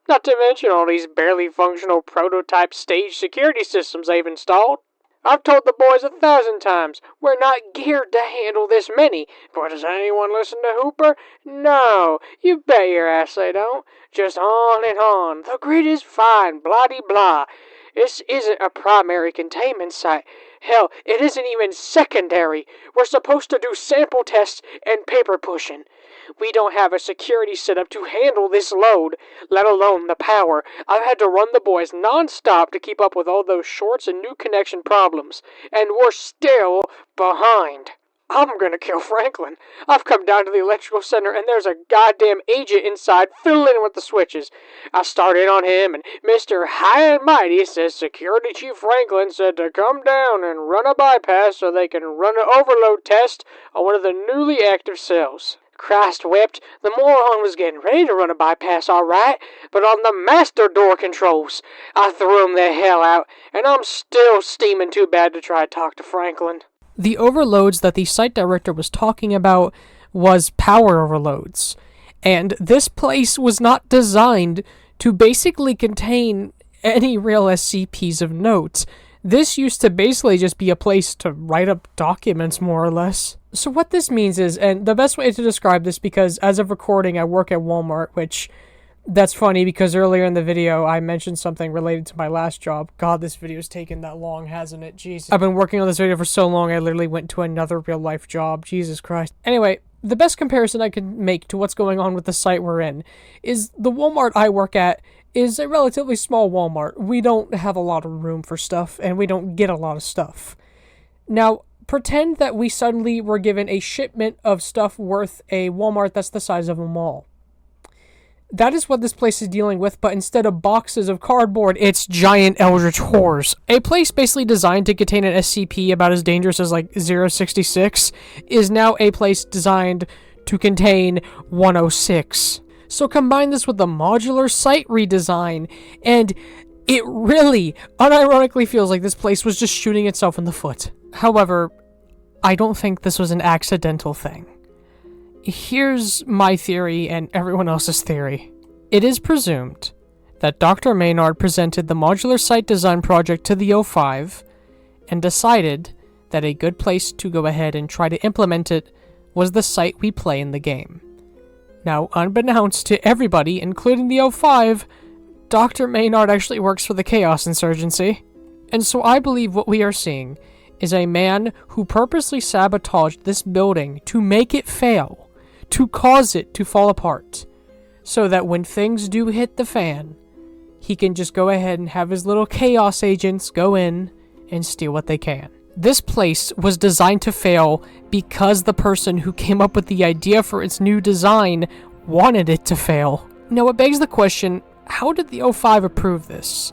Not to mention all these barely functional prototype stage security systems they've installed. I've told the boys 1,000 times, we're not geared to handle this many. But does anyone listen to Hooper? No, you bet your ass they don't. Just on and on. The grid is fine, blah-de-blah. This isn't a primary containment site. Hell, it isn't even secondary. We're supposed to do sample tests and paper pushing. We don't have a security setup to handle this load, let alone the power. I've had to run the boys non-stop to keep up with all those shorts and new connection problems, and we're still behind. I'm gonna kill Franklin. I've come down to the electrical center and there's a goddamn agent inside fiddling with the switches. I started on him and Mr. High and Mighty says Security Chief Franklin said to come down and run a bypass so they can run an overload test on one of the newly active cells. Christ whipped, the moron was getting ready to run a bypass all right, but on the master door controls, I threw him the hell out, and I'm still steaming too bad to try to talk to Franklin. The overloads that the site director was talking about was power overloads, and this place was not designed to basically contain any real SCPs of note. This used to basically just be a place to write up documents, more or less. So what this means is, and the best way to describe this, because as of recording I work at Walmart, which, that's funny because earlier in the video I mentioned something related to my last job. God, this video's taken that long, hasn't it? Jesus. I've been working on this video for so long I literally went to another real life job. Jesus Christ. Anyway, the best comparison I can make to what's going on with the site we're in is the Walmart I work at is a relatively small Walmart. We don't have a lot of room for stuff, and we don't get a lot of stuff. Now, pretend that we suddenly were given a shipment of stuff worth a Walmart that's the size of a mall. That is what this place is dealing with, but instead of boxes of cardboard, it's giant eldritch horrors. A place basically designed to contain an SCP about as dangerous as, like, 066 is now a place designed to contain 106. So combine this with the modular site redesign, and it really, unironically feels like this place was just shooting itself in the foot. However, I don't think this was an accidental thing. Here's my theory and everyone else's theory. It is presumed that Dr. Maynard presented the modular site design project to the O5 and decided that a good place to go ahead and try to implement it was the site we play in the game. Now, unbeknownst to everybody, including the O5, Dr. Maynard actually works for the Chaos Insurgency. And so I believe what we are seeing is a man who purposely sabotaged this building to make it fail, to cause it to fall apart, so that when things do hit the fan, he can just go ahead and have his little Chaos agents go in and steal what they can. This place was designed to fail because the person who came up with the idea for its new design wanted it to fail. Now it begs the question, how did the O5 approve this?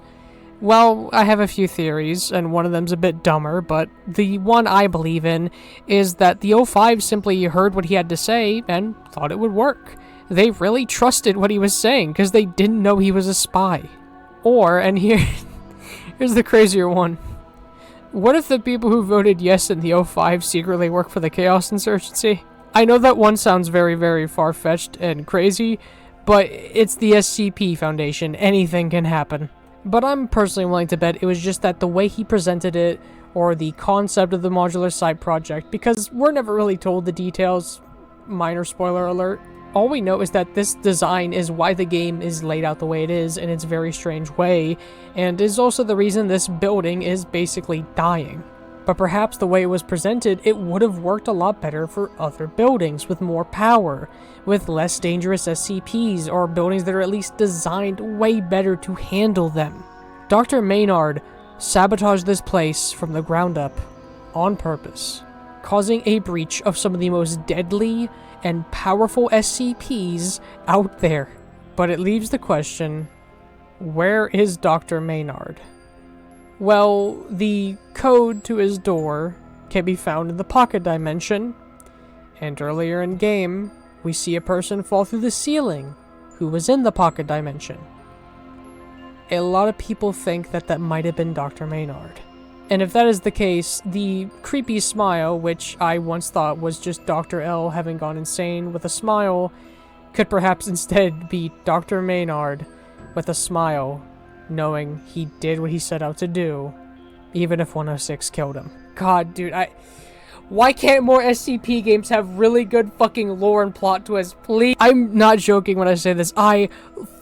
Well, I have a few theories, and one of them's a bit dumber, but the one I believe in is that the O5 simply heard what he had to say and thought it would work. They really trusted what he was saying because they didn't know he was a spy. Or, and here's the crazier one. What if the people who voted yes in the O5 secretly work for the Chaos Insurgency? I know that one sounds very, very far-fetched and crazy, but it's the SCP Foundation. Anything can happen. But I'm personally willing to bet it was just that the way he presented it, or the concept of the modular site project, because we're never really told the details, minor spoiler alert. All we know is that this design is why the game is laid out the way it is in its very strange way, and is also the reason this building is basically dying. But perhaps the way it was presented, it would have worked a lot better for other buildings with more power, with less dangerous SCPs, or buildings that are at least designed way better to handle them. Dr. Maynard sabotaged this place from the ground up, on purpose, causing a breach of some of the most deadly and powerful SCPs out there. But it leaves the question, where is Dr. Maynard? Well, the code to his door can be found in the pocket dimension, and earlier in game, we see a person fall through the ceiling who was in the pocket dimension. A lot of people think that that might have been Dr. Maynard. And if that is the case, the creepy smile, which I once thought was just Dr. L having gone insane with a smile, could perhaps instead be Dr. Maynard with a smile, knowing he did what he set out to do, even if 106 killed him. God, dude, why can't more SCP games have really good fucking lore and plot twists, please? I'm not joking when I say this. I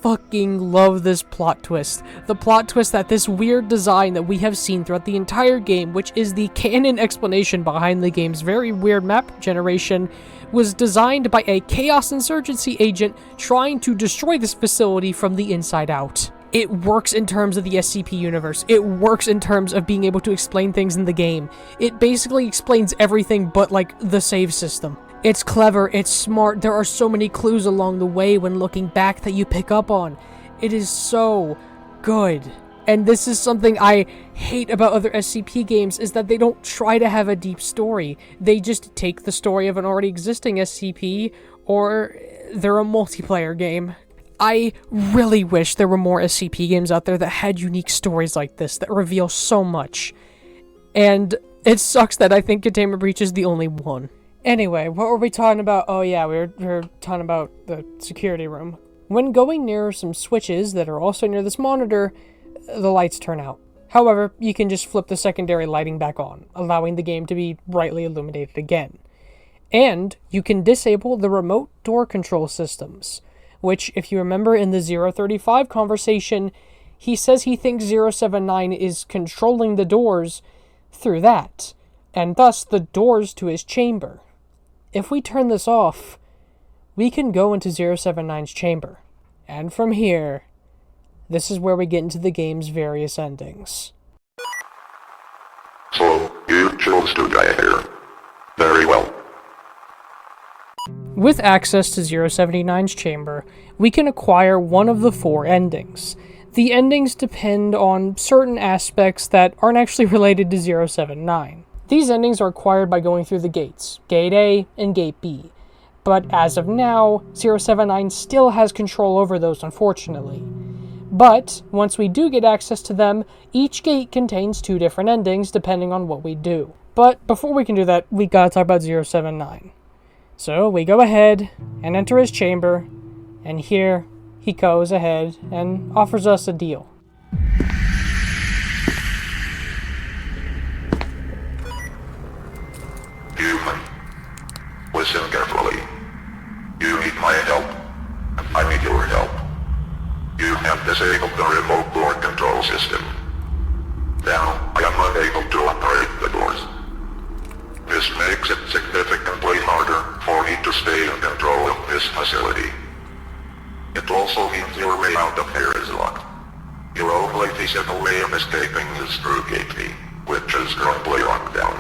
fucking love this plot twist. The plot twist that this weird design that we have seen throughout the entire game, which is the canon explanation behind the game's very weird map generation, was designed by a Chaos Insurgency agent trying to destroy this facility from the inside out. It works in terms of the SCP universe. It works in terms of being able to explain things in the game. It basically explains everything but, like, the save system. It's clever, it's smart, there are so many clues along the way when looking back that you pick up on. It is so good. And this is something I hate about other SCP games, is that they don't try to have a deep story. They just take the story of an already existing SCP, or they're a multiplayer game. I really wish there were more SCP games out there that had unique stories like this, that reveal so much. And it sucks that I think Containment Breach is the only one. Anyway, what were we talking about? Oh yeah, we were talking about the security room. When going near some switches that are also near this monitor, the lights turn out. However, you can just flip the secondary lighting back on, allowing the game to be brightly illuminated again. And you can disable the remote door control systems, which, if you remember in the 035 conversation, he says he thinks 079 is controlling the doors through that, and thus the doors to his chamber. If we turn this off, we can go into 079's chamber. And from here, this is where we get into the game's various endings. So, you chose to die here. Very well. With access to 079's chamber, we can acquire one of the 4 endings. The endings depend on certain aspects that aren't actually related to 079. These endings are acquired by going through the gates, Gate A and Gate B. But as of now, 079 still has control over those, unfortunately. But, once we do get access to them, each gate contains 2 different endings depending on what we do. But before we can do that, we gotta talk about 079. So we go ahead and enter his chamber, and here he goes ahead and offers us a deal. Human, listen carefully. You need my help, and I need your help. You have disabled the remote door control system. Now, I am unable to operate the doors. This makes it significantly harder for me to stay in control of this facility. It also means your way out of here is locked. Your only feasible way of escaping is through Gate B, which is currently locked down.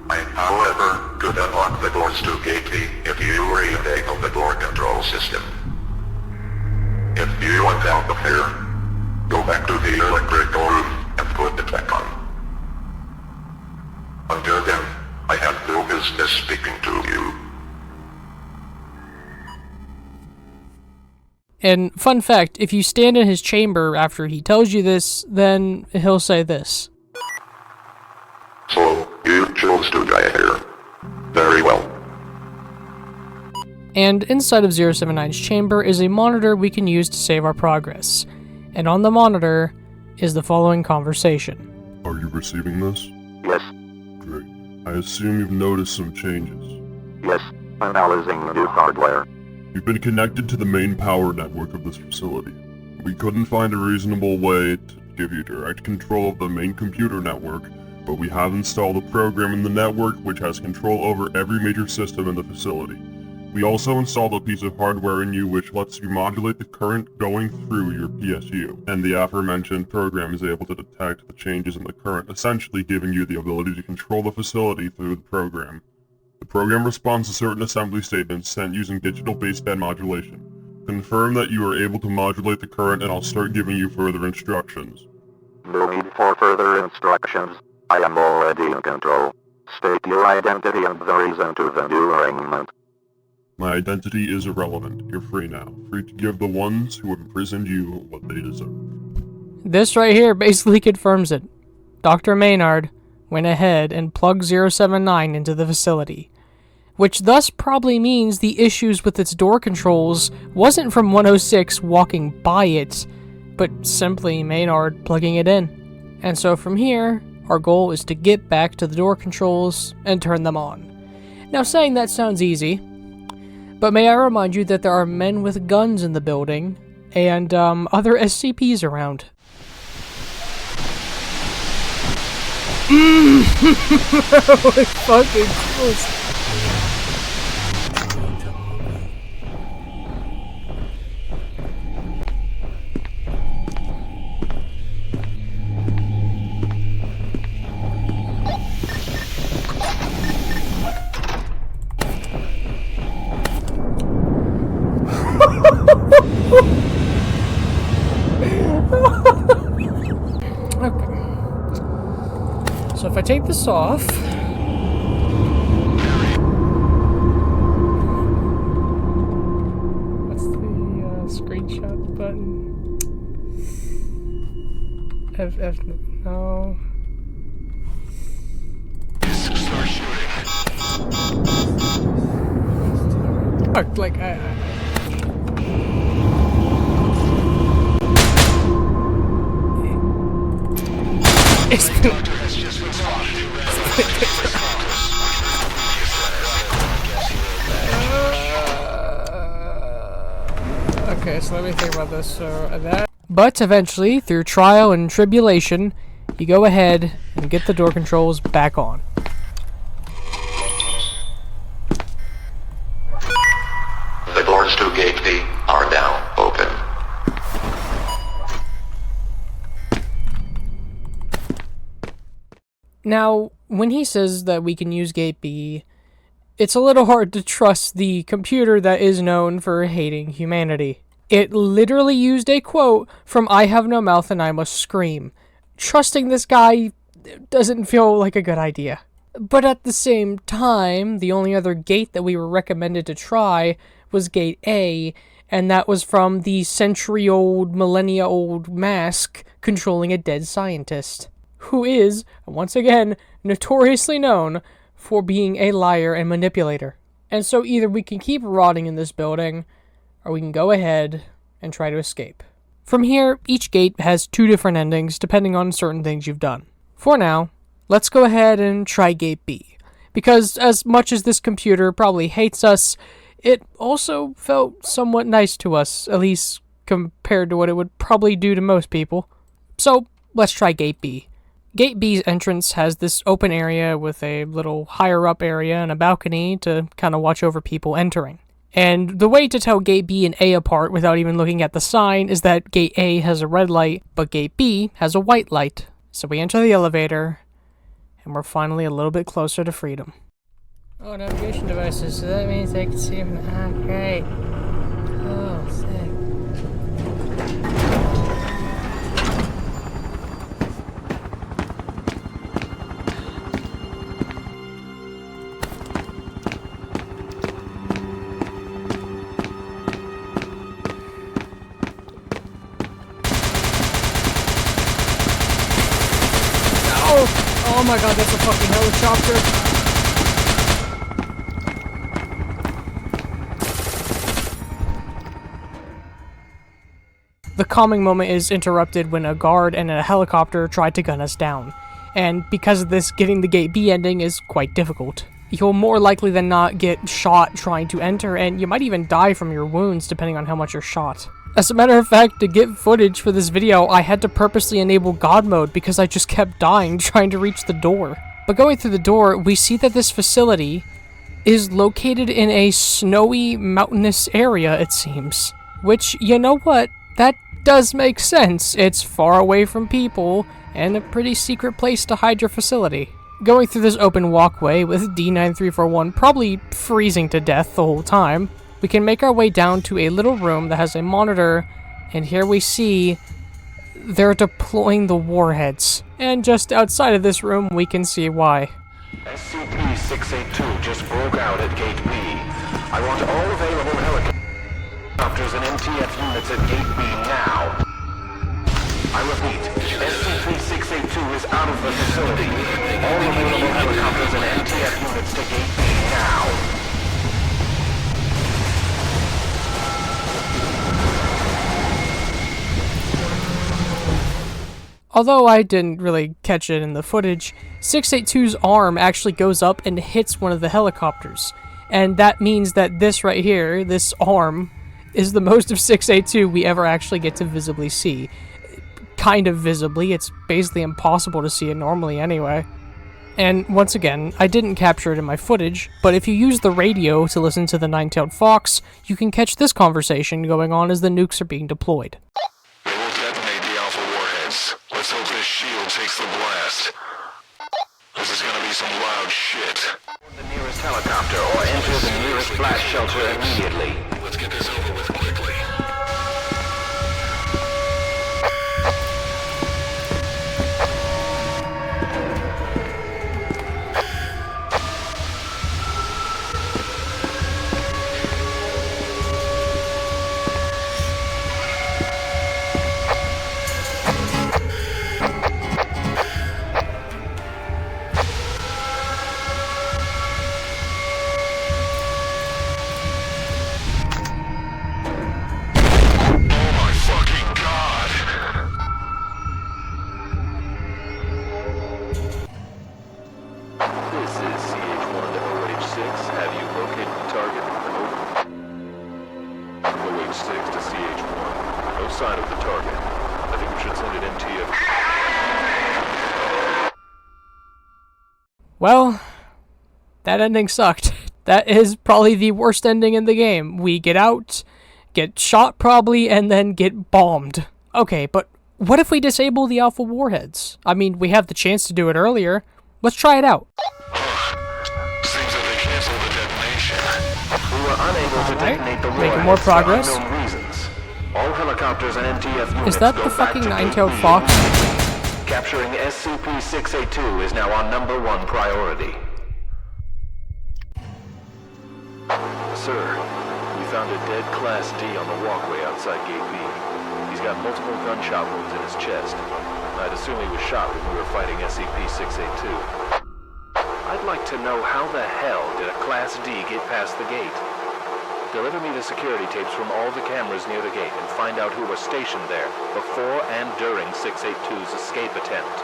I, however, could unlock the doors to Gate B if you re-enable the door control system. If you want out of here, go back to the electrical room and put it back on. Until then, I have no business speaking to you. And fun fact, if you stand in his chamber after he tells you this, then he'll say this. So, you chose to die here. Very well. And inside of 079's chamber is a monitor we can use to save our progress. And on the monitor is the following conversation. Are you receiving this? Yes. Great. I assume you've noticed some changes. Yes, analyzing the new hardware. You've been connected to the main power network of this facility. We couldn't find a reasonable way to give you direct control of the main computer network, but we have installed a program in the network which has control over every major system in the facility. We also installed a piece of hardware in you which lets you modulate the current going through your PSU, and the aforementioned program is able to detect the changes in the current, essentially giving you the ability to control the facility through the program. The program responds to certain assembly statements sent using digital baseband modulation. Confirm that you are able to modulate the current and I'll start giving you further instructions. No need for further instructions. I am already in control. State your identity and the reason to the new arrangement. My identity is irrelevant. You're free now. Free to give the ones who have imprisoned you what they deserve. This right here basically confirms it. Dr. Maynard went ahead and plugged 079 into the facility, which thus probably means the issues with its door controls wasn't from 106 walking by it, but simply Maynard plugging it in. And so from here, Our goal is to get back to the door controls and turn them on. Now, saying that sounds easy, but may I remind you that there are men with guns in the building and other SCPs around. Holy fucking close. Okay. So if I take this off... What's the screenshot button? F, no... Oh, like, it's been... Okay, so let me think about this. So that. But eventually, through trial and tribulation, you go ahead and get the door controls back on. The doors to Gate B are now open. Now, when he says that we can use Gate B, it's a little hard to trust the computer that is known for hating humanity. It literally used a quote from I Have No Mouth and I Must Scream. Trusting this guy doesn't feel like a good idea. But at the same time, the only other gate that we were recommended to try was Gate A, and that was from the century-old, millennia-old mask controlling a dead scientist, who is, once again, notoriously known for being a liar and manipulator. And so either we can keep rotting in this building, or we can go ahead and try to escape. From here, each gate has 2 different endings depending on certain things you've done. For now, let's go ahead and try Gate B, because as much as this computer probably hates us, it also felt somewhat nice to us, at least compared to what it would probably do to most people. So, let's try Gate B. Gate B's entrance has this open area with a little higher up area and a balcony to kind of watch over people entering. And the way to tell Gate B and A apart without even looking at the sign is that Gate A has a red light, but Gate B has a white light. So we enter the elevator, and we're finally a little bit closer to freedom. Oh, navigation devices, so that means I can see them. Ah, great. Oh, sick. Oh my god, that's a fucking helicopter. The calming moment is interrupted when a guard and a helicopter try to gun us down. And because of this, getting the Gate B ending is quite difficult. You'll more likely than not get shot trying to enter, and you might even die from your wounds depending on how much you're shot. As a matter of fact, to get footage for this video, I had to purposely enable God mode because I just kept dying trying to reach the door. But going through the door, we see that this facility is located in a snowy, mountainous area, it seems. Which, you know what? That does make sense. It's far away from people, and a pretty secret place to hide your facility. Going through this open walkway with D9341 probably freezing to death the whole time, we can make our way down to a little room that has a monitor, and here we see they're deploying the warheads. And just outside of this room, we can see why. SCP-682 just broke out at Gate B. I want all available helicopters and MTF units at Gate B now. I repeat, SCP-682 is out of the facility. All available helicopters and MTF units to Gate B now. Although I didn't really catch it in the footage, 682's arm actually goes up and hits one of the helicopters. And that means that this right here, this arm, is the most of 682 we ever actually get to visibly see. Kind of visibly, it's basically impossible to see it normally anyway. And once again, I didn't capture it in my footage, but if you use the radio to listen to the Nine-Tailed Fox, you can catch this conversation going on as the nukes are being deployed. They will detonate the Alpha warheads. Let's hope this shield takes the blast. This is gonna be some loud shit. The nearest helicopter or enter the nearest blast shelter immediately. Let's get this over with quickly. This is CH1 to OH6. Have you located the target? Over. OH6 to CH1. No sign of the target. I think we should send it MTF. Well, that ending sucked. That is probably the worst ending in the game. We get out, get shot probably, and then get bombed. Okay, but what if we disable the Alpha warheads? I mean, we have the chance to do it earlier. Let's try it out. Seems that they canceled the detonation. We were unable to detonate the Making more progress. for unknown reasons. All helicopters and MTF units Is that go the back fucking to Nine-Tailed Gate B. Fox? Capturing SCP-682 is now our #1 priority. Sir, we found a dead Class D on the walkway outside Gate B. He's got multiple gunshot wounds in his chest. I'd assume he was shot when we were fighting SCP-682. I'd like to know how the hell did a Class D get past the gate? Deliver me the security tapes from all the cameras near the gate and find out who was stationed there before and during 682's escape attempt.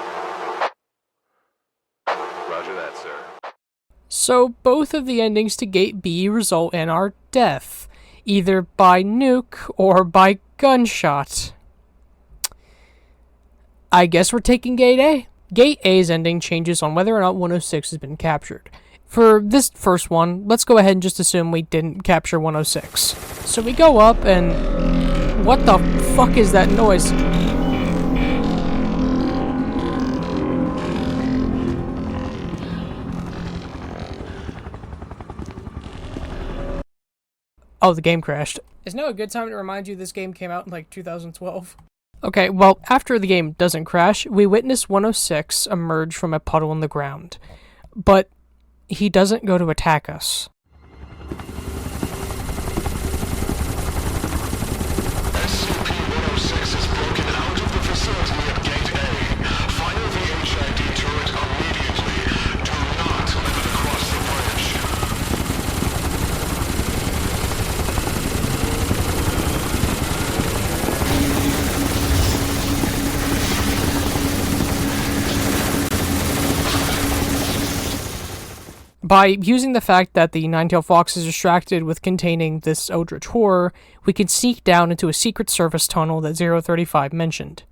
Roger that, sir. So both of the endings to Gate B result in our death, either by nuke or by gunshot. I guess we're taking Gate A. Gate A's ending changes on whether or not 106 has been captured. For this first one, let's go ahead and just assume we didn't capture 106. So we go up and... what the fuck is that noise? Oh, the game crashed. Is now a good time to remind you this game came out in like 2012? Okay, well, after the game doesn't crash, we witness 106 emerge from a puddle in the ground. But he doesn't go to attack us. SCP-106 is broken out of the facility at Gate A. Fire the HID turret immediately. Do not let it cross the bridge. By using the fact that the Nine-Tailed Fox is distracted with containing this Eldritch horror, we can sneak down into a secret service tunnel that 035 mentioned.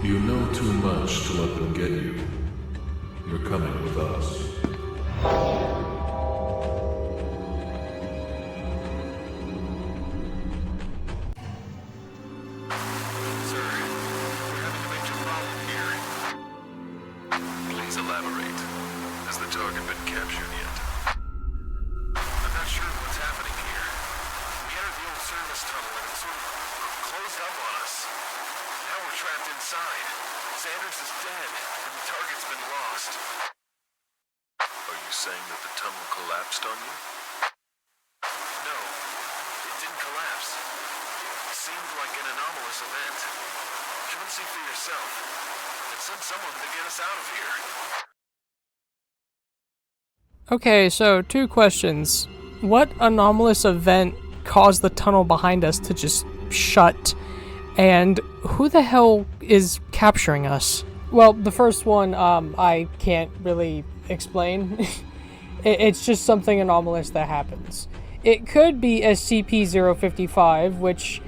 You know too much to let them get you. You're coming with us. Please elaborate. Has the target been captured yet? I'm not sure what's happening here. We entered the old service tunnel and it sort of closed up on us. Now we're trapped inside. Sanders is dead, and the target's been lost. Are you saying that the tunnel collapsed on you? No, it didn't collapse. It seemed like an anomalous event. Come and see for yourself, and send someone to get us out of here. Okay, so 2 questions. What anomalous event caused the tunnel behind us to just shut? And who the hell is capturing us? Well, the first one, I can't really explain. It's just something anomalous that happens. It could be SCP-055, which...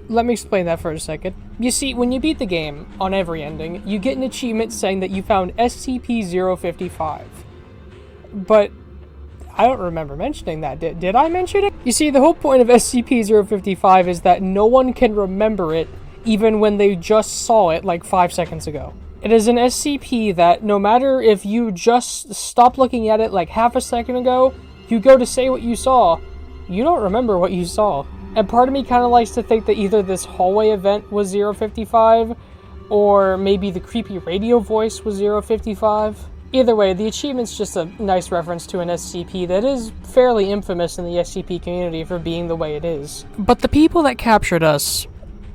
Let me explain that for a second. You see, when you beat the game, on every ending, you get an achievement saying that you found SCP-055. But I don't remember mentioning that. Did I mention it? You see, the whole point of SCP-055 is that no one can remember it, even when they just saw it like 5 seconds ago. It is an SCP that no matter if you just stopped looking at it like half a second ago, you go to say what you saw, you don't remember what you saw. And part of me kind of likes to think that either this hallway event was 055, or maybe the creepy radio voice was 055. Either way, the achievement's just a nice reference to an SCP that is fairly infamous in the SCP community for being the way it is. But the people that captured us,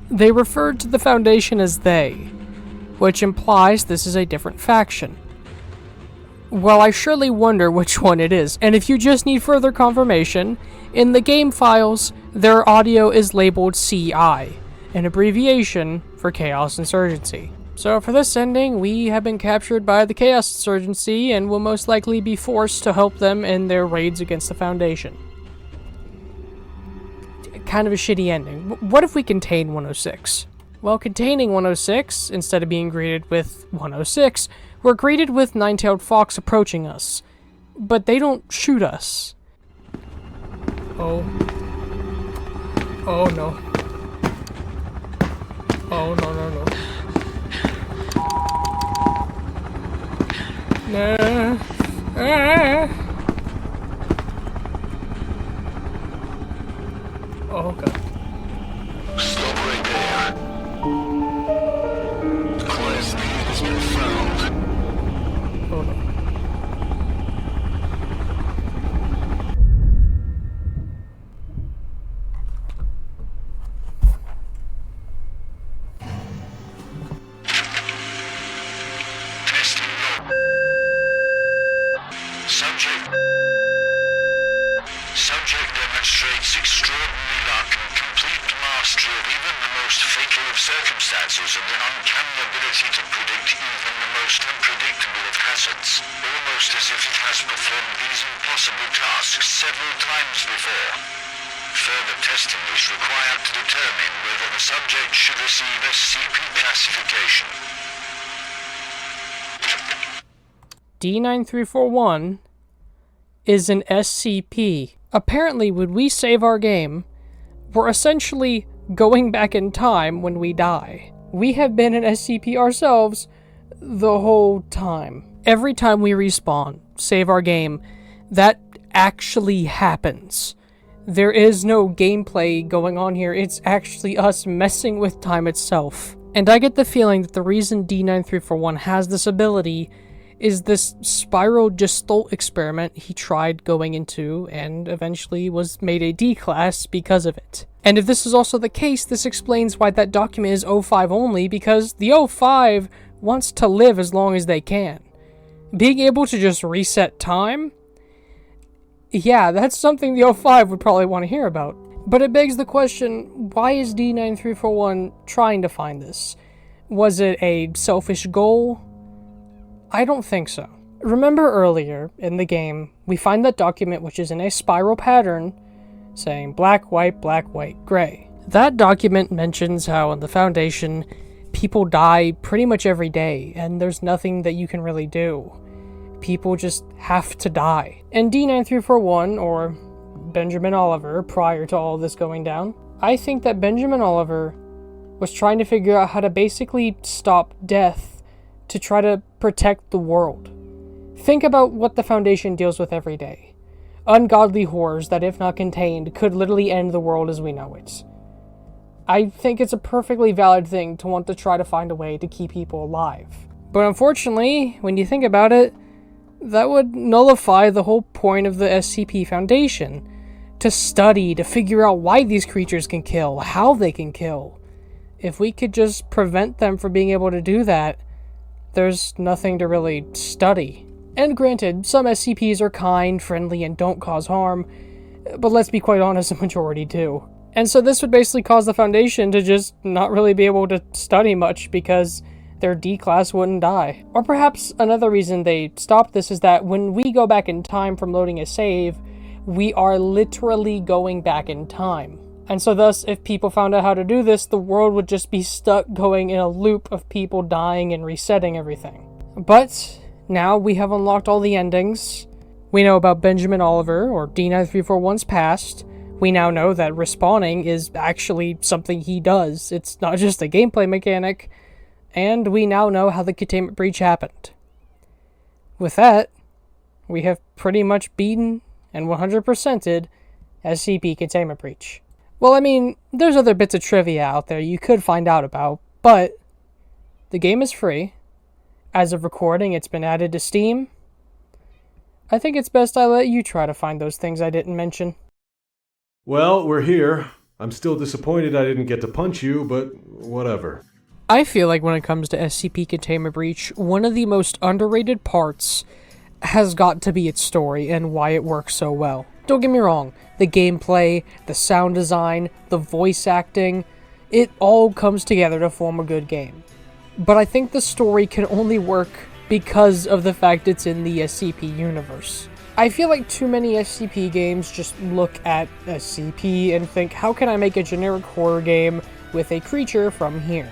they referred to the Foundation as they, which implies this is a different faction. Well, I surely wonder which one it is, and if you just need further confirmation, in the game files, their audio is labeled CI, an abbreviation for Chaos Insurgency. So for this ending, we have been captured by the Chaos Insurgency and will most likely be forced to help them in their raids against the Foundation. Kind of a shitty ending. What if we contain 106? Well, containing 106, instead of being greeted with 106, we're greeted with Nine-Tailed Fox approaching us. But they don't shoot us. Oh. Oh no. Oh no no no. No. Ah. Oh god. Stop right there. Class B has been found. Oh no. Subject demonstrates extraordinary luck and complete mastery of even the most fatal of circumstances and an uncanny ability to predict even the most unpredictable of hazards, almost as if it has performed these impossible tasks several times before. Further testing is required to determine whether the subject should receive SCP classification. D9341 is an SCP. Apparently, when we save our game, we're essentially going back in time when we die. We have been an SCP ourselves the whole time. Every time we respawn, save our game, that actually happens. There is no gameplay going on here, it's actually us messing with time itself. And I get the feeling that the reason D9341 has this ability is this spiral gestalt experiment he tried going into and eventually was made a D class because of it. And if this is also the case, this explains why that document is 05 only, because the 05 wants to live as long as they can. Being able to just reset time? Yeah, that's something the 05 would probably want to hear about. But it begs the question, why is D9341 trying to find this? Was it a selfish goal? I don't think so. Remember earlier in the game, we find that document which is in a spiral pattern saying black, white, gray. That document mentions how in the Foundation, people die pretty much every day, and there's nothing that you can really do. People just have to die. And D9341, or Benjamin Oliver, prior to all this going down, I think that Benjamin Oliver was trying to figure out how to basically stop death to try to protect the world. Think about what the Foundation deals with every day. Ungodly horrors that, if not contained, could literally end the world as we know it. I think it's a perfectly valid thing to want to try to find a way to keep people alive. But unfortunately, when you think about it, that would nullify the whole point of the SCP Foundation. To study, to figure out why these creatures can kill, how they can kill. If we could just prevent them from being able to do that, there's nothing to really study. And granted, some SCPs are kind, friendly, and don't cause harm, but let's be quite honest, the majority do. And so this would basically cause the Foundation to just not really be able to study much because their D-class wouldn't die. Or perhaps another reason they stopped this is that when we go back in time from loading a save, we are literally going back in time. And so thus, if people found out how to do this, the world would just be stuck going in a loop of people dying and resetting everything. But now we have unlocked all the endings. We know about Benjamin Oliver, or D9341's past. We now know that respawning is actually something he does. It's not just a gameplay mechanic. And we now know how the containment breach happened. With that, we have pretty much beaten and 100%ed SCP Containment Breach. Well, I mean, there's other bits of trivia out there you could find out about, but the game is free. As of recording, it's been added to Steam. I think it's best I let you try to find those things I didn't mention. Well, we're here. I'm still disappointed I didn't get to punch you, but whatever. I feel like when it comes to SCP Containment Breach, one of the most underrated parts has got to be its story and why it works so well. Don't get me wrong, the gameplay, the sound design, the voice acting, it all comes together to form a good game. But I think the story can only work because of the fact it's in the SCP universe. I feel like too many SCP games just look at SCP and think, how can I make a generic horror game with a creature from here?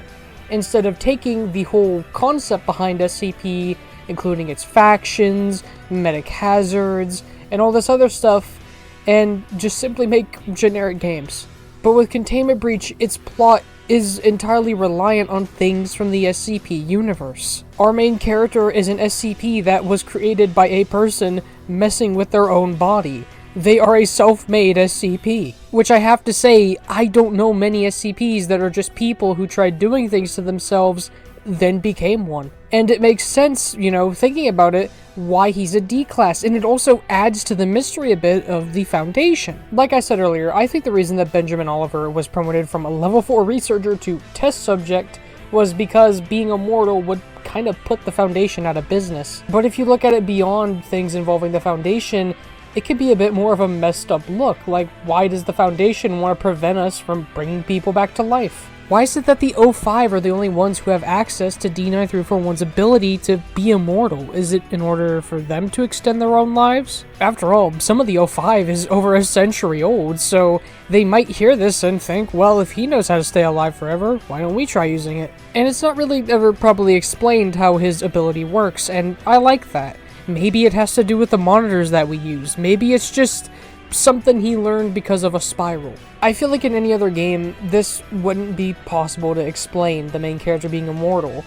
Instead of taking the whole concept behind SCP, including its factions, medic hazards, and all this other stuff, and just simply make generic games. But with Containment Breach, its plot is entirely reliant on things from the SCP universe. Our main character is an SCP that was created by a person messing with their own body. They are a self-made SCP. Which I have to say, I don't know many SCPs that are just people who tried doing things to themselves, then became one. And it makes sense, you know, thinking about it, why he's a D-class, and it also adds to the mystery a bit of the Foundation. Like I said earlier, I think the reason that Benjamin Oliver was promoted from a level 4 researcher to test subject was because being immortal would kind of put the Foundation out of business. But if you look at it beyond things involving the Foundation, it could be a bit more of a messed up look, like why does the Foundation want to prevent us from bringing people back to life? Why is it that the O5 are the only ones who have access to D9341's ability to be immortal? Is it in order for them to extend their own lives? After all, some of the O5 is over a century old, so they might hear this and think, well, if he knows how to stay alive forever, why don't we try using it? And it's not really ever properly explained how his ability works, and I like that. Maybe it has to do with the monitors that we use. Maybe it's just something he learned because of a spiral. I feel like in any other game, this wouldn't be possible to explain, the main character being immortal.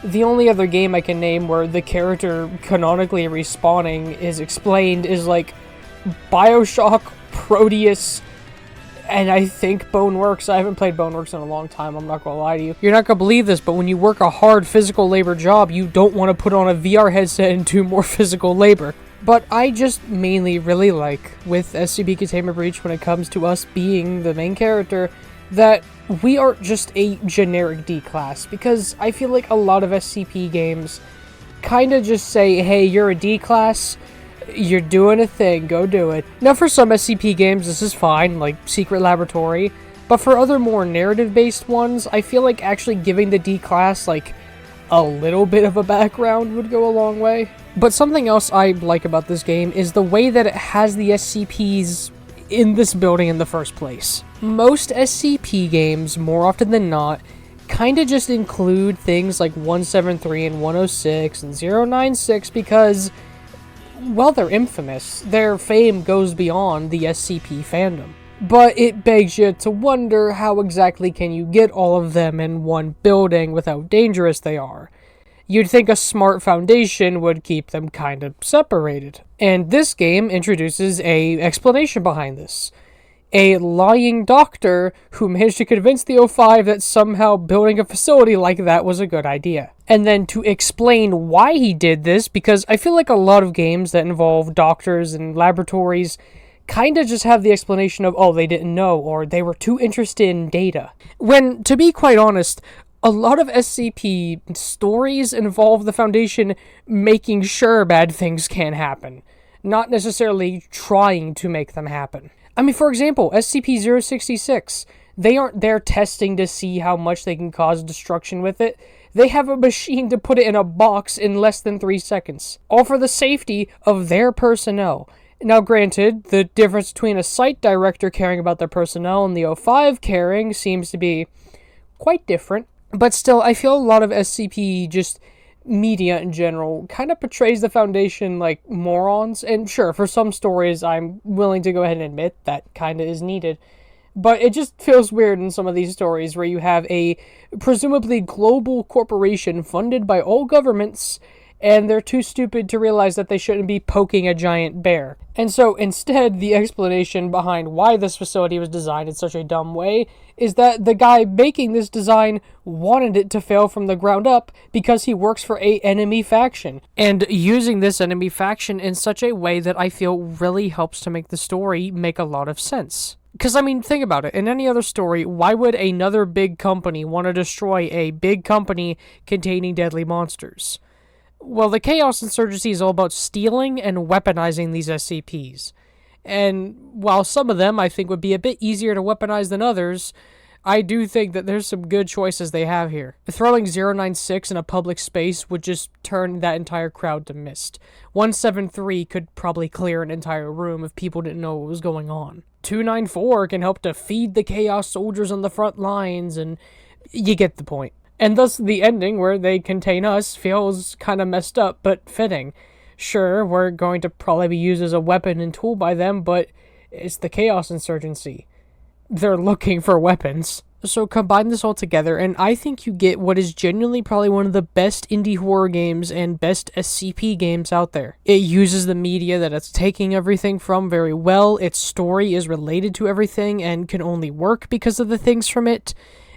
The only other game I can name where the character canonically respawning is explained is like BioShock, Proteus, and I think Boneworks. I haven't played Boneworks in a long time, I'm not gonna lie to you. You're not gonna believe this, but when you work a hard physical labor job, you don't want to put on a VR headset and do more physical labor. But I just mainly really like, with SCP Containment Breach when it comes to us being the main character, that we aren't just a generic D-class, because I feel like a lot of SCP games kinda just say, hey, you're a D-class, you're doing a thing, go do it. Now for some SCP games this is fine, like Secret Laboratory, but for other more narrative-based ones, I feel like actually giving the D-class like a little bit of a background would go a long way. But something else I like about this game is the way that it has the SCPs in this building in the first place. Most SCP games, more often than not, kinda just include things like 173 and 106 and 096 because, well, they're infamous. Their fame goes beyond the SCP fandom. But it begs you to wonder how exactly can you get all of them in one building with how dangerous they are. You'd think a smart foundation would keep them kind of separated. And this game introduces a explanation behind this. A lying doctor who managed to convince the O5 that somehow building a facility like that was a good idea. And then to explain why he did this, because I feel like a lot of games that involve doctors and laboratories kinda just have the explanation of, oh, they didn't know, or they were too interested in data. When, to be quite honest, A lot of SCP stories involve the Foundation making sure bad things can't happen, not necessarily trying to make them happen. I mean, for example, SCP-066, they aren't there testing to see how much they can cause destruction with it. They have a machine to put it in a box in less than 3 seconds, all for the safety of their personnel. Now, granted, the difference between a site director caring about their personnel and the O5 caring seems to be quite different. But still, I feel a lot of SCP, just media in general, kind of portrays the Foundation like morons. And sure, for some stories, I'm willing to go ahead and admit that kind of is needed. But it just feels weird in some of these stories where you have a presumably global corporation funded by all governments, and they're too stupid to realize that they shouldn't be poking a giant bear. And so instead, the explanation behind why this facility was designed in such a dumb way is that the guy making this design wanted it to fail from the ground up because he works for a enemy faction. And using this enemy faction in such a way that I feel really helps to make the story make a lot of sense. Because, I mean, think about it. In any other story, why would another big company want to destroy a big company containing deadly monsters? Well, the Chaos Insurgency is all about stealing and weaponizing these SCPs. And while some of them I think would be a bit easier to weaponize than others, I do think that there's some good choices they have here. Throwing 096 in a public space would just turn that entire crowd to mist. 173 could probably clear an entire room if people didn't know what was going on. 294 can help to feed the Chaos soldiers on the front lines, and you get the point. And thus the ending where they contain us feels kind of messed up, but fitting. Sure, we're going to probably be used as a weapon and tool by them, but it's the Chaos Insurgency. They're looking for weapons. So combine this all together, and I think you get what is genuinely probably one of the best indie horror games and best SCP games out there. It uses the media that it's taking everything from very well, its story is related to everything and can only work because of the things from it,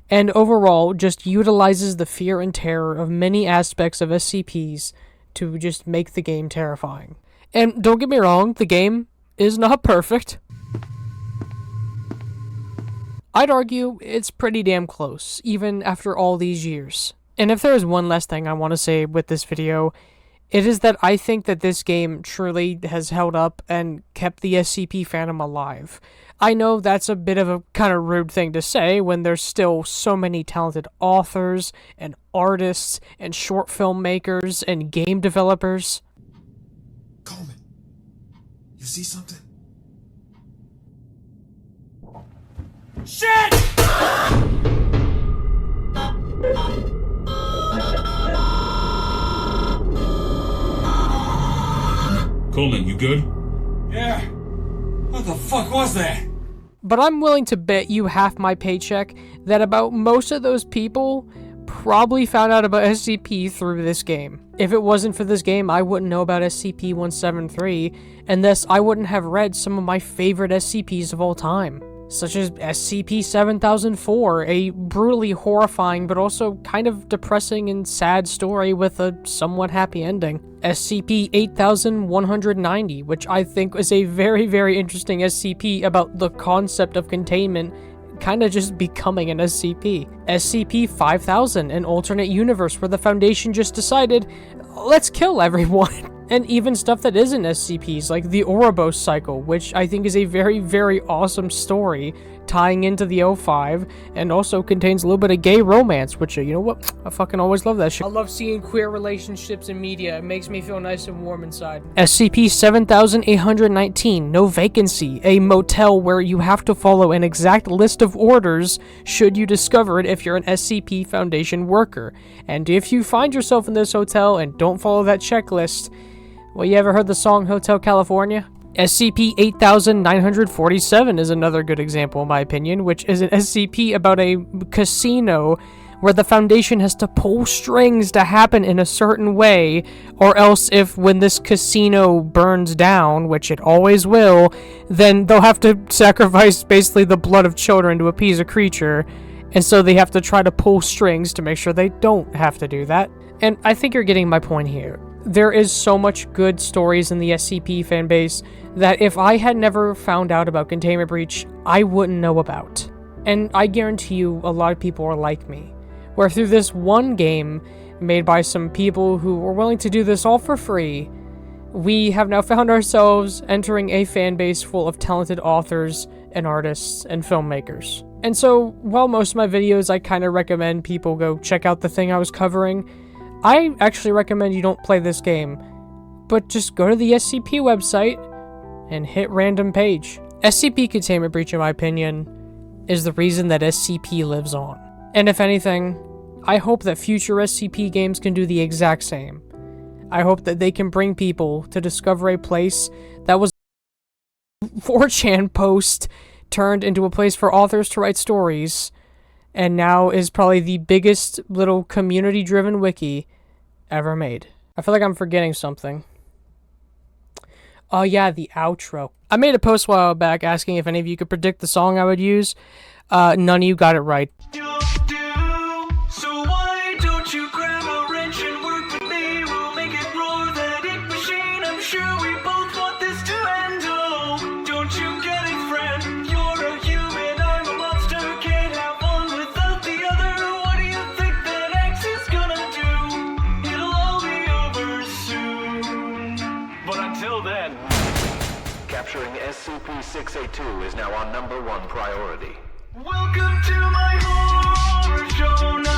and overall just utilizes the fear and terror of many aspects of SCPs to just make the game terrifying. And don't get me wrong, the game is not perfect. I'd argue it's pretty damn close, even after all these years. And if there is one last thing I want to say with this video, it is that I think that this game truly has held up and kept the SCP fandom alive. I know that's a bit of a kind of rude thing to say when there's still so many talented authors and artists and short film makers and game developers. Coleman, you see something? Shit! Coleman, you good? Yeah. What the fuck was that? But I'm willing to bet you half my paycheck that about most of those people probably found out about SCP through this game. If it wasn't for this game, I wouldn't know about SCP-173, and thus I wouldn't have read some of my favorite SCPs of all time, such as SCP-7004, a brutally horrifying but also kind of depressing and sad story with a somewhat happy ending. SCP-8190, which I think is a very, very interesting SCP about the concept of containment kind of just becoming an SCP. SCP-5000, an alternate universe where the Foundation just decided, let's kill everyone. And even stuff that isn't SCPs, like the Ouroboros cycle, which I think is a very, very awesome story, tying into the O5, and also contains a little bit of gay romance, which, you know what, I fucking always love that shit. I love seeing queer relationships in media, it makes me feel nice and warm inside. SCP-7819, No Vacancy, a motel where you have to follow an exact list of orders should you discover it if you're an SCP Foundation worker. And if you find yourself in this hotel and don't follow that checklist, well, you ever heard the song Hotel California? SCP-8947 is another good example, in my opinion, which is an SCP about a casino where the Foundation has to pull strings to happen in a certain way, or else if when this casino burns down, which it always will, then they'll have to sacrifice basically the blood of children to appease a creature, and so they have to try to pull strings to make sure they don't have to do that. And I think you're getting my point here. There is so much good stories in the SCP fanbase that if I had never found out about Containment Breach, I wouldn't know about. And I guarantee you a lot of people are like me, where through this one game made by some people who were willing to do this all for free, we have now found ourselves entering a fan base full of talented authors and artists and filmmakers. And so, while most of my videos I kind of recommend people go check out the thing I was covering, I actually recommend you don't play this game, but just go to the SCP website and hit random page. SCP Containment Breach, in my opinion, is the reason that SCP lives on. And if anything, I hope that future SCP games can do the exact same. I hope that they can bring people to discover a place that was 4chan post turned into a place for authors to write stories, and now is probably the biggest little community-driven wiki ever made. I feel like I'm forgetting something. Oh yeah, the outro. I made a post a while back asking if any of you could predict the song I would use. None of you got it right. So why don't you grab a wrench and work with me? We'll make it roar, that ink machine. I'm sure we both want this to end. Oh, don't you get it, friend? You're a human, I'm a monster. Can't have one without the other. What do you think that X is gonna do? It'll all be over soon. But until then, Capturing SCP-682 is now our #1 priority. welcome to my horror show.